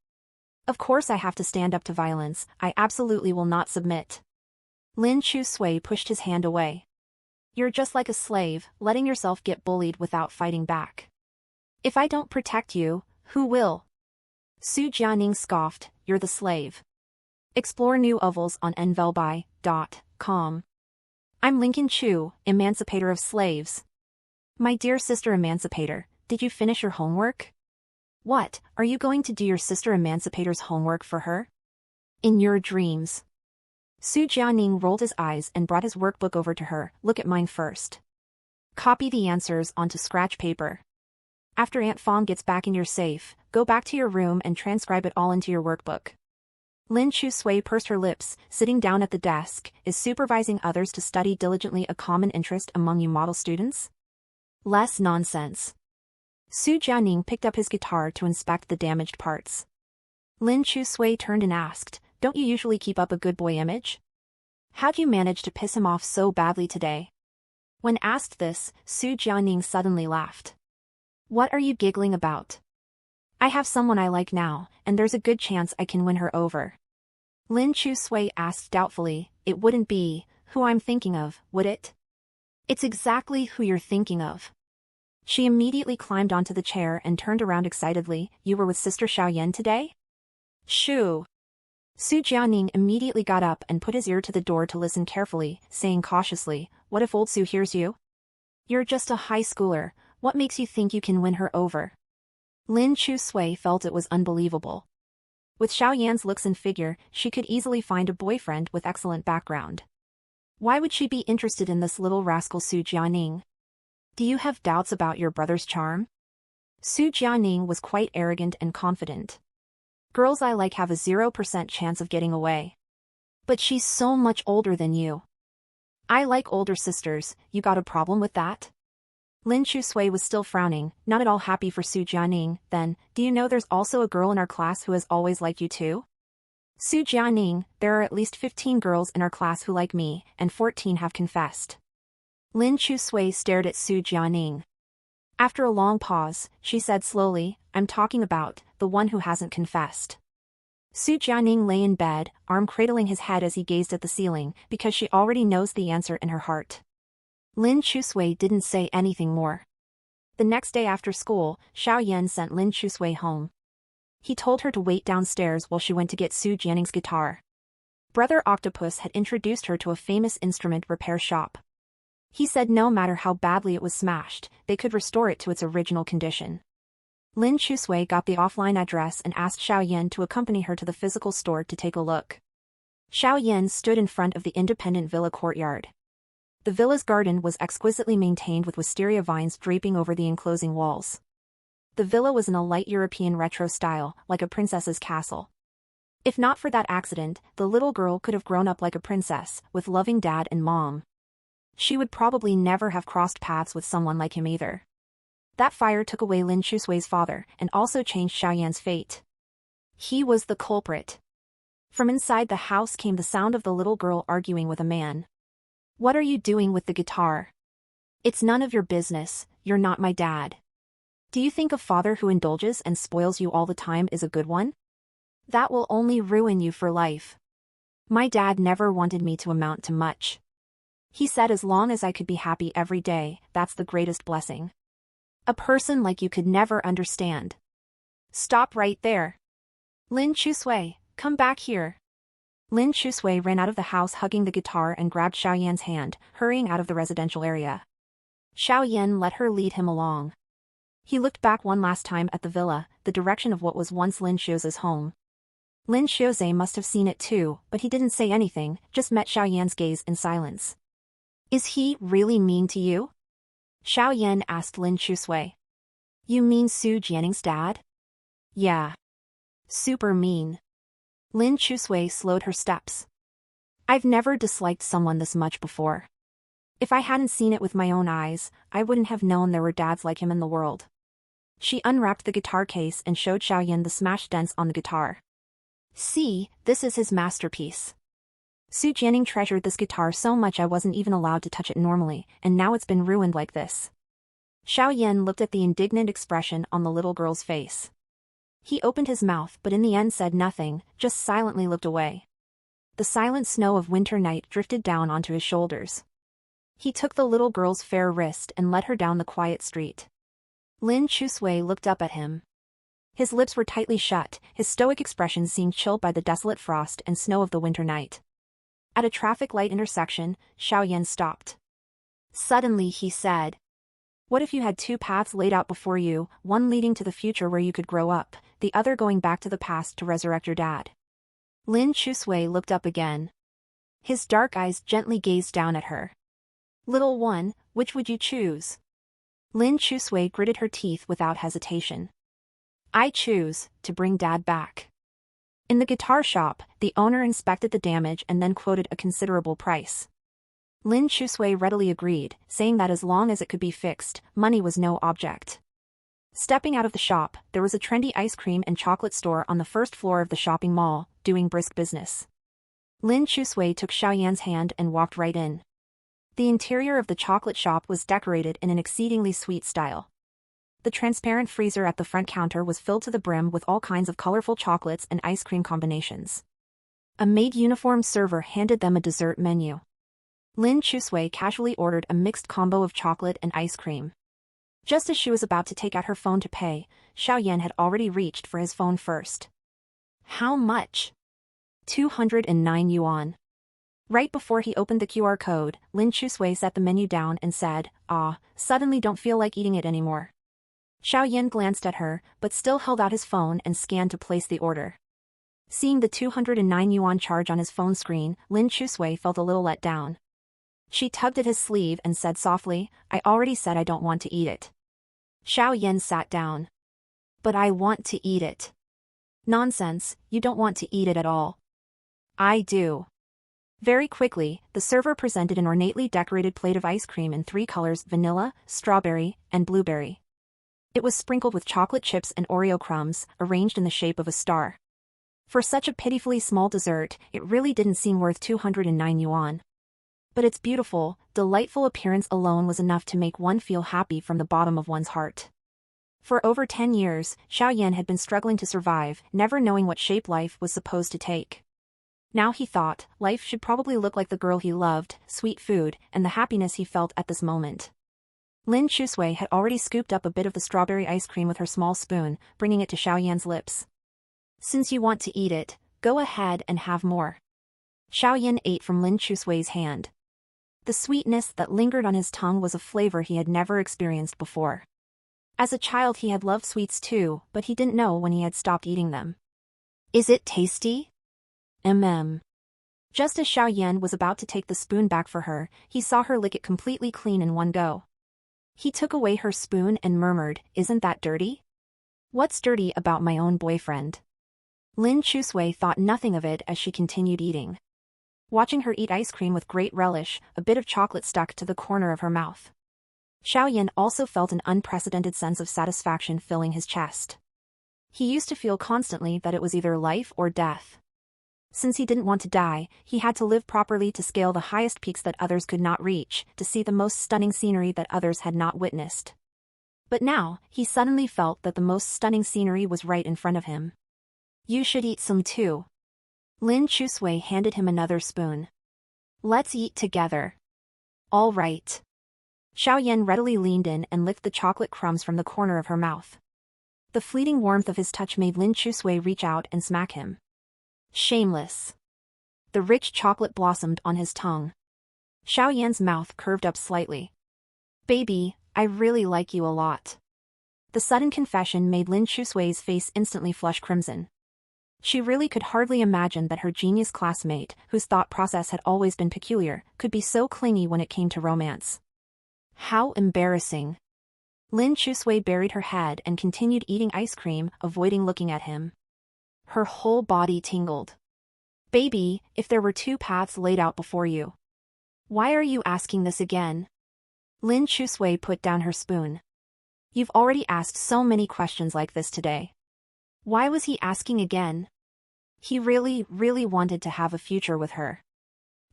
Of course I have to stand up to violence, I absolutely will not submit. Lin Chusui pushed his hand away. You're just like a slave, letting yourself get bullied without fighting back. If I don't protect you, who will? Su Jianing scoffed, you're the slave. Explore new ovals on nvelby.com. I'm Lincoln Chu, emancipator of slaves. My dear sister emancipator, did you finish your homework? What, are you going to do your sister emancipator's homework for her? In your dreams. Su Jianing rolled his eyes and brought his workbook over to her. Look at mine first. Copy the answers onto scratch paper. After Aunt Fong gets back in your safe, go back to your room and transcribe it all into your workbook. Lin Chusui pursed her lips, sitting down at the desk. Is supervising others to study diligently a common interest among you model students? Less nonsense. Su Jianing picked up his guitar to inspect the damaged parts. Lin Chusui turned and asked, don't you usually keep up a good boy image? How'd you manage to piss him off so badly today? When asked this, Su Jianing suddenly laughed. What are you giggling about? I have someone I like now, and there's a good chance I can win her over. Lin Chusui asked doubtfully, it wouldn't be who I'm thinking of, would it? It's exactly who you're thinking of. She immediately climbed onto the chair and turned around excitedly. You were with Sister Xiaoyan today? Shoo. Su Jianing immediately got up and put his ear to the door to listen carefully, saying cautiously, what if old Su hears you? You're just a high schooler, what makes you think you can win her over? Lin Chusui felt it was unbelievable. With Xiaoyan's looks and figure, she could easily find a boyfriend with excellent background. Why would she be interested in this little rascal Su Jianing? Do you have doubts about your brother's charm? Su Jianing was quite arrogant and confident. Girls I like have a 0% chance of getting away. But she's so much older than you. I like older sisters, you got a problem with that? Lin Chusui was still frowning, not at all happy for Su Jianing. Then, do you know there's also a girl in our class who has always liked you too? Su Jianing, there are at least 15 girls in our class who like me, and 14 have confessed. Lin Chusui stared at Su Jianing. After a long pause, she said slowly, I'm talking about the one who hasn't confessed. Su Jianing lay in bed, arm cradling his head as he gazed at the ceiling, because she already knows the answer in her heart. Lin Chusui didn't say anything more. The next day after school, Xiaoyan sent Lin Chusui home. He told her to wait downstairs while she went to get Su Jianing's guitar. Brother Octopus had introduced her to a famous instrument repair shop. He said no matter how badly it was smashed, they could restore it to its original condition. Lin Chusui got the offline address and asked Xiaoyan to accompany her to the physical store to take a look. Xiaoyan stood in front of the independent villa courtyard. The villa's garden was exquisitely maintained with wisteria vines draping over the enclosing walls. The villa was in a light European retro style, like a princess's castle. If not for that accident, the little girl could have grown up like a princess, with loving dad and mom. She would probably never have crossed paths with someone like him either. That fire took away Lin Chusui's father, and also changed Xiaoyan's fate. He was the culprit. From inside the house came the sound of the little girl arguing with a man. What are you doing with the guitar? It's none of your business, you're not my dad. Do you think a father who indulges and spoils you all the time is a good one? That will only ruin you for life. My dad never wanted me to amount to much. He said as long as I could be happy every day, that's the greatest blessing. A person like you could never understand. Stop right there. Lin Chusui, come back here. Lin Chusui ran out of the house hugging the guitar and grabbed Xiaoyan's hand, hurrying out of the residential area. Xiaoyan let her lead him along. He looked back one last time at the villa, the direction of what was once Lin Xiuze's home. Lin Xiuze must have seen it too, but he didn't say anything, just met Xiaoyan's gaze in silence. Is he really mean to you? Xiaoyan asked Lin Chusui. You mean Su Jianing's dad? Yeah. Super mean. Lin Chusui slowed her steps. I've never disliked someone this much before. If I hadn't seen it with my own eyes, I wouldn't have known there were dads like him in the world. She unwrapped the guitar case and showed Xiaoyan the smashed dents on the guitar. See, this is his masterpiece. Su Jianing treasured this guitar so much I wasn't even allowed to touch it normally, and now it's been ruined like this. Xiao Yan looked at the indignant expression on the little girl's face. He opened his mouth but in the end said nothing, just silently looked away. The silent snow of winter night drifted down onto his shoulders. He took the little girl's fair wrist and led her down the quiet street. Lin Chusui looked up at him. His lips were tightly shut, his stoic expression seemed chilled by the desolate frost and snow of the winter night. At a traffic light intersection, Xiao Yan stopped. Suddenly he said, "What if you had two paths laid out before you, one leading to the future where you could grow up, the other going back to the past to resurrect your dad?" Lin Chusui looked up again. His dark eyes gently gazed down at her. "Little one, which would you choose?" Lin Chusui gritted her teeth without hesitation. "I choose to bring Dad back." In the guitar shop, the owner inspected the damage and then quoted a considerable price. Lin Chusui readily agreed, saying that as long as it could be fixed, money was no object. Stepping out of the shop, there was a trendy ice cream and chocolate store on the first floor of the shopping mall, doing brisk business. Lin Chusui took Xiao Yan's hand and walked right in. The interior of the chocolate shop was decorated in an exceedingly sweet style. The transparent freezer at the front counter was filled to the brim with all kinds of colorful chocolates and ice cream combinations. A maid-uniformed server handed them a dessert menu. Lin Chusui casually ordered a mixed combo of chocolate and ice cream. Just as she was about to take out her phone to pay, Xiao Yan had already reached for his phone first. "How much?" 209 yuan. Right before he opened the QR code, Lin Chusui set the menu down and said, suddenly don't feel like eating it anymore." Xiao Yan glanced at her, but still held out his phone and scanned to place the order. Seeing the 209 yuan charge on his phone screen, Lin Chusui felt a little let down. She tugged at his sleeve and said softly, "I already said I don't want to eat it." Xiao Yan sat down. "But I want to eat it." "Nonsense, you don't want to eat it at all." "I do." Very quickly, the server presented an ornately decorated plate of ice cream in three colors: vanilla, strawberry, and blueberry. It was sprinkled with chocolate chips and Oreo crumbs, arranged in the shape of a star. For such a pitifully small dessert, it really didn't seem worth 209 yuan. But its beautiful, delightful appearance alone was enough to make one feel happy from the bottom of one's heart. For over 10 years, Xiao Yan had been struggling to survive, never knowing what shape life was supposed to take. Now he thought, life should probably look like the girl he loved, sweet food, and the happiness he felt at this moment. Lin Chusui had already scooped up a bit of the strawberry ice cream with her small spoon, bringing it to Xiao Yan's lips. "Since you want to eat it, go ahead and have more." Xiao Yan ate from Lin Chusui's hand. The sweetness that lingered on his tongue was a flavor he had never experienced before. As a child he had loved sweets too, but he didn't know when he had stopped eating them. "Is it tasty?" Just as Xiao Yan was about to take the spoon back for her, he saw her lick it completely clean in one go. He took away her spoon and murmured, "Isn't that dirty?" "What's dirty about my own boyfriend?" Lin Chusui thought nothing of it as she continued eating. Watching her eat ice cream with great relish, a bit of chocolate stuck to the corner of her mouth. Xiao Yan also felt an unprecedented sense of satisfaction filling his chest. He used to feel constantly that it was either life or death. Since he didn't want to die, he had to live properly to scale the highest peaks that others could not reach, to see the most stunning scenery that others had not witnessed. But now, he suddenly felt that the most stunning scenery was right in front of him. "You should eat some too." Lin Chusui handed him another spoon. "Let's eat together." "All right." Xiao Yan readily leaned in and licked the chocolate crumbs from the corner of her mouth. The fleeting warmth of his touch made Lin Chusui reach out and smack him. Shameless. The rich chocolate blossomed on his tongue. Xiao Yan's mouth curved up slightly. "Baby, I really like you a lot." The sudden confession made Lin Chusui's face instantly flush crimson. She really could hardly imagine that her genius classmate, whose thought process had always been peculiar, could be so clingy when it came to romance. How embarrassing. Lin Chusui buried her head and continued eating ice cream, avoiding looking at him. Her whole body tingled. "Baby, if there were two paths laid out before you. Why are you asking this again?" Lin Chusui put down her spoon. "You've already asked so many questions like this today." Why was he asking again? He really, really wanted to have a future with her.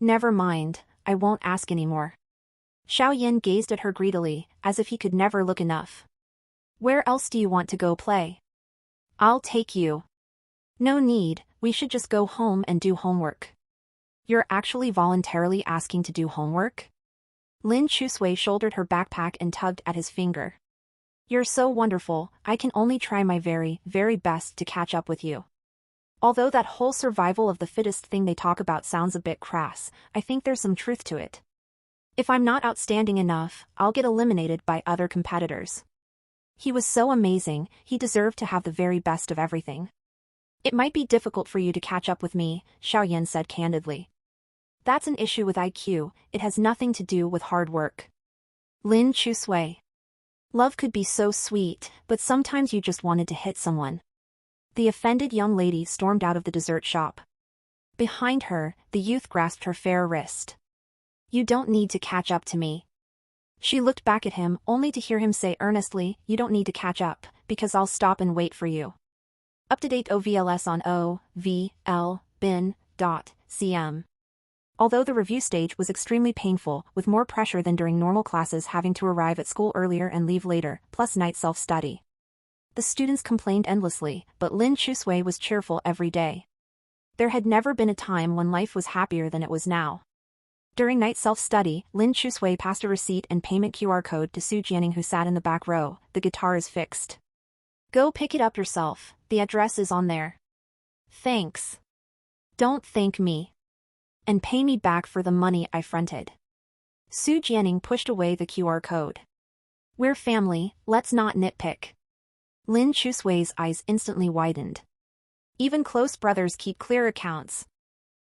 Never mind, I won't ask anymore. Xiao Yan gazed at her greedily, as if he could never look enough. Where else do you want to go play? I'll take you. No need, we should just go home and do homework. You're actually voluntarily asking to do homework? Lin Chusui shouldered her backpack and tugged at his finger. You're so wonderful, I can only try my very, very best to catch up with you. Although that whole survival of the fittest thing they talk about sounds a bit crass, I think there's some truth to it. If I'm not outstanding enough, I'll get eliminated by other competitors. He was so amazing, he deserved to have the very best of everything. It might be difficult for you to catch up with me, Xiao Yan said candidly. That's an issue with IQ, it has nothing to do with hard work. Lin Chusui. Love could be so sweet, but sometimes you just wanted to hit someone. The offended young lady stormed out of the dessert shop. Behind her, the youth grasped her fair wrist. You don't need to catch up to me. She looked back at him only to hear him say earnestly, you don't need to catch up, because I'll stop and wait for you. Up-to-date OVLS on OVL bin.cm. Although the review stage was extremely painful, with more pressure than during normal classes having to arrive at school earlier and leave later, plus night self-study. The students complained endlessly, but Lin Chusui was cheerful every day. There had never been a time when life was happier than it was now. During night self-study, Lin Chusui passed a receipt and payment QR code to Su Jianing, who sat in the back row. The guitar is fixed. Go pick it up yourself, the address is on there. Thanks. Don't thank me. And pay me back for the money I fronted. Su Jianing pushed away the QR code. We're family, let's not nitpick. Lin Chusui's eyes instantly widened. Even close brothers keep clear accounts.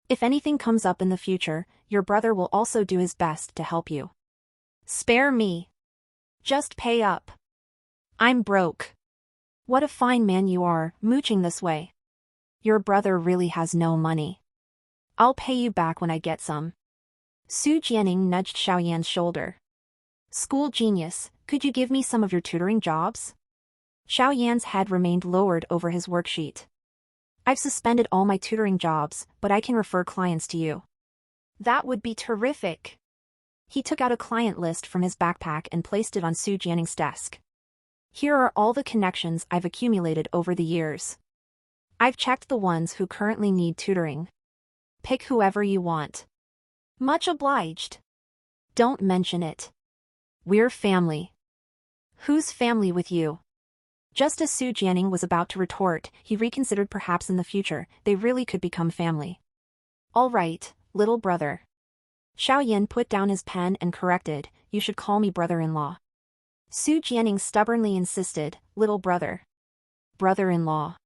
If anything comes up in the future, your brother will also do his best to help you. Spare me. Just pay up. I'm broke. What a fine man you are, mooching this way. Your brother really has no money. I'll pay you back when I get some. Su Jianing nudged Xiao Yan's shoulder. School genius, could you give me some of your tutoring jobs? Xiao Yan's head remained lowered over his worksheet. I've suspended all my tutoring jobs, but I can refer clients to you. That would be terrific. He took out a client list from his backpack and placed it on Su Jianing's desk. Here are all the connections I've accumulated over the years. I've checked the ones who currently need tutoring. Pick whoever you want. Much obliged. Don't mention it. We're family. Who's family with you? Just as Su Jianing was about to retort, he reconsidered perhaps in the future, they really could become family. All right, little brother. Xiao Yan put down his pen and corrected, you should call me brother-in-law. Su Jianing stubbornly insisted, little brother. Brother-in-law.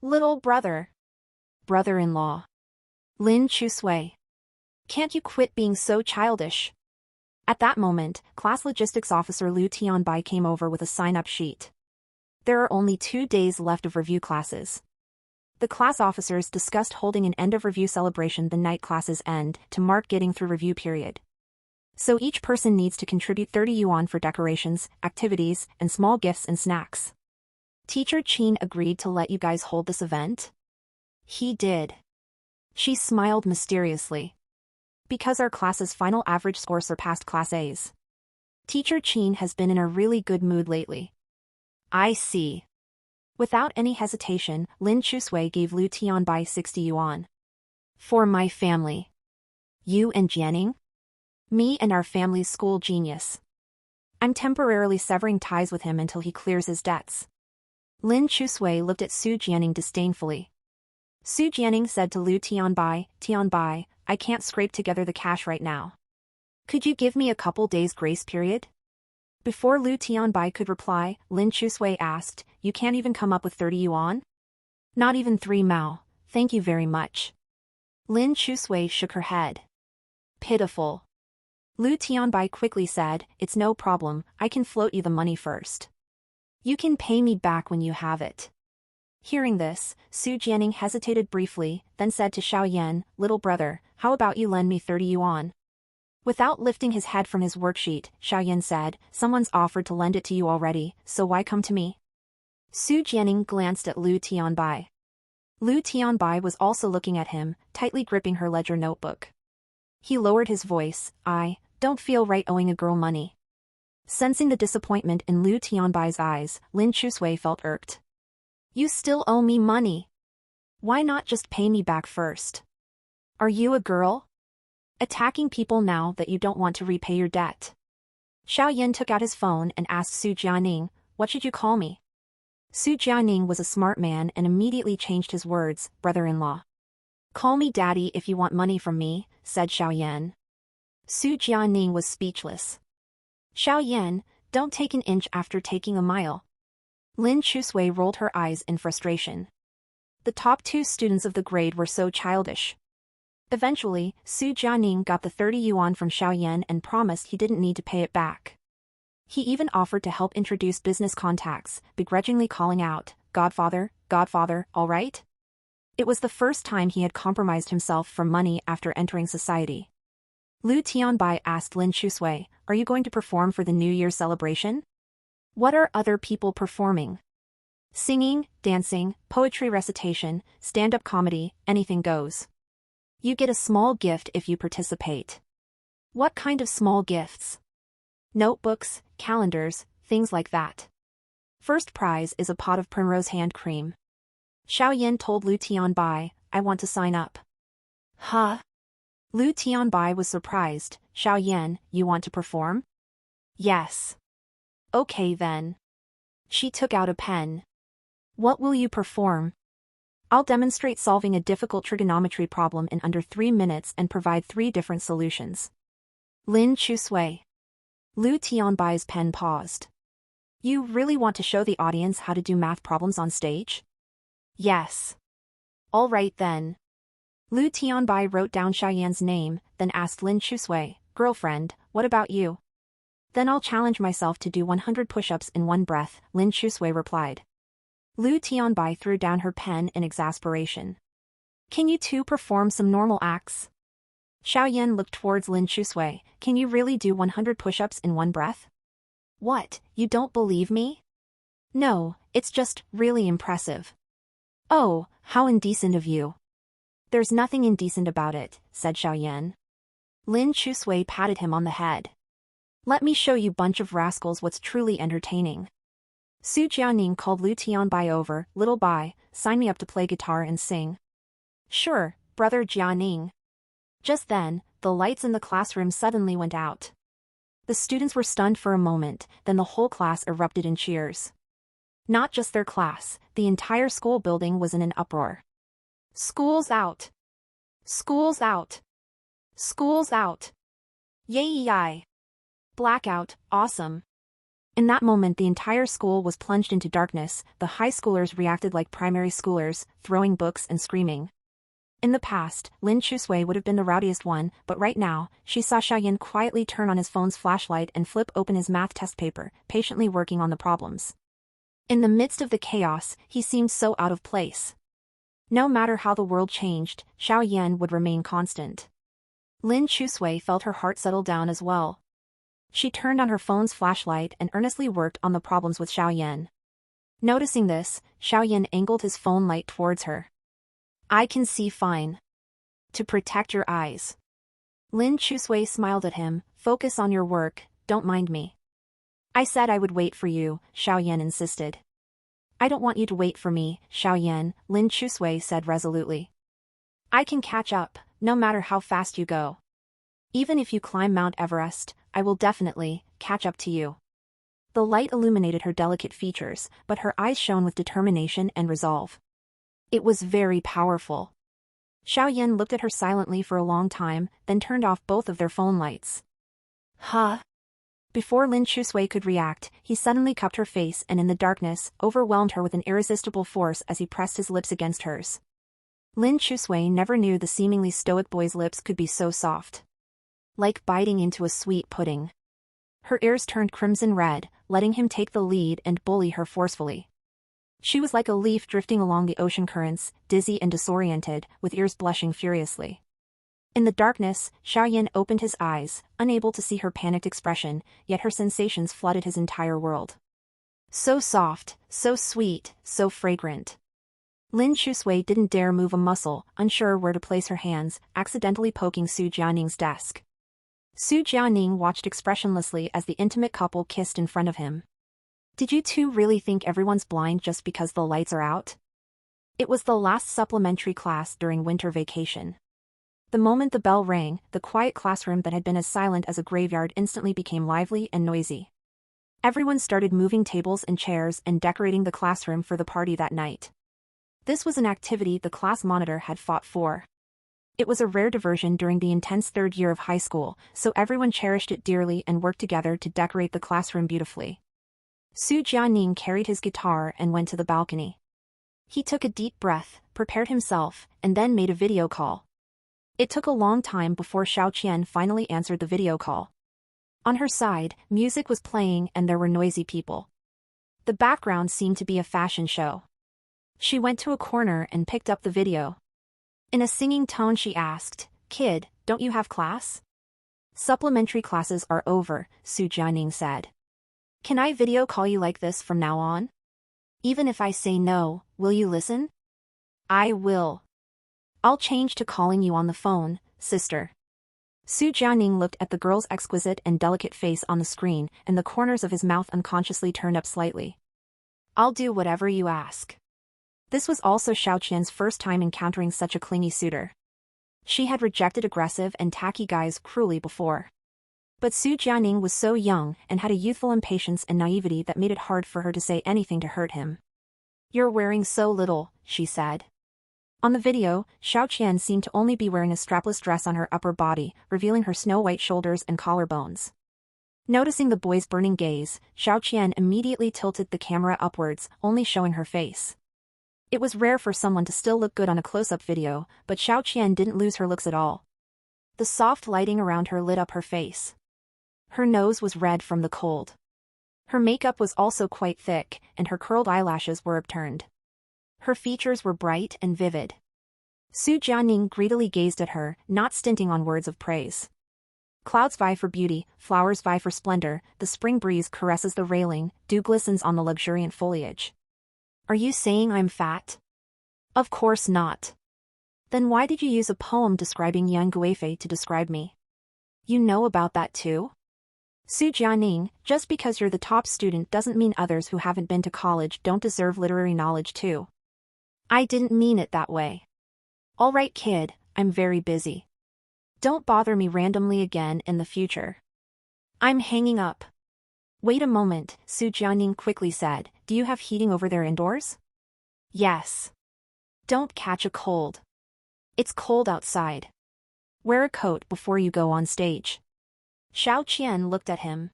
Little brother. Brother-in-law. Lin Chusui. Can't you quit being so childish? At that moment, class logistics officer Liu Tianbai came over with a sign-up sheet. There are only 2 days left of review classes. The class officers discussed holding an end-of-review celebration the night classes end to mark getting through review period. So each person needs to contribute 30 yuan for decorations, activities, and small gifts and snacks. Teacher Qin agreed to let you guys hold this event? He did. She smiled mysteriously. Because our class's final average score surpassed Class A's. Teacher Qin has been in a really good mood lately. I see. Without any hesitation, Lin Chusui gave Liu Tianbai 60 yuan. For my family. You and Jianing? Me and our family's school genius. I'm temporarily severing ties with him until he clears his debts. Lin Chusui looked at Su Jianing disdainfully. Su Jianing said to Liu Tianbai, Tianbai, I can't scrape together the cash right now. Could you give me a couple days grace period? Before Liu Tianbai could reply, Lin Chusui asked, you can't even come up with 30 yuan? Not even 3 mao, thank you very much. Lin Chusui shook her head. Pitiful. Liu Tianbai quickly said, it's no problem, I can float you the money first. You can pay me back when you have it. Hearing this, Su Jianing hesitated briefly, then said to Xiao Yan, little brother, how about you lend me 30 yuan? Without lifting his head from his worksheet, Xiao Yan said, someone's offered to lend it to you already, so why come to me? Su Jianing glanced at Liu Tianbai. Liu Tianbai was also looking at him, tightly gripping her ledger notebook. He lowered his voice, I don't feel right owing a girl money. Sensing the disappointment in Liu Tianbai's eyes, Lin Chusui felt irked. You still owe me money. Why not just pay me back first? Are you a girl? Attacking people now that you don't want to repay your debt. Xiao Yan took out his phone and asked Su Jianing, what should you call me? Su Jianing was a smart man and immediately changed his words, brother-in-law. Call me daddy if you want money from me, said Xiao Yan. Su Jianing was speechless. Xiao Yan, don't take an inch after taking a mile. Lin Chusui rolled her eyes in frustration. The top 2 students of the grade were so childish. Eventually, Su Jianing got the 30 yuan from Xiao Yan and promised he didn't need to pay it back. He even offered to help introduce business contacts, begrudgingly calling out, Godfather, Godfather, all right? It was the first time he had compromised himself for money after entering society. Liu Tianbai asked Lin Chusui, are you going to perform for the New Year's celebration? What are other people performing? Singing, dancing, poetry recitation, stand-up comedy, anything goes. You get a small gift if you participate. What kind of small gifts? Notebooks, calendars, things like that. First prize is a pot of primrose hand cream. Xiao Yan told Liu Tianbai, I want to sign up. Huh? Liu Tianbai was surprised. Xiao Yan, you want to perform? Yes. Okay then. She took out a pen. What will you perform? I'll demonstrate solving a difficult trigonometry problem in under 3 minutes and provide 3 different solutions. Lin Chusui. Liu Tianbai's pen paused. You really want to show the audience how to do math problems on stage? Yes. All right then. Liu Tianbai wrote down Xiao Yan's name, then asked Lin Chusui, girlfriend, what about you? Then I'll challenge myself to do 100 push-ups in one breath, Lin Chusui replied. Liu Tianbai threw down her pen in exasperation. Can you two perform some normal acts? Xiao Yan looked towards Lin Chusui, can you really do 100 push-ups in one breath? What, you don't believe me? No, it's just really impressive. Oh, how indecent of you. There's nothing indecent about it, said Xiao Yan. Lin Chusui patted him on the head. Let me show you bunch of rascals what's truly entertaining. Su Jianing called Liu Tianbai over, little Bai, sign me up to play guitar and sing. Sure, brother Jianing. Just then, the lights in the classroom suddenly went out. The students were stunned for a moment, then the whole class erupted in cheers. Not just their class, the entire school building was in an uproar. School's out! School's out! School's out! Yay! Blackout, awesome! In that moment the entire school was plunged into darkness, the high schoolers reacted like primary schoolers, throwing books and screaming. In the past, Lin Chusui would have been the rowdiest one, but right now, she saw Xiao Yan quietly turn on his phone's flashlight and flip open his math test paper, patiently working on the problems. In the midst of the chaos, he seemed so out of place. No matter how the world changed, Xiao Yan would remain constant. Lin Chusui felt her heart settle down as well. She turned on her phone's flashlight and earnestly worked on the problems with Xiao Yan. Noticing this, Xiao Yan angled his phone light towards her. I can see fine. To protect your eyes. Lin Chusui smiled at him, focus on your work, don't mind me. I said I would wait for you, Xiao Yan insisted. I don't want you to wait for me, Xiao Yan, Lin Chusui said resolutely. I can catch up, no matter how fast you go. Even if you climb Mount Everest, I will definitely catch up to you. The light illuminated her delicate features, but her eyes shone with determination and resolve. It was very powerful. Xiao Yan looked at her silently for a long time, then turned off both of their phone lights. Huh? Before Lin Chusui could react, he suddenly cupped her face and in the darkness, overwhelmed her with an irresistible force as he pressed his lips against hers. Lin Chusui never knew the seemingly stoic boy's lips could be so soft. Like biting into a sweet pudding. Her ears turned crimson red, letting him take the lead and bully her forcefully. She was like a leaf drifting along the ocean currents, dizzy and disoriented, with ears blushing furiously. In the darkness, Xiao Yan opened his eyes, unable to see her panicked expression, yet her sensations flooded his entire world. So soft, so sweet, so fragrant. Lin Chusui didn't dare move a muscle, unsure where to place her hands, accidentally poking Su Jianing's desk. Su Jianing watched expressionlessly as the intimate couple kissed in front of him. Did you two really think everyone's blind just because the lights are out? It was the last supplementary class during winter vacation. The moment the bell rang, the quiet classroom that had been as silent as a graveyard instantly became lively and noisy. Everyone started moving tables and chairs and decorating the classroom for the party that night. This was an activity the class monitor had fought for. It was a rare diversion during the intense third year of high school, so everyone cherished it dearly and worked together to decorate the classroom beautifully. Su Jianing carried his guitar and went to the balcony. He took a deep breath, prepared himself, and then made a video call. It took a long time before Xiao Qian finally answered the video call. On her side, music was playing and there were noisy people. The background seemed to be a fashion show. She went to a corner and picked up the video. In a singing tone she asked, "Kid, don't you have class?" "Supplementary classes are over," Su Jianing said. "Can I video call you like this from now on? Even if I say no, will you listen?" "I will. I'll change to calling you on the phone, sister." Su Jianing looked at the girl's exquisite and delicate face on the screen, and the corners of his mouth unconsciously turned up slightly. "I'll do whatever you ask." This was also Xiao Qian's first time encountering such a clingy suitor. She had rejected aggressive and tacky guys cruelly before. But Su Jianing was so young and had a youthful impatience and naivety that made it hard for her to say anything to hurt him. "You're wearing so little," she said. On the video, Xiao Qian seemed to only be wearing a strapless dress on her upper body, revealing her snow-white shoulders and collarbones. Noticing the boy's burning gaze, Xiao Qian immediately tilted the camera upwards, only showing her face. It was rare for someone to still look good on a close-up video, but Xiao Qian didn't lose her looks at all. The soft lighting around her lit up her face. Her nose was red from the cold. Her makeup was also quite thick, and her curled eyelashes were upturned. Her features were bright and vivid. Su Jianing greedily gazed at her, not stinting on words of praise. Clouds vie for beauty, flowers vie for splendor, the spring breeze caresses the railing, dew glistens on the luxuriant foliage. "Are you saying I'm fat?" "Of course not." "Then why did you use a poem describing Yang Guifei to describe me?" "You know about that too?" "Su Jianing, just because you're the top student doesn't mean others who haven't been to college don't deserve literary knowledge too." "I didn't mean it that way." "All right kid, I'm very busy. Don't bother me randomly again in the future." "I'm hanging up." "Wait a moment," Su Jianing quickly said, "do you have heating over there indoors?" "Yes." "Don't catch a cold. It's cold outside. Wear a coat before you go on stage." Xiao Qian looked at him.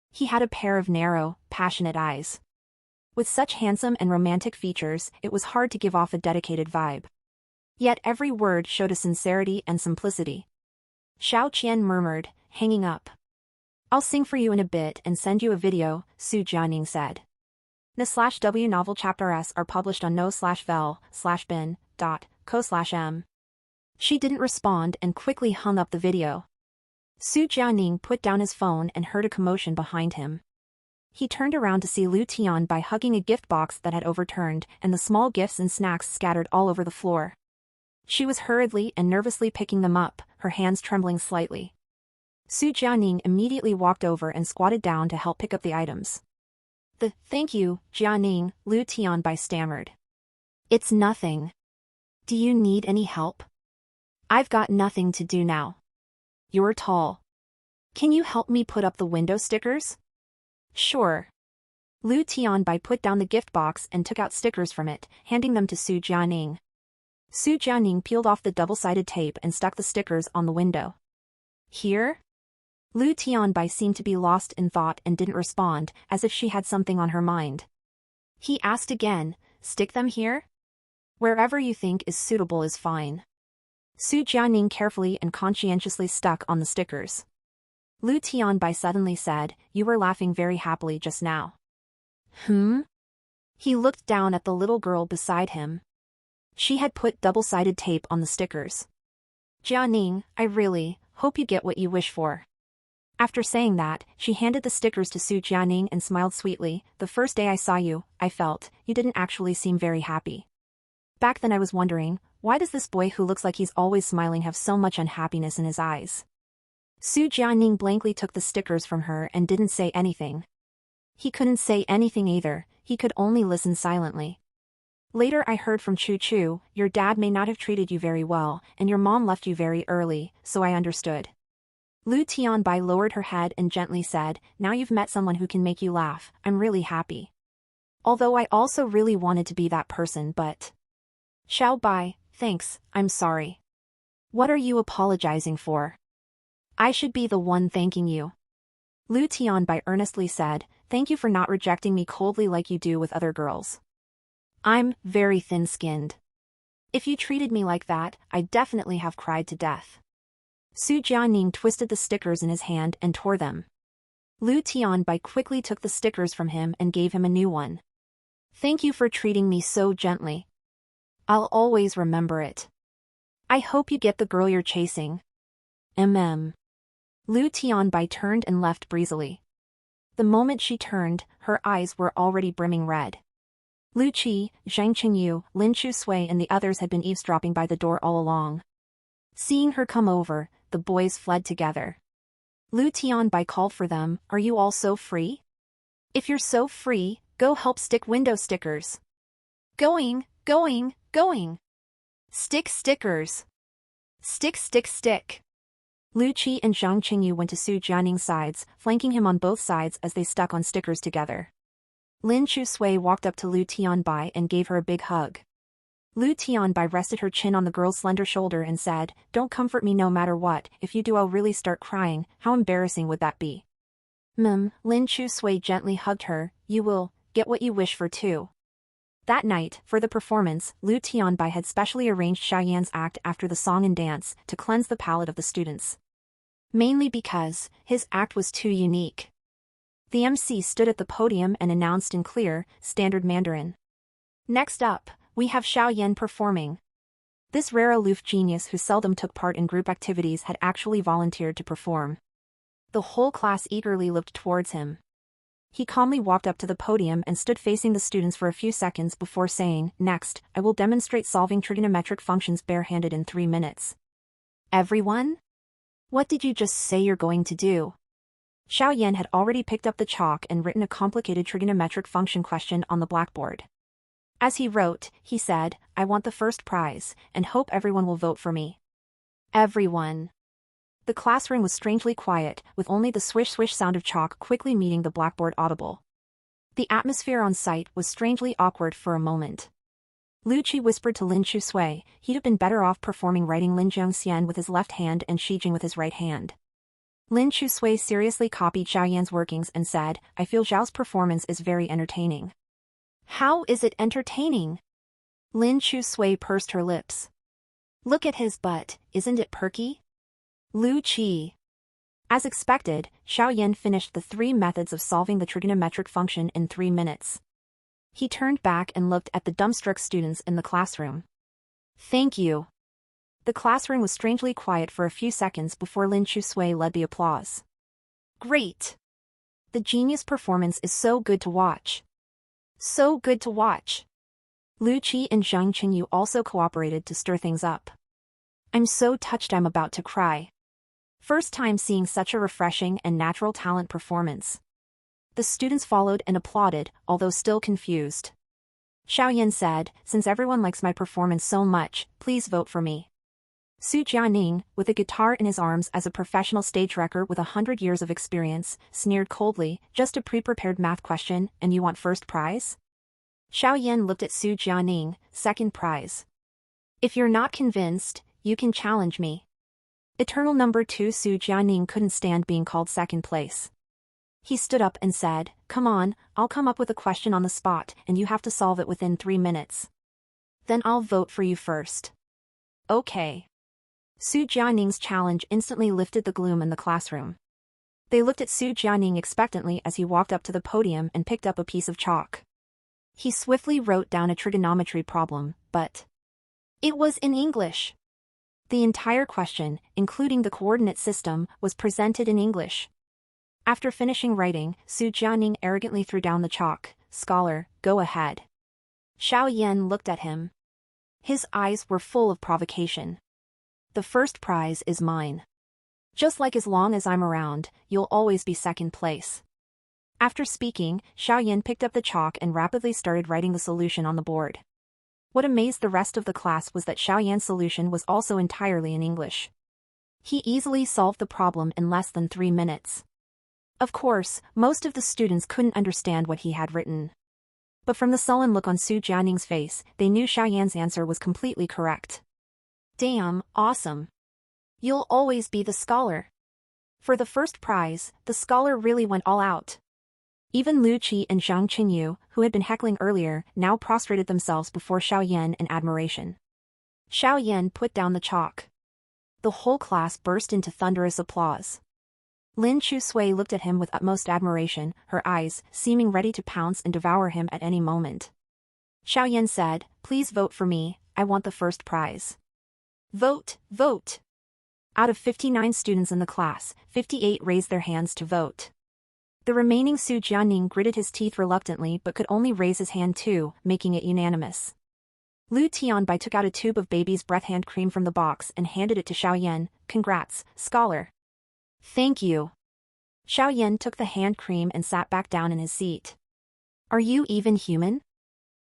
He had a pair of narrow, passionate eyes. With such handsome and romantic features, it was hard to give off a dedicated vibe. Yet every word showed a sincerity and simplicity. Xiao Qian murmured, hanging up. "I'll sing for you in a bit and send you a video," Su Jianing said. The/W novel chapter S are published on no/vel/bin.co/m. She didn't respond and quickly hung up the video. Su Jianing put down his phone and heard a commotion behind him. He turned around to see Lu Tianbai hugging a gift box that had overturned and the small gifts and snacks scattered all over the floor. She was hurriedly and nervously picking them up, her hands trembling slightly. Su Jianing immediately walked over and squatted down to help pick up the items. "Thank you, Jianing," Lu Tianbai stammered. "It's nothing. Do you need any help?" "I've got nothing to do now." "You're tall. Can you help me put up the window stickers?" "Sure." Lu Tianbai put down the gift box and took out stickers from it, handing them to Su Jianing. Su Jianing peeled off the double-sided tape and stuck the stickers on the window. "Here?" Lu Tianbai seemed to be lost in thought and didn't respond, as if she had something on her mind. He asked again, "Stick them here?" "Wherever you think is suitable is fine." Su Jianing carefully and conscientiously stuck on the stickers. Lu Tianbai suddenly said, "You were laughing very happily just now." He looked down at the little girl beside him. She had put double-sided tape on the stickers. "Jianing, I really hope you get what you wish for." After saying that, she handed the stickers to Su Jianing and smiled sweetly. "The first day I saw you, I felt you didn't actually seem very happy." Back then I was wondering, why does this boy who looks like he's always smiling have so much unhappiness in his eyes? Su Jianing blankly took the stickers from her and didn't say anything. He couldn't say anything either, he could only listen silently. Later I heard from Chu Chu, your dad may not have treated you very well, and your mom left you very early, so I understood. Lu Tianbai lowered her head and gently said, now you've met someone who can make you laugh, I'm really happy. Although I also really wanted to be that person but... Xiao Bai, thanks, I'm sorry. What are you apologizing for? I should be the one thanking you. Lu Tianbai earnestly said, thank you for not rejecting me coldly like you do with other girls. I'm very thin-skinned. If you treated me like that, I'd definitely have cried to death. Su Jianing twisted the stickers in his hand and tore them. Lu Tianbai quickly took the stickers from him and gave him a new one. Thank you for treating me so gently. I'll always remember it. I hope you get the girl you're chasing. Lu Tianbai turned and left breezily. The moment she turned, her eyes were already brimming red. Lu Qi, Zhang Qingyu, Lin Chusui and the others had been eavesdropping by the door all along. Seeing her come over, the boys fled together. Lu Tianbai called for them, are you all so free? If you're so free, go help stick window stickers. Going. Stick stickers. Stick. Lu Qi and Zhang Qingyu went to Su Jianing's sides, flanking him on both sides as they stuck on stickers together. Lin Chusui walked up to Lu Tianbai and gave her a big hug. Lu Tianbai rested her chin on the girl's slender shoulder and said, don't comfort me no matter what, if you do I'll really start crying, how embarrassing would that be? Lin Chusui gently hugged her, you will get what you wish for too. That night, for the performance, Lu Tianbai had specially arranged Xiaoyan's act after the song and dance to cleanse the palate of the students. Mainly because his act was too unique. The MC stood at the podium and announced in clear, standard Mandarin. Next up, we have Xiaoyan performing. This rare aloof genius who seldom took part in group activities had actually volunteered to perform. The whole class eagerly looked towards him. He calmly walked up to the podium and stood facing the students for a few seconds before saying, next, I will demonstrate solving trigonometric functions barehanded in 3 minutes. Everyone? What did you just say you're going to do? Xiaoyan had already picked up the chalk and written a complicated trigonometric function question on the blackboard. As he wrote, he said, I want the first prize, and hope everyone will vote for me. Everyone. The classroom was strangely quiet, with only the swish-swish sound of chalk quickly meeting the blackboard audible. The atmosphere on site was strangely awkward for a moment. Lu Qi whispered to Lin Chusui, he'd have been better off performing writing Lin Jiangxian with his left hand and Shijing with his right hand. Lin Chusui seriously copied Xiaoyan's workings and said, I feel Zhao's performance is very entertaining. How is it entertaining? Lin Chusui pursed her lips. Look at his butt, isn't it perky? Lu Qi. As expected, Xiaoyan finished the 3 methods of solving the trigonometric function in 3 minutes. He turned back and looked at the dumbstruck students in the classroom. Thank you. The classroom was strangely quiet for a few seconds before Lin Chusui led the applause. Great! The genius performance is so good to watch. So good to watch. Lu Qi and Zhang Qingyu also cooperated to stir things up. I'm so touched I'm about to cry. First time seeing such a refreshing and natural talent performance. The students followed and applauded, although still confused. Xiaoyan said, since everyone likes my performance so much, please vote for me. Su Jianing, with a guitar in his arms as a professional stage wrecker with 100 years of experience, sneered coldly, just a pre-prepared math question, and you want first prize? Xiaoyan looked at Su Jianing, second prize. If you're not convinced, you can challenge me. Eternal number 2 Su Jianing couldn't stand being called second place. He stood up and said, come on, I'll come up with a question on the spot and you have to solve it within 3 minutes. Then I'll vote for you first. Okay. Su Jianing's challenge instantly lifted the gloom in the classroom. They looked at Su Jianing expectantly as he walked up to the podium and picked up a piece of chalk. He swiftly wrote down a trigonometry problem, but it was in English. The entire question, including the coordinate system, was presented in English. After finishing writing, Su Jianing arrogantly threw down the chalk. Scholar, go ahead. Xiaoyan looked at him. His eyes were full of provocation. The first prize is mine. Just like as long as I'm around, you'll always be second place. After speaking, Xiaoyan picked up the chalk and rapidly started writing the solution on the board. What amazed the rest of the class was that Xiaoyan's solution was also entirely in English. He easily solved the problem in less than 3 minutes. Of course, most of the students couldn't understand what he had written. But from the sullen look on Su Jianning's face, they knew Xiaoyan's answer was completely correct. Damn, awesome. You'll always be the scholar. For the first prize, the scholar really went all out. Even Lu Qi and Zhang Qinyu, who had been heckling earlier, now prostrated themselves before Xiaoyan in admiration. Xiaoyan put down the chalk. The whole class burst into thunderous applause. Lin Chusui looked at him with utmost admiration, her eyes seeming ready to pounce and devour him at any moment. Xiaoyan said, "Please vote for me, I want the first prize." Vote, vote. Out of 59 students in the class, 58 raised their hands to vote. The remaining Su Jianning gritted his teeth reluctantly but could only raise his hand too, making it unanimous. Lu Tianbai took out a tube of baby's breath hand cream from the box and handed it to Xiaoyan. "Congrats, scholar." "Thank you." Xiaoyan took the hand cream and sat back down in his seat. "Are you even human?"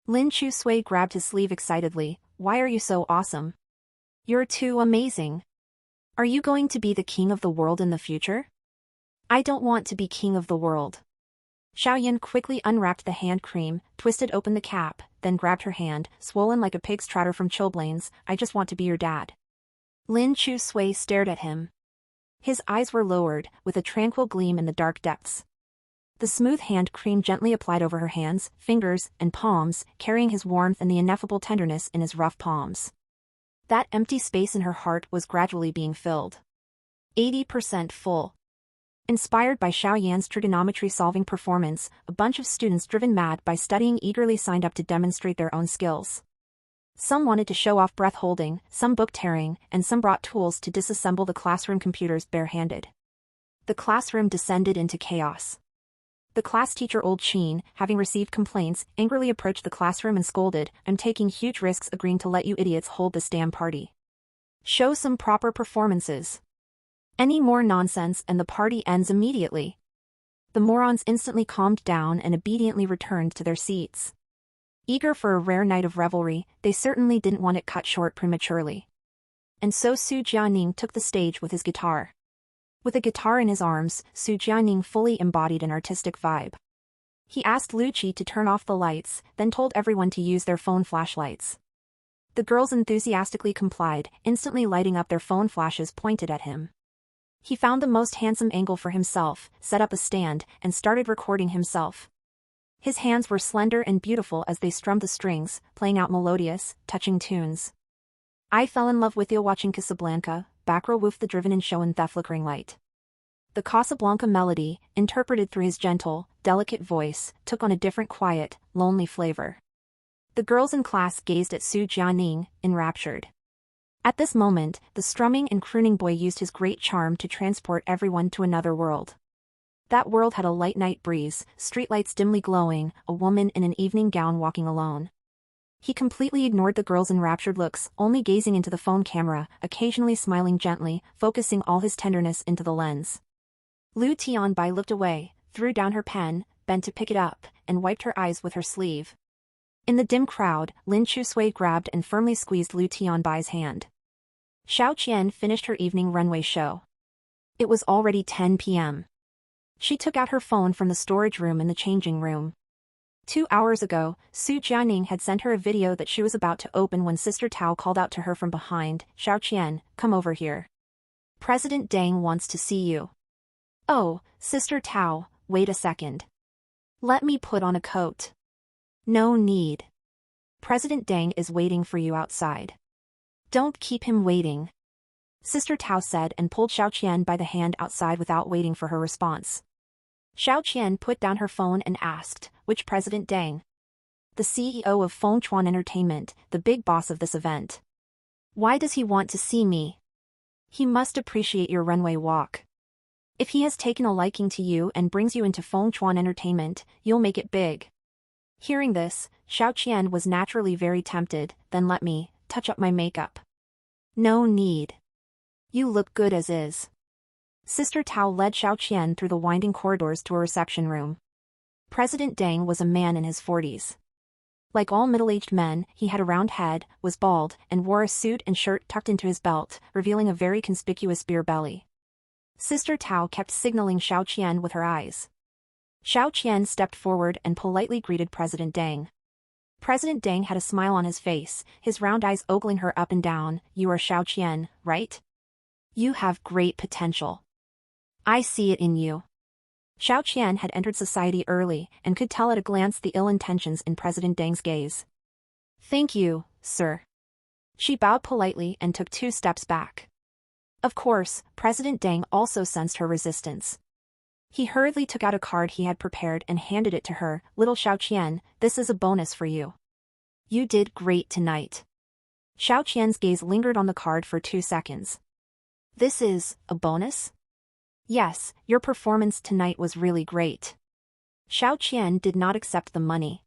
Lin Chusui grabbed his sleeve excitedly. "Why are you so awesome? You're too amazing. Are you going to be the king of the world in the future?" "I don't want to be king of the world." Xiaoyan quickly unwrapped the hand cream, twisted open the cap, then grabbed her hand, swollen like a pig's trotter from chilblains. "I just want to be your dad." Lin Chusui stared at him. His eyes were lowered, with a tranquil gleam in the dark depths. The smooth hand cream gently applied over her hands, fingers, and palms, carrying his warmth and the ineffable tenderness in his rough palms. That empty space in her heart was gradually being filled. 80% full. Inspired by Xiaoyan's trigonometry-solving performance, a bunch of students driven mad by studying eagerly signed up to demonstrate their own skills. Some wanted to show off breath-holding, some book-tearing, and some brought tools to disassemble the classroom computers bare-handed. The classroom descended into chaos. The class teacher Old Sheen, having received complaints, angrily approached the classroom and scolded, "I'm taking huge risks agreeing to let you idiots hold this damn party. Show some proper performances. Any more nonsense and the party ends immediately." The morons instantly calmed down and obediently returned to their seats. Eager for a rare night of revelry, they certainly didn't want it cut short prematurely. And so Su Jianing took the stage with his guitar. With a guitar in his arms, Su Jianing fully embodied an artistic vibe. He asked Lu Qi to turn off the lights, then told everyone to use their phone flashlights. The girls enthusiastically complied, instantly lighting up their phone flashes pointed at him. He found the most handsome angle for himself, set up a stand, and started recording himself. His hands were slender and beautiful as they strummed the strings, playing out melodious, touching tunes. "I fell in love with you watching Casablanca, backrow woof the driven in show in the flickering light." The Casablanca melody, interpreted through his gentle, delicate voice, took on a different quiet, lonely flavor. The girls in class gazed at Su Jianing, enraptured. At this moment, the strumming and crooning boy used his great charm to transport everyone to another world. That world had a light night breeze, streetlights dimly glowing, a woman in an evening gown walking alone. He completely ignored the girls' enraptured looks, only gazing into the phone camera, occasionally smiling gently, focusing all his tenderness into the lens. Lu Tianbai looked away, threw down her pen, bent to pick it up, and wiped her eyes with her sleeve. In the dim crowd, Lin Chusui grabbed and firmly squeezed Lu Tianbai's hand. Xiao Qian finished her evening runway show. It was already 10 p.m. She took out her phone from the storage room in the changing room. 2 hours ago, Su Jianing had sent her a video that she was about to open when Sister Tao called out to her from behind, "Xiao Qian, come over here. President Deng wants to see you." "Oh, Sister Tao, wait a second. Let me put on a coat." "No need. President Deng is waiting for you outside. Don't keep him waiting," Sister Tao said and pulled Xiao Qian by the hand outside without waiting for her response. Xiao Qian put down her phone and asked, "Which President Deng?" "The CEO of Fengchuan Entertainment, the big boss of this event." "Why does he want to see me?" "He must appreciate your runway walk. If he has taken a liking to you and brings you into Fengchuan Entertainment, you'll make it big." Hearing this, Xiao Qian was naturally very tempted. "Then let me, touch up my makeup. No need. You look good as is. Sister Tao led Xiao Qian through the winding corridors to a reception room. President Deng was a man in his 40s. Like all middle-aged men, he had a round head, was bald, and wore a suit and shirt tucked into his belt, revealing a very conspicuous beer belly. Sister Tao kept signaling Xiao Qian with her eyes. Xiao Qian stepped forward and politely greeted President Deng. President Deng had a smile on his face, his round eyes ogling her up and down. You are Xiao Qian, right? You have great potential. I see it in you. Xiao Qian had entered society early and could tell at a glance the ill intentions in President Deng's gaze. Thank you, sir. She bowed politely and took 2 steps back. Of course, President Deng also sensed her resistance. He hurriedly took out a card he had prepared and handed it to her. Little Xiao Qian, this is a bonus for you. You did great tonight. Xiao Qian's gaze lingered on the card for 2 seconds. This is a bonus? Yes, your performance tonight was really great. Xiao Qian did not accept the money.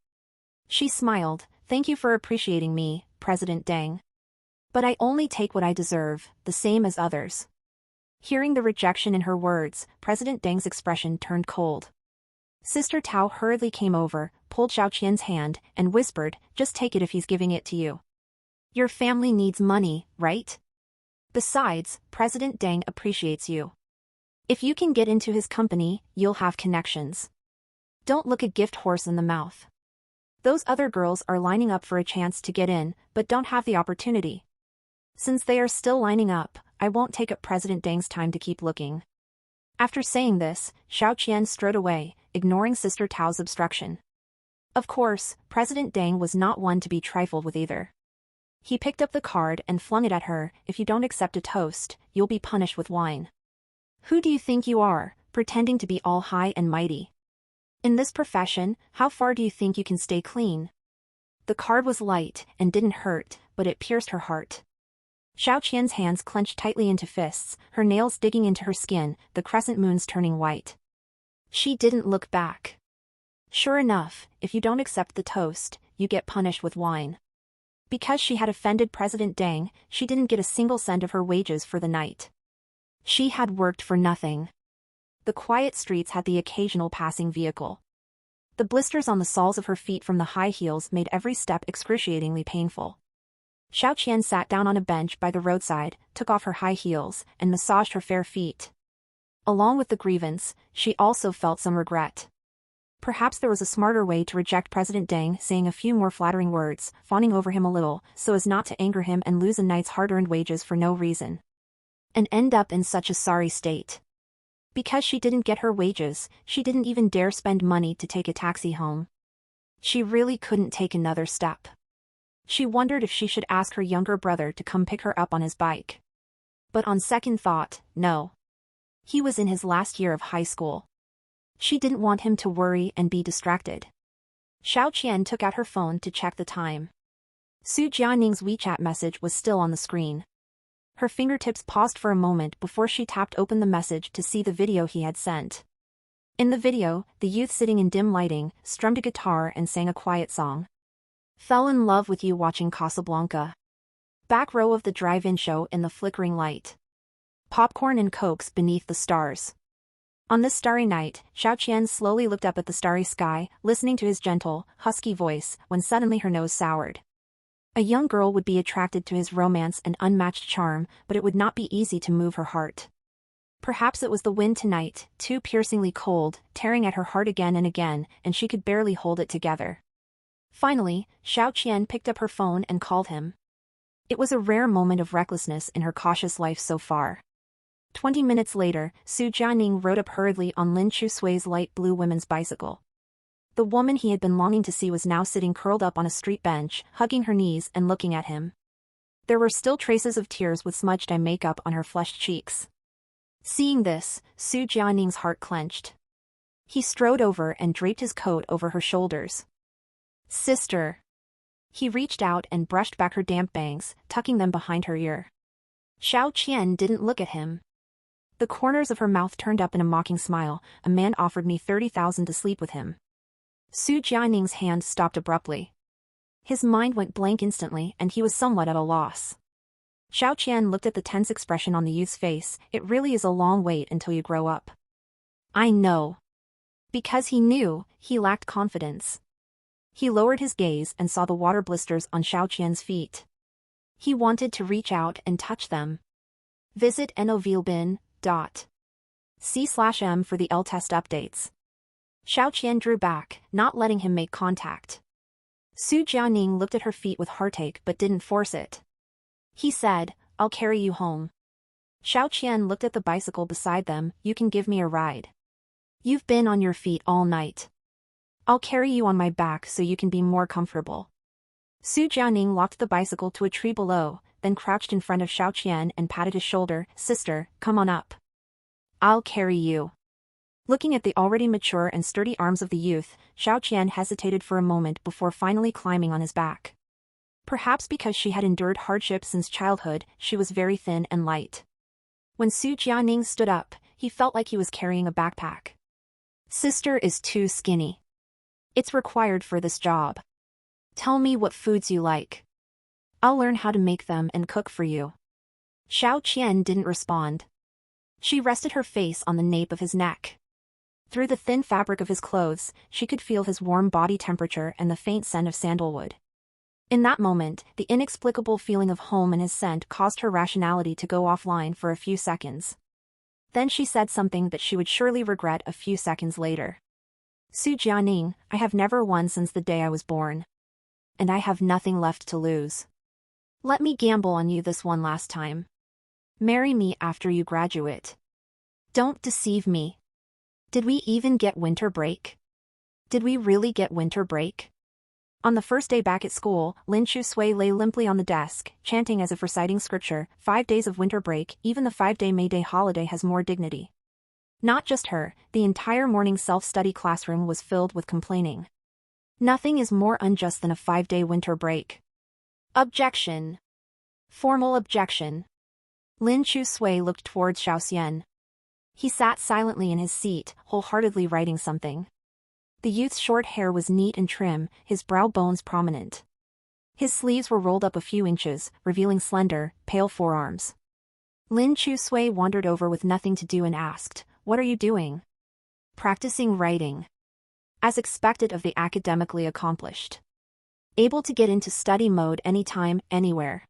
She smiled. Thank you for appreciating me, President Deng. But I only take what I deserve, the same as others. Hearing the rejection in her words, President Deng's expression turned cold. Sister Tao hurriedly came over, pulled Xiao Qian's hand, and whispered, just take it if he's giving it to you. Your family needs money, right? Besides, President Deng appreciates you. If you can get into his company, you'll have connections. Don't look a gift horse in the mouth. Those other girls are lining up for a chance to get in, but don't have the opportunity. Since they are still lining up, I won't take up President Deng's time to keep looking. After saying this, Xiao Qian strode away, ignoring Sister Tao's obstruction. Of course, President Deng was not one to be trifled with either. He picked up the card and flung it at her. If you don't accept a toast, you'll be punished with wine. Who do you think you are, pretending to be all high and mighty? In this profession, how far do you think you can stay clean? The card was light and didn't hurt, but it pierced her heart. Xiao Qian's hands clenched tightly into fists, her nails digging into her skin, the crescent moons turning white. She didn't look back. Sure enough, if you don't accept the toast, you get punished with wine. Because she had offended President Deng, she didn't get a single cent of her wages for the night. She had worked for nothing. The quiet streets had the occasional passing vehicle. The blisters on the soles of her feet from the high heels made every step excruciatingly painful. Xiao Qian sat down on a bench by the roadside, took off her high heels, and massaged her fair feet. Along with the grievance, she also felt some regret. Perhaps there was a smarter way to reject President Deng, saying a few more flattering words, fawning over him a little, so as not to anger him and lose a night's hard-earned wages for no reason. And end up in such a sorry state. Because she didn't get her wages, she didn't even dare spend money to take a taxi home. She really couldn't take another step. She wondered if she should ask her younger brother to come pick her up on his bike. But on second thought, no. He was in his last year of high school. She didn't want him to worry and be distracted. Xiao Qian took out her phone to check the time. Su Jianing's WeChat message was still on the screen. Her fingertips paused for a moment before she tapped open the message to see the video he had sent. In the video, the youth sitting in dim lighting, strummed a guitar and sang a quiet song. Fell in love with you watching Casablanca. Back row of the drive-in show in the flickering light. Popcorn and cokes beneath the stars. On this starry night, Xiao Qian slowly looked up at the starry sky, listening to his gentle, husky voice, when suddenly her nose soured. A young girl would be attracted to his romance and unmatched charm, but it would not be easy to move her heart. Perhaps it was the wind tonight, too piercingly cold, tearing at her heart again and again, and she could barely hold it together. Finally, Xiao Qian picked up her phone and called him. It was a rare moment of recklessness in her cautious life so far. 20 minutes later, Su Jianing rode up hurriedly on Lin Chusui's light blue women's bicycle. The woman he had been longing to see was now sitting curled up on a street bench, hugging her knees and looking at him. There were still traces of tears with smudged eye makeup on her flushed cheeks. Seeing this, Su Jianing's heart clenched. He strode over and draped his coat over her shoulders. Sister. He reached out and brushed back her damp bangs, tucking them behind her ear. Xiao Qian didn't look at him. The corners of her mouth turned up in a mocking smile. A man offered me 30,000 to sleep with him. Su Jianing's hand stopped abruptly. His mind went blank instantly and he was somewhat at a loss. Xiao Qian looked at the tense expression on the youth's face. It really is a long wait until you grow up. I know. Because he knew, he lacked confidence. He lowered his gaze and saw the water blisters on Xiao Qian's feet. He wanted to reach out and touch them. Visit novilbin.c/m for the L-test updates. Xiao Qian drew back, not letting him make contact. Su Jianing looked at her feet with heartache but didn't force it. He said, I'll carry you home. Xiao Qian looked at the bicycle beside them. You can give me a ride. You've been on your feet all night. I'll carry you on my back so you can be more comfortable. Su Jianing locked the bicycle to a tree below, then crouched in front of Xiao Qian and patted his shoulder. Sister, come on up. I'll carry you. Looking at the already mature and sturdy arms of the youth, Xiao Qian hesitated for a moment before finally climbing on his back. Perhaps because she had endured hardship since childhood, she was very thin and light. When Su Jianing stood up, he felt like he was carrying a backpack. Sister is too skinny. It's required for this job. Tell me what foods you like. I'll learn how to make them and cook for you. Xiao Qian didn't respond. She rested her face on the nape of his neck. Through the thin fabric of his clothes, she could feel his warm body temperature and the faint scent of sandalwood. In that moment, the inexplicable feeling of home and his scent caused her rationality to go offline for a few seconds. Then she said something that she would surely regret a few seconds later. Su Jianing, I have never won since the day I was born. And I have nothing left to lose. Let me gamble on you this one last time. Marry me after you graduate. Don't deceive me. Did we even get winter break? Did we really get winter break? On the first day back at school, Lin Chusui lay limply on the desk, chanting as if reciting scripture. 5 days of winter break, even the 5-day May Day holiday has more dignity. Not just her, the entire morning self-study classroom was filled with complaining. Nothing is more unjust than a 5-day winter break. Objection. Formal objection. Lin Chusui looked towards Xiao Xian. He sat silently in his seat, wholeheartedly writing something. The youth's short hair was neat and trim, his brow bones prominent. His sleeves were rolled up a few inches, revealing slender, pale forearms. Lin Chusui wandered over with nothing to do and asked, What are you doing? Practicing writing. As expected of the academically accomplished. Able to get into study mode anytime, anywhere.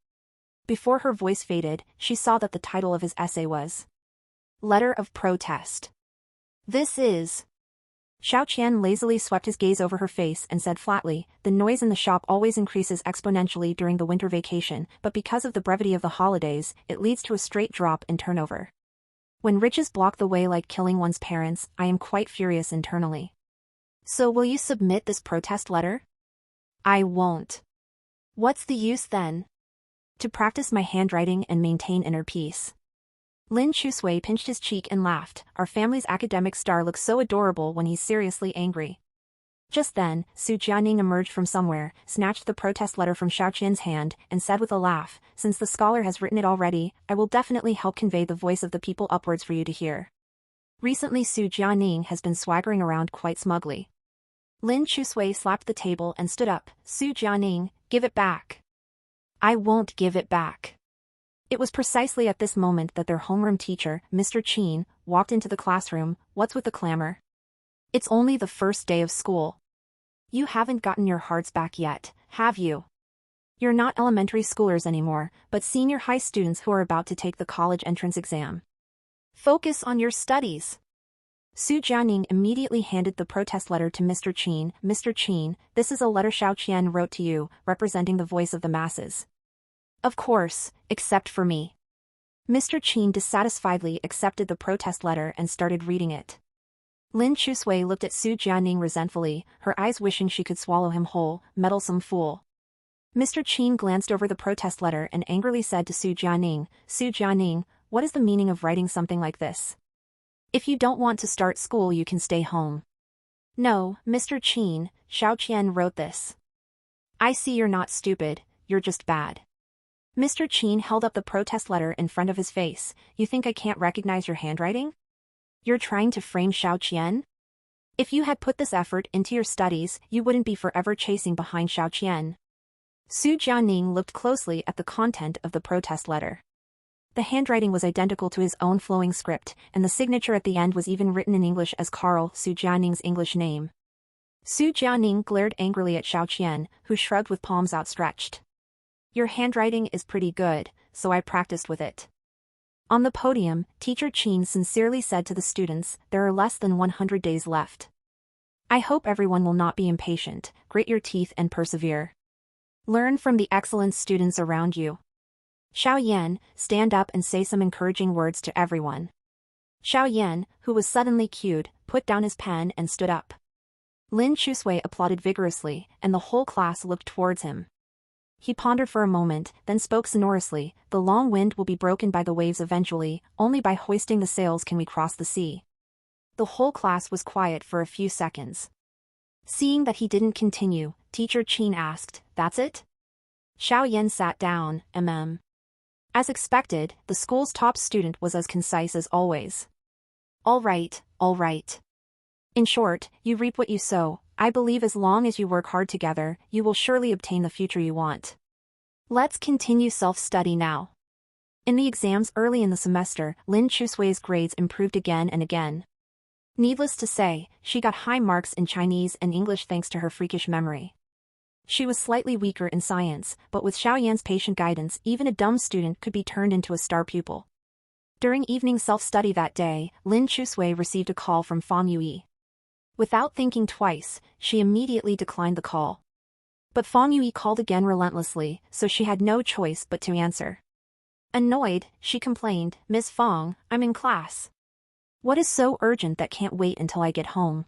Before her voice faded, she saw that the title of his essay was Letter of Protest. This is... Xiao Qian lazily swept his gaze over her face and said flatly, the noise in the shop always increases exponentially during the winter vacation, but because of the brevity of the holidays, it leads to a straight drop in turnover. When riches block the way like killing one's parents, I am quite furious internally. So will you submit this protest letter? I won't. What's the use then? To practice my handwriting and maintain inner peace. Lin Chusui pinched his cheek and laughed. Our family's academic star looks so adorable when he's seriously angry. Just then, Su Jianing emerged from somewhere, snatched the protest letter from Xiao Qian's hand, and said with a laugh, since the scholar has written it already, I will definitely help convey the voice of the people upwards for you to hear. Recently Su Jianing has been swaggering around quite smugly. Lin Chusui slapped the table and stood up. Su Jianing, give it back. I won't give it back. It was precisely at this moment that their homeroom teacher, Mr. Qin, walked into the classroom. What's with the clamor? It's only the first day of school. You haven't gotten your hearts back yet, have you? You're not elementary schoolers anymore, but senior high students who are about to take the college entrance exam. Focus on your studies. Su Jianing immediately handed the protest letter to Mr. Qin. Mr. Qin, this is a letter Xiao Qian wrote to you, representing the voice of the masses. Of course, except for me. Mr. Qin dissatisfiedly accepted the protest letter and started reading it. Lin Chusui looked at Su Jianing resentfully, her eyes wishing she could swallow him whole. Meddlesome fool. Mr. Qin glanced over the protest letter and angrily said to Su Jianing, what is the meaning of writing something like this? If you don't want to start school you can stay home. No, Mr. Qin, Xiao Qian wrote this. I see you're not stupid, you're just bad. Mr. Qin held up the protest letter in front of his face. You think I can't recognize your handwriting? You're trying to frame Xiao Qian? If you had put this effort into your studies, you wouldn't be forever chasing behind Xiao Qian. Su Jianing looked closely at the content of the protest letter. The handwriting was identical to his own flowing script, and the signature at the end was even written in English as Carl, Su Jianing's English name. Su Jianing glared angrily at Xiao Qian, who shrugged with palms outstretched. Your handwriting is pretty good, so I practiced with it. On the podium, Teacher Qin sincerely said to the students, there are less than 100 days left. I hope everyone will not be impatient, grit your teeth and persevere. Learn from the excellent students around you. Xiao Yan, stand up and say some encouraging words to everyone. Xiao Yan, who was suddenly cued, put down his pen and stood up. Lin Chusui applauded vigorously, and the whole class looked towards him. He pondered for a moment, then spoke sonorously, the long wind will be broken by the waves eventually, only by hoisting the sails can we cross the sea. The whole class was quiet for a few seconds. Seeing that he didn't continue, Teacher Qin asked, that's it? Xiao Yan sat down, As expected, the school's top student was as concise as always. All right, all right. In short, you reap what you sow. I believe as long as you work hard together, you will surely obtain the future you want. Let's continue self-study now. In the exams early in the semester, Lin Chusui's grades improved again and again. Needless to say, she got high marks in Chinese and English thanks to her freakish memory. She was slightly weaker in science, but with Xiao Yan's patient guidance, even a dumb student could be turned into a star pupil. During evening self-study that day, Lin Chusui received a call from Fang Yui. Without thinking twice, she immediately declined the call. But Fang Yui called again relentlessly, so she had no choice but to answer. Annoyed, she complained, Miss Fang, I'm in class. What is so urgent that can't wait until I get home?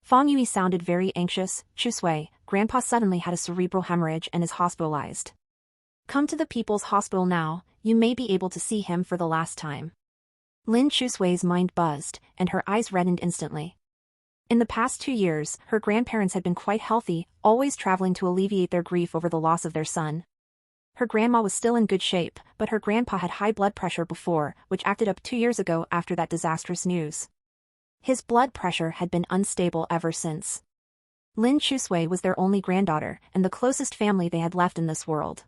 Fang Yui sounded very anxious. Chusui, Grandpa suddenly had a cerebral hemorrhage and is hospitalized. Come to the People's Hospital now, you may be able to see him for the last time. Lin Chusui's mind buzzed, and her eyes reddened instantly. In the past 2 years, her grandparents had been quite healthy, always traveling to alleviate their grief over the loss of their son. Her grandma was still in good shape, but her grandpa had high blood pressure before, which acted up 2 years ago after that disastrous news. His blood pressure had been unstable ever since. Lin Chusui was their only granddaughter, and the closest family they had left in this world.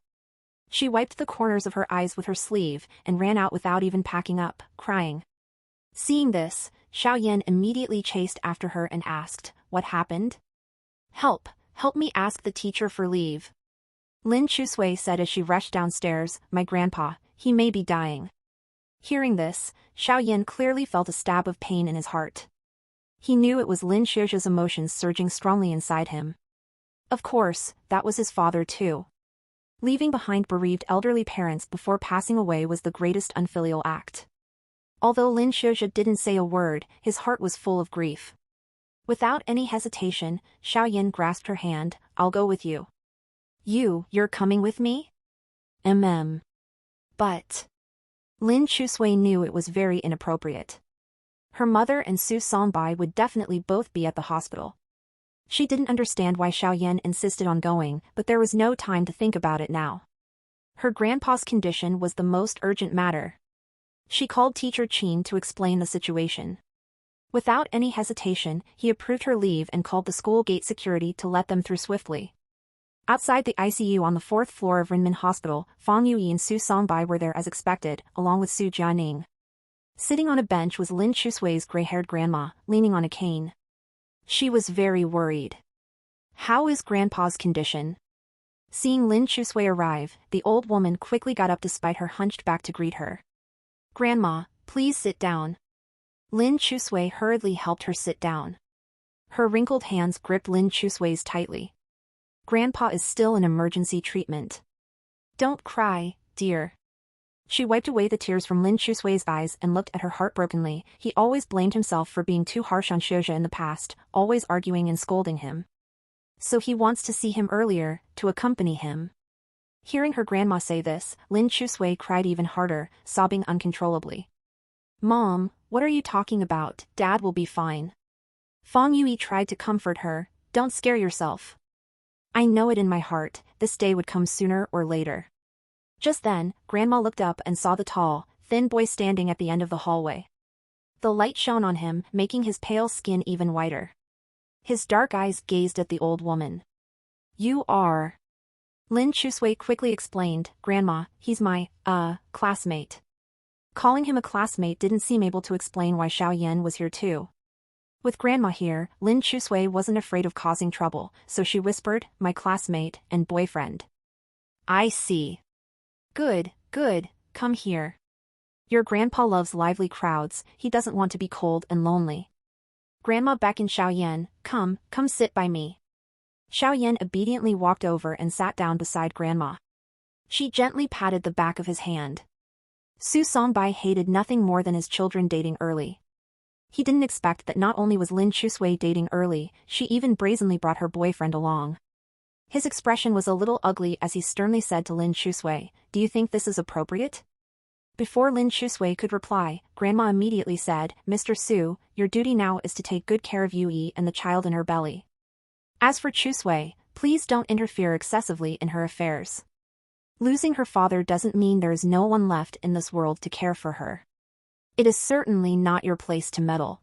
She wiped the corners of her eyes with her sleeve, and ran out without even packing up, crying. Seeing this, Xiao Yan immediately chased after her and asked, what happened? Help me ask the teacher for leave. Lin Chusui said as she rushed downstairs, my grandpa, he may be dying. Hearing this, Xiao Yan clearly felt a stab of pain in his heart. He knew it was Lin Xiuxia's emotions surging strongly inside him. Of course, that was his father too. Leaving behind bereaved elderly parents before passing away was the greatest unfilial act. Although Lin Xiuxia didn't say a word, his heart was full of grief. Without any hesitation, Xiao Yan grasped her hand, I'll go with you. You're coming with me? But... Lin Chusui knew it was very inappropriate. Her mother and Su Songbai would definitely both be at the hospital. She didn't understand why Xiao Yan insisted on going, but there was no time to think about it now. Her grandpa's condition was the most urgent matter. She called Teacher Qin to explain the situation. Without any hesitation, he approved her leave and called the school gate security to let them through swiftly. Outside the ICU on the 4th floor of Renmin Hospital, Fang Yui and Su Songbai were there as expected, along with Su Jianing. Sitting on a bench was Lin Chusui's gray-haired grandma, leaning on a cane. She was very worried. How is Grandpa's condition? Seeing Lin Chusui arrive, the old woman quickly got up despite her hunched back to greet her. Grandma, please sit down. Lin Chusui hurriedly helped her sit down. Her wrinkled hands gripped Lin Chusui's tightly. Grandpa is still in emergency treatment. Don't cry, dear. She wiped away the tears from Lin Chusui's eyes and looked at her heartbrokenly. He always blamed himself for being too harsh on Xiuxia in the past, always arguing and scolding him. So he wants to see him earlier, to accompany him. Hearing her grandma say this, Lin Chusui cried even harder, sobbing uncontrollably. Mom, what are you talking about? Dad will be fine. Fang Yui tried to comfort her, don't scare yourself. I know it in my heart, this day would come sooner or later. Just then, Grandma looked up and saw the tall, thin boy standing at the end of the hallway. The light shone on him, making his pale skin even whiter. His dark eyes gazed at the old woman. You are... Lin Chusui quickly explained, Grandma, he's my, classmate. Calling him a classmate didn't seem able to explain why Xiao Yan was here too. With Grandma here, Lin Chusui wasn't afraid of causing trouble, so she whispered, my classmate and boyfriend. I see. Good, good, come here. Your grandpa loves lively crowds, he doesn't want to be cold and lonely. Grandma beckoned Xiao Yan, come sit by me. Xiao Yan obediently walked over and sat down beside Grandma. She gently patted the back of his hand. Su Songbai hated nothing more than his children dating early. He didn't expect that not only was Lin Chusui dating early, she even brazenly brought her boyfriend along. His expression was a little ugly as he sternly said to Lin Chusui, do you think this is appropriate? Before Lin Chusui could reply, Grandma immediately said, Mr. Su, your duty now is to take good care of Yui and the child in her belly. As for Chusui, please don't interfere excessively in her affairs. Losing her father doesn't mean there is no one left in this world to care for her. It is certainly not your place to meddle.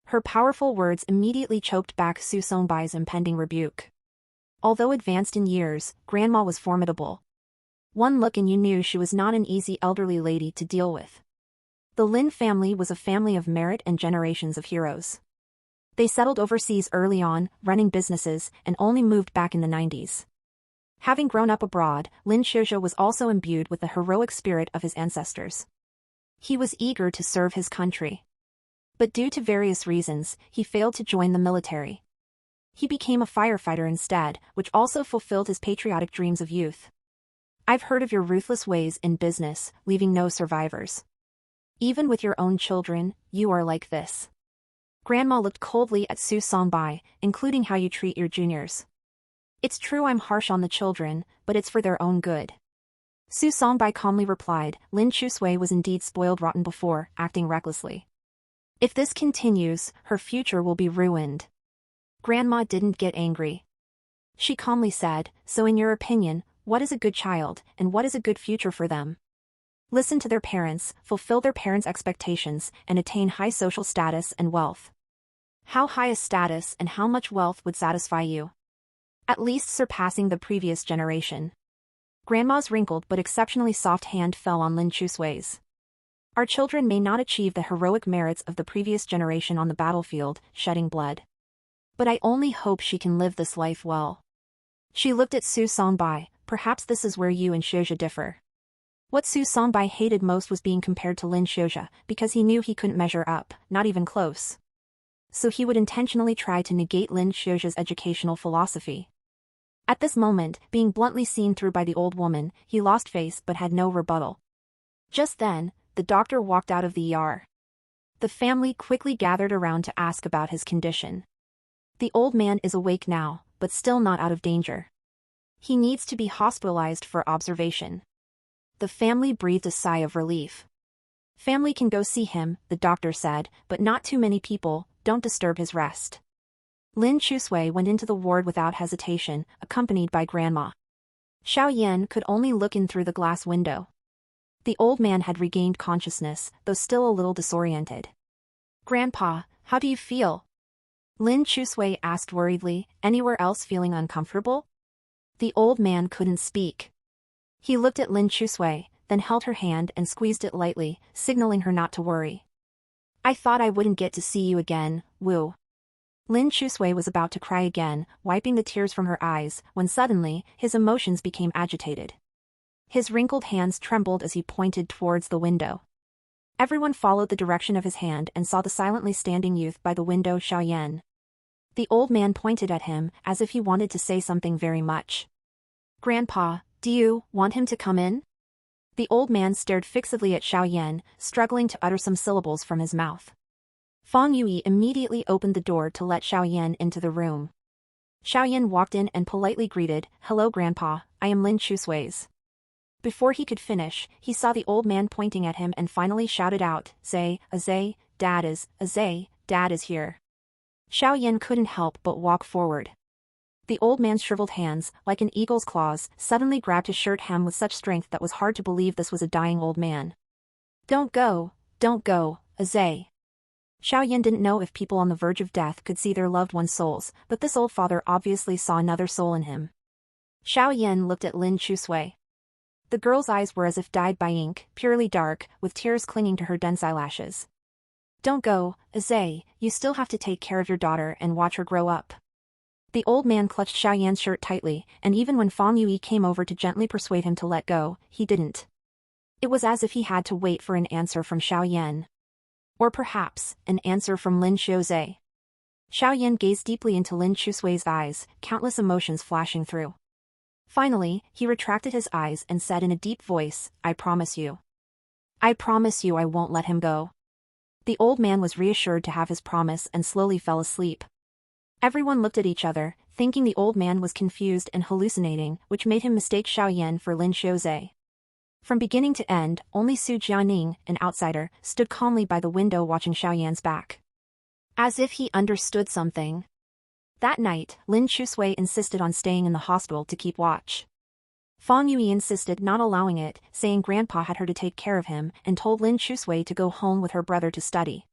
Her powerful words immediately choked back Su Songbai's impending rebuke. Although advanced in years, Grandma was formidable. One look and you knew she was not an easy elderly lady to deal with. The Lin family was a family of merit and generations of heroes. They settled overseas early on, running businesses, and only moved back in the 90s. Having grown up abroad, Lin Shizhe was also imbued with the heroic spirit of his ancestors. He was eager to serve his country. But due to various reasons, he failed to join the military. He became a firefighter instead, which also fulfilled his patriotic dreams of youth. I've heard of your ruthless ways in business, leaving no survivors. Even with your own children, you are like this. Grandma looked coldly at Su Songbai, including how you treat your juniors. It's true I'm harsh on the children, but it's for their own good. Su Songbai calmly replied, Lin Chusui was indeed spoiled rotten before, acting recklessly. If this continues, her future will be ruined. Grandma didn't get angry. She calmly said, so in your opinion, what is a good child, and what is a good future for them? Listen to their parents, fulfill their parents' expectations, and attain high social status and wealth. How high a status and how much wealth would satisfy you? At least surpassing the previous generation. Grandma's wrinkled but exceptionally soft hand fell on Lin Chusui's. Our children may not achieve the heroic merits of the previous generation on the battlefield, shedding blood. But I only hope she can live this life well. She looked at Su Songbai, perhaps this is where you and Shizhe differ. What Su Songbai hated most was being compared to Lin Shizhe, because he knew he couldn't measure up, not even close. So he would intentionally try to negate Lin Shizhe's educational philosophy. At this moment, being bluntly seen through by the old woman, he lost face but had no rebuttal. Just then, the doctor walked out of the ER. The family quickly gathered around to ask about his condition. The old man is awake now, but still not out of danger. He needs to be hospitalized for observation. The family breathed a sigh of relief. Family can go see him, the doctor said, but not too many people, don't disturb his rest. Lin Chusui went into the ward without hesitation, accompanied by Grandma. Xiao Yan could only look in through the glass window. The old man had regained consciousness, though still a little disoriented. Grandpa, how do you feel? Lin Chusui asked worriedly, anywhere else feeling uncomfortable? The old man couldn't speak. He looked at Lin Chusui, then held her hand and squeezed it lightly, signaling her not to worry. I thought I wouldn't get to see you again, Wu. Lin Chusui was about to cry again, wiping the tears from her eyes, when suddenly, his emotions became agitated. His wrinkled hands trembled as he pointed towards the window. Everyone followed the direction of his hand and saw the silently standing youth by the window, Xiao Yan. The old man pointed at him, as if he wanted to say something very much. Grandpa, do you want him to come in? The old man stared fixedly at Xiao Yan, struggling to utter some syllables from his mouth. Fang Yui immediately opened the door to let Xiao Yan into the room. Xiao Yan walked in and politely greeted, Hello Grandpa, I am Lin Chusui's. Before he could finish, he saw the old man pointing at him and finally shouted out, Azay, Dad is here. Xiao Yan couldn't help but walk forward. The old man's shriveled hands, like an eagle's claws, suddenly grabbed his shirt hem with such strength that was hard to believe this was a dying old man. Don't go, Azay. Xiao Yan didn't know if people on the verge of death could see their loved ones' souls, but this old father obviously saw another soul in him. Xiao Yan looked at Lin Chusui. The girl's eyes were as if dyed by ink, purely dark, with tears clinging to her dense eyelashes. Don't go, Azay, you still have to take care of your daughter and watch her grow up. The old man clutched Xiao Yan's shirt tightly, and even when Fang Yui came over to gently persuade him to let go, he didn't. It was as if he had to wait for an answer from Xiao Yan. Or perhaps, an answer from Lin Xiuzhe. Xiao Yan gazed deeply into Lin Chusui's eyes, countless emotions flashing through. Finally, he retracted his eyes and said in a deep voice, I promise you. I promise you I won't let him go. The old man was reassured to have his promise and slowly fell asleep. Everyone looked at each other, thinking the old man was confused and hallucinating, which made him mistake Xiao Yan for Lin Xiuzhe. From beginning to end, only Su Jianing, an outsider, stood calmly by the window watching Xiao Yan's back. As if he understood something. That night, Lin Chusui insisted on staying in the hospital to keep watch. Fang Yui insisted not allowing it, saying Grandpa had her to take care of him, and told Lin Chusui to go home with her brother to study.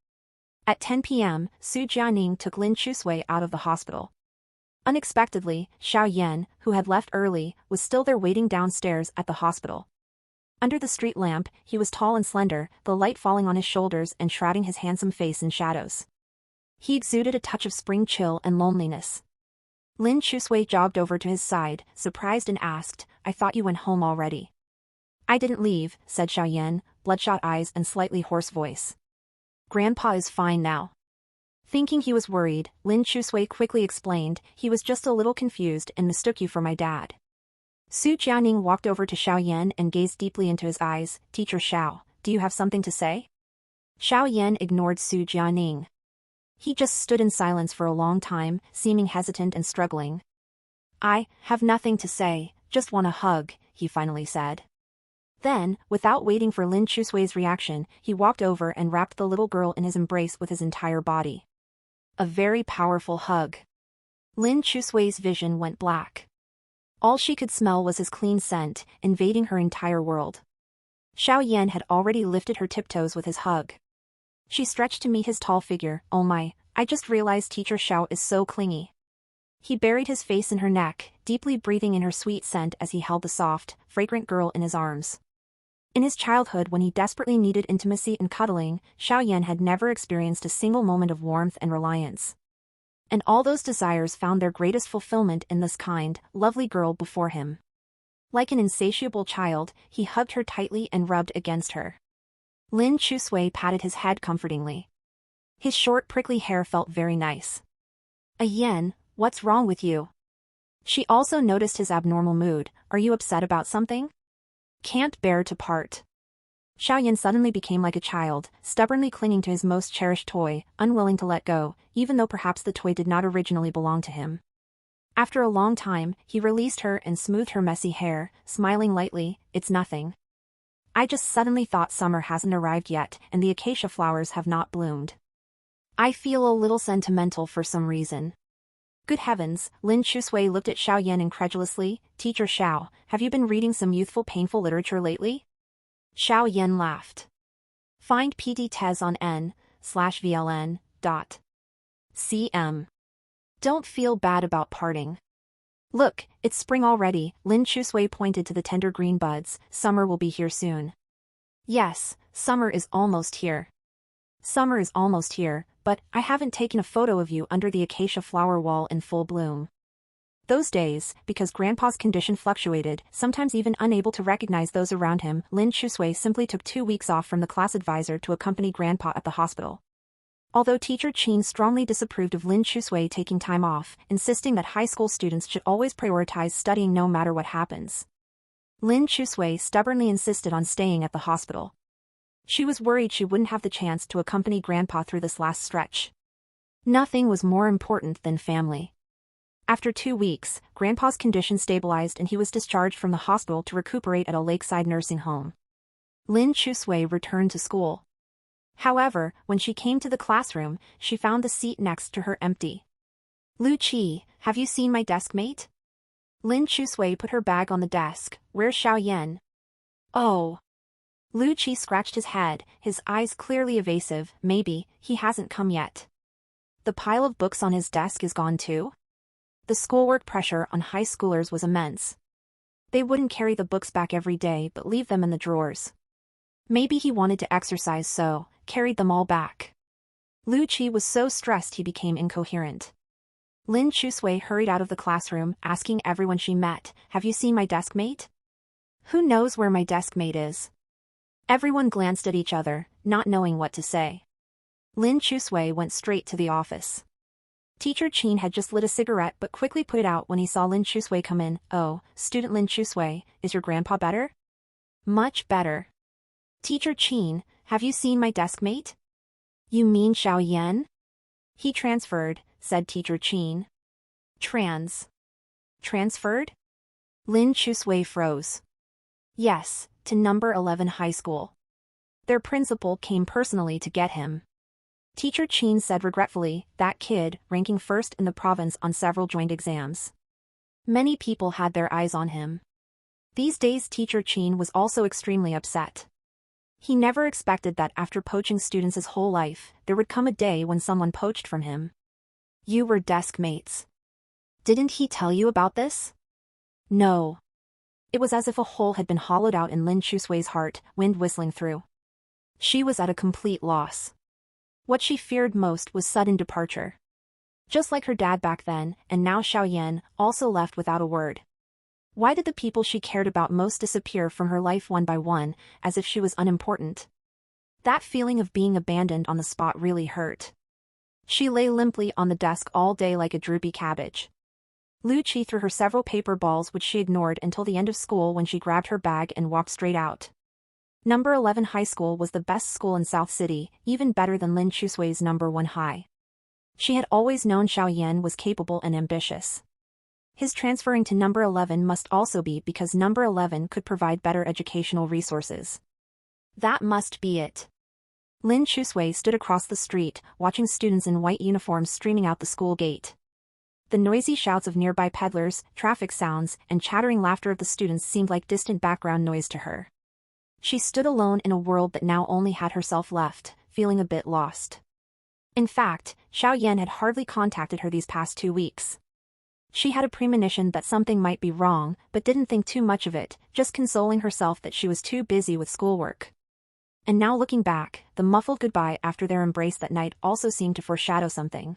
At 10 p.m., Su Jianing took Lin Chusui out of the hospital. Unexpectedly, Xiao Yan, who had left early, was still there waiting downstairs at the hospital. Under the street lamp, he was tall and slender, the light falling on his shoulders and shrouding his handsome face in shadows. He exuded a touch of spring chill and loneliness. Lin Chusui jogged over to his side, surprised and asked, I thought you went home already. I didn't leave, said Xiao Yan, bloodshot eyes and slightly hoarse voice. Grandpa is fine now. Thinking he was worried, Lin Chusui quickly explained, he was just a little confused and mistook you for my dad. Su Jianing walked over to Xiao Yan and gazed deeply into his eyes. Teacher Xiao, do you have something to say? Xiao Yan ignored Su Jianing. He just stood in silence for a long time, seeming hesitant and struggling. I have nothing to say, just want a hug, he finally said. Then, without waiting for Lin Chusui's reaction, he walked over and wrapped the little girl in his embrace with his entire body. A very powerful hug. Lin Chusui's vision went black. All she could smell was his clean scent, invading her entire world. Xiao Yan had already lifted her tiptoes with his hug. She stretched to meet his tall figure. Oh my, I just realized Teacher Xiao is so clingy. He buried his face in her neck, deeply breathing in her sweet scent as he held the soft, fragrant girl in his arms. In his childhood when he desperately needed intimacy and cuddling, Xiao Yan had never experienced a single moment of warmth and reliance. And all those desires found their greatest fulfillment in this kind, lovely girl before him. Like an insatiable child, he hugged her tightly and rubbed against her. Lin Chusui patted his head comfortingly. His short prickly hair felt very nice. Yan, what's wrong with you? She also noticed his abnormal mood. Are you upset about something? Can't bear to part. Xiao Yan suddenly became like a child, stubbornly clinging to his most cherished toy, unwilling to let go, even though perhaps the toy did not originally belong to him. After a long time, he released her and smoothed her messy hair, smiling lightly, it's nothing. I just suddenly thought summer hasn't arrived yet and the acacia flowers have not bloomed. I feel a little sentimental for some reason. Good heavens, Lin Chusui looked at Xiao Yan incredulously. Teacher Xiao, have you been reading some youthful painful literature lately? Xiao Yan laughed. Find PT Tez on n/VLN. cm. Don't feel bad about parting. Look, it's spring already, Lin Chusui pointed to the tender green buds. Summer will be here soon. Yes, summer is almost here. Summer is almost here, but I haven't taken a photo of you under the acacia flower wall in full bloom. Those days, because Grandpa's condition fluctuated, sometimes even unable to recognize those around him, Lin Chusui simply took 2 weeks off from the class advisor to accompany Grandpa at the hospital. Although Teacher Qin strongly disapproved of Lin Chusui taking time off, insisting that high school students should always prioritize studying no matter what happens, Lin Chusui stubbornly insisted on staying at the hospital. She was worried she wouldn't have the chance to accompany Grandpa through this last stretch. Nothing was more important than family. After 2 weeks, Grandpa's condition stabilized and he was discharged from the hospital to recuperate at a lakeside nursing home. Lin Chusui returned to school. However, when she came to the classroom, she found the seat next to her empty. Lu Qi, have you seen my desk mate? Lin Chusui put her bag on the desk. Where's Xiao Yan? Oh. Lu Qi scratched his head, his eyes clearly evasive. Maybe, he hasn't come yet. The pile of books on his desk is gone too? The schoolwork pressure on high schoolers was immense. They wouldn't carry the books back every day but leave them in the drawers. Maybe he wanted to exercise so, carried them all back. Lu Qi was so stressed he became incoherent. Lin Chusui hurried out of the classroom, asking everyone she met, "Have you seen my desk mate?" "Who knows where my desk mate is?" Everyone glanced at each other, not knowing what to say. Lin Chusui went straight to the office. Teacher Qin had just lit a cigarette but quickly put it out when he saw Lin Chusui come in. "Oh, student Lin Chusui, is your grandpa better?" "Much better." "Teacher Qin, have you seen my desk mate?" "You mean Xiao Yan?" "He transferred," said Teacher Qin. Transferred? Lin Chusui froze. "Yes, to number 11 high school. Their principal came personally to get him." Teacher Qin said regretfully, that kid, ranking first in the province on several joint exams. Many people had their eyes on him. These days Teacher Qin was also extremely upset. He never expected that after poaching students his whole life, there would come a day when someone poached from him. "You were desk mates. Didn't he tell you about this?" "No." It was as if a hole had been hollowed out in Lin Chusui's heart, wind whistling through. She was at a complete loss. What she feared most was sudden departure. Just like her dad back then, and now Xiao Yan, also left without a word. Why did the people she cared about most disappear from her life one by one, as if she was unimportant? That feeling of being abandoned on the spot really hurt. She lay limply on the desk all day like a droopy cabbage. Lu Qi threw her several paper balls which she ignored until the end of school when she grabbed her bag and walked straight out. Number 11 High School was the best school in South City, even better than Lin Chusui's number 1 high. She had always known Xiao Yan was capable and ambitious. His transferring to number 11 must also be because number 11 could provide better educational resources. That must be it. Lin Chusui stood across the street, watching students in white uniforms streaming out the school gate. The noisy shouts of nearby peddlers, traffic sounds, and chattering laughter of the students seemed like distant background noise to her. She stood alone in a world that now only had herself left, feeling a bit lost. In fact, Xiao Yan had hardly contacted her these past 2 weeks. She had a premonition that something might be wrong, but didn't think too much of it, just consoling herself that she was too busy with schoolwork. And now looking back, the muffled goodbye after their embrace that night also seemed to foreshadow something.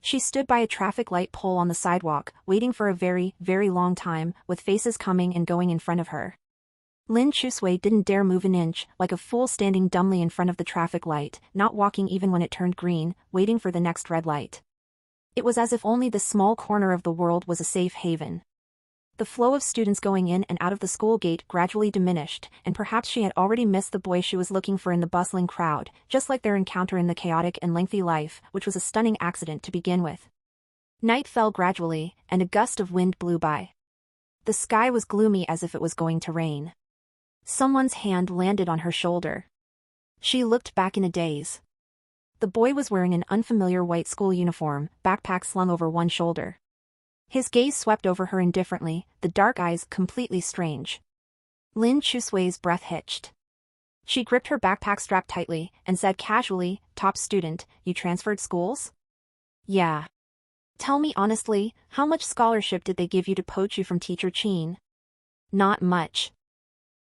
She stood by a traffic light pole on the sidewalk, waiting for a very, very long time, with faces coming and going in front of her. Lin Chusui didn't dare move an inch, like a fool standing dumbly in front of the traffic light, not walking even when it turned green, waiting for the next red light. It was as if only this small corner of the world was a safe haven. The flow of students going in and out of the school gate gradually diminished, and perhaps she had already missed the boy she was looking for in the bustling crowd, just like their encounter in the chaotic and lengthy life, which was a stunning accident to begin with. Night fell gradually, and a gust of wind blew by. The sky was gloomy as if it was going to rain. Someone's hand landed on her shoulder. She looked back in a daze. The boy was wearing an unfamiliar white school uniform, backpack slung over one shoulder. His gaze swept over her indifferently, the dark eyes completely strange. Lin Chusui's breath hitched. She gripped her backpack strap tightly, and said casually, "Top student, you transferred schools?" "Yeah." "Tell me honestly, how much scholarship did they give you to poach you from Teacher Qin?" "Not much."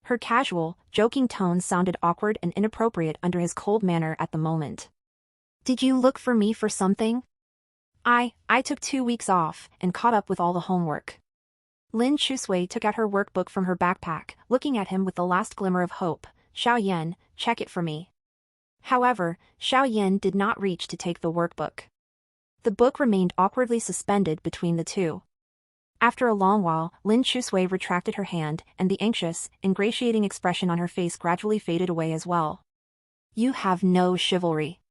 Her casual, joking tone sounded awkward and inappropriate under his cold manner at the moment. "Did you look for me for something?" I took 2 weeks off, and caught up with all the homework." Lin Chusui took out her workbook from her backpack, looking at him with the last glimmer of hope. "Xiao Yan, check it for me." However, Xiao Yan did not reach to take the workbook. The book remained awkwardly suspended between the two. After a long while, Lin Chusui retracted her hand, and the anxious, ingratiating expression on her face gradually faded away as well. "You have no chivalry."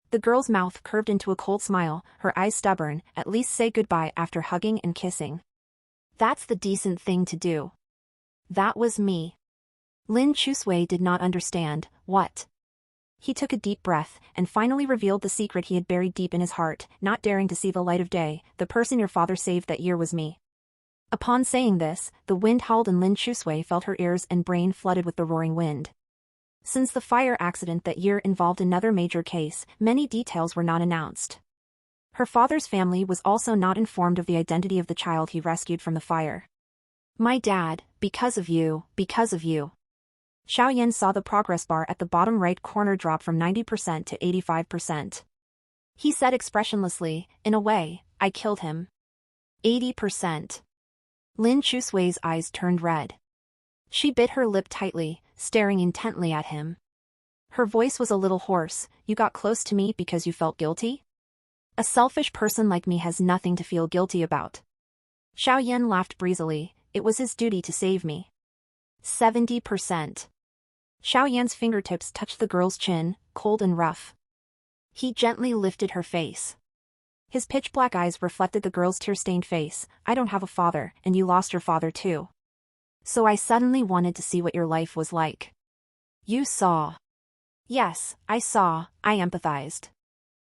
The girl's mouth curved into a cold smile, her eyes stubborn. "At least say goodbye after hugging and kissing. That's the decent thing to do." "That was me." Lin Chusui did not understand. What? He took a deep breath, and finally revealed the secret he had buried deep in his heart, not daring to see the light of day. "The person your father saved that year was me." Upon saying this, the wind howled and Lin Chusui felt her ears and brain flooded with the roaring wind. Since the fire accident that year involved another major case, many details were not announced. Her father's family was also not informed of the identity of the child he rescued from the fire. "My dad, because of you, because of you. Xiaoyan saw the progress bar at the bottom right corner drop from 90% to 85%. He said expressionlessly, in a way, I killed him. 80%. Lin Chusui's eyes turned red. She bit her lip tightly, staring intently at him. Her voice was a little hoarse. You got close to me because you felt guilty? A selfish person like me has nothing to feel guilty about. Xiaoyan laughed breezily. It was his duty to save me. 70%. Xiaoyan's fingertips touched the girl's chin, cold and rough. He gently lifted her face. His pitch-black eyes reflected the girl's tear-stained face. I don't have a father, and you lost your father too. So I suddenly wanted to see what your life was like. You saw. Yes, I saw, I empathized.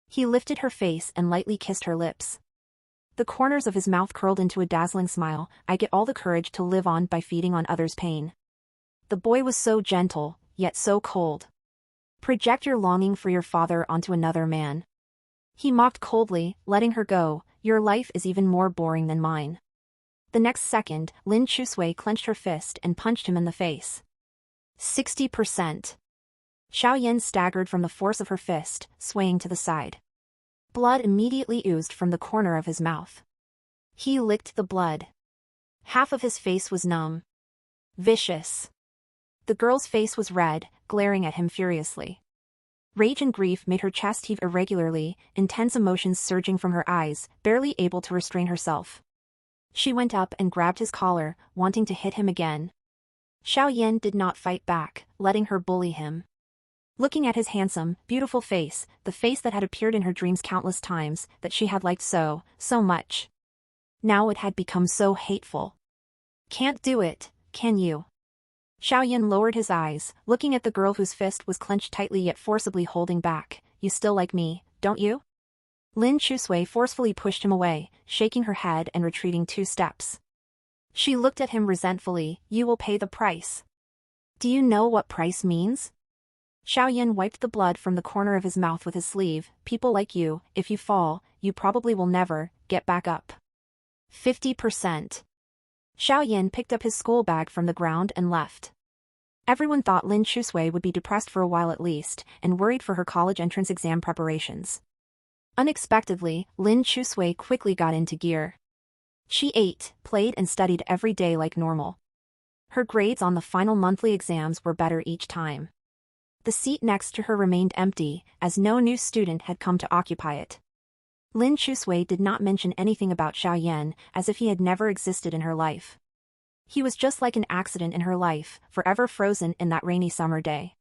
He lifted her face and lightly kissed her lips. The corners of his mouth curled into a dazzling smile. I get all the courage to live on by feeding on others' pain. The boy was so gentle, yet so cold. Project your longing for your father onto another man. He mocked coldly, letting her go. Your life is even more boring than mine. The next second, Lin Chusui clenched her fist and punched him in the face. 60%. Xiaoyan staggered from the force of her fist, swaying to the side. Blood immediately oozed from the corner of his mouth. He licked the blood. Half of his face was numb. Vicious. The girl's face was red, glaring at him furiously. Rage and grief made her chest heave irregularly, intense emotions surging from her eyes, barely able to restrain herself. She went up and grabbed his collar, wanting to hit him again. Xiaoyan did not fight back, letting her bully him. Looking at his handsome, beautiful face, the face that had appeared in her dreams countless times, that she had liked so much. Now it had become so hateful. Can't do it, can you? Xiaoyan lowered his eyes, looking at the girl whose fist was clenched tightly yet forcibly holding back. You still like me, don't you? Lin Chusui forcefully pushed him away, shaking her head and retreating 2 steps. She looked at him resentfully. You will pay the price. Do you know what price means? Xiaoyan wiped the blood from the corner of his mouth with his sleeve. People like you, if you fall, you probably will never get back up. 50%. Xiaoyan picked up his school bag from the ground and left. Everyone thought Lin Chusui would be depressed for a while at least, and worried for her college entrance exam preparations. Unexpectedly, Lin Chusui quickly got into gear. She ate, played and studied every day like normal. Her grades on the final monthly exams were better each time. The seat next to her remained empty, as no new student had come to occupy it. Lin Chusui did not mention anything about Xiaoyan, as if he had never existed in her life. He was just like an accident in her life, forever frozen in that rainy summer day.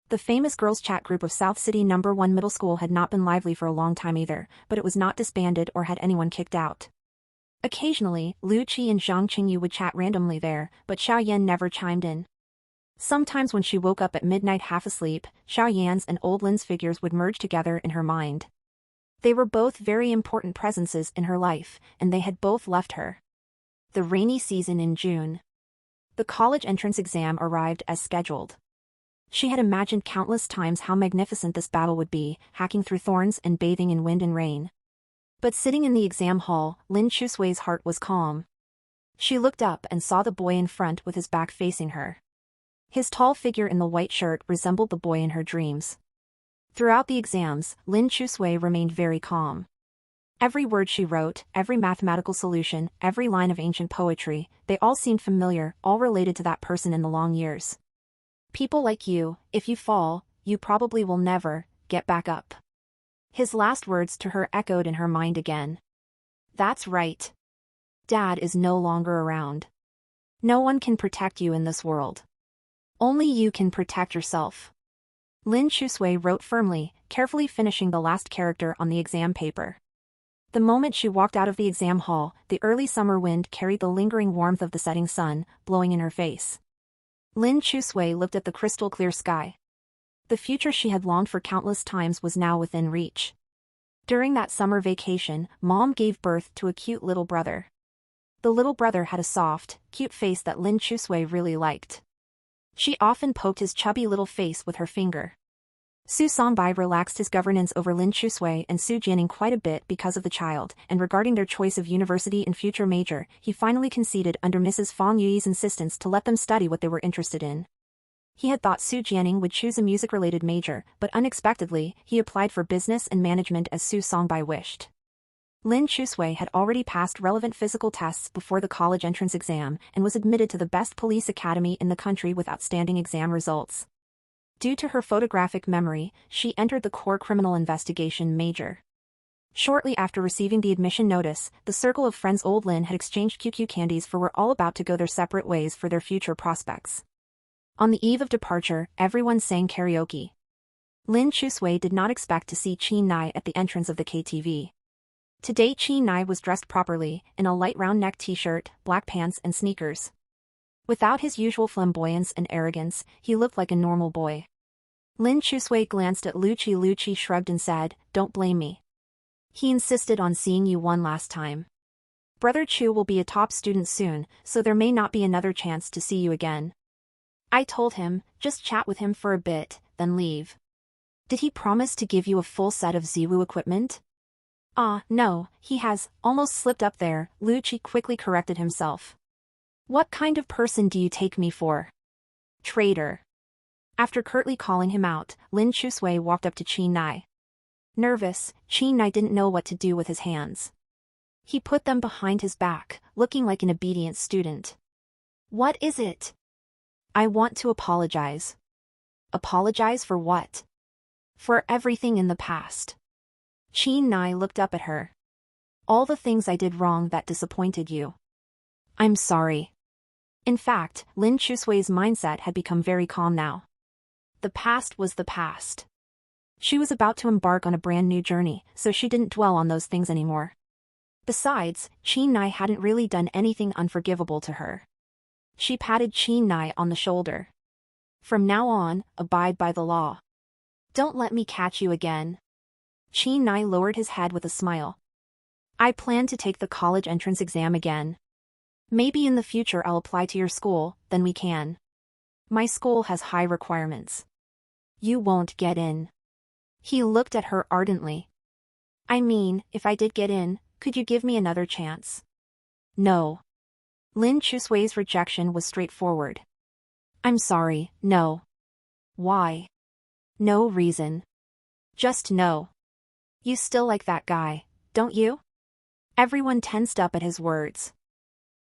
The famous girls' chat group of South City No. 1 Middle School had not been lively for a long time either, but it was not disbanded or had anyone kicked out. Occasionally, Liu Qi and Zhang Qingyu would chat randomly there, but Xiaoyan never chimed in. Sometimes when she woke up at midnight half asleep, Xiaoyan's and old Lin's figures would merge together in her mind. They were both very important presences in her life, and they had both left her. The rainy season in June. The college entrance exam arrived as scheduled. She had imagined countless times how magnificent this battle would be, hacking through thorns and bathing in wind and rain. But sitting in the exam hall, Lin Chusui's heart was calm. She looked up and saw the boy in front with his back facing her. His tall figure in the white shirt resembled the boy in her dreams. Throughout the exams, Lin Chusui remained very calm. Every word she wrote, every mathematical solution, every line of ancient poetry, they all seemed familiar, all related to that person in the long years. People like you, if you fall, you probably will never get back up. His last words to her echoed in her mind again. That's right. Dad is no longer around. No one can protect you in this world. Only you can protect yourself. Lin Chusui wrote firmly, carefully finishing the last character on the exam paper. The moment she walked out of the exam hall, the early summer wind carried the lingering warmth of the setting sun, blowing in her face. Lin Chusui looked at the crystal-clear sky. The future she had longed for countless times was now within reach. During that summer vacation, Mom gave birth to a cute little brother. The little brother had a soft, cute face that Lin Chusui really liked. She often poked his chubby little face with her finger. Su Songbai relaxed his governance over Lin Chusui and Su Jianing quite a bit because of the child, and regarding their choice of university and future major, he finally conceded under Mrs. Fang Yuyi's insistence to let them study what they were interested in. He had thought Su Jianing would choose a music-related major, but unexpectedly, he applied for business and management as Su Songbai wished. Lin Chusui had already passed relevant physical tests before the college entrance exam and was admitted to the best police academy in the country with outstanding exam results. Due to her photographic memory, she entered the core criminal investigation major. Shortly after receiving the admission notice, the circle of friends old Lin had exchanged QQ candies for were all about to go their separate ways for their future prospects. On the eve of departure, everyone sang karaoke. Lin Chusui did not expect to see Qin Nai at the entrance of the KTV. Today Qin Nai was dressed properly, in a light round-neck t-shirt, black pants and sneakers. Without his usual flamboyance and arrogance, he looked like a normal boy. Lin Chusui glanced at Lu Qi. Lu Qi shrugged and said, "Don't blame me. He insisted on seeing you one last time. Brother Chu will be a top student soon, so there may not be another chance to see you again. I told him, just chat with him for a bit, then leave." "Did he promise to give you a full set of Ziwu equipment?" No, he has," almost slipped up there, Lu Qi quickly corrected himself. "What kind of person do you take me for?" "Traitor." After curtly calling him out, Lin Chusui walked up to Qin Nai. Nervous, Qin Nai didn't know what to do with his hands. He put them behind his back, looking like an obedient student. "What is it?" "I want to apologize." "Apologize for what?" "For everything in the past." Qin Nai looked up at her. "All the things I did wrong that disappointed you." "I'm sorry." In fact, Lin Chusui's mindset had become very calm now. The past was the past. She was about to embark on a brand new journey, so she didn't dwell on those things anymore. Besides, Qin Nai hadn't really done anything unforgivable to her. She patted Qin Nai on the shoulder. "From now on, abide by the law. Don't let me catch you again." Qin Nai lowered his head with a smile. "I plan to take the college entrance exam again. Maybe in the future I'll apply to your school, then we can. My school has high requirements. You won't get in." He looked at her ardently. "I mean, if I did get in, could you give me another chance?" "No." Lin Chusui's rejection was straightforward. "I'm sorry, no." "Why?" "No reason. Just no. You still like that guy, don't you?" Everyone tensed up at his words.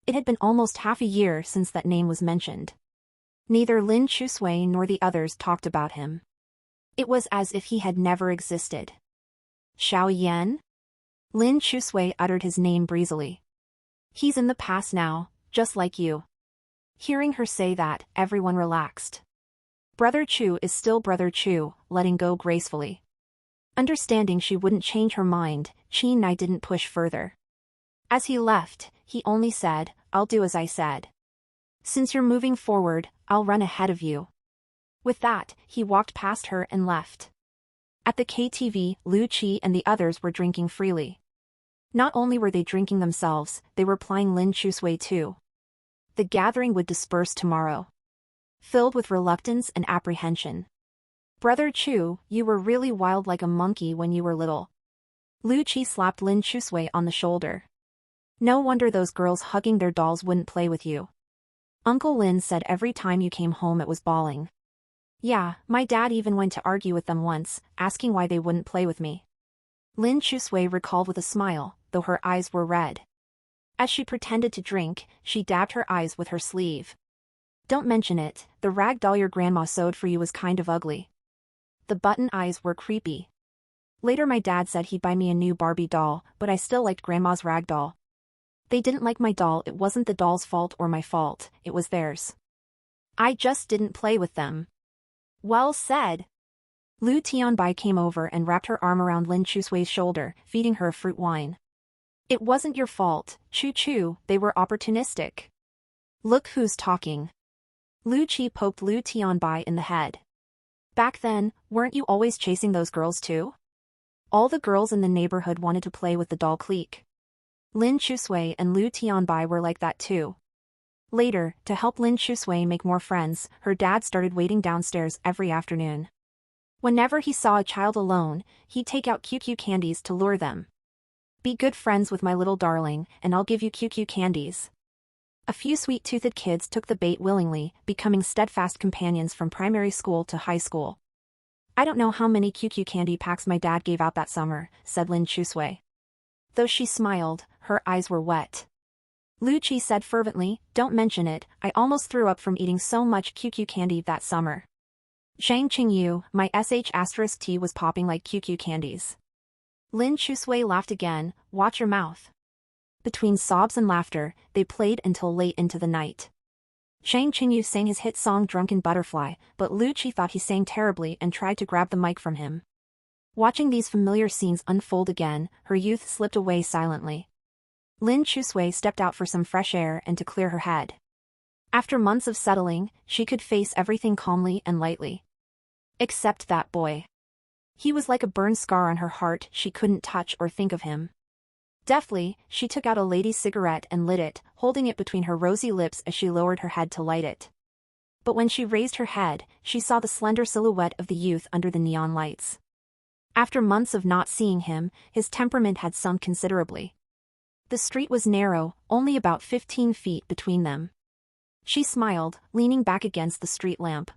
It had been almost half a year since that name was mentioned. Neither Lin Chusui nor the others talked about him. It was as if he had never existed. "Xiao Yan?" Lin Chusui uttered his name breezily. "He's in the past now, just like you." Hearing her say that, everyone relaxed. Brother Chu is still Brother Chu, letting go gracefully. Understanding she wouldn't change her mind, Qin Nai didn't push further. As he left, he only said, "I'll do as I said. Since you're moving forward, I'll run ahead of you." With that, he walked past her and left. At the KTV, Lu Qi and the others were drinking freely. Not only were they drinking themselves, they were plying Lin Chusui too. The gathering would disperse tomorrow. Filled with reluctance and apprehension. "Brother Chu, you were really wild like a monkey when you were little." Lu Qi slapped Lin Chusui on the shoulder. "No wonder those girls hugging their dolls wouldn't play with you. Uncle Lin said every time you came home it was bawling." "Yeah, my dad even went to argue with them once, asking why they wouldn't play with me." Lin Chusui recalled with a smile, though her eyes were red. As she pretended to drink, she dabbed her eyes with her sleeve. "Don't mention it, the rag doll your grandma sewed for you was kind of ugly." The button eyes were creepy. "Later my dad said he'd buy me a new Barbie doll, but I still liked grandma's rag doll. They didn't like my doll, it wasn't the doll's fault or my fault, it was theirs. I just didn't play with them." "Well said." Lu Tianbai came over and wrapped her arm around Lin Chusui's shoulder, feeding her a fruit wine. "It wasn't your fault, Chu, they were opportunistic. Look who's talking." Lu Qi poked Lu Tianbai in the head. "Back then, weren't you always chasing those girls too?" All the girls in the neighborhood wanted to play with the doll clique. Lin Chusui and Lu Tianbai were like that too. Later, to help Lin Chusui make more friends, her dad started waiting downstairs every afternoon. Whenever he saw a child alone, he'd take out QQ candies to lure them. Be good friends with my little darling, and I'll give you QQ candies. A few sweet-toothed kids took the bait willingly, becoming steadfast companions from primary school to high school. I don't know how many QQ candy packs my dad gave out that summer, said Lin Chusui. Though she smiled, her eyes were wet. Lu Chi said fervently, don't mention it, I almost threw up from eating so much QQ candy that summer. Shang Qingyu, my sh*t was popping like QQ candies. Lin Chusui laughed again, watch your mouth. Between sobs and laughter, they played until late into the night. Shang Qingyu sang his hit song Drunken Butterfly, but Lu Chi thought he sang terribly and tried to grab the mic from him. Watching these familiar scenes unfold again, her youth slipped away silently. Lin Chusui stepped out for some fresh air and to clear her head. After months of settling, she could face everything calmly and lightly. Except that boy. He was like a burned scar on her heart, she couldn't touch or think of him. Deftly, she took out a lady's cigarette and lit it, holding it between her rosy lips as she lowered her head to light it. But when she raised her head, she saw the slender silhouette of the youth under the neon lights. After months of not seeing him, his temperament had sunk considerably. The street was narrow, only about 15 feet between them. She smiled, leaning back against the street lamp.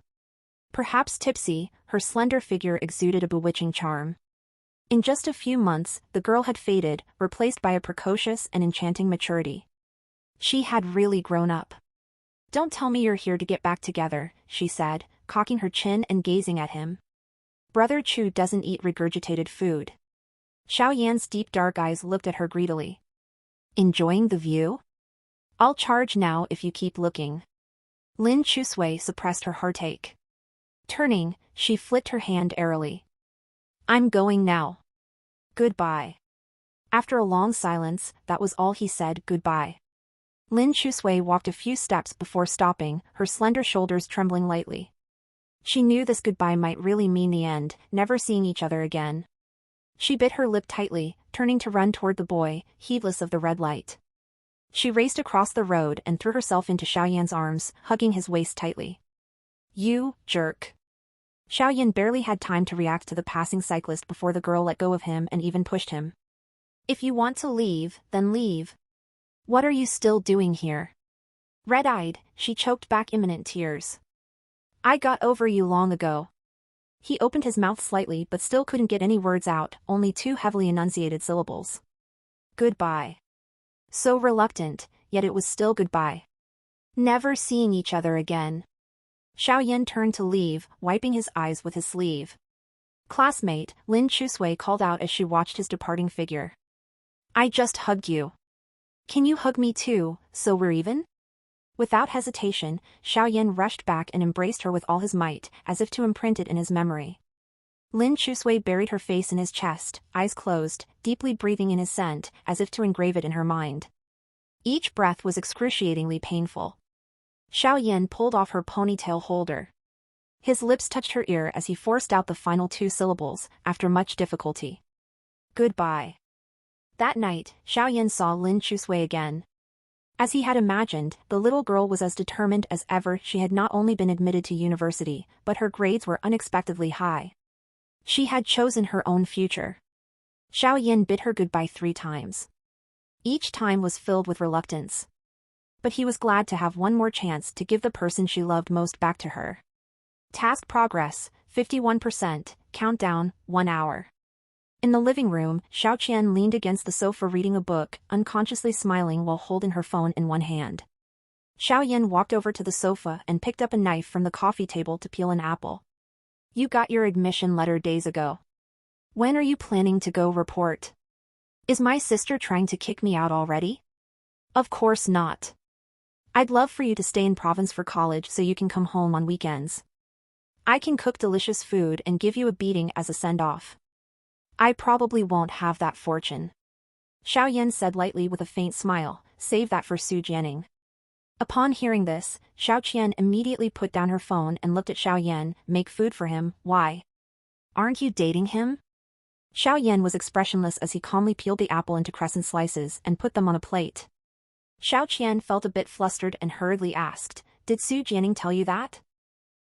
Perhaps tipsy, her slender figure exuded a bewitching charm. In just a few months, the girl had faded, replaced by a precocious and enchanting maturity. She had really grown up. Don't tell me you're here to get back together, she said, cocking her chin and gazing at him. Brother Chu doesn't eat regurgitated food. Xiao Yan's deep dark eyes looked at her greedily. Enjoying the view? I'll charge now if you keep looking. Lin Chusui suppressed her heartache. Turning, she flicked her hand airily. I'm going now. Goodbye. After a long silence, that was all he said, goodbye. Lin Chusui walked a few steps before stopping, her slender shoulders trembling lightly. She knew this goodbye might really mean the end, never seeing each other again. She bit her lip tightly, turning to run toward the boy, heedless of the red light. She raced across the road and threw herself into Xiaoyan's arms, hugging his waist tightly. You, jerk. Xiaoyan barely had time to react to the passing cyclist before the girl let go of him and even pushed him. If you want to leave, then leave. What are you still doing here? Red-eyed, she choked back imminent tears. I got over you long ago. He opened his mouth slightly but still couldn't get any words out, only two heavily enunciated syllables. Goodbye. So reluctant, yet it was still goodbye. Never seeing each other again. Xiaoyan turned to leave, wiping his eyes with his sleeve. Classmate, Lin Chusui called out as she watched his departing figure. I just hugged you. Can you hug me too, so we're even? Without hesitation, Xiaoyan rushed back and embraced her with all his might, as if to imprint it in his memory. Lin Chusui buried her face in his chest, eyes closed, deeply breathing in his scent, as if to engrave it in her mind. Each breath was excruciatingly painful. Xiaoyan pulled off her ponytail holder. His lips touched her ear as he forced out the final two syllables, after much difficulty. Goodbye. That night, Xiaoyan saw Lin Chusui again. As he had imagined, the little girl was as determined as ever. She had not only been admitted to university, but her grades were unexpectedly high. She had chosen her own future. Xiaoyan bid her goodbye 3 times. Each time was filled with reluctance. But he was glad to have one more chance to give the person she loved most back to her. Task progress, 51%, countdown, 1 hour. In the living room, Xiaoqian leaned against the sofa reading a book, unconsciously smiling while holding her phone in one hand. Xiaoyan walked over to the sofa and picked up a knife from the coffee table to peel an apple. You got your admission letter days ago. When are you planning to go report? Is my sister trying to kick me out already? Of course not. I'd love for you to stay in province for college so you can come home on weekends. I can cook delicious food and give you a beating as a send-off. I probably won't have that fortune. Xiaoyan said lightly with a faint smile, save that for Su Jianing. Upon hearing this, Xiaoqian immediately put down her phone and looked at Xiaoyan. Make food for him, why? Aren't you dating him? Xiaoyan was expressionless as he calmly peeled the apple into crescent slices and put them on a plate. Xiaoqian felt a bit flustered and hurriedly asked, Did Su Jianing tell you that?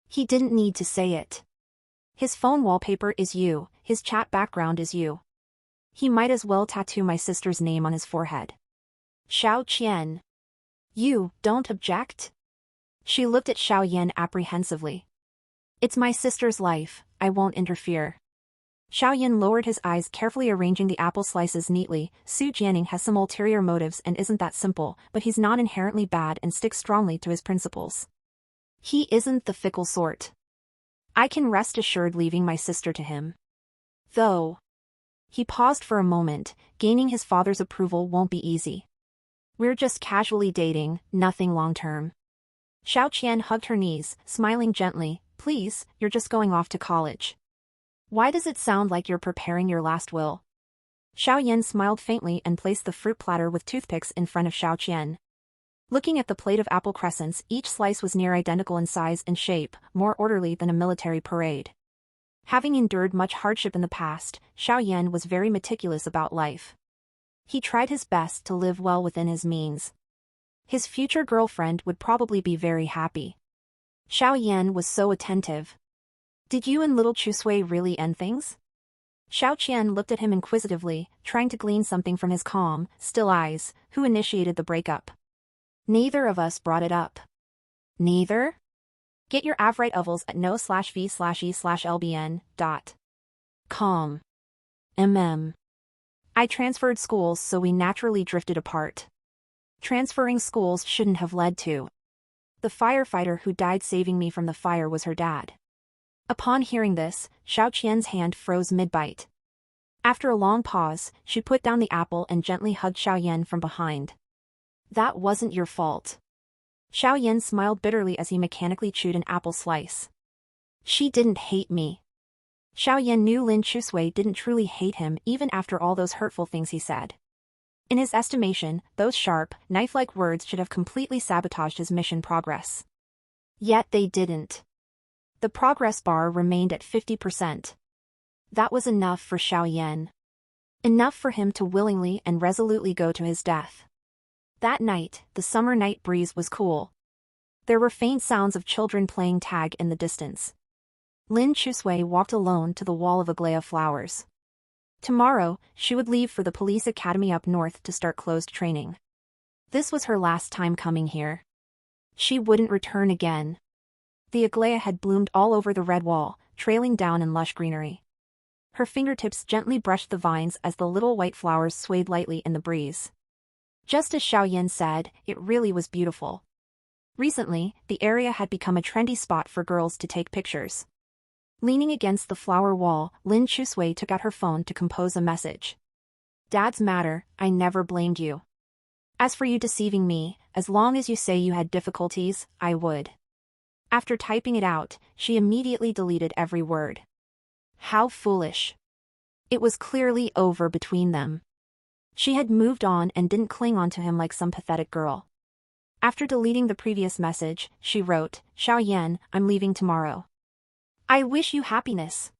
He didn't need to say it. His phone wallpaper is you, his chat background is you. He might as well tattoo my sister's name on his forehead. Xiao Qian. You don't object? She looked at Xiao Yan apprehensively. It's my sister's life, I won't interfere. Xiao Yan lowered his eyes, carefully arranging the apple slices neatly. Su Jianing has some ulterior motives and isn't that simple, but he's not inherently bad and sticks strongly to his principles. He isn't the fickle sort. I can rest assured leaving my sister to him. Though. He paused for a moment. Gaining his father's approval won't be easy. We're just casually dating, nothing long-term. Xiao Qian hugged her knees, smiling gently. Please, you're just going off to college. Why does it sound like you're preparing your last will? Xiao Yan smiled faintly and placed the fruit platter with toothpicks in front of Xiao Qian. Looking at the plate of apple crescents, each slice was near identical in size and shape, more orderly than a military parade. Having endured much hardship in the past, Xiao Yan was very meticulous about life. He tried his best to live well within his means. His future girlfriend would probably be very happy. Xiao Yan was so attentive. Did you and little Chusui really end things? Xiao Qian looked at him inquisitively, trying to glean something from his calm, still eyes. Who initiated the breakup? Neither of us brought it up. Neither? Get your avrite ovals at no/v/e/lbn.com. I transferred schools, so we naturally drifted apart. Transferring schools shouldn't have led to. The firefighter who died saving me from the fire was her dad. Upon hearing this, Xiao Qian's hand froze mid-bite. After a long pause, she put down the apple and gently hugged Xiao Yan from behind. That wasn't your fault. Xiao Yan smiled bitterly as he mechanically chewed an apple slice. She didn't hate me. Xiao Yan knew Lin Chusui didn't truly hate him even after all those hurtful things he said. In his estimation, those sharp, knife-like words should have completely sabotaged his mission progress. Yet they didn't. The progress bar remained at 50%. That was enough for Xiao Yan. Enough for him to willingly and resolutely go to his death. That night, the summer night breeze was cool. There were faint sounds of children playing tag in the distance. Lin Chusui walked alone to the wall of Aglaia flowers. Tomorrow, she would leave for the police academy up north to start closed training. This was her last time coming here. She wouldn't return again. The Aglaia had bloomed all over the red wall, trailing down in lush greenery. Her fingertips gently brushed the vines as the little white flowers swayed lightly in the breeze. Just as Xiao Yan said, it really was beautiful. Recently, the area had become a trendy spot for girls to take pictures. Leaning against the flower wall, Lin Chusui took out her phone to compose a message. Dad's matter, I never blamed you. As for you deceiving me, as long as you say you had difficulties, I would. After typing it out, she immediately deleted every word. How foolish. It was clearly over between them. She had moved on and didn't cling on to him like some pathetic girl. After deleting the previous message, she wrote, Xiao Yan, I'm leaving tomorrow. I wish you happiness.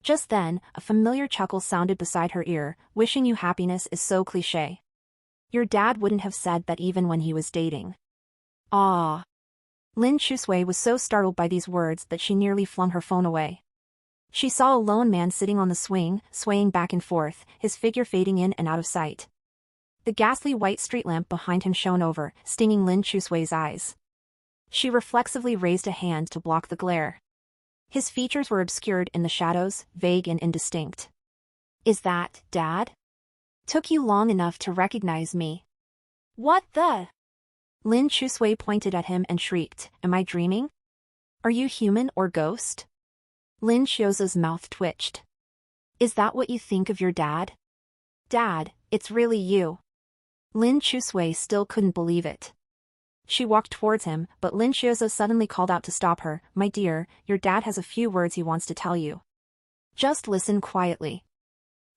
Just then, a familiar chuckle sounded beside her ear. Wishing you happiness is so cliché. Your dad wouldn't have said that even when he was dating. Ah. Lin Chusui was so startled by these words that she nearly flung her phone away. She saw a lone man sitting on the swing, swaying back and forth, his figure fading in and out of sight. The ghastly white street lamp behind him shone over, stinging Lin Chusui's eyes. She reflexively raised a hand to block the glare. His features were obscured in the shadows, vague and indistinct. Is that, Dad? Took you long enough to recognize me. What the? Lin Chusui pointed at him and shrieked, Am I dreaming? Are you human or ghost? Lin Xiaoza's mouth twitched. Is that what you think of your dad? Dad, it's really you. Lin Chusui still couldn't believe it. She walked towards him, but Lin Xiaoza suddenly called out to stop her. My dear, your dad has a few words he wants to tell you. Just listen quietly.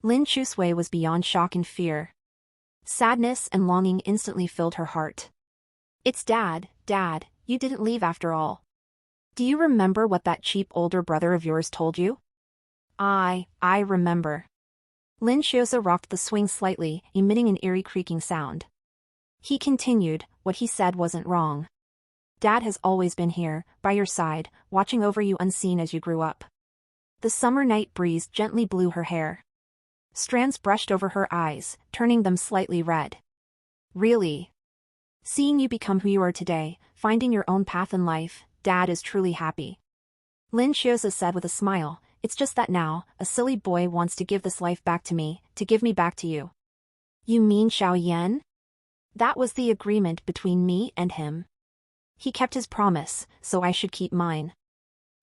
Lin Chusui was beyond shock and fear. Sadness and longing instantly filled her heart. It's Dad, Dad, you didn't leave after all. Do you remember what that cheap older brother of yours told you? I remember. Lin Xiaoza rocked the swing slightly, emitting an eerie creaking sound. He continued, what he said wasn't wrong. Dad has always been here, by your side, watching over you unseen as you grew up. The summer night breeze gently blew her hair. Strands brushed over her eyes, turning them slightly red. Really? Seeing you become who you are today, finding your own path in life, Dad is truly happy. Lin Xiaozi said with a smile, it's just that now, a silly boy wants to give this life back to me, to give me back to you. You mean Xiao Yan? That was the agreement between me and him. He kept his promise, so I should keep mine.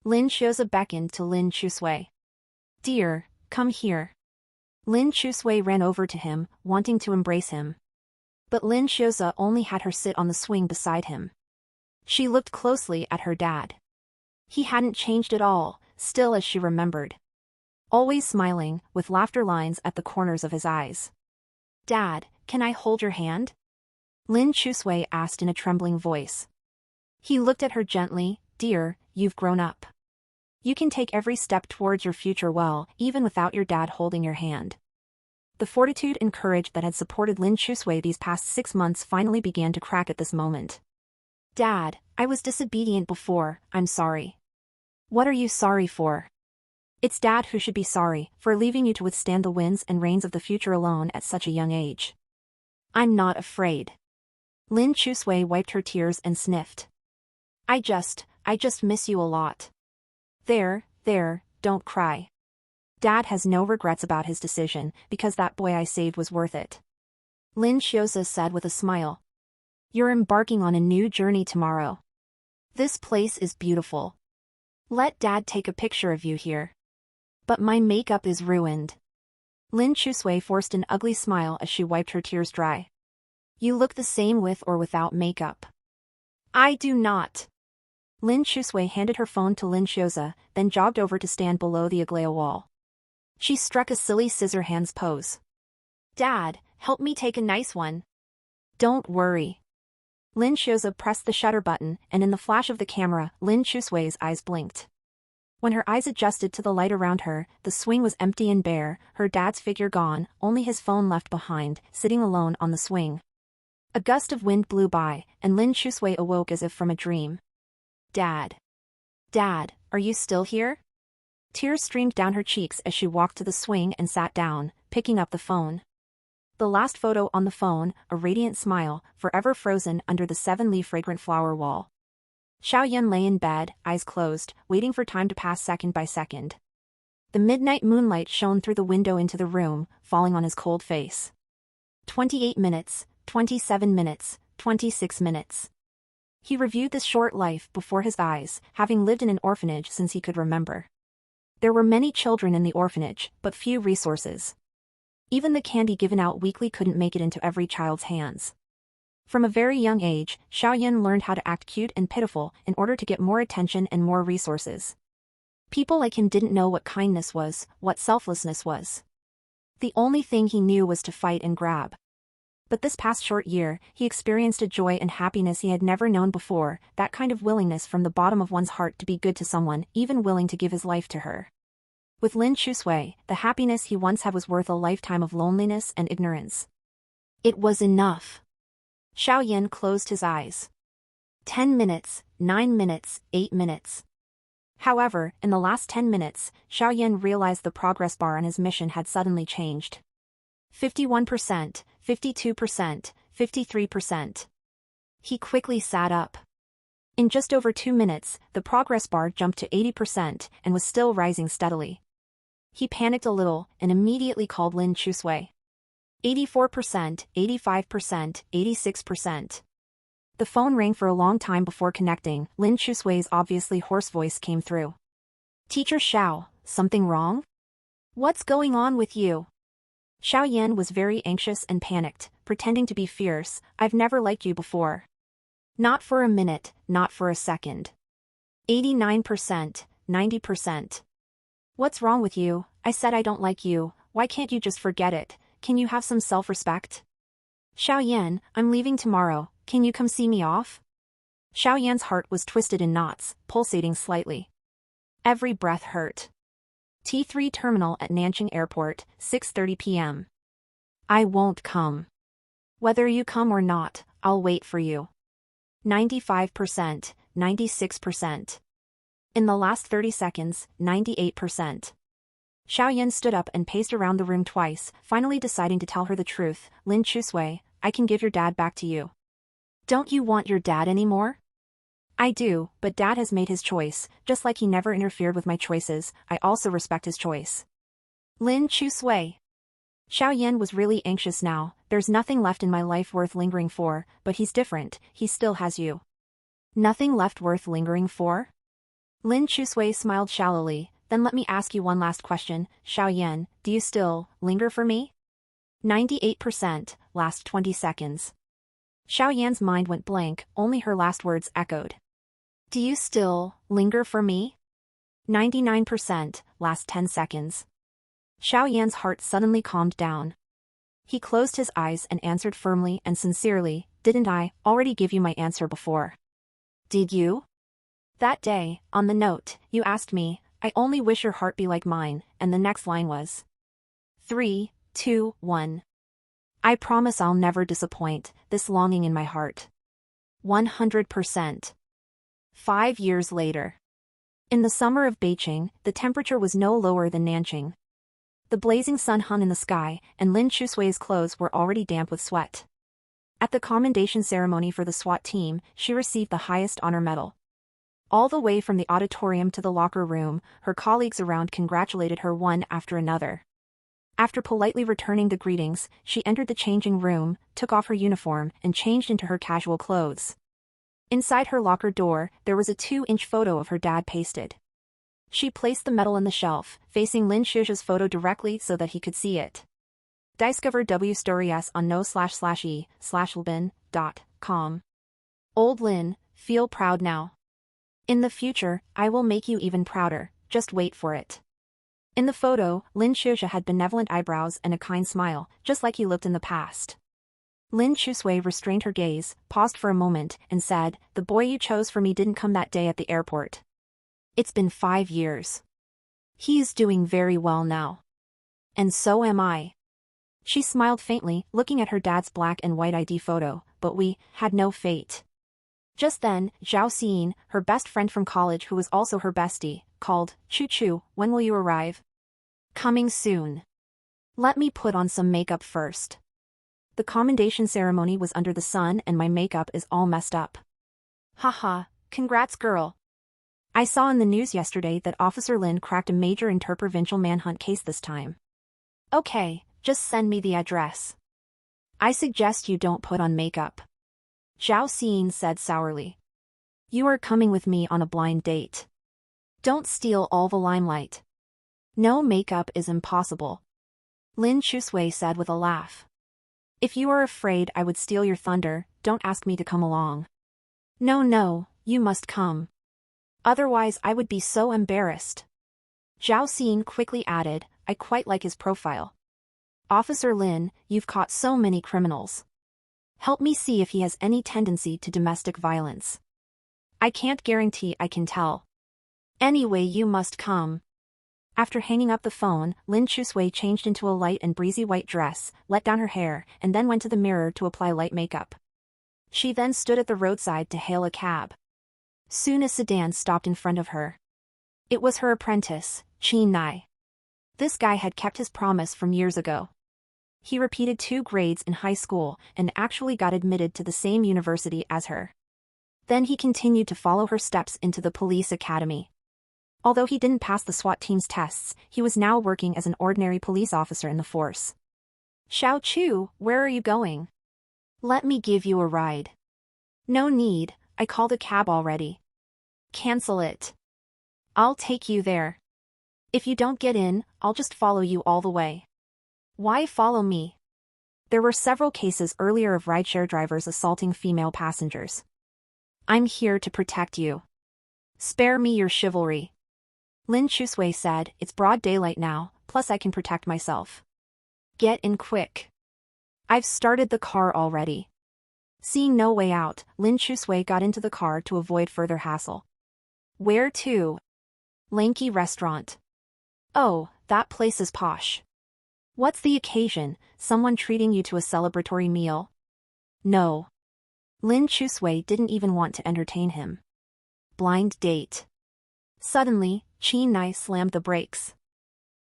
Lin Xiaozi beckoned to Lin Chusui. Dear, come here. Lin Chusui ran over to him, wanting to embrace him. But Lin Xiaozi only had her sit on the swing beside him. She looked closely at her dad. He hadn't changed at all, still as she remembered. Always smiling, with laughter lines at the corners of his eyes. Dad, can I hold your hand? Lin Chusui asked in a trembling voice. He looked at her gently, dear, you've grown up. You can take every step towards your future well, even without your dad holding your hand. The fortitude and courage that had supported Lin Chusui these past 6 months finally began to crack at this moment. Dad, I was disobedient before, I'm sorry. What are you sorry for? It's Dad who should be sorry, for leaving you to withstand the winds and rains of the future alone at such a young age. I'm not afraid. Lin Chusui wiped her tears and sniffed. I just miss you a lot. There, don't cry. Dad has no regrets about his decision, because that boy I saved was worth it. Lin Xiaozi said with a smile. You're embarking on a new journey tomorrow. This place is beautiful. Let Dad take a picture of you here. But my makeup is ruined. Lin Chusui forced an ugly smile as she wiped her tears dry. You look the same with or without makeup. I do not. Lin Chusui handed her phone to Lin Xiaozi, then jogged over to stand below the Aglaia wall. She struck a silly scissor hands pose. Dad, help me take a nice one. Don't worry. Lin Xiaozi pressed the shutter button, and in the flash of the camera, Lin Chusui's eyes blinked. When her eyes adjusted to the light around her, the swing was empty and bare, her dad's figure gone, only his phone left behind, sitting alone on the swing. A gust of wind blew by, and Lin Chusui awoke as if from a dream. Dad. Dad, are you still here? Tears streamed down her cheeks as she walked to the swing and sat down, picking up the phone. The last photo on the phone, a radiant smile, forever frozen under the 7-leaf fragrant flower wall. Xiao Yan lay in bed, eyes closed, waiting for time to pass second by second. The midnight moonlight shone through the window into the room, falling on his cold face. 28 minutes, 27 minutes, 26 minutes. He reviewed this short life before his eyes, having lived in an orphanage since he could remember. There were many children in the orphanage, but few resources. Even the candy given out weekly couldn't make it into every child's hands. From a very young age, Xiao Yan learned how to act cute and pitiful in order to get more attention and more resources. People like him didn't know what kindness was, what selflessness was. The only thing he knew was to fight and grab. But this past short year, he experienced a joy and happiness he had never known before, that kind of willingness from the bottom of one's heart to be good to someone, even willing to give his life to her. With Lin Chusui, the happiness he once had was worth a lifetime of loneliness and ignorance. It was enough. Xiao Yan closed his eyes. 10 minutes, 9 minutes, 8 minutes. However, in the last 10 minutes, Xiao Yan realized the progress bar on his mission had suddenly changed. 51%, 52%, 53%. He quickly sat up. In just over 2 minutes, the progress bar jumped to 80% and was still rising steadily. He panicked a little and immediately called Lin Chusui. 84%, 85%, 86%. The phone rang for a long time before connecting. Lin Chusui's obviously hoarse voice came through. Teacher Xiao, something wrong? What's going on with you? Xiao Yan was very anxious and panicked, pretending to be fierce. I've never liked you before. Not for a minute, not for a second. 89%, 90%. What's wrong with you? I said I don't like you, why can't you just forget it? Can you have some self-respect? Xiao Yan, I'm leaving tomorrow, can you come see me off? Xiao Yan's heart was twisted in knots, pulsating slightly. Every breath hurt. T3 terminal at Nanjing Airport, 6:30 p.m. I won't come. Whether you come or not, I'll wait for you. 95%, 96%. In the last 30 seconds, 98%. Xiaoyan stood up and paced around the room twice, finally deciding to tell her the truth. Lin Chusui, I can give your dad back to you. Don't you want your dad anymore? I do, but Dad has made his choice, just like he never interfered with my choices. I also respect his choice. Lin Chusui. Xiaoyan was really anxious now. There's nothing left in my life worth lingering for, but he's different, he still has you. Nothing left worth lingering for? Lin Chusui smiled shallowly. Then let me ask you one last question, Xiaoyan, do you still linger for me? 98%, last 20 seconds. Xiaoyan's mind went blank, only her last words echoed. Do you still linger for me? 99%, last 10 seconds. Xiaoyan's heart suddenly calmed down. He closed his eyes and answered firmly and sincerely, didn't I already give you my answer before? Did you? That day, on the note, you asked me, I only wish your heart be like mine, and the next line was 3, 2, 1. I promise I'll never disappoint, this longing in my heart. 100%. 5 years later. In the summer of Beijing, the temperature was no lower than Nanjing. The blazing sun hung in the sky, and Lin Chusui's clothes were already damp with sweat. At the commendation ceremony for the SWAT team, she received the highest honor medal. All the way from the auditorium to the locker room, her colleagues around congratulated her one after another. After politely returning the greetings, she entered the changing room, took off her uniform, and changed into her casual clothes. Inside her locker door, there was a 2-inch photo of her dad pasted. She placed the medal on the shelf, facing Lin Shuji's photo directly so that he could see it. Discover W stories on no/e/lbin.com. Old Lin, feel proud now. In the future, I will make you even prouder, just wait for it. In the photo, Lin Shuji had benevolent eyebrows and a kind smile, just like he looked in the past. Lin Chusui restrained her gaze, paused for a moment, and said, the boy you chose for me didn't come that day at the airport. It's been 5 years. He is doing very well now. And so am I. She smiled faintly, looking at her dad's black and white ID photo, but we had no fate. Just then, Zhao Xin, her best friend from college who was also her bestie, called, Chu, when will you arrive? Coming soon. Let me put on some makeup first. The commendation ceremony was under the sun and my makeup is all messed up. Haha, congrats girl. I saw in the news yesterday that Officer Lin cracked a major interprovincial manhunt case this time. Okay, just send me the address. I suggest you don't put on makeup. Zhao Xin said sourly. You are coming with me on a blind date. Don't steal all the limelight. No makeup is impossible. Lin Chusui said with a laugh. If you are afraid I would steal your thunder, don't ask me to come along. No, you must come. Otherwise I would be so embarrassed. Zhao Xin quickly added, I quite like his profile. Officer Lin, you've caught so many criminals. Help me see if he has any tendency to domestic violence. I can't guarantee I can tell. Anyway, you must come. After hanging up the phone, Lin Chusui changed into a light and breezy white dress, let down her hair, and then went to the mirror to apply light makeup. She then stood at the roadside to hail a cab. Soon a sedan stopped in front of her. It was her apprentice, Qin Nai. This guy had kept his promise from years ago. He repeated 2 grades in high school and actually got admitted to the same university as her. Then he continued to follow her steps into the police academy. Although he didn't pass the SWAT team's tests, he was now working as an ordinary police officer in the force. Xiao Chu, where are you going? Let me give you a ride. No need, I called a cab already. Cancel it. I'll take you there. If you don't get in, I'll just follow you all the way. Why follow me? There were several cases earlier of rideshare drivers assaulting female passengers. I'm here to protect you. Spare me your chivalry. Lin Chusui said, it's broad daylight now, plus I can protect myself. Get in quick. I've started the car already. Seeing no way out, Lin Chusui got into the car to avoid further hassle. Where to? Lanky restaurant. Oh, that place is posh. What's the occasion, someone treating you to a celebratory meal? No. Lin Chusui didn't even want to entertain him. Blind date. Suddenly, Qin Nai slammed the brakes.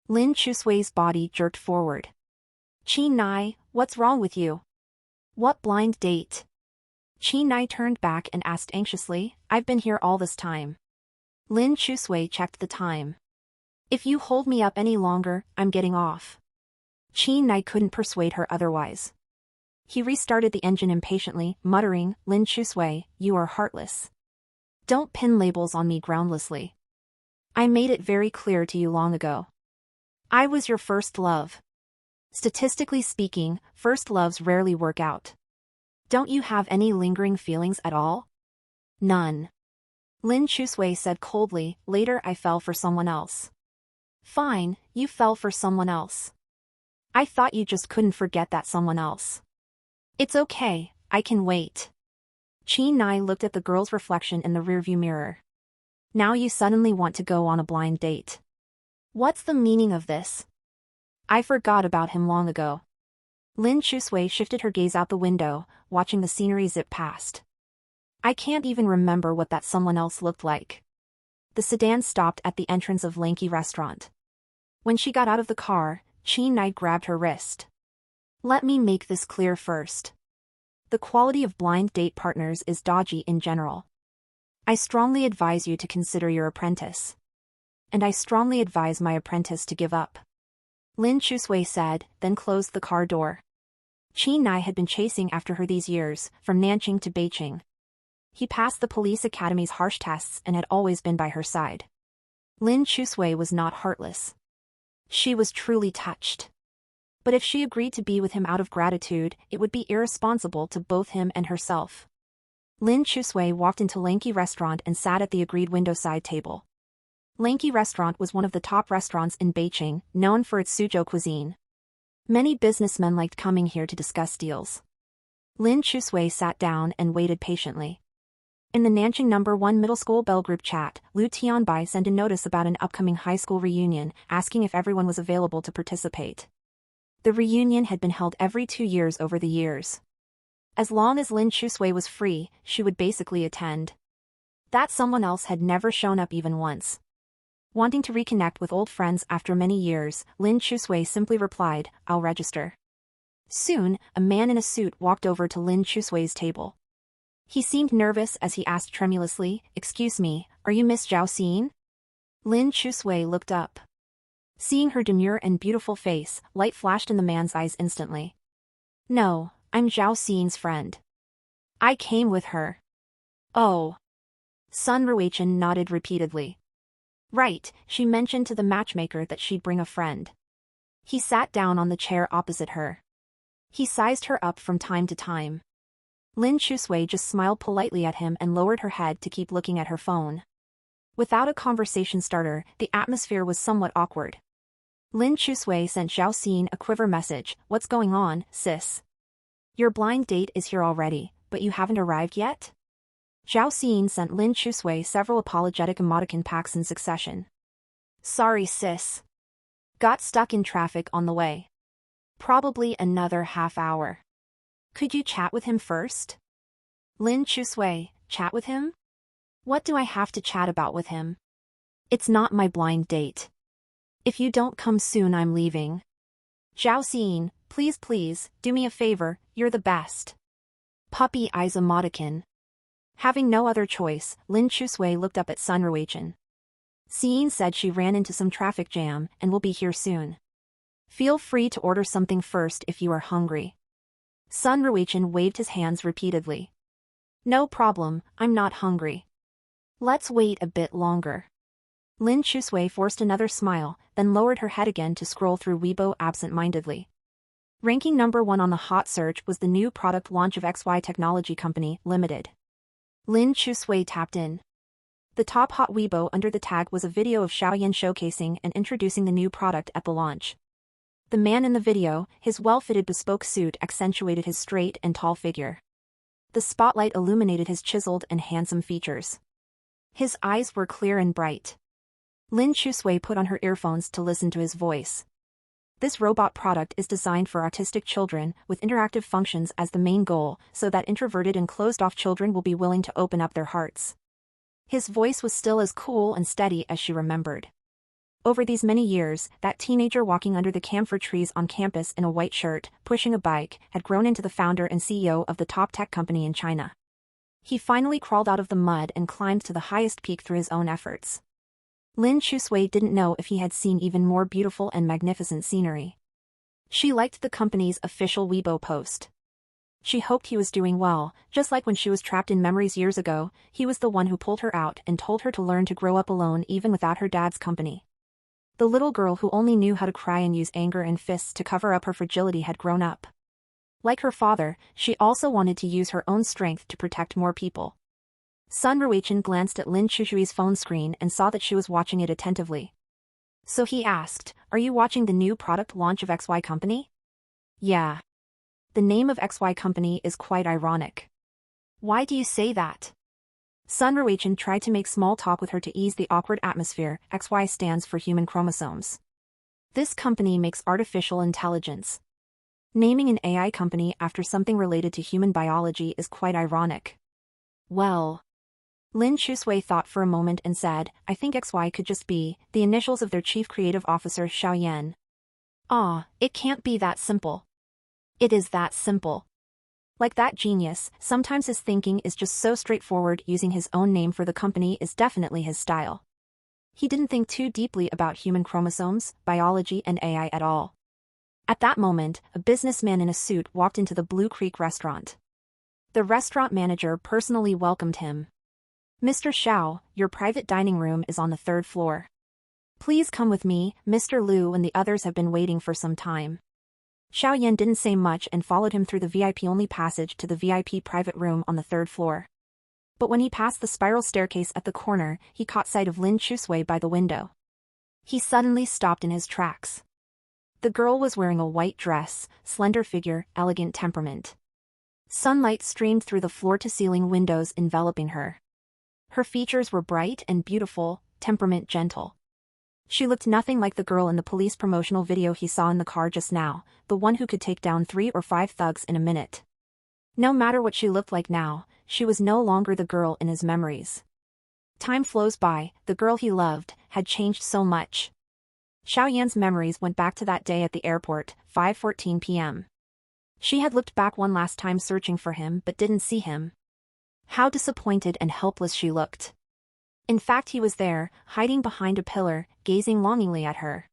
Lin Chusui's body jerked forward. Qin Nai, what's wrong with you? What blind date? Qin Nai turned back and asked anxiously, I've been here all this time. Lin Chusui checked the time. If you hold me up any longer, I'm getting off. Qin Nai couldn't persuade her otherwise. He restarted the engine impatiently, muttering, Lin Chusui, you are heartless. Don't pin labels on me groundlessly. I made it very clear to you long ago. I was your first love. Statistically speaking, first loves rarely work out. Don't you have any lingering feelings at all? None. Lin Chusui said coldly, later I fell for someone else. Fine, you fell for someone else. I thought you just couldn't forget that someone else. It's okay, I can wait. Qin Nai looked at the girl's reflection in the rearview mirror. Now you suddenly want to go on a blind date. What's the meaning of this? I forgot about him long ago. Lin Chusui shifted her gaze out the window, watching the scenery zip past. I can't even remember what that someone else looked like. The sedan stopped at the entrance of Lanky Restaurant. When she got out of the car, Qin Nai grabbed her wrist. Let me make this clear first. The quality of blind date partners is dodgy in general. I strongly advise you to consider your apprentice. And I strongly advise my apprentice to give up. Lin Chusui said, then closed the car door. Qin Nai had been chasing after her these years, from Nanqing to Beijing. He passed the police academy's harsh tests and had always been by her side. Lin Chusui was not heartless. She was truly touched. But if she agreed to be with him out of gratitude, it would be irresponsible to both him and herself. Lin Chusui walked into Lanky Restaurant and sat at the agreed window-side table. Lanky Restaurant was one of the top restaurants in Beijing, known for its Suzhou cuisine. Many businessmen liked coming here to discuss deals. Lin Chusui sat down and waited patiently. In the Nanqing No. 1 middle school bell group chat, Liu Tianbai sent a notice about an upcoming high school reunion, asking if everyone was available to participate. The reunion had been held every 2 years over the years. As long as Lin Chusui was free, she would basically attend. That someone else had never shown up even once. Wanting to reconnect with old friends after many years, Lin Chusui simply replied, I'll register. Soon, a man in a suit walked over to Lin Chusui's table. He seemed nervous as he asked tremulously, Excuse me, are you Miss Zhao Xin? Lin Chusui looked up. Seeing her demure and beautiful face, light flashed in the man's eyes instantly. No, I'm Zhao Xin's friend. I came with her. Oh. Sun Ruichen nodded repeatedly. Right, she mentioned to the matchmaker that she'd bring a friend. He sat down on the chair opposite her. He sized her up from time to time. Lin Chusui just smiled politely at him and lowered her head to keep looking at her phone. Without a conversation starter, the atmosphere was somewhat awkward. Lin Chusui sent Zhao Xin a quiver message, What's going on, sis? Your blind date is here already, but you haven't arrived yet? Zhao Xin sent Lin Chusui several apologetic emoticon packs in succession. Sorry sis. Got stuck in traffic on the way. Probably another half hour. Could you chat with him first? Lin Chusui, chat with him? What do I have to chat about with him? It's not my blind date. If you don't come soon I'm leaving. Zhao Xin, please, do me a favor, you're the best. Puppy eyes emoticon. Having no other choice, Lin Chusui looked up at Sun Ruichen. Xin said she ran into some traffic jam and will be here soon. Feel free to order something first if you are hungry. Sun Ruichen waved his hands repeatedly. No problem, I'm not hungry. Let's wait a bit longer. Lin Chusui forced another smile, then lowered her head again to scroll through Weibo absent-mindedly. Ranking number 1 on the hot search was the new product launch of XY Technology Company, Limited. Lin Chusui tapped in. The top hot Weibo under the tag was a video of Xiaoyan showcasing and introducing the new product at the launch. The man in the video, his well-fitted bespoke suit accentuated his straight and tall figure. The spotlight illuminated his chiseled and handsome features. His eyes were clear and bright. Lin Chusui put on her earphones to listen to his voice. This robot product is designed for autistic children, with interactive functions as the main goal, so that introverted and closed-off children will be willing to open up their hearts. His voice was still as cool and steady as she remembered. Over these many years, that teenager walking under the camphor trees on campus in a white shirt, pushing a bike, had grown into the founder and CEO of the top tech company in China. He finally crawled out of the mud and climbed to the highest peak through his own efforts. Lin Chusui didn't know if he had seen even more beautiful and magnificent scenery. She liked the company's official Weibo post. She hoped he was doing well, just like when she was trapped in memories years ago. He was the one who pulled her out and told her to learn to grow up alone even without her dad's company. The little girl who only knew how to cry and use anger and fists to cover up her fragility had grown up. Like her father, she also wanted to use her own strength to protect more people. Sun Ruichen glanced at Lin Chuchui's phone screen and saw that she was watching it attentively. So he asked, "Are you watching the new product launch of XY Company?" "Yeah." The name of XY Company is quite ironic. "Why do you say that?" Sun Ruichen tried to make small talk with her to ease the awkward atmosphere. XY stands for human chromosomes. This company makes artificial intelligence. Naming an AI company after something related to human biology is quite ironic. Well, Lin Chusui thought for a moment and said, "I think XY could just be the initials of their chief creative officer Xiao Yan." "Ah, it can't be that simple." "It is that simple." Like that genius, sometimes his thinking is just so straightforward. Using his own name for the company is definitely his style. He didn't think too deeply about human chromosomes, biology and AI at all. At that moment, a businessman in a suit walked into the Blue Creek restaurant. The restaurant manager personally welcomed him. "Mr. Xiao, your private dining room is on the 3rd floor. Please come with me, Mr. Liu and the others have been waiting for some time." Xiao Yan didn't say much and followed him through the VIP-only passage to the VIP private room on the 3rd floor. But when he passed the spiral staircase at the corner, he caught sight of Lin Chusui by the window. He suddenly stopped in his tracks. The girl was wearing a white dress, slender figure, elegant temperament. Sunlight streamed through the floor-to-ceiling windows enveloping her. Her features were bright and beautiful, temperament gentle. She looked nothing like the girl in the police promotional video he saw in the car just now, the one who could take down 3 or 5 thugs in a minute. No matter what she looked like now, she was no longer the girl in his memories. Time flows by, the girl he loved had changed so much. Xiao Yan's memories went back to that day at the airport, 5:14 p.m. She had looked back one last time searching for him but didn't see him. How disappointed and helpless she looked. In fact, he was there, hiding behind a pillar, gazing longingly at her.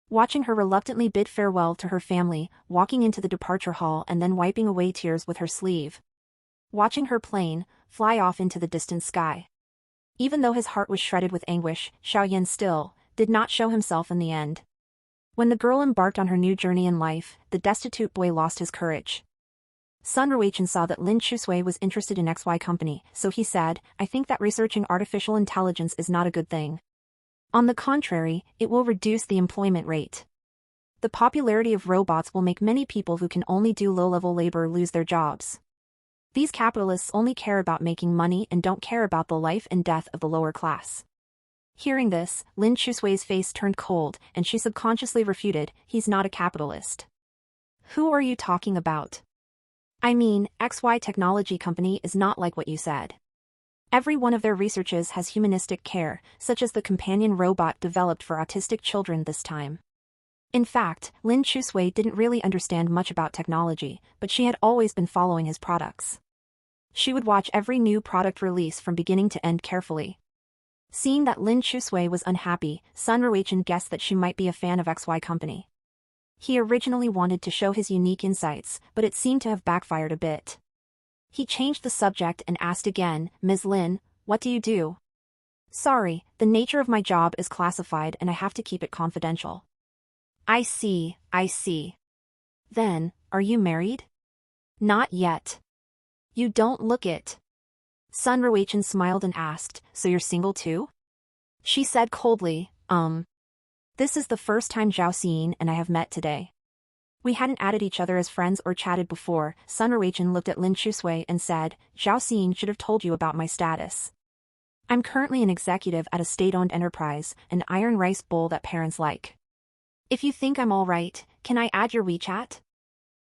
Watching her reluctantly bid farewell to her family, walking into the departure hall and then wiping away tears with her sleeve. Watching her plane fly off into the distant sky. Even though his heart was shredded with anguish, Xiao Yan still did not show himself in the end. When the girl embarked on her new journey in life, the destitute boy lost his courage. Sun Ruichen saw that Lin Chusui was interested in XY Company, so he said, "I think that researching artificial intelligence is not a good thing. On the contrary, it will reduce the employment rate. The popularity of robots will make many people who can only do low-level labor lose their jobs. These capitalists only care about making money and don't care about the life and death of the lower class." Hearing this, Lin Chusui's face turned cold, and she subconsciously refuted, "He's not a capitalist." "Who are you talking about?" "I mean, XY Technology Company is not like what you said. Every one of their researches has humanistic care, such as the companion robot developed for autistic children this time." In fact, Lin Chusui didn't really understand much about technology, but she had always been following his products. She would watch every new product release from beginning to end carefully. Seeing that Lin Chusui was unhappy, Sun Ruichen guessed that she might be a fan of XY Company. He originally wanted to show his unique insights, but it seemed to have backfired a bit. He changed the subject and asked again, "Ms. Lin, what do you do?" "Sorry, the nature of my job is classified and I have to keep it confidential." I see. "Then, are you married?" "Not yet." "You don't look it." Sun Ruichen smiled and asked, "So you're single too?" She said coldly, This is the first time Zhao Xin and I have met today. We hadn't added each other as friends or chatted before." Sun Ruichen looked at Lin Chusui and said, "Zhao Xin should have told you about my status. I'm currently an executive at a state-owned enterprise, an iron rice bowl that parents like. If you think I'm all right, can I add your WeChat?"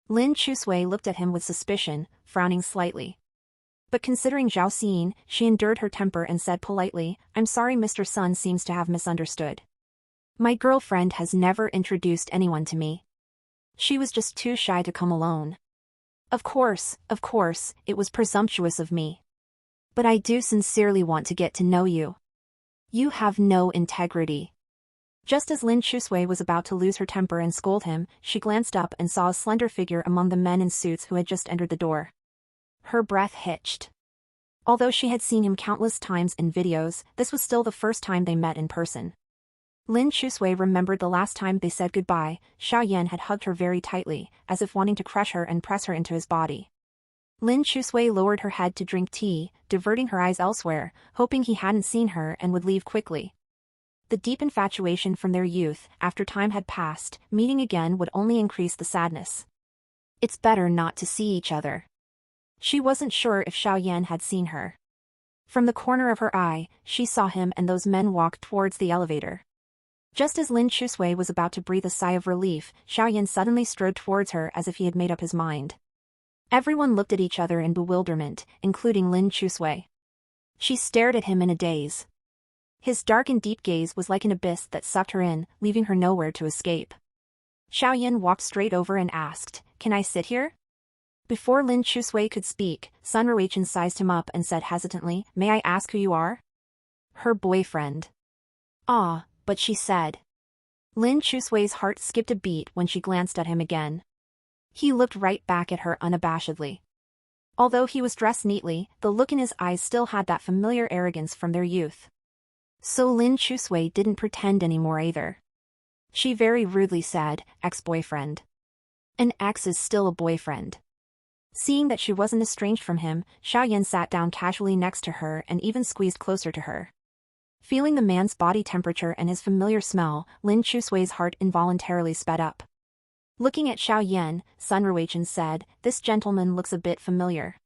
Lin Chusui looked at him with suspicion, frowning slightly. But considering Zhao Xin, she endured her temper and said politely, "I'm sorry, Mr. Sun seems to have misunderstood. My girlfriend has never introduced anyone to me. She was just too shy to come alone. Of course, it was presumptuous of me. But I do sincerely want to get to know you. You have no integrity." Just as Lin Chusui was about to lose her temper and scold him, she glanced up and saw a slender figure among the men in suits who had just entered the door. Her breath hitched. Although she had seen him countless times in videos, this was still the first time they met in person. Lin Chusui remembered the last time they said goodbye. Xiao Yan had hugged her very tightly, as if wanting to crush her and press her into his body. Lin Chusui lowered her head to drink tea, diverting her eyes elsewhere, hoping he hadn't seen her and would leave quickly. The deep infatuation from their youth, after time had passed, meeting again would only increase the sadness. It's better not to see each other. She wasn't sure if Xiao Yan had seen her. From the corner of her eye, she saw him and those men walk towards the elevator. Just as Lin Chusui was about to breathe a sigh of relief, Xiao Yan suddenly strode towards her as if he had made up his mind. Everyone looked at each other in bewilderment, including Lin Chusui. She stared at him in a daze. His dark and deep gaze was like an abyss that sucked her in, leaving her nowhere to escape. Xiao Yan walked straight over and asked, "Can I sit here?" Before Lin Chusui could speak, Sun Ruichen sized him up and said hesitantly, "May I ask who you are?" "Her boyfriend." "Ah," but she said. Lin Chusui's heart skipped a beat when she glanced at him again. He looked right back at her unabashedly. Although he was dressed neatly, the look in his eyes still had that familiar arrogance from their youth. So Lin Chusui didn't pretend anymore either. She very rudely said, "Ex-boyfriend." An ex is still a boyfriend. Seeing that she wasn't estranged from him, Xiao Yan sat down casually next to her and even squeezed closer to her. Feeling the man's body temperature and his familiar smell, Lin Chusui's heart involuntarily sped up. Looking at Xiao Yan, Sun Ruichen said, "This gentleman looks a bit familiar."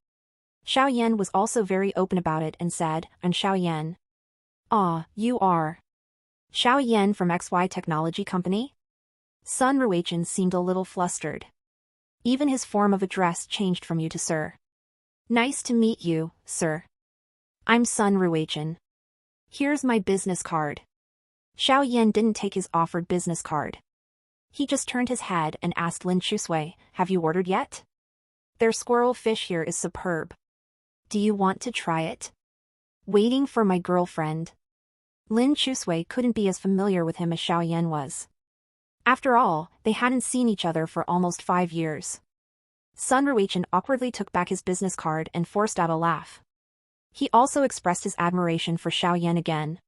Xiao Yan was also very open about it and said, "I'm Xiao Yan." "Ah, you are Xiao Yan from XY Technology Company?" Sun Ruichen seemed a little flustered. Even his form of address changed from you to sir. "Nice to meet you, sir. I'm Sun Ruichen. Here's my business card." Xiao Yan didn't take his offered business card. He just turned his head and asked Lin Chusui, "Have you ordered yet? Their squirrel fish here is superb. Do you want to try it?" "Waiting for my girlfriend." Lin Chusui couldn't be as familiar with him as Xiao Yan was. After all, they hadn't seen each other for almost 5 years. Sun Ruichen awkwardly took back his business card and forced out a laugh. He also expressed his admiration for Xiao Yan again.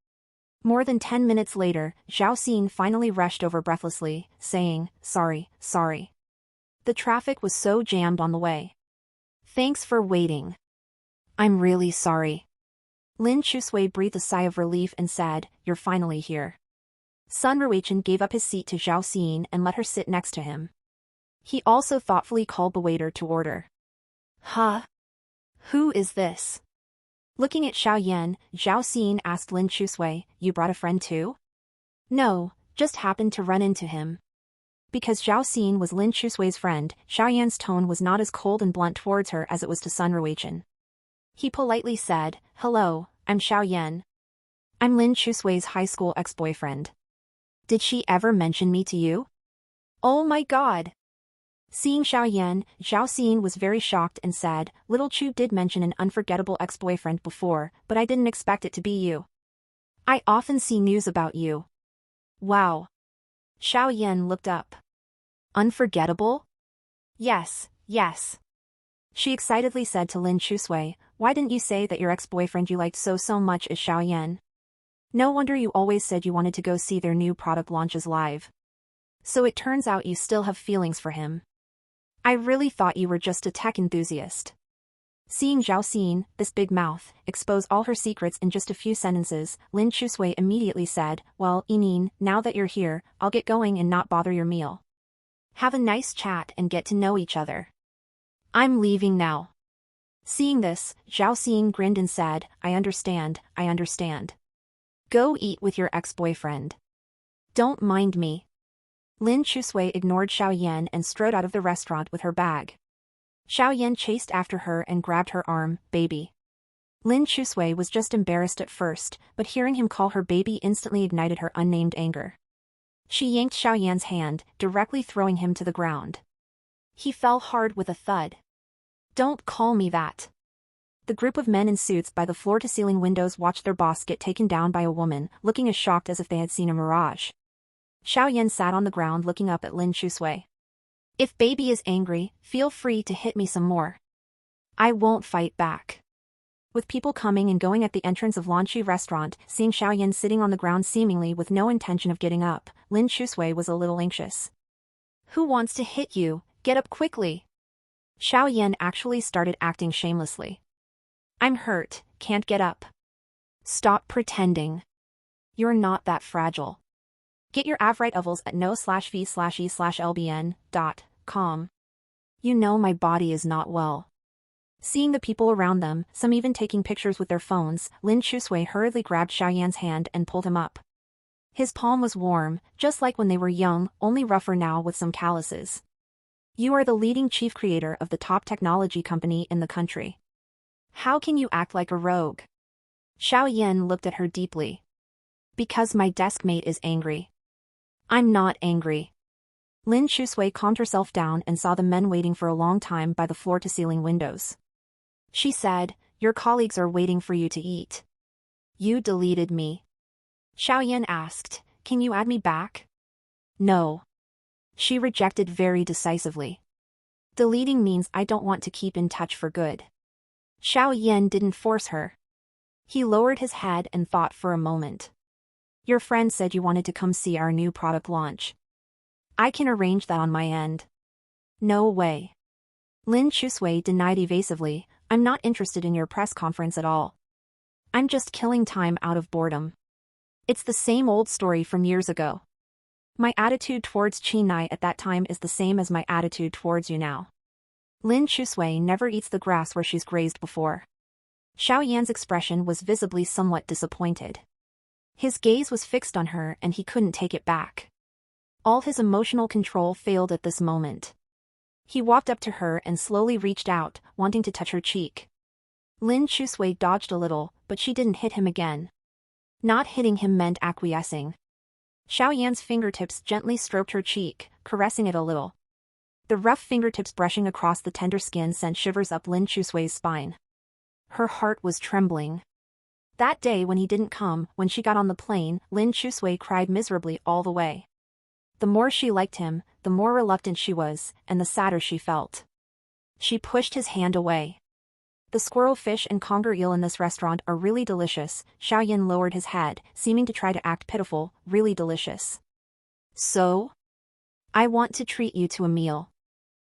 More than 10 minutes later, Zhao Xin finally rushed over breathlessly, saying, Sorry. The traffic was so jammed on the way. "Thanks for waiting." "I'm really sorry." Lin Chusui breathed a sigh of relief and said, "You're finally here." Sun Ruichen gave up his seat to Zhao Xin and let her sit next to him. He also thoughtfully called the waiter to order. "Huh? Who is this?" Looking at Xiao Yan, Zhao Xin asked Lin Chusui, "You brought a friend too?" "No, just happened to run into him." Because Zhao Xin was Lin Chusui's friend, Xiao Yan's tone was not as cold and blunt towards her as it was to Sun Ruichen. He politely said, "Hello, I'm Xiao Yan. I'm Lin Chusui's high school ex-boyfriend. Did she ever mention me to you?" "Oh my god!" Seeing Xiao Yan, Zhao Xin was very shocked and said, "Little Chu did mention an unforgettable ex-boyfriend before, but I didn't expect it to be you. I often see news about you." "Wow." Xiao Yan looked up. "Unforgettable?" Yes. She excitedly said to Lin Chusui, "Why didn't you say that your ex-boyfriend you liked so much is Xiao Yan? No wonder you always said you wanted to go see their new product launches live. So it turns out you still have feelings for him. I really thought you were just a tech enthusiast." Seeing Zhao Xin, this big mouth, expose all her secrets in just a few sentences, Lin Chusui immediately said, "Well, Enin, now that you're here, I'll get going and not bother your meal. Have a nice chat and get to know each other. I'm leaving now." Seeing this, Zhao Xin grinned and said, I understand. Go eat with your ex-boyfriend. Don't mind me." Lin Chusui ignored Xiao Yan and strode out of the restaurant with her bag. Xiao Yan chased after her and grabbed her arm. Baby. Lin Chusui was just embarrassed at first, but hearing him call her baby instantly ignited her unnamed anger. She yanked Xiao Yan's hand, directly throwing him to the ground. He fell hard with a thud. Don't call me that. The group of men in suits by the floor-to-ceiling windows watched their boss get taken down by a woman, looking as shocked as if they had seen a mirage. Xiao Yan sat on the ground looking up at Lin Chusui. If baby is angry, feel free to hit me some more. I won't fight back. With people coming and going at the entrance of Lanchi restaurant, seeing Xiao Yan sitting on the ground seemingly with no intention of getting up, Lin Chusui was a little anxious. Who wants to hit you? Get up quickly. Xiao Yan actually started acting shamelessly. I'm hurt, can't get up. Stop pretending. You're not that fragile. Get your AV right ovals at no/v/e/lbn.com. You know my body is not well. Seeing the people around them, some even taking pictures with their phones, Lin Chusui hurriedly grabbed Xiao Yan's hand and pulled him up. His palm was warm, just like when they were young, only rougher now with some calluses. You are the leading chief creator of the top technology company in the country. How can you act like a rogue? Xiao Yan looked at her deeply. Because my desk mate is angry. I'm not angry. Lin Chusui calmed herself down and saw the men waiting for a long time by the floor-to-ceiling windows. She said, your colleagues are waiting for you to eat. You deleted me. Xiao Yan asked, can you add me back? No. She rejected very decisively. Deleting means I don't want to keep in touch for good. Xiao Yan didn't force her. He lowered his head and thought for a moment. Your friend said you wanted to come see our new product launch. I can arrange that on my end. No way. Lin Chusui denied evasively, I'm not interested in your press conference at all. I'm just killing time out of boredom. It's the same old story from years ago. My attitude towards Chinai at that time is the same as my attitude towards you now. Lin Chusui never eats the grass where she's grazed before. Xiao Yan's expression was visibly somewhat disappointed. His gaze was fixed on her and he couldn't take it back. All his emotional control failed at this moment. He walked up to her and slowly reached out, wanting to touch her cheek. Lin Chusui dodged a little, but she didn't hit him again. Not hitting him meant acquiescing. Xiao Yan's fingertips gently stroked her cheek, caressing it a little. The rough fingertips brushing across the tender skin sent shivers up Lin Chusui's spine. Her heart was trembling. That day when he didn't come, when she got on the plane, Lin Chusui cried miserably all the way. The more she liked him, the more reluctant she was, and the sadder she felt. She pushed his hand away. The squirrel fish and conger eel in this restaurant are really delicious. Xiao Yan lowered his head, seeming to try to act pitiful. Really delicious. So? I want to treat you to a meal.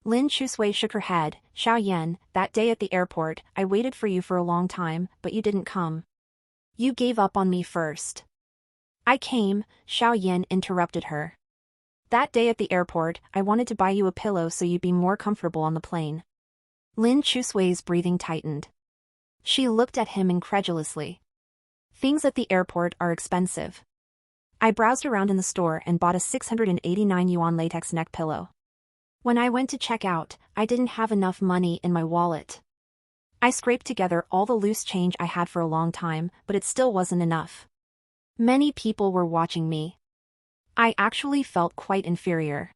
Lin Chusui shook her head. Xiao Yan, that day at the airport, I waited for you for a long time, but you didn't come. You gave up on me first. I came, Xiao Yan interrupted her. That day at the airport, I wanted to buy you a pillow so you'd be more comfortable on the plane. Lin Chusui's breathing tightened. She looked at him incredulously. Things at the airport are expensive. I browsed around in the store and bought a 689 yuan latex neck pillow. When I went to check out, I didn't have enough money in my wallet. I scraped together all the loose change I had for a long time, but it still wasn't enough. Many people were watching me. I actually felt quite inferior.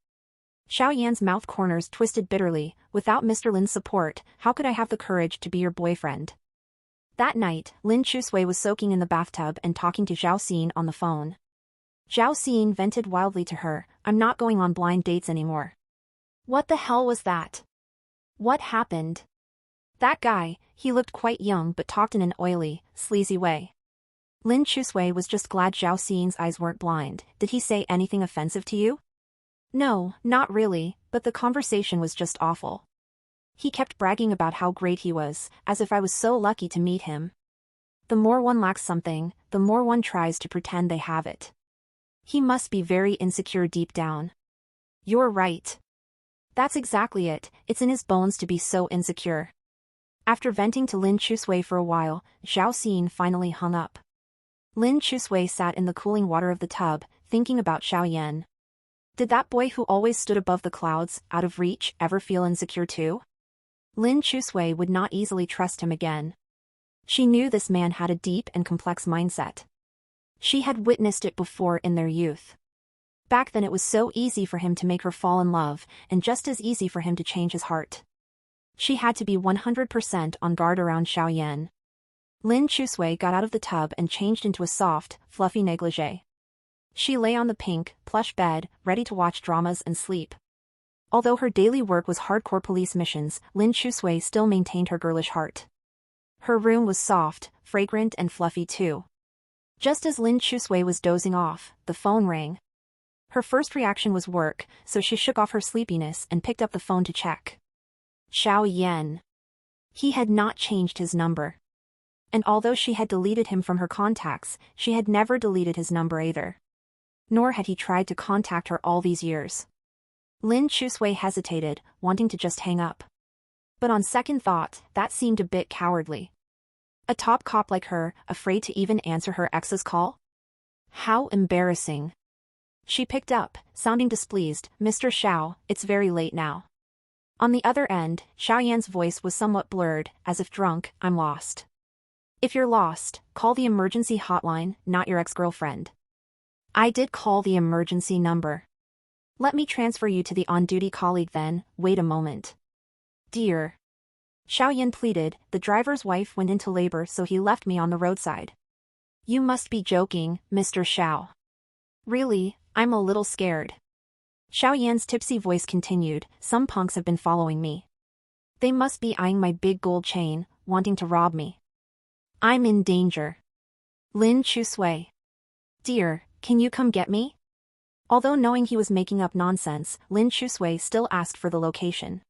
Xiao Yan's mouth corners twisted bitterly. Without Mr. Lin's support, how could I have the courage to be your boyfriend? That night, Lin Chusui was soaking in the bathtub and talking to Zhao Xin on the phone. Zhao Xin vented wildly to her, I'm not going on blind dates anymore. What the hell was that? What happened? That guy, he looked quite young but talked in an oily, sleazy way. Lin Chusui was just glad Zhao Xin's eyes weren't blind. Did he say anything offensive to you? No, not really, but the conversation was just awful. He kept bragging about how great he was, as if I was so lucky to meet him. The more one lacks something, the more one tries to pretend they have it. He must be very insecure deep down. You're right. That's exactly it, it's in his bones to be so insecure. After venting to Lin Chusui for a while, Zhao Xin finally hung up. Lin Chusui sat in the cooling water of the tub, thinking about Xiao Yan. Did that boy who always stood above the clouds, out of reach, ever feel insecure too? Lin Chusui would not easily trust him again. She knew this man had a deep and complex mindset. She had witnessed it before in their youth. Back then it was so easy for him to make her fall in love, and just as easy for him to change his heart. She had to be 100% on guard around Xiaoyan. Lin Chusui got out of the tub and changed into a soft, fluffy negligee. She lay on the pink, plush bed, ready to watch dramas and sleep. Although her daily work was hardcore police missions, Lin Chusui still maintained her girlish heart. Her room was soft, fragrant and fluffy too. Just as Lin Chusui was dozing off, the phone rang. Her first reaction was work, so she shook off her sleepiness and picked up the phone to check. Xiaoyan. He had not changed his number. And although she had deleted him from her contacts, she had never deleted his number either. Nor had he tried to contact her all these years. Lin Chusui hesitated, wanting to just hang up. But on second thought, that seemed a bit cowardly. A top cop like her, afraid to even answer her ex's call? How embarrassing. She picked up, sounding displeased, "Mr. Xiao, it's very late now." On the other end, Xiaoyan's voice was somewhat blurred, as if drunk. "I'm lost. If you're lost, call the emergency hotline, not your ex-girlfriend." "I did call the emergency number." "Let me transfer you to the on-duty colleague then, wait a moment." "Dear." Xiaoyan pleaded, "The driver's wife went into labor so he left me on the roadside." "You must be joking, Mr. Xiao." "Really, I'm a little scared." Xiaoyan's tipsy voice continued, "Some punks have been following me. They must be eyeing my big gold chain, wanting to rob me. I'm in danger." Lin Chusui. "Dear, can you come get me?" Although knowing he was making up nonsense, Lin Chusui still asked for the location.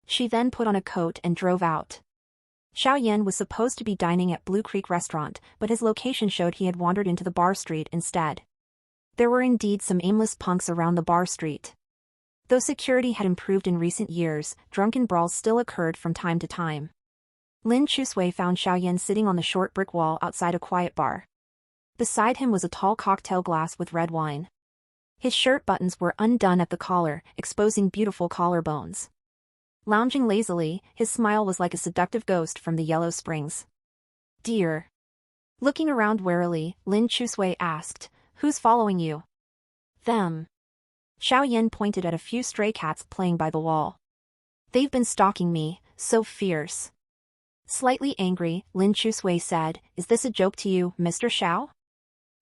She then put on a coat and drove out. Xiaoyan was supposed to be dining at Blue Creek Restaurant, but his location showed he had wandered into the bar street instead. There were indeed some aimless punks around the bar street. Though security had improved in recent years, drunken brawls still occurred from time to time. Lin Chusui found Xiaoyan sitting on the short brick wall outside a quiet bar. Beside him was a tall cocktail glass with red wine. His shirt buttons were undone at the collar, exposing beautiful collarbones. Lounging lazily, his smile was like a seductive ghost from the Yellow Springs. "Dear." Looking around warily, Lin Chusui asked, "Who's following you?" "Them." Xiaoyan pointed at a few stray cats playing by the wall. "They've been stalking me, so fierce." Slightly angry, Lin Chusui said, "Is this a joke to you, Mr. Xiao?"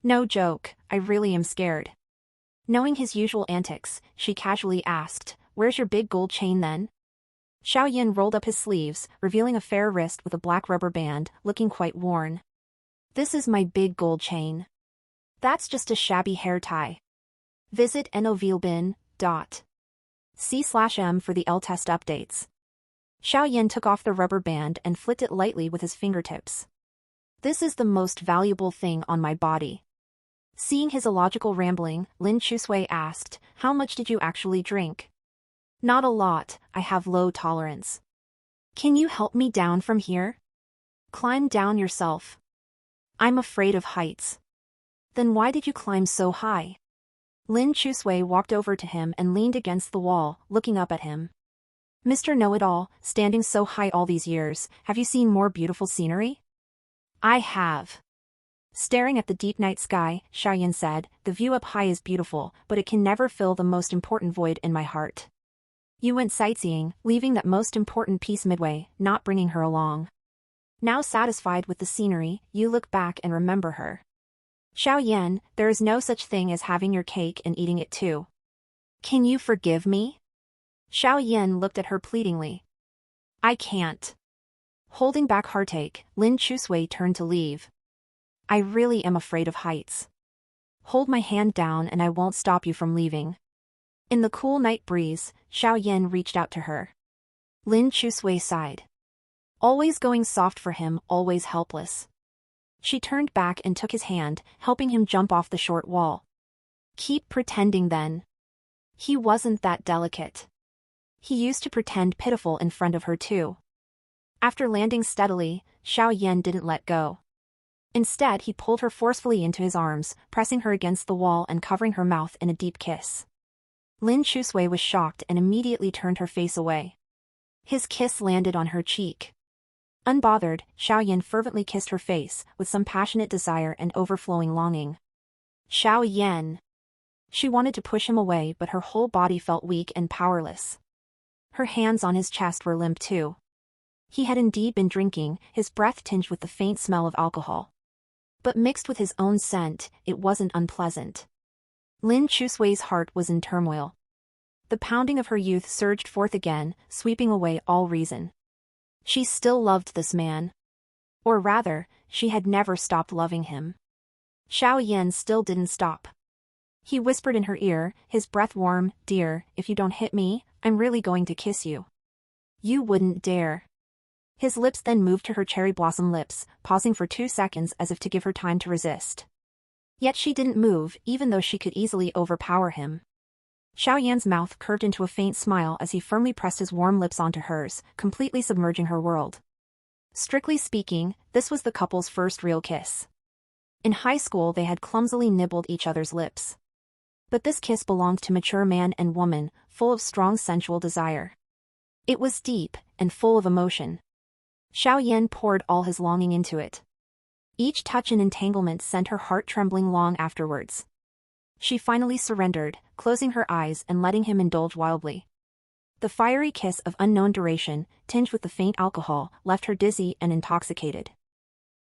"No joke, I really am scared." Knowing his usual antics, she casually asked, "Where's your big gold chain then?" Xiaoyan rolled up his sleeves, revealing a fair wrist with a black rubber band, looking quite worn. "This is my big gold chain. That's just a shabby hair tie. Visit novilbin.c/m for the L-test updates." Xiaoyan took off the rubber band and flicked it lightly with his fingertips. "This is the most valuable thing on my body." Seeing his illogical rambling, Lin Chusui asked, "How much did you actually drink?" "Not a lot, I have low tolerance." "Can you help me down from here?" "Climb down yourself." "I'm afraid of heights." "Then why did you climb so high?" Lin Chusui walked over to him and leaned against the wall, looking up at him. "Mr. Know-it-all, standing so high all these years, have you seen more beautiful scenery?" "I have." Staring at the deep night sky, Xiaoyan said, "The view up high is beautiful, but it can never fill the most important void in my heart." You went sightseeing, leaving that most important piece midway, not bringing her along. Now satisfied with the scenery, you look back and remember her. "Xiaoyan, there is no such thing as having your cake and eating it too. Can you forgive me?" Xiaoyan looked at her pleadingly. "I can't." Holding back heartache, Lin Chusui turned to leave. "I really am afraid of heights. Hold my hand down and I won't stop you from leaving." In the cool night breeze, Xiaoyan reached out to her. Lin Chusui sighed. Always going soft for him, always helpless. She turned back and took his hand, helping him jump off the short wall. "Keep pretending then." He wasn't that delicate. He used to pretend pitiful in front of her too. After landing steadily, Xiaoyan didn't let go. Instead he pulled her forcefully into his arms, pressing her against the wall and covering her mouth in a deep kiss. Lin Chusui was shocked and immediately turned her face away. His kiss landed on her cheek. Unbothered, Xiaoyan fervently kissed her face, with some passionate desire and overflowing longing. Xiaoyan. She wanted to push him away, but her whole body felt weak and powerless. Her hands on his chest were limp too. He had indeed been drinking, his breath tinged with the faint smell of alcohol. But mixed with his own scent, it wasn't unpleasant. Lin Chusui's heart was in turmoil. The pounding of her youth surged forth again, sweeping away all reason. She still loved this man. Or rather, she had never stopped loving him. Xiaoyan still didn't stop. He whispered in her ear, his breath warm, "Dear, if you don't hit me, I'm really going to kiss you." "You wouldn't dare." His lips then moved to her cherry blossom lips, pausing for 2 seconds as if to give her time to resist. Yet she didn't move, even though she could easily overpower him. Xiaoyan's mouth curved into a faint smile as he firmly pressed his warm lips onto hers, completely submerging her world. Strictly speaking, this was the couple's first real kiss. In high school they had clumsily nibbled each other's lips. But this kiss belonged to mature man and woman, full of strong sensual desire. It was deep, and full of emotion. Xiaoyan poured all his longing into it. Each touch and entanglement sent her heart trembling long afterwards. She finally surrendered, closing her eyes and letting him indulge wildly. The fiery kiss of unknown duration, tinged with the faint alcohol, left her dizzy and intoxicated.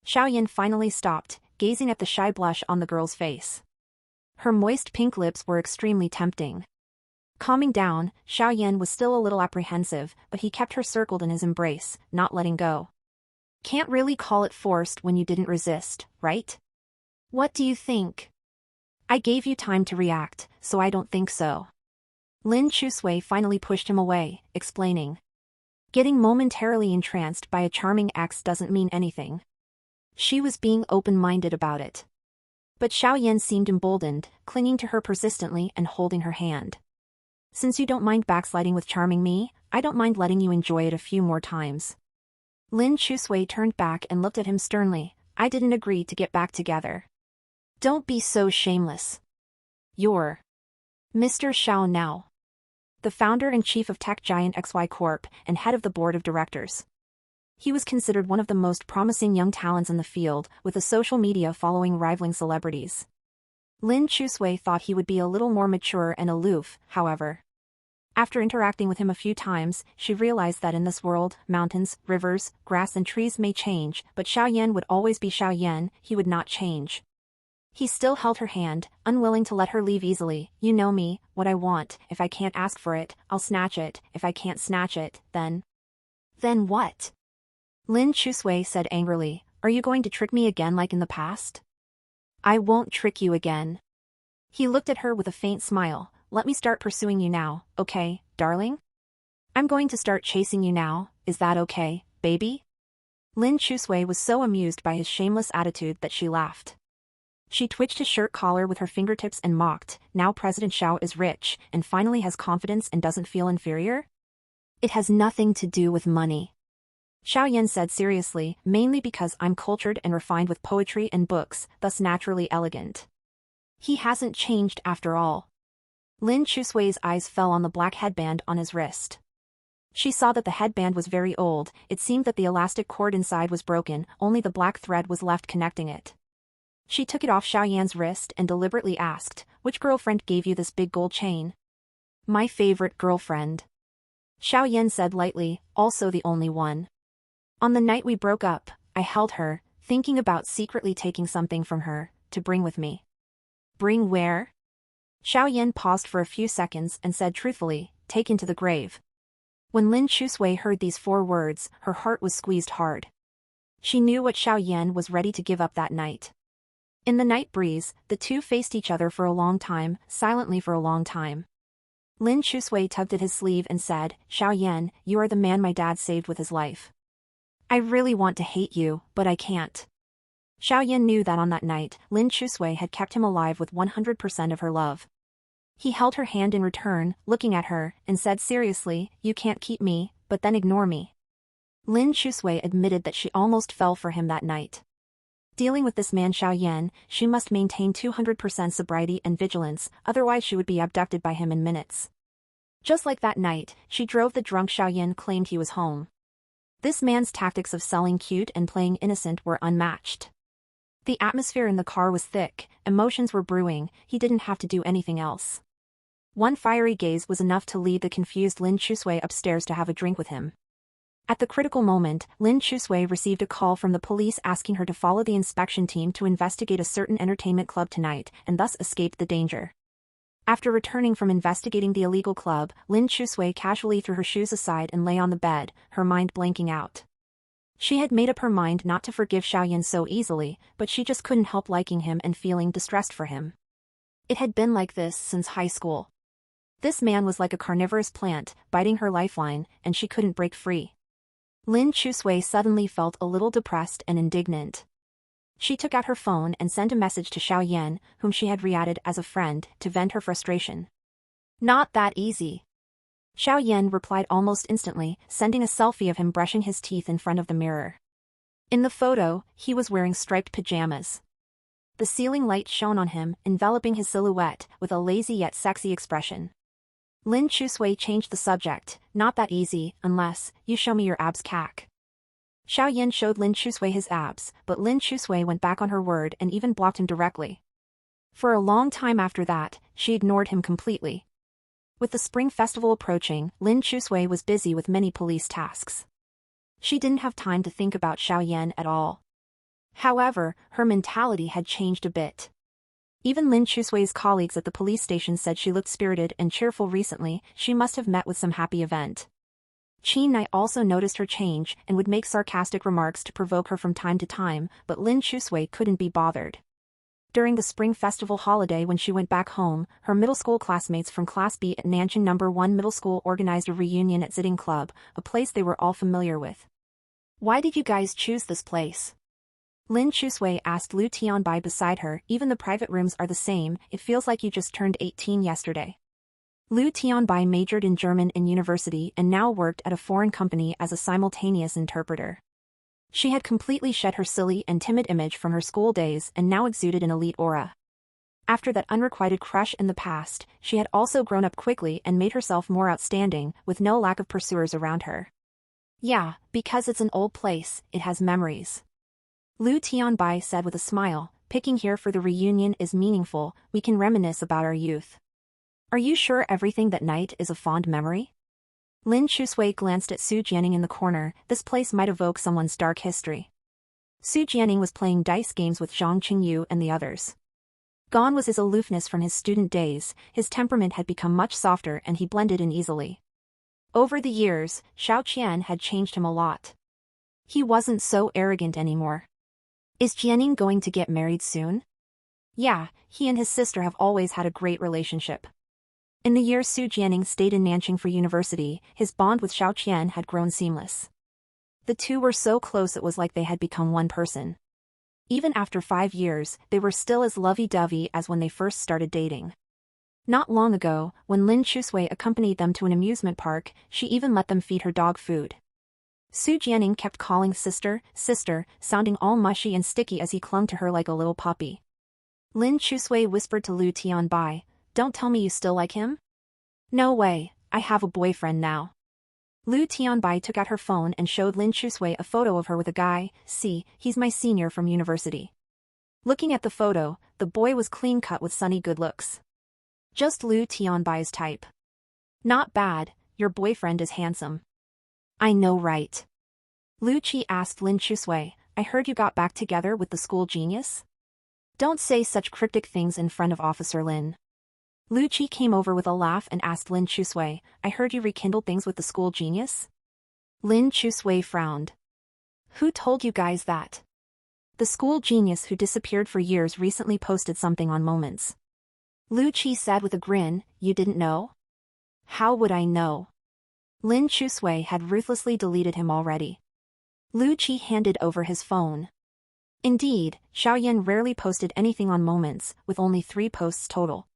Xiaoyan finally stopped, gazing at the shy blush on the girl's face. Her moist pink lips were extremely tempting. Calming down, Xiaoyan was still a little apprehensive, but he kept her circled in his embrace, not letting go. "Can't really call it forced when you didn't resist, right? What do you think?" "I gave you time to react, so I don't think so." Lin Chusui finally pushed him away, explaining. Getting momentarily entranced by a charming ex doesn't mean anything. She was being open-minded about it. But Xiaoyan seemed emboldened, clinging to her persistently and holding her hand. "Since you don't mind backsliding with charming me, I don't mind letting you enjoy it a few more times." Lin Chusui turned back and looked at him sternly. "I didn't agree to get back together." "Don't be so shameless. You're Mr. Xiao now. The founder and chief of tech giant XY Corp and head of the board of directors." He was considered one of the most promising young talents in the field, with a social media following rivaling celebrities. Lin Chusui thought he would be a little more mature and aloof, however. After interacting with him a few times, she realized that in this world, mountains, rivers, grass and trees may change, but Xiaoyan would always be Xiaoyan, he would not change. He still held her hand, unwilling to let her leave easily. "You know me, what I want, if I can't ask for it, I'll snatch it, if I can't snatch it, then..." "Then what?" Lin Chusui said angrily. "Are you going to trick me again like in the past?" "I won't trick you again." He looked at her with a faint smile. "Let me start pursuing you now, okay, darling? I'm going to start chasing you now, is that okay, baby?" Lin Chusui was so amused by his shameless attitude that she laughed. She twitched his shirt collar with her fingertips and mocked, "Now President Xiao is rich, and finally has confidence and doesn't feel inferior? It has nothing to do with money." Xiaoyan said seriously, "Mainly because I'm cultured and refined with poetry and books, thus naturally elegant." He hasn't changed after all. Lin Chusui's eyes fell on the black headband on his wrist. She saw that the headband was very old. It seemed that the elastic cord inside was broken, only the black thread was left connecting it. She took it off Xiaoyan's wrist and deliberately asked, "Which girlfriend gave you this big gold chain?" "My favorite girlfriend." Xiaoyan said lightly, "Also the only one. On the night we broke up, I held her, thinking about secretly taking something from her, to bring with me." "Bring where?" Xiaoyan paused for a few seconds and said truthfully, "Take into the grave." When Lin Chusui heard these 4 words, her heart was squeezed hard. She knew what Xiaoyan was ready to give up that night. In the night breeze, the two faced each other for a long time, silently for a long time. Lin Chusui tugged at his sleeve and said, "Xiaoyan, you are the man my dad saved with his life. I really want to hate you, but I can't." Xiaoyan knew that on that night, Lin Chusui had kept him alive with 100% of her love. He held her hand in return, looking at her, and said seriously, "You can't keep me, but then ignore me." Lin Chusui admitted that she almost fell for him that night. Dealing with this man Xiaoyan, she must maintain 200% sobriety and vigilance, otherwise she would be abducted by him in minutes. Just like that night, she drove the drunk Xiaoyan claimed he was home. This man's tactics of selling cute and playing innocent were unmatched. The atmosphere in the car was thick, emotions were brewing, he didn't have to do anything else. One fiery gaze was enough to lead the confused Lin Chusui upstairs to have a drink with him. At the critical moment, Lin Chusui received a call from the police asking her to follow the inspection team to investigate a certain entertainment club tonight, and thus escape the danger. After returning from investigating the illegal club, Lin Chusui casually threw her shoes aside and lay on the bed, her mind blanking out. She had made up her mind not to forgive Xiaoyan so easily, but she just couldn't help liking him and feeling distressed for him. It had been like this since high school. This man was like a carnivorous plant, biting her lifeline, and she couldn't break free. Lin Chusui suddenly felt a little depressed and indignant. She took out her phone and sent a message to Xiaoyan, whom she had re-added as a friend, to vent her frustration. "Not that easy." Xiaoyan replied almost instantly, sending a selfie of him brushing his teeth in front of the mirror. In the photo, he was wearing striped pajamas. The ceiling light shone on him, enveloping his silhouette with a lazy yet sexy expression. Lin Chusui changed the subject, "Not that easy, unless you show me your abs cack." Xiaoyan showed Lin Chusui his abs, but Lin Chusui went back on her word and even blocked him directly. For a long time after that, she ignored him completely. With the Spring Festival approaching, Lin Chusui was busy with many police tasks. She didn't have time to think about Xiaoyan at all. However, her mentality had changed a bit. Even Lin Chusui's colleagues at the police station said she looked spirited and cheerful recently, she must have met with some happy event. Qin Nai also noticed her change and would make sarcastic remarks to provoke her from time to time, but Lin Chusui couldn't be bothered. During the Spring Festival holiday when she went back home, her middle school classmates from Class B at Nanjing No. 1 Middle School organized a reunion at Zitting Club, a place they were all familiar with. "Why did you guys choose this place?" Lin Chusui asked Lu Tianbai beside her. "Even the private rooms are the same, it feels like you just turned 18 yesterday." Lu Tianbai majored in German in university and now worked at a foreign company as a simultaneous interpreter. She had completely shed her silly and timid image from her school days and now exuded an elite aura. After that unrequited crush in the past, she had also grown up quickly and made herself more outstanding, with no lack of pursuers around her. "Yeah, because it's an old place, it has memories," Lu Tianbai said with a smile. "Picking here for the reunion is meaningful, we can reminisce about our youth." "Are you sure everything that night is a fond memory?" Lin Chusui glanced at Su Jianing in the corner. This place might evoke someone's dark history. Su Jianing was playing dice games with Zhang Qingyu and the others. Gone was his aloofness from his student days, his temperament had become much softer and he blended in easily. Over the years, Xiao Qian had changed him a lot. He wasn't so arrogant anymore. "Is Jianing going to get married soon?" "Yeah, he and his sister have always had a great relationship." In the years Su Jianing stayed in Nanjing for university, his bond with Xiao Qian had grown seamless. The two were so close it was like they had become one person. Even after 5 years, they were still as lovey-dovey as when they first started dating. Not long ago, when Lin Chusui accompanied them to an amusement park, she even let them feed her dog food. Su Jianing kept calling sister, sister, sounding all mushy and sticky as he clung to her like a little puppy. Lin Chusui whispered to Lu Tianbai, "Don't tell me you still like him?" "No way, I have a boyfriend now." Lu Tianbai took out her phone and showed Lin Chusui a photo of her with a guy. "See, he's my senior from university." Looking at the photo, the boy was clean-cut with sunny good looks. Just Lu Tianbai's type. "Not bad, your boyfriend is handsome." "I know, right?" Lu Qi asked Lin Chusui, "I heard you got back together with the school genius?" "Don't say such cryptic things in front of Officer Lin." Lu Qi came over with a laugh and asked Lin Chusui, "I heard you rekindled things with the school genius?" Lin Chusui frowned. "Who told you guys that?" "The school genius who disappeared for years recently posted something on Moments." Lu Qi said with a grin, "You didn't know?" "How would I know?" Lin Chusui had ruthlessly deleted him already. Lu Qi handed over his phone. Indeed, Xiaoyan rarely posted anything on Moments, with only 3 posts total.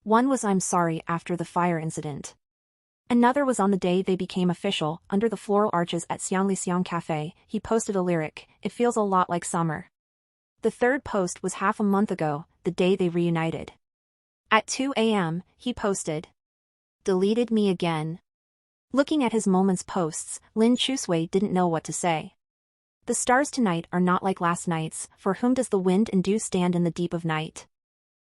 One was "I'm sorry" after the fire incident. Another was on the day they became official, under the floral arches at Xianglixiang Cafe, he posted a lyric, "It feels a lot like summer." The third post was half a month ago, the day they reunited. At 2 a.m., he posted, Deleted me again. Looking at his moments posts, Lin Chusui didn't know what to say. The stars tonight are not like last night's, for whom does the wind and dew stand in the deep of night?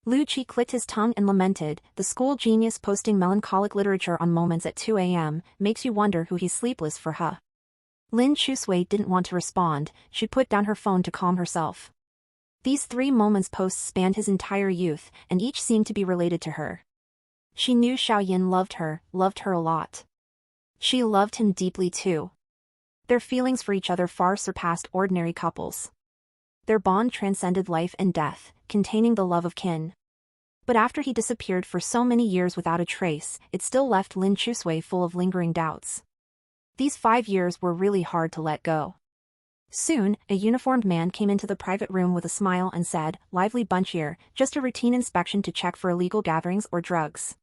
Lu Chi clicked his tongue and lamented, the school genius posting melancholic literature on moments at 2 a.m. makes you wonder who he's sleepless for, huh? Lin Chusui didn't want to respond, she put down her phone to calm herself. These 3 moments posts spanned his entire youth, and each seemed to be related to her. She knew Xiaoyan loved her a lot. She loved him deeply too. Their feelings for each other far surpassed ordinary couples. Their bond transcended life and death, containing the love of kin. But after he disappeared for so many years without a trace, it still left Lin Chusui full of lingering doubts. These 5 years were really hard to let go. Soon, a uniformed man came into the private room with a smile and said, lively bunch here, just a routine inspection to check for illegal gatherings or drugs.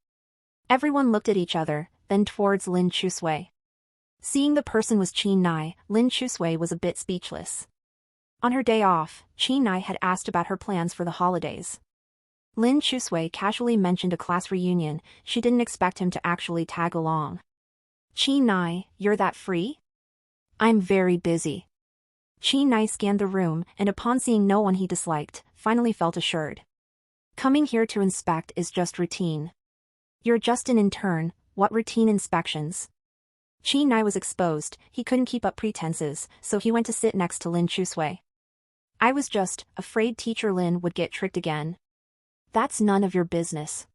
Everyone looked at each other, then towards Lin Chusui. Seeing the person was Qin Nai, Lin Chusui was a bit speechless. On her day off, Qin Nai had asked about her plans for the holidays. Lin Chusui casually mentioned a class reunion, she didn't expect him to actually tag along. Qin Nai, you're that free? I'm very busy. Qin Nai scanned the room, and upon seeing no one he disliked, finally felt assured. Coming here to inspect is just routine. You're just an intern, what routine inspections? Qin Nai was exposed, he couldn't keep up pretenses, so he went to sit next to Lin Chusui. I was just afraid teacher Lin would get tricked again. That's none of your business.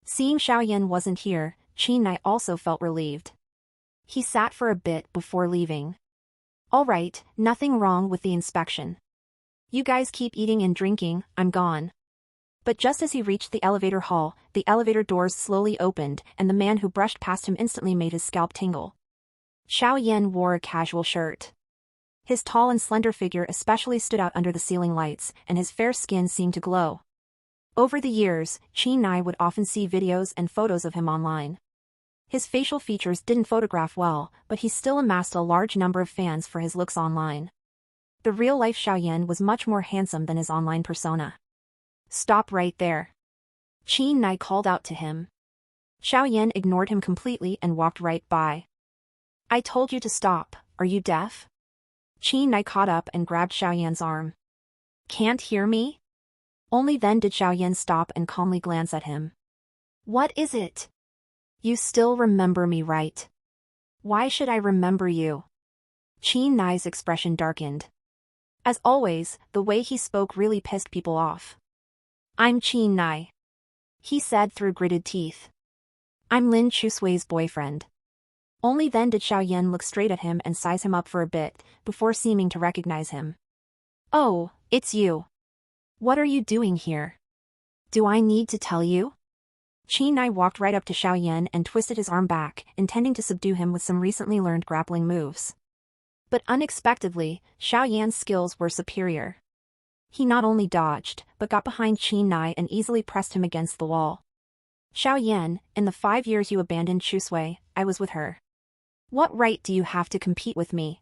Seeing Xiaoyan wasn't here, Qin Nai also felt relieved. He sat for a bit before leaving. All right, nothing wrong with the inspection. You guys keep eating and drinking, I'm gone. But just as he reached the elevator hall, the elevator doors slowly opened, and the man who brushed past him instantly made his scalp tingle. Xiaoyan wore a casual shirt. His tall and slender figure especially stood out under the ceiling lights, and his fair skin seemed to glow. Over the years, Qin Nai would often see videos and photos of him online. His facial features didn't photograph well, but he still amassed a large number of fans for his looks online. The real-life Xiaoyan was much more handsome than his online persona. Stop right there. Qin Nai called out to him. Xiaoyan ignored him completely and walked right by. I told you to stop, are you deaf? Qin Nai caught up and grabbed Xiaoyan's arm. Can't hear me? Only then did Xiaoyan stop and calmly glance at him. What is it? You still remember me, right? Why should I remember you? Qin Nai's expression darkened. As always, the way he spoke really pissed people off. I'm Qin Nai, he said through gritted teeth. I'm Lin Chusui's boyfriend. Only then did Xiaoyan look straight at him and size him up for a bit, before seeming to recognize him. Oh, it's you. What are you doing here? Do I need to tell you? Qin Nai walked right up to Xiaoyan and twisted his arm back, intending to subdue him with some recently learned grappling moves. But unexpectedly, Xiaoyan's skills were superior. He not only dodged, but got behind Qin Nai and easily pressed him against the wall. Xiaoyan, in the 5 years you abandoned Chusui, I was with her. What right do you have to compete with me?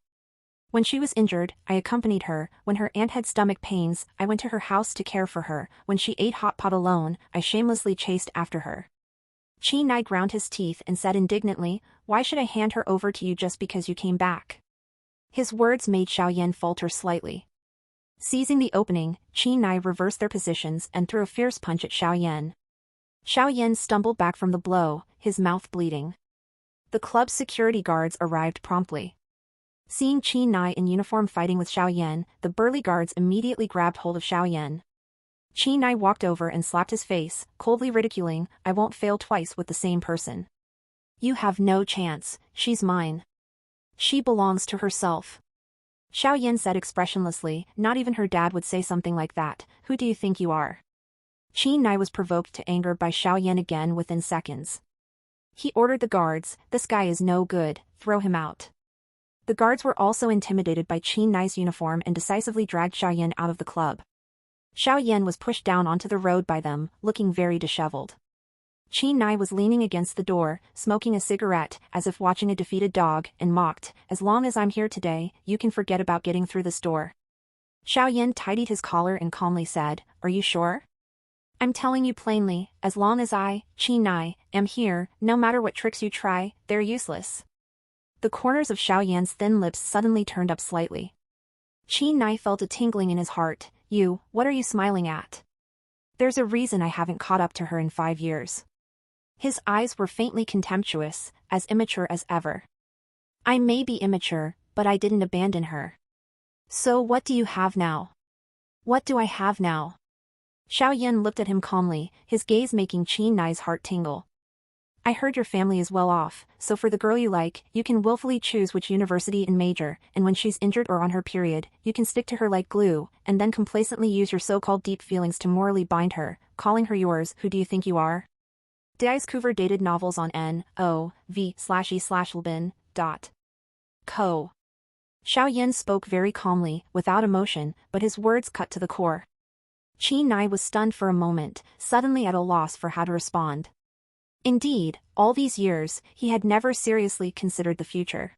When she was injured, I accompanied her. When her aunt had stomach pains, I went to her house to care for her. When she ate hot pot alone, I shamelessly chased after her. Qin Nai ground his teeth and said indignantly, why should I hand her over to you just because you came back? His words made Xiaoyan falter slightly. Seizing the opening, Qin Nai reversed their positions and threw a fierce punch at Xiaoyan. Xiaoyan stumbled back from the blow, his mouth bleeding. The club's security guards arrived promptly. Seeing Qin Nai in uniform fighting with Xiaoyan, the burly guards immediately grabbed hold of Xiaoyan. Qin Nai walked over and slapped his face, coldly ridiculing, I won't fail twice with the same person. You have no chance, she's mine. She belongs to herself. Xiaoyan said expressionlessly, not even her dad would say something like that, who do you think you are? Qin Nai was provoked to anger by Xiaoyan again within seconds. He ordered the guards, this guy is no good, throw him out. The guards were also intimidated by Qin Nai's uniform and decisively dragged Xiaoyan out of the club. Xiaoyan was pushed down onto the road by them, looking very disheveled. Qin Nai was leaning against the door, smoking a cigarette, as if watching a defeated dog, and mocked, as long as I'm here today, you can forget about getting through this door. Xiaoyan tidied his collar and calmly said, are you sure? I'm telling you plainly, as long as I, Qi Nai, am here, no matter what tricks you try, they're useless. The corners of Xiao Yan's thin lips suddenly turned up slightly. Qi Nai felt a tingling in his heart. What are you smiling at? There's a reason I haven't caught up to her in 5 years. His eyes were faintly contemptuous, as immature as ever. I may be immature, but I didn't abandon her. So what do you have now? What do I have now? Xiao Yan looked at him calmly, his gaze making Qi Nai's heart tingle. I heard your family is well off, so for the girl you like, you can willfully choose which university and major, and when she's injured or on her period, you can stick to her like glue, and then complacently use your so-called deep feelings to morally bind her, calling her yours. Who do you think you are? Diascover dated novels on N.O.V/E/Lbin. Co. Xiao Yan spoke very calmly, without emotion, but his words cut to the core. Qi Nai was stunned for a moment, suddenly at a loss for how to respond. Indeed, all these years, he had never seriously considered the future.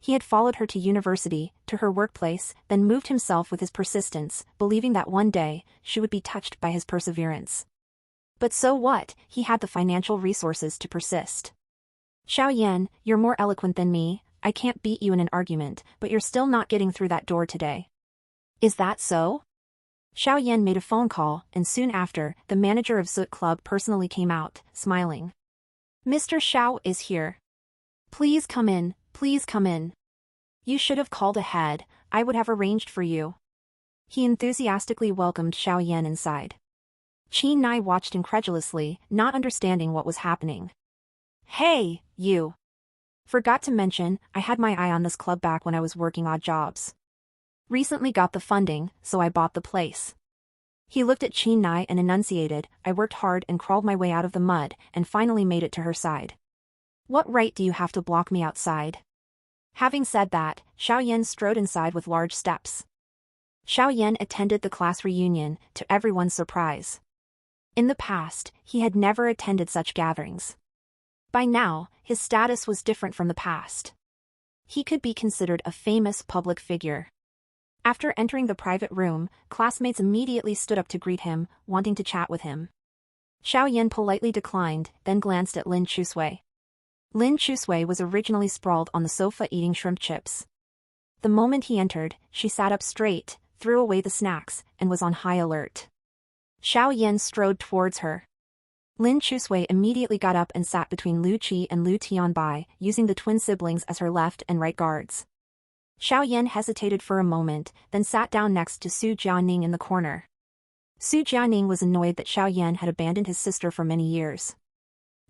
He had followed her to university, to her workplace, then moved himself with his persistence, believing that one day, she would be touched by his perseverance. But so what, he had the financial resources to persist. Xiao Yan, you're more eloquent than me, I can't beat you in an argument, but you're still not getting through that door today. Is that so? Xiao Yan made a phone call, and soon after, the manager of Soot Club personally came out, smiling. Mr. Xiao is here. Please come in, please come in. You should have called ahead, I would have arranged for you. He enthusiastically welcomed Xiao Yan inside. Qi Nai watched incredulously, not understanding what was happening. Hey, you. Forgot to mention, I had my eye on this club back when I was working odd jobs. Recently got the funding, so I bought the place. He looked at Qi Nai and enunciated, I worked hard and crawled my way out of the mud, and finally made it to her side. What right do you have to block me outside? Having said that, Xiao Yan strode inside with large steps. Xiao Yan attended the class reunion, to everyone's surprise. In the past, he had never attended such gatherings. By now, his status was different from the past. He could be considered a famous public figure. After entering the private room, classmates immediately stood up to greet him, wanting to chat with him. Xiao Yan politely declined, then glanced at Lin Chusui. Lin Chusui was originally sprawled on the sofa eating shrimp chips. The moment he entered, she sat up straight, threw away the snacks, and was on high alert. Xiao Yan strode towards her. Lin Chusui immediately got up and sat between Lu Qi and Lu Tianbai, using the twin siblings as her left and right guards. Xiao Yan hesitated for a moment, then sat down next to Su Jianing in the corner. Su Jianing was annoyed that Xiao Yan had abandoned his sister for many years.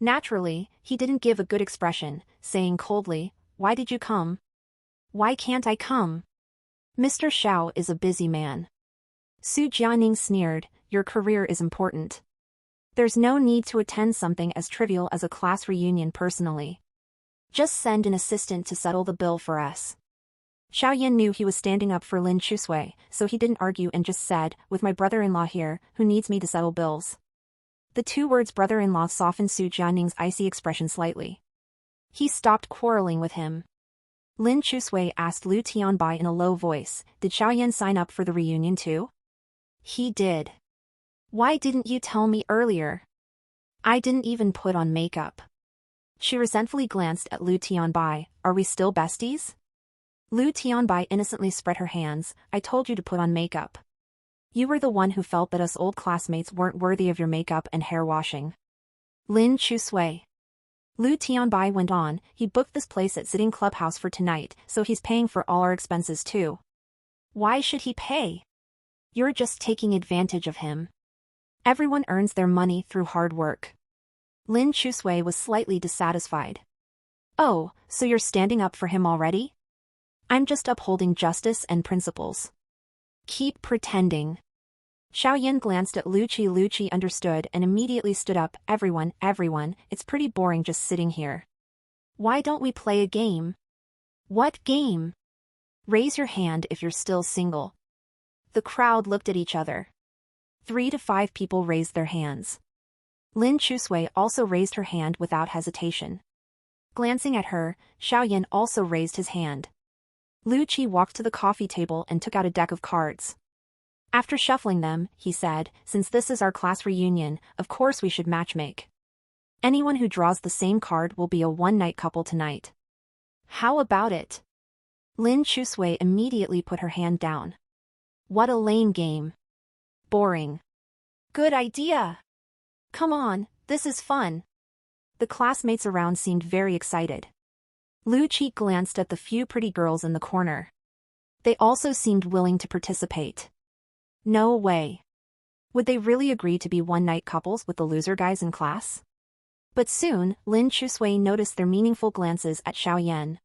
Naturally, he didn't give a good expression, saying coldly, Why did you come? Why can't I come? Mr. Xiao is a busy man. Su Jianing sneered, Your career is important. There's no need to attend something as trivial as a class reunion personally. Just send an assistant to settle the bill for us. Xiao Yan knew he was standing up for Lin Chusui, so he didn't argue and just said, with my brother-in-law here, who needs me to settle bills? The two words brother-in-law softened Su Jianing's icy expression slightly. He stopped quarreling with him. Lin Chusui asked Lu Tianbai in a low voice, did Xiao Yan sign up for the reunion too? He did. Why didn't you tell me earlier? I didn't even put on makeup. She resentfully glanced at Lu Tianbai, are we still besties? Lu Tianbai innocently spread her hands, I told you to put on makeup. You were the one who felt that us old classmates weren't worthy of your makeup and hair washing. Lin Chusui. Lu Tianbai went on, he booked this place at Sitting Clubhouse for tonight, so he's paying for all our expenses too. Why should he pay? You're just taking advantage of him. Everyone earns their money through hard work. Lin Chusui was slightly dissatisfied. Oh, so you're standing up for him already? I'm just upholding justice and principles. Keep pretending. Xiao Yan glanced at Lu Qi. Lu Qi understood and immediately stood up, everyone, it's pretty boring just sitting here. Why don't we play a game? What game? Raise your hand if you're still single. The crowd looked at each other. 3 to 5 people raised their hands. Lin Chusui also raised her hand without hesitation. Glancing at her, Xiao Yan also raised his hand. Lu Qi walked to the coffee table and took out a deck of cards. After shuffling them, he said, since this is our class reunion, of course we should matchmake. Anyone who draws the same card will be a one-night couple tonight. How about it? Lin Chusui immediately put her hand down. What a lame game. Boring. Good idea. Come on, this is fun. The classmates around seemed very excited. Lu Qi glanced at the few pretty girls in the corner. They also seemed willing to participate. No way. Would they really agree to be one-night couples with the loser guys in class? But soon, Lin Chusui noticed their meaningful glances at Xiaoyan.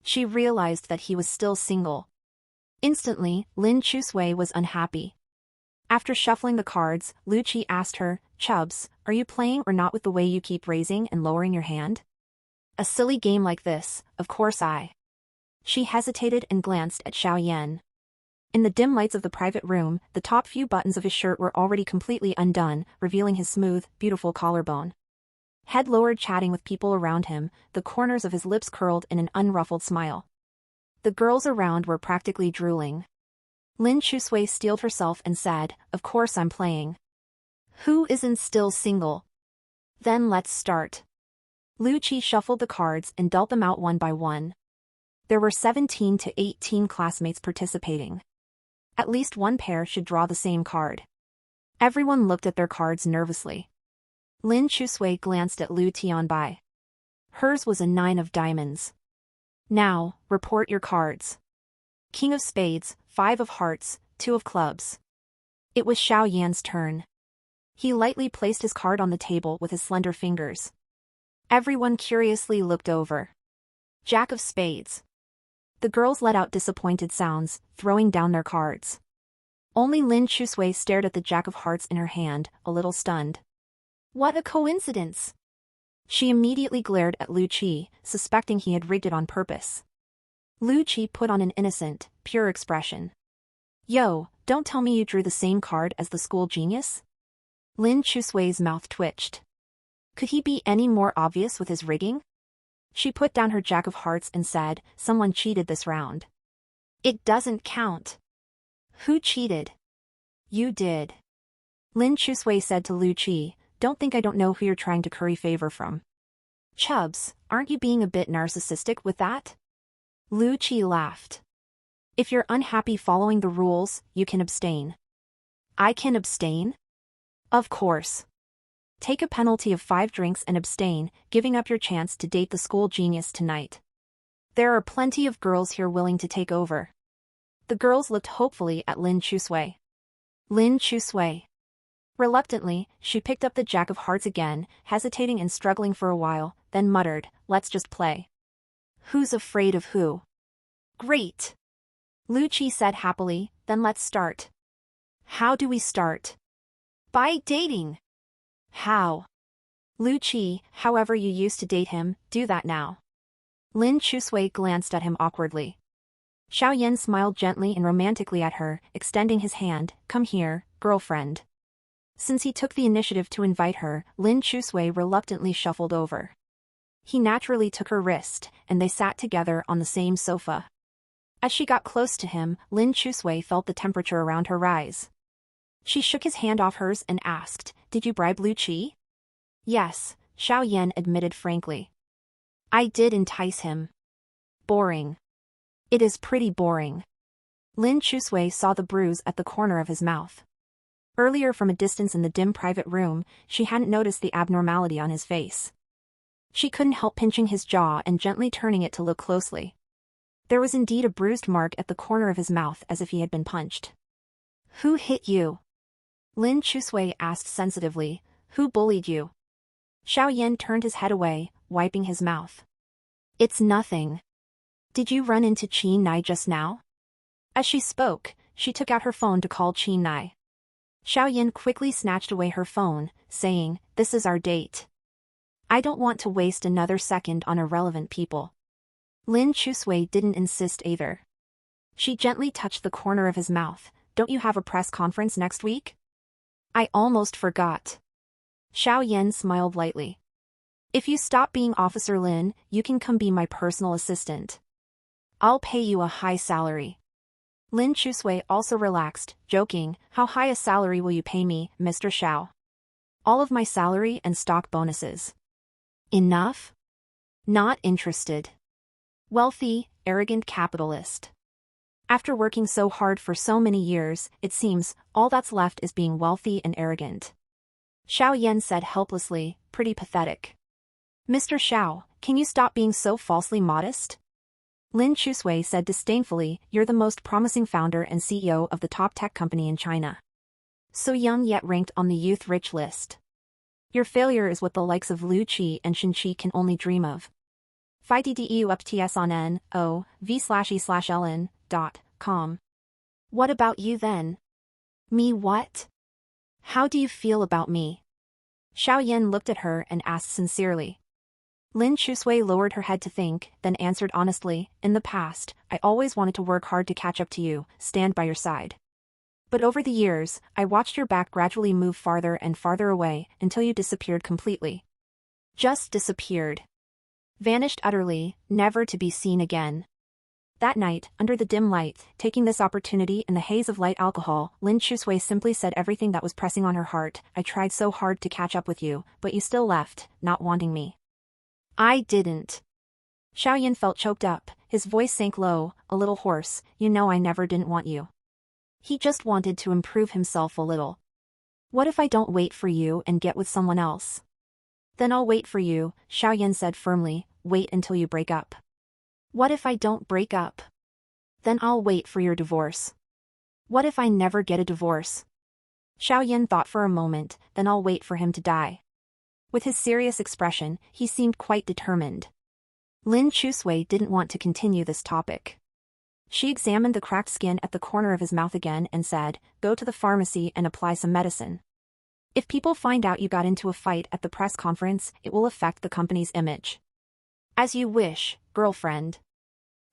She realized that he was still single. Instantly, Lin Chusui was unhappy. After shuffling the cards, Lu Qi asked her, Chubs, are you playing or not with the way you keep raising and lowering your hand? A silly game like this, of course I. She hesitated and glanced at Xiaoyan. In the dim lights of the private room, the top few buttons of his shirt were already completely undone, revealing his smooth, beautiful collarbone. Head lowered, chatting with people around him, the corners of his lips curled in an unruffled smile. The girls around were practically drooling. Lin Chusui steeled herself and said, of course I'm playing. Who isn't still single? Then let's start. Lu Qi shuffled the cards and dealt them out one by one. There were 17 to 18 classmates participating. At least one pair should draw the same card. Everyone looked at their cards nervously. Lin Chusui glanced at Lu Tianbai. Hers was a 9 of diamonds. Now, report your cards. King of spades, 5 of hearts, 2 of clubs. It was Xiaoyan's turn. He lightly placed his card on the table with his slender fingers. Everyone curiously looked over. Jack of spades. The girls let out disappointed sounds, throwing down their cards. Only Lin Chusui stared at the Jack of hearts in her hand, a little stunned. What a coincidence! She immediately glared at Lu Qi, suspecting he had rigged it on purpose. Lu Qi put on an innocent, pure expression. Yo, don't tell me you drew the same card as the school genius? Lin Chusui's mouth twitched. Could he be any more obvious with his rigging? She put down her Jack of hearts and said, someone cheated this round. It doesn't count. Who cheated? You did. Lin Chusui said to Lu Qi, don't think I don't know who you're trying to curry favor from. Chubs, aren't you being a bit narcissistic with that? Lu Qi laughed. If you're unhappy following the rules, you can abstain. I can abstain? Of course. Take a penalty of 5 drinks and abstain, giving up your chance to date the school genius tonight. There are plenty of girls here willing to take over. The girls looked hopefully at Lin Chusui. Lin Chusui. Reluctantly, she picked up the Jack of hearts again, hesitating and struggling for a while, then muttered, let's just play. Who's afraid of who? Great. Lu Qi said happily, then let's start. How do we start? By dating. How? Lu Qi, however you used to date him, do that now. Lin Chusui glanced at him awkwardly. Xiaoyan smiled gently and romantically at her, extending his hand, come here, girlfriend. Since he took the initiative to invite her, Lin Chusui reluctantly shuffled over. He naturally took her wrist, and they sat together on the same sofa. As she got close to him, Lin Chusui felt the temperature around her rise. She shook his hand off hers and asked, did you bribe Lu Qi? Yes, Xiaoyan admitted frankly. I did entice him. Boring. It is pretty boring. Lin Chusui saw the bruise at the corner of his mouth. Earlier from a distance in the dim private room, she hadn't noticed the abnormality on his face. She couldn't help pinching his jaw and gently turning it to look closely. There was indeed a bruised mark at the corner of his mouth as if he had been punched. Who hit you? Lin Chusui asked sensitively, who bullied you? Xiaoyan turned his head away, wiping his mouth. It's nothing. Did you run into Qin Nai just now? As she spoke, she took out her phone to call Qin Nai. Xiaoyan quickly snatched away her phone, saying, this is our date. I don't want to waste another second on irrelevant people. Lin Chusui didn't insist either. She gently touched the corner of his mouth, don't you have a press conference next week? I almost forgot. Xiaoyan smiled lightly. If you stop being Officer Lin, you can come be my personal assistant. I'll pay you a high salary. Lin Chusui also relaxed, joking, "How high a salary will you pay me, Mr. Xiao?" "All of my salary and stock bonuses." "Enough?" "Not interested." Wealthy, arrogant capitalist. After working so hard for so many years, it seems, all that's left is being wealthy and arrogant. Xiao Yan said helplessly, "Pretty pathetic." "Mr. Xiao, can you stop being so falsely modest?" Lin Chusui said disdainfully, "You're the most promising founder and CEO of the top tech company in China. So young yet ranked on the youth rich list. Your failure is what the likes of Lu Qi and Shin Qi can only dream of." 5DDEU UPTS on NO/V/E/LN.com. "What about you then?" "Me what? How do you feel about me?" Xiao Yan looked at her and asked sincerely. Lin Chusui lowered her head to think, then answered honestly, "In the past, I always wanted to work hard to catch up to you, stand by your side. But over the years, I watched your back gradually move farther and farther away, until you disappeared completely. Just disappeared. Vanished utterly, never to be seen again." That night, under the dim light, taking this opportunity in the haze of light alcohol, Lin Chusui simply said everything that was pressing on her heart. "I tried so hard to catch up with you, but you still left, not wanting me." "I didn't." Xiao Yan felt choked up, his voice sank low, a little hoarse. "You know I never didn't want you. He just wanted to improve himself a little." "What if I don't wait for you and get with someone else?" "Then I'll wait for you," Xiao Yan said firmly. "Wait until you break up." "What if I don't break up?" "Then I'll wait for your divorce." "What if I never get a divorce?" Xiao Yan thought for a moment, "Then I'll wait for him to die." With his serious expression, he seemed quite determined. Lin Chusui didn't want to continue this topic. She examined the cracked skin at the corner of his mouth again and said, "Go to the pharmacy and apply some medicine. If people find out you got into a fight at the press conference, it will affect the company's image." "As you wish, girlfriend.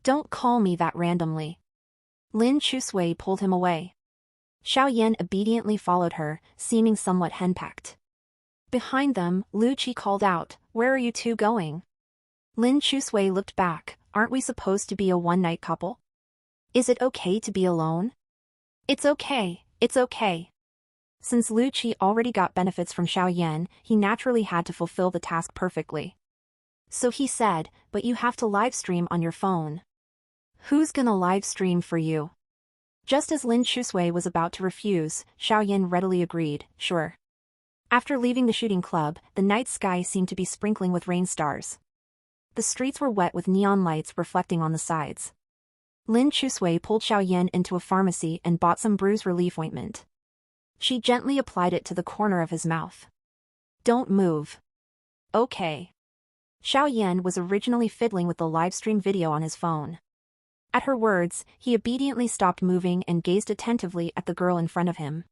Don't call me that randomly." Lin Chusui pulled him away. Xiao Yan obediently followed her, seeming somewhat henpecked. Behind them, Lu Qi called out, "Where are you two going?" Lin Chusui looked back. "Aren't we supposed to be a one-night couple? Is it okay to be alone?" "It's okay, it's okay." Since Lu Qi already got benefits from Xiao Yan, he naturally had to fulfill the task perfectly. So he said, "But you have to livestream on your phone." "Who's gonna livestream for you?" Just as Lin Chusui was about to refuse, Xiao Yan readily agreed, "Sure." After leaving the shooting club, the night sky seemed to be sprinkling with rain stars. The streets were wet with neon lights reflecting on the sides. Lin Chusui pulled Xiao Yan into a pharmacy and bought some bruise relief ointment. She gently applied it to the corner of his mouth. "Don't move." "Okay." Xiao Yan was originally fiddling with the livestream video on his phone. At her words, he obediently stopped moving and gazed attentively at the girl in front of him.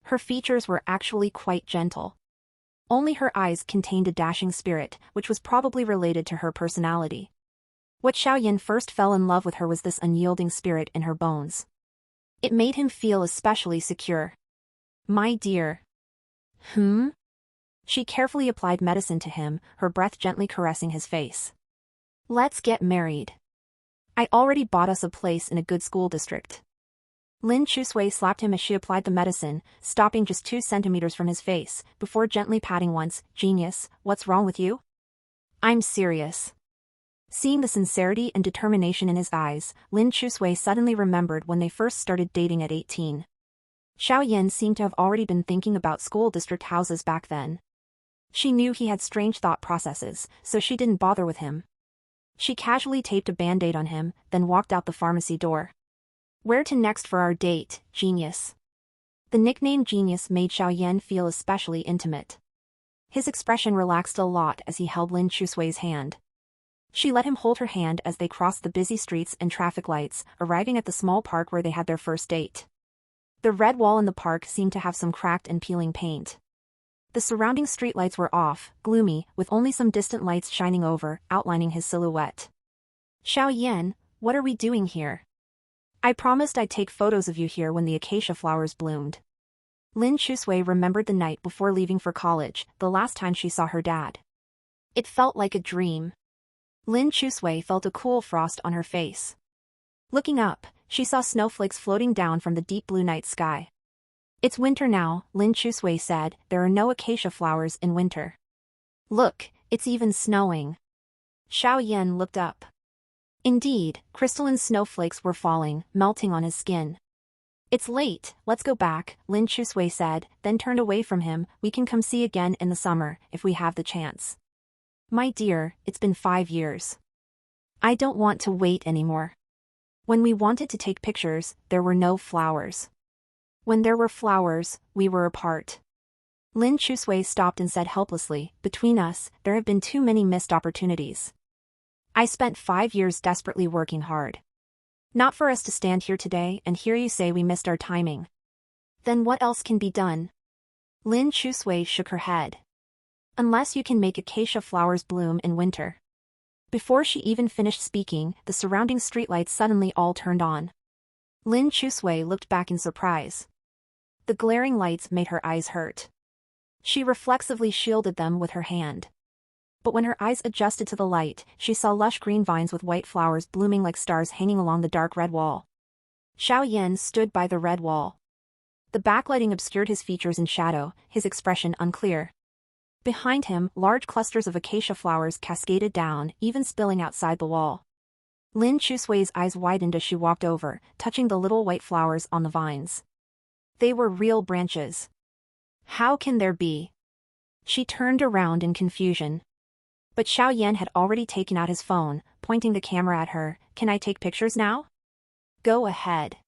Her features were actually quite gentle. Only her eyes contained a dashing spirit, which was probably related to her personality. What Xiao Yan first fell in love with her was this unyielding spirit in her bones. It made him feel especially secure. "My dear." She carefully applied medicine to him, her breath gently caressing his face. "Let's get married. I already bought us a place in a good school district." Lin Chusui slapped him as she applied the medicine, stopping just 2 centimeters from his face, before gently patting once. "Genius, what's wrong with you?" "I'm serious." Seeing the sincerity and determination in his eyes, Lin Chusui suddenly remembered when they first started dating at 18. Xiao Yan seemed to have already been thinking about school district houses back then. She knew he had strange thought processes, so she didn't bother with him. She casually taped a band-aid on him, then walked out the pharmacy door. "Where to next for our date, genius?" The nickname Genius made Xiao Yan feel especially intimate. His expression relaxed a lot as he held Lin Chusui's hand. She let him hold her hand as they crossed the busy streets and traffic lights, arriving at the small park where they had their first date. The red wall in the park seemed to have some cracked and peeling paint. The surrounding streetlights were off, gloomy, with only some distant lights shining over, outlining his silhouette. "Xiao Yan, what are we doing here?" "I promised I'd take photos of you here when the acacia flowers bloomed." Lin Chusui remembered the night before leaving for college, the last time she saw her dad. It felt like a dream. Lin Chusui felt a cool frost on her face. Looking up, she saw snowflakes floating down from the deep blue night sky. It's winter now, Lin Chusui said. There are no acacia flowers in winter. Look, it's even snowing. Xiao Yan looked up. Indeed, crystalline snowflakes were falling, melting on his skin. It's late, let's go back, Lin Chusui said, then turned away from him. We can come see again in the summer, if we have the chance. My dear, it's been 5 years. I don't want to wait anymore. When we wanted to take pictures, there were no flowers. When there were flowers, we were apart. Lin Chusui stopped and said helplessly, between us, there have been too many missed opportunities. I spent 5 years desperately working hard. Not for us to stand here today and hear you say we missed our timing. Then what else can be done? Lin Chusui shook her head. Unless you can make acacia flowers bloom in winter. Before she even finished speaking, the surrounding streetlights suddenly all turned on. Lin Chusui looked back in surprise. The glaring lights made her eyes hurt. She reflexively shielded them with her hand. But when her eyes adjusted to the light, she saw lush green vines with white flowers blooming like stars hanging along the dark red wall. Xiao Yan stood by the red wall. The backlighting obscured his features in shadow, his expression unclear. Behind him, large clusters of acacia flowers cascaded down, even spilling outside the wall. Lin Chusui's eyes widened as she walked over, touching the little white flowers on the vines. They were real branches. How can there be? She turned around in confusion. But Xiao Yan had already taken out his phone, pointing the camera at her. Can I take pictures now? Go ahead.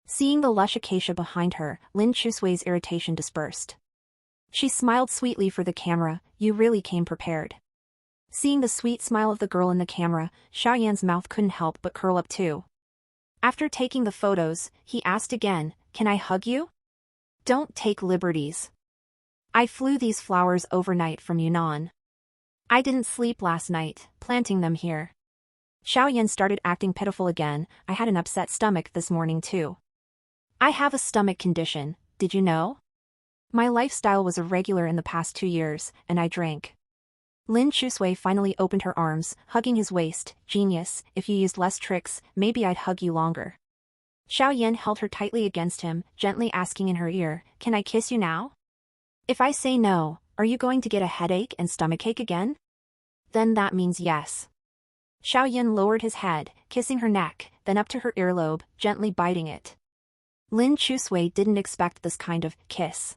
Seeing the lush acacia behind her, Lin Chusui's irritation dispersed. She smiled sweetly for the camera. You really came prepared. Seeing the sweet smile of the girl in the camera, Xiao Yan's mouth couldn't help but curl up too. After taking the photos, he asked again, can I hug you? Don't take liberties. I flew these flowers overnight from Yunnan. I didn't sleep last night, planting them here. Xiao Yan started acting pitiful again. I had an upset stomach this morning too. I have a stomach condition, did you know? My lifestyle was irregular in the past 2 years, and I drank. Lin Chusui finally opened her arms, hugging his waist. Genius, if you used less tricks, maybe I'd hug you longer. Xiao Yan held her tightly against him, gently asking in her ear, can I kiss you now? If I say no, are you going to get a headache and stomachache again? Then that means yes. Xiao Yan lowered his head, kissing her neck, then up to her earlobe, gently biting it. Lin Chusui didn't expect this kind of kiss.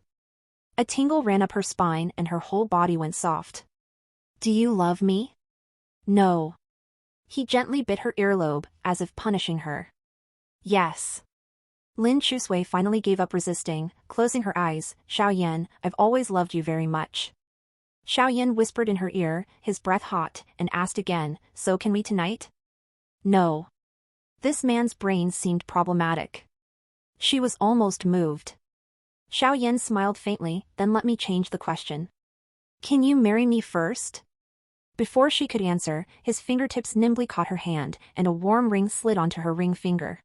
A tingle ran up her spine and her whole body went soft. Do you love me? No. He gently bit her earlobe, as if punishing her. Yes. Lin Chusui finally gave up resisting, closing her eyes. Xiao Yan, I've always loved you very much. Xiao Yan whispered in her ear, his breath hot, and asked again, so can we tonight? No. This man's brain seemed problematic. She was almost moved. Xiao Yan smiled faintly, then let me change the question. Can you marry me first? Before she could answer, his fingertips nimbly caught her hand, and a warm ring slid onto her ring finger.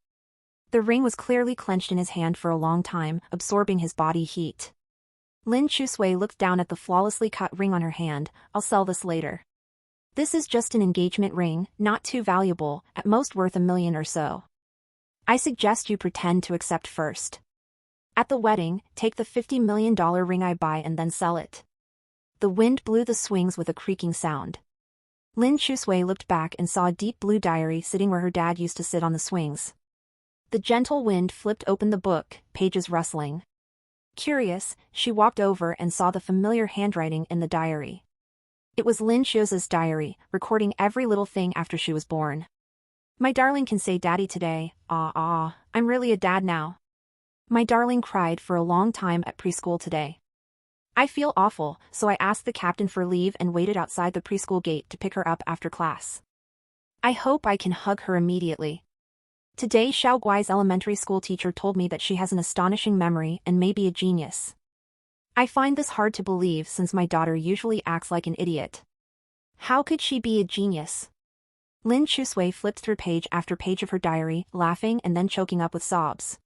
The ring was clearly clenched in his hand for a long time, absorbing his body heat. Lin Chusui looked down at the flawlessly cut ring on her hand. I'll sell this later. This is just an engagement ring, not too valuable, at most worth $1 million or so. I suggest you pretend to accept first. At the wedding, take the $50 million ring I buy and then sell it. The wind blew the swings with a creaking sound. Lin Chusui looked back and saw a deep blue diary sitting where her dad used to sit on the swings. The gentle wind flipped open the book, pages rustling. Curious, she walked over and saw the familiar handwriting in the diary. It was Lin Chusui's diary, recording every little thing after she was born. My darling can say daddy today. I'm really a dad now. My darling cried for a long time at preschool today. I feel awful, so I asked the captain for leave and waited outside the preschool gate to pick her up after class. I hope I can hug her immediately. Today Xiao Guai's elementary school teacher told me that she has an astonishing memory and may be a genius. I find this hard to believe since my daughter usually acts like an idiot. How could she be a genius? Lin Chusui flipped through page after page of her diary, laughing and then choking up with sobs.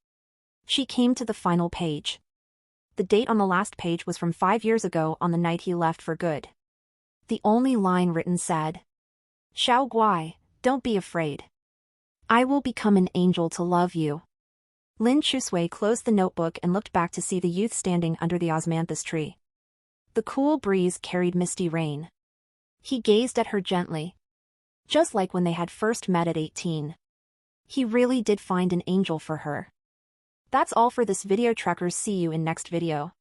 She came to the final page. The date on the last page was from 5 years ago on the night he left for good. The only line written said, Xiao Guai, don't be afraid. I will become an angel to love you. Lin Chusui closed the notebook and looked back to see the youth standing under the osmanthus tree. The cool breeze carried misty rain. He gazed at her gently. Just like when they had first met at 18. He really did find an angel for her. That's all for this video, trackers. See you in next video.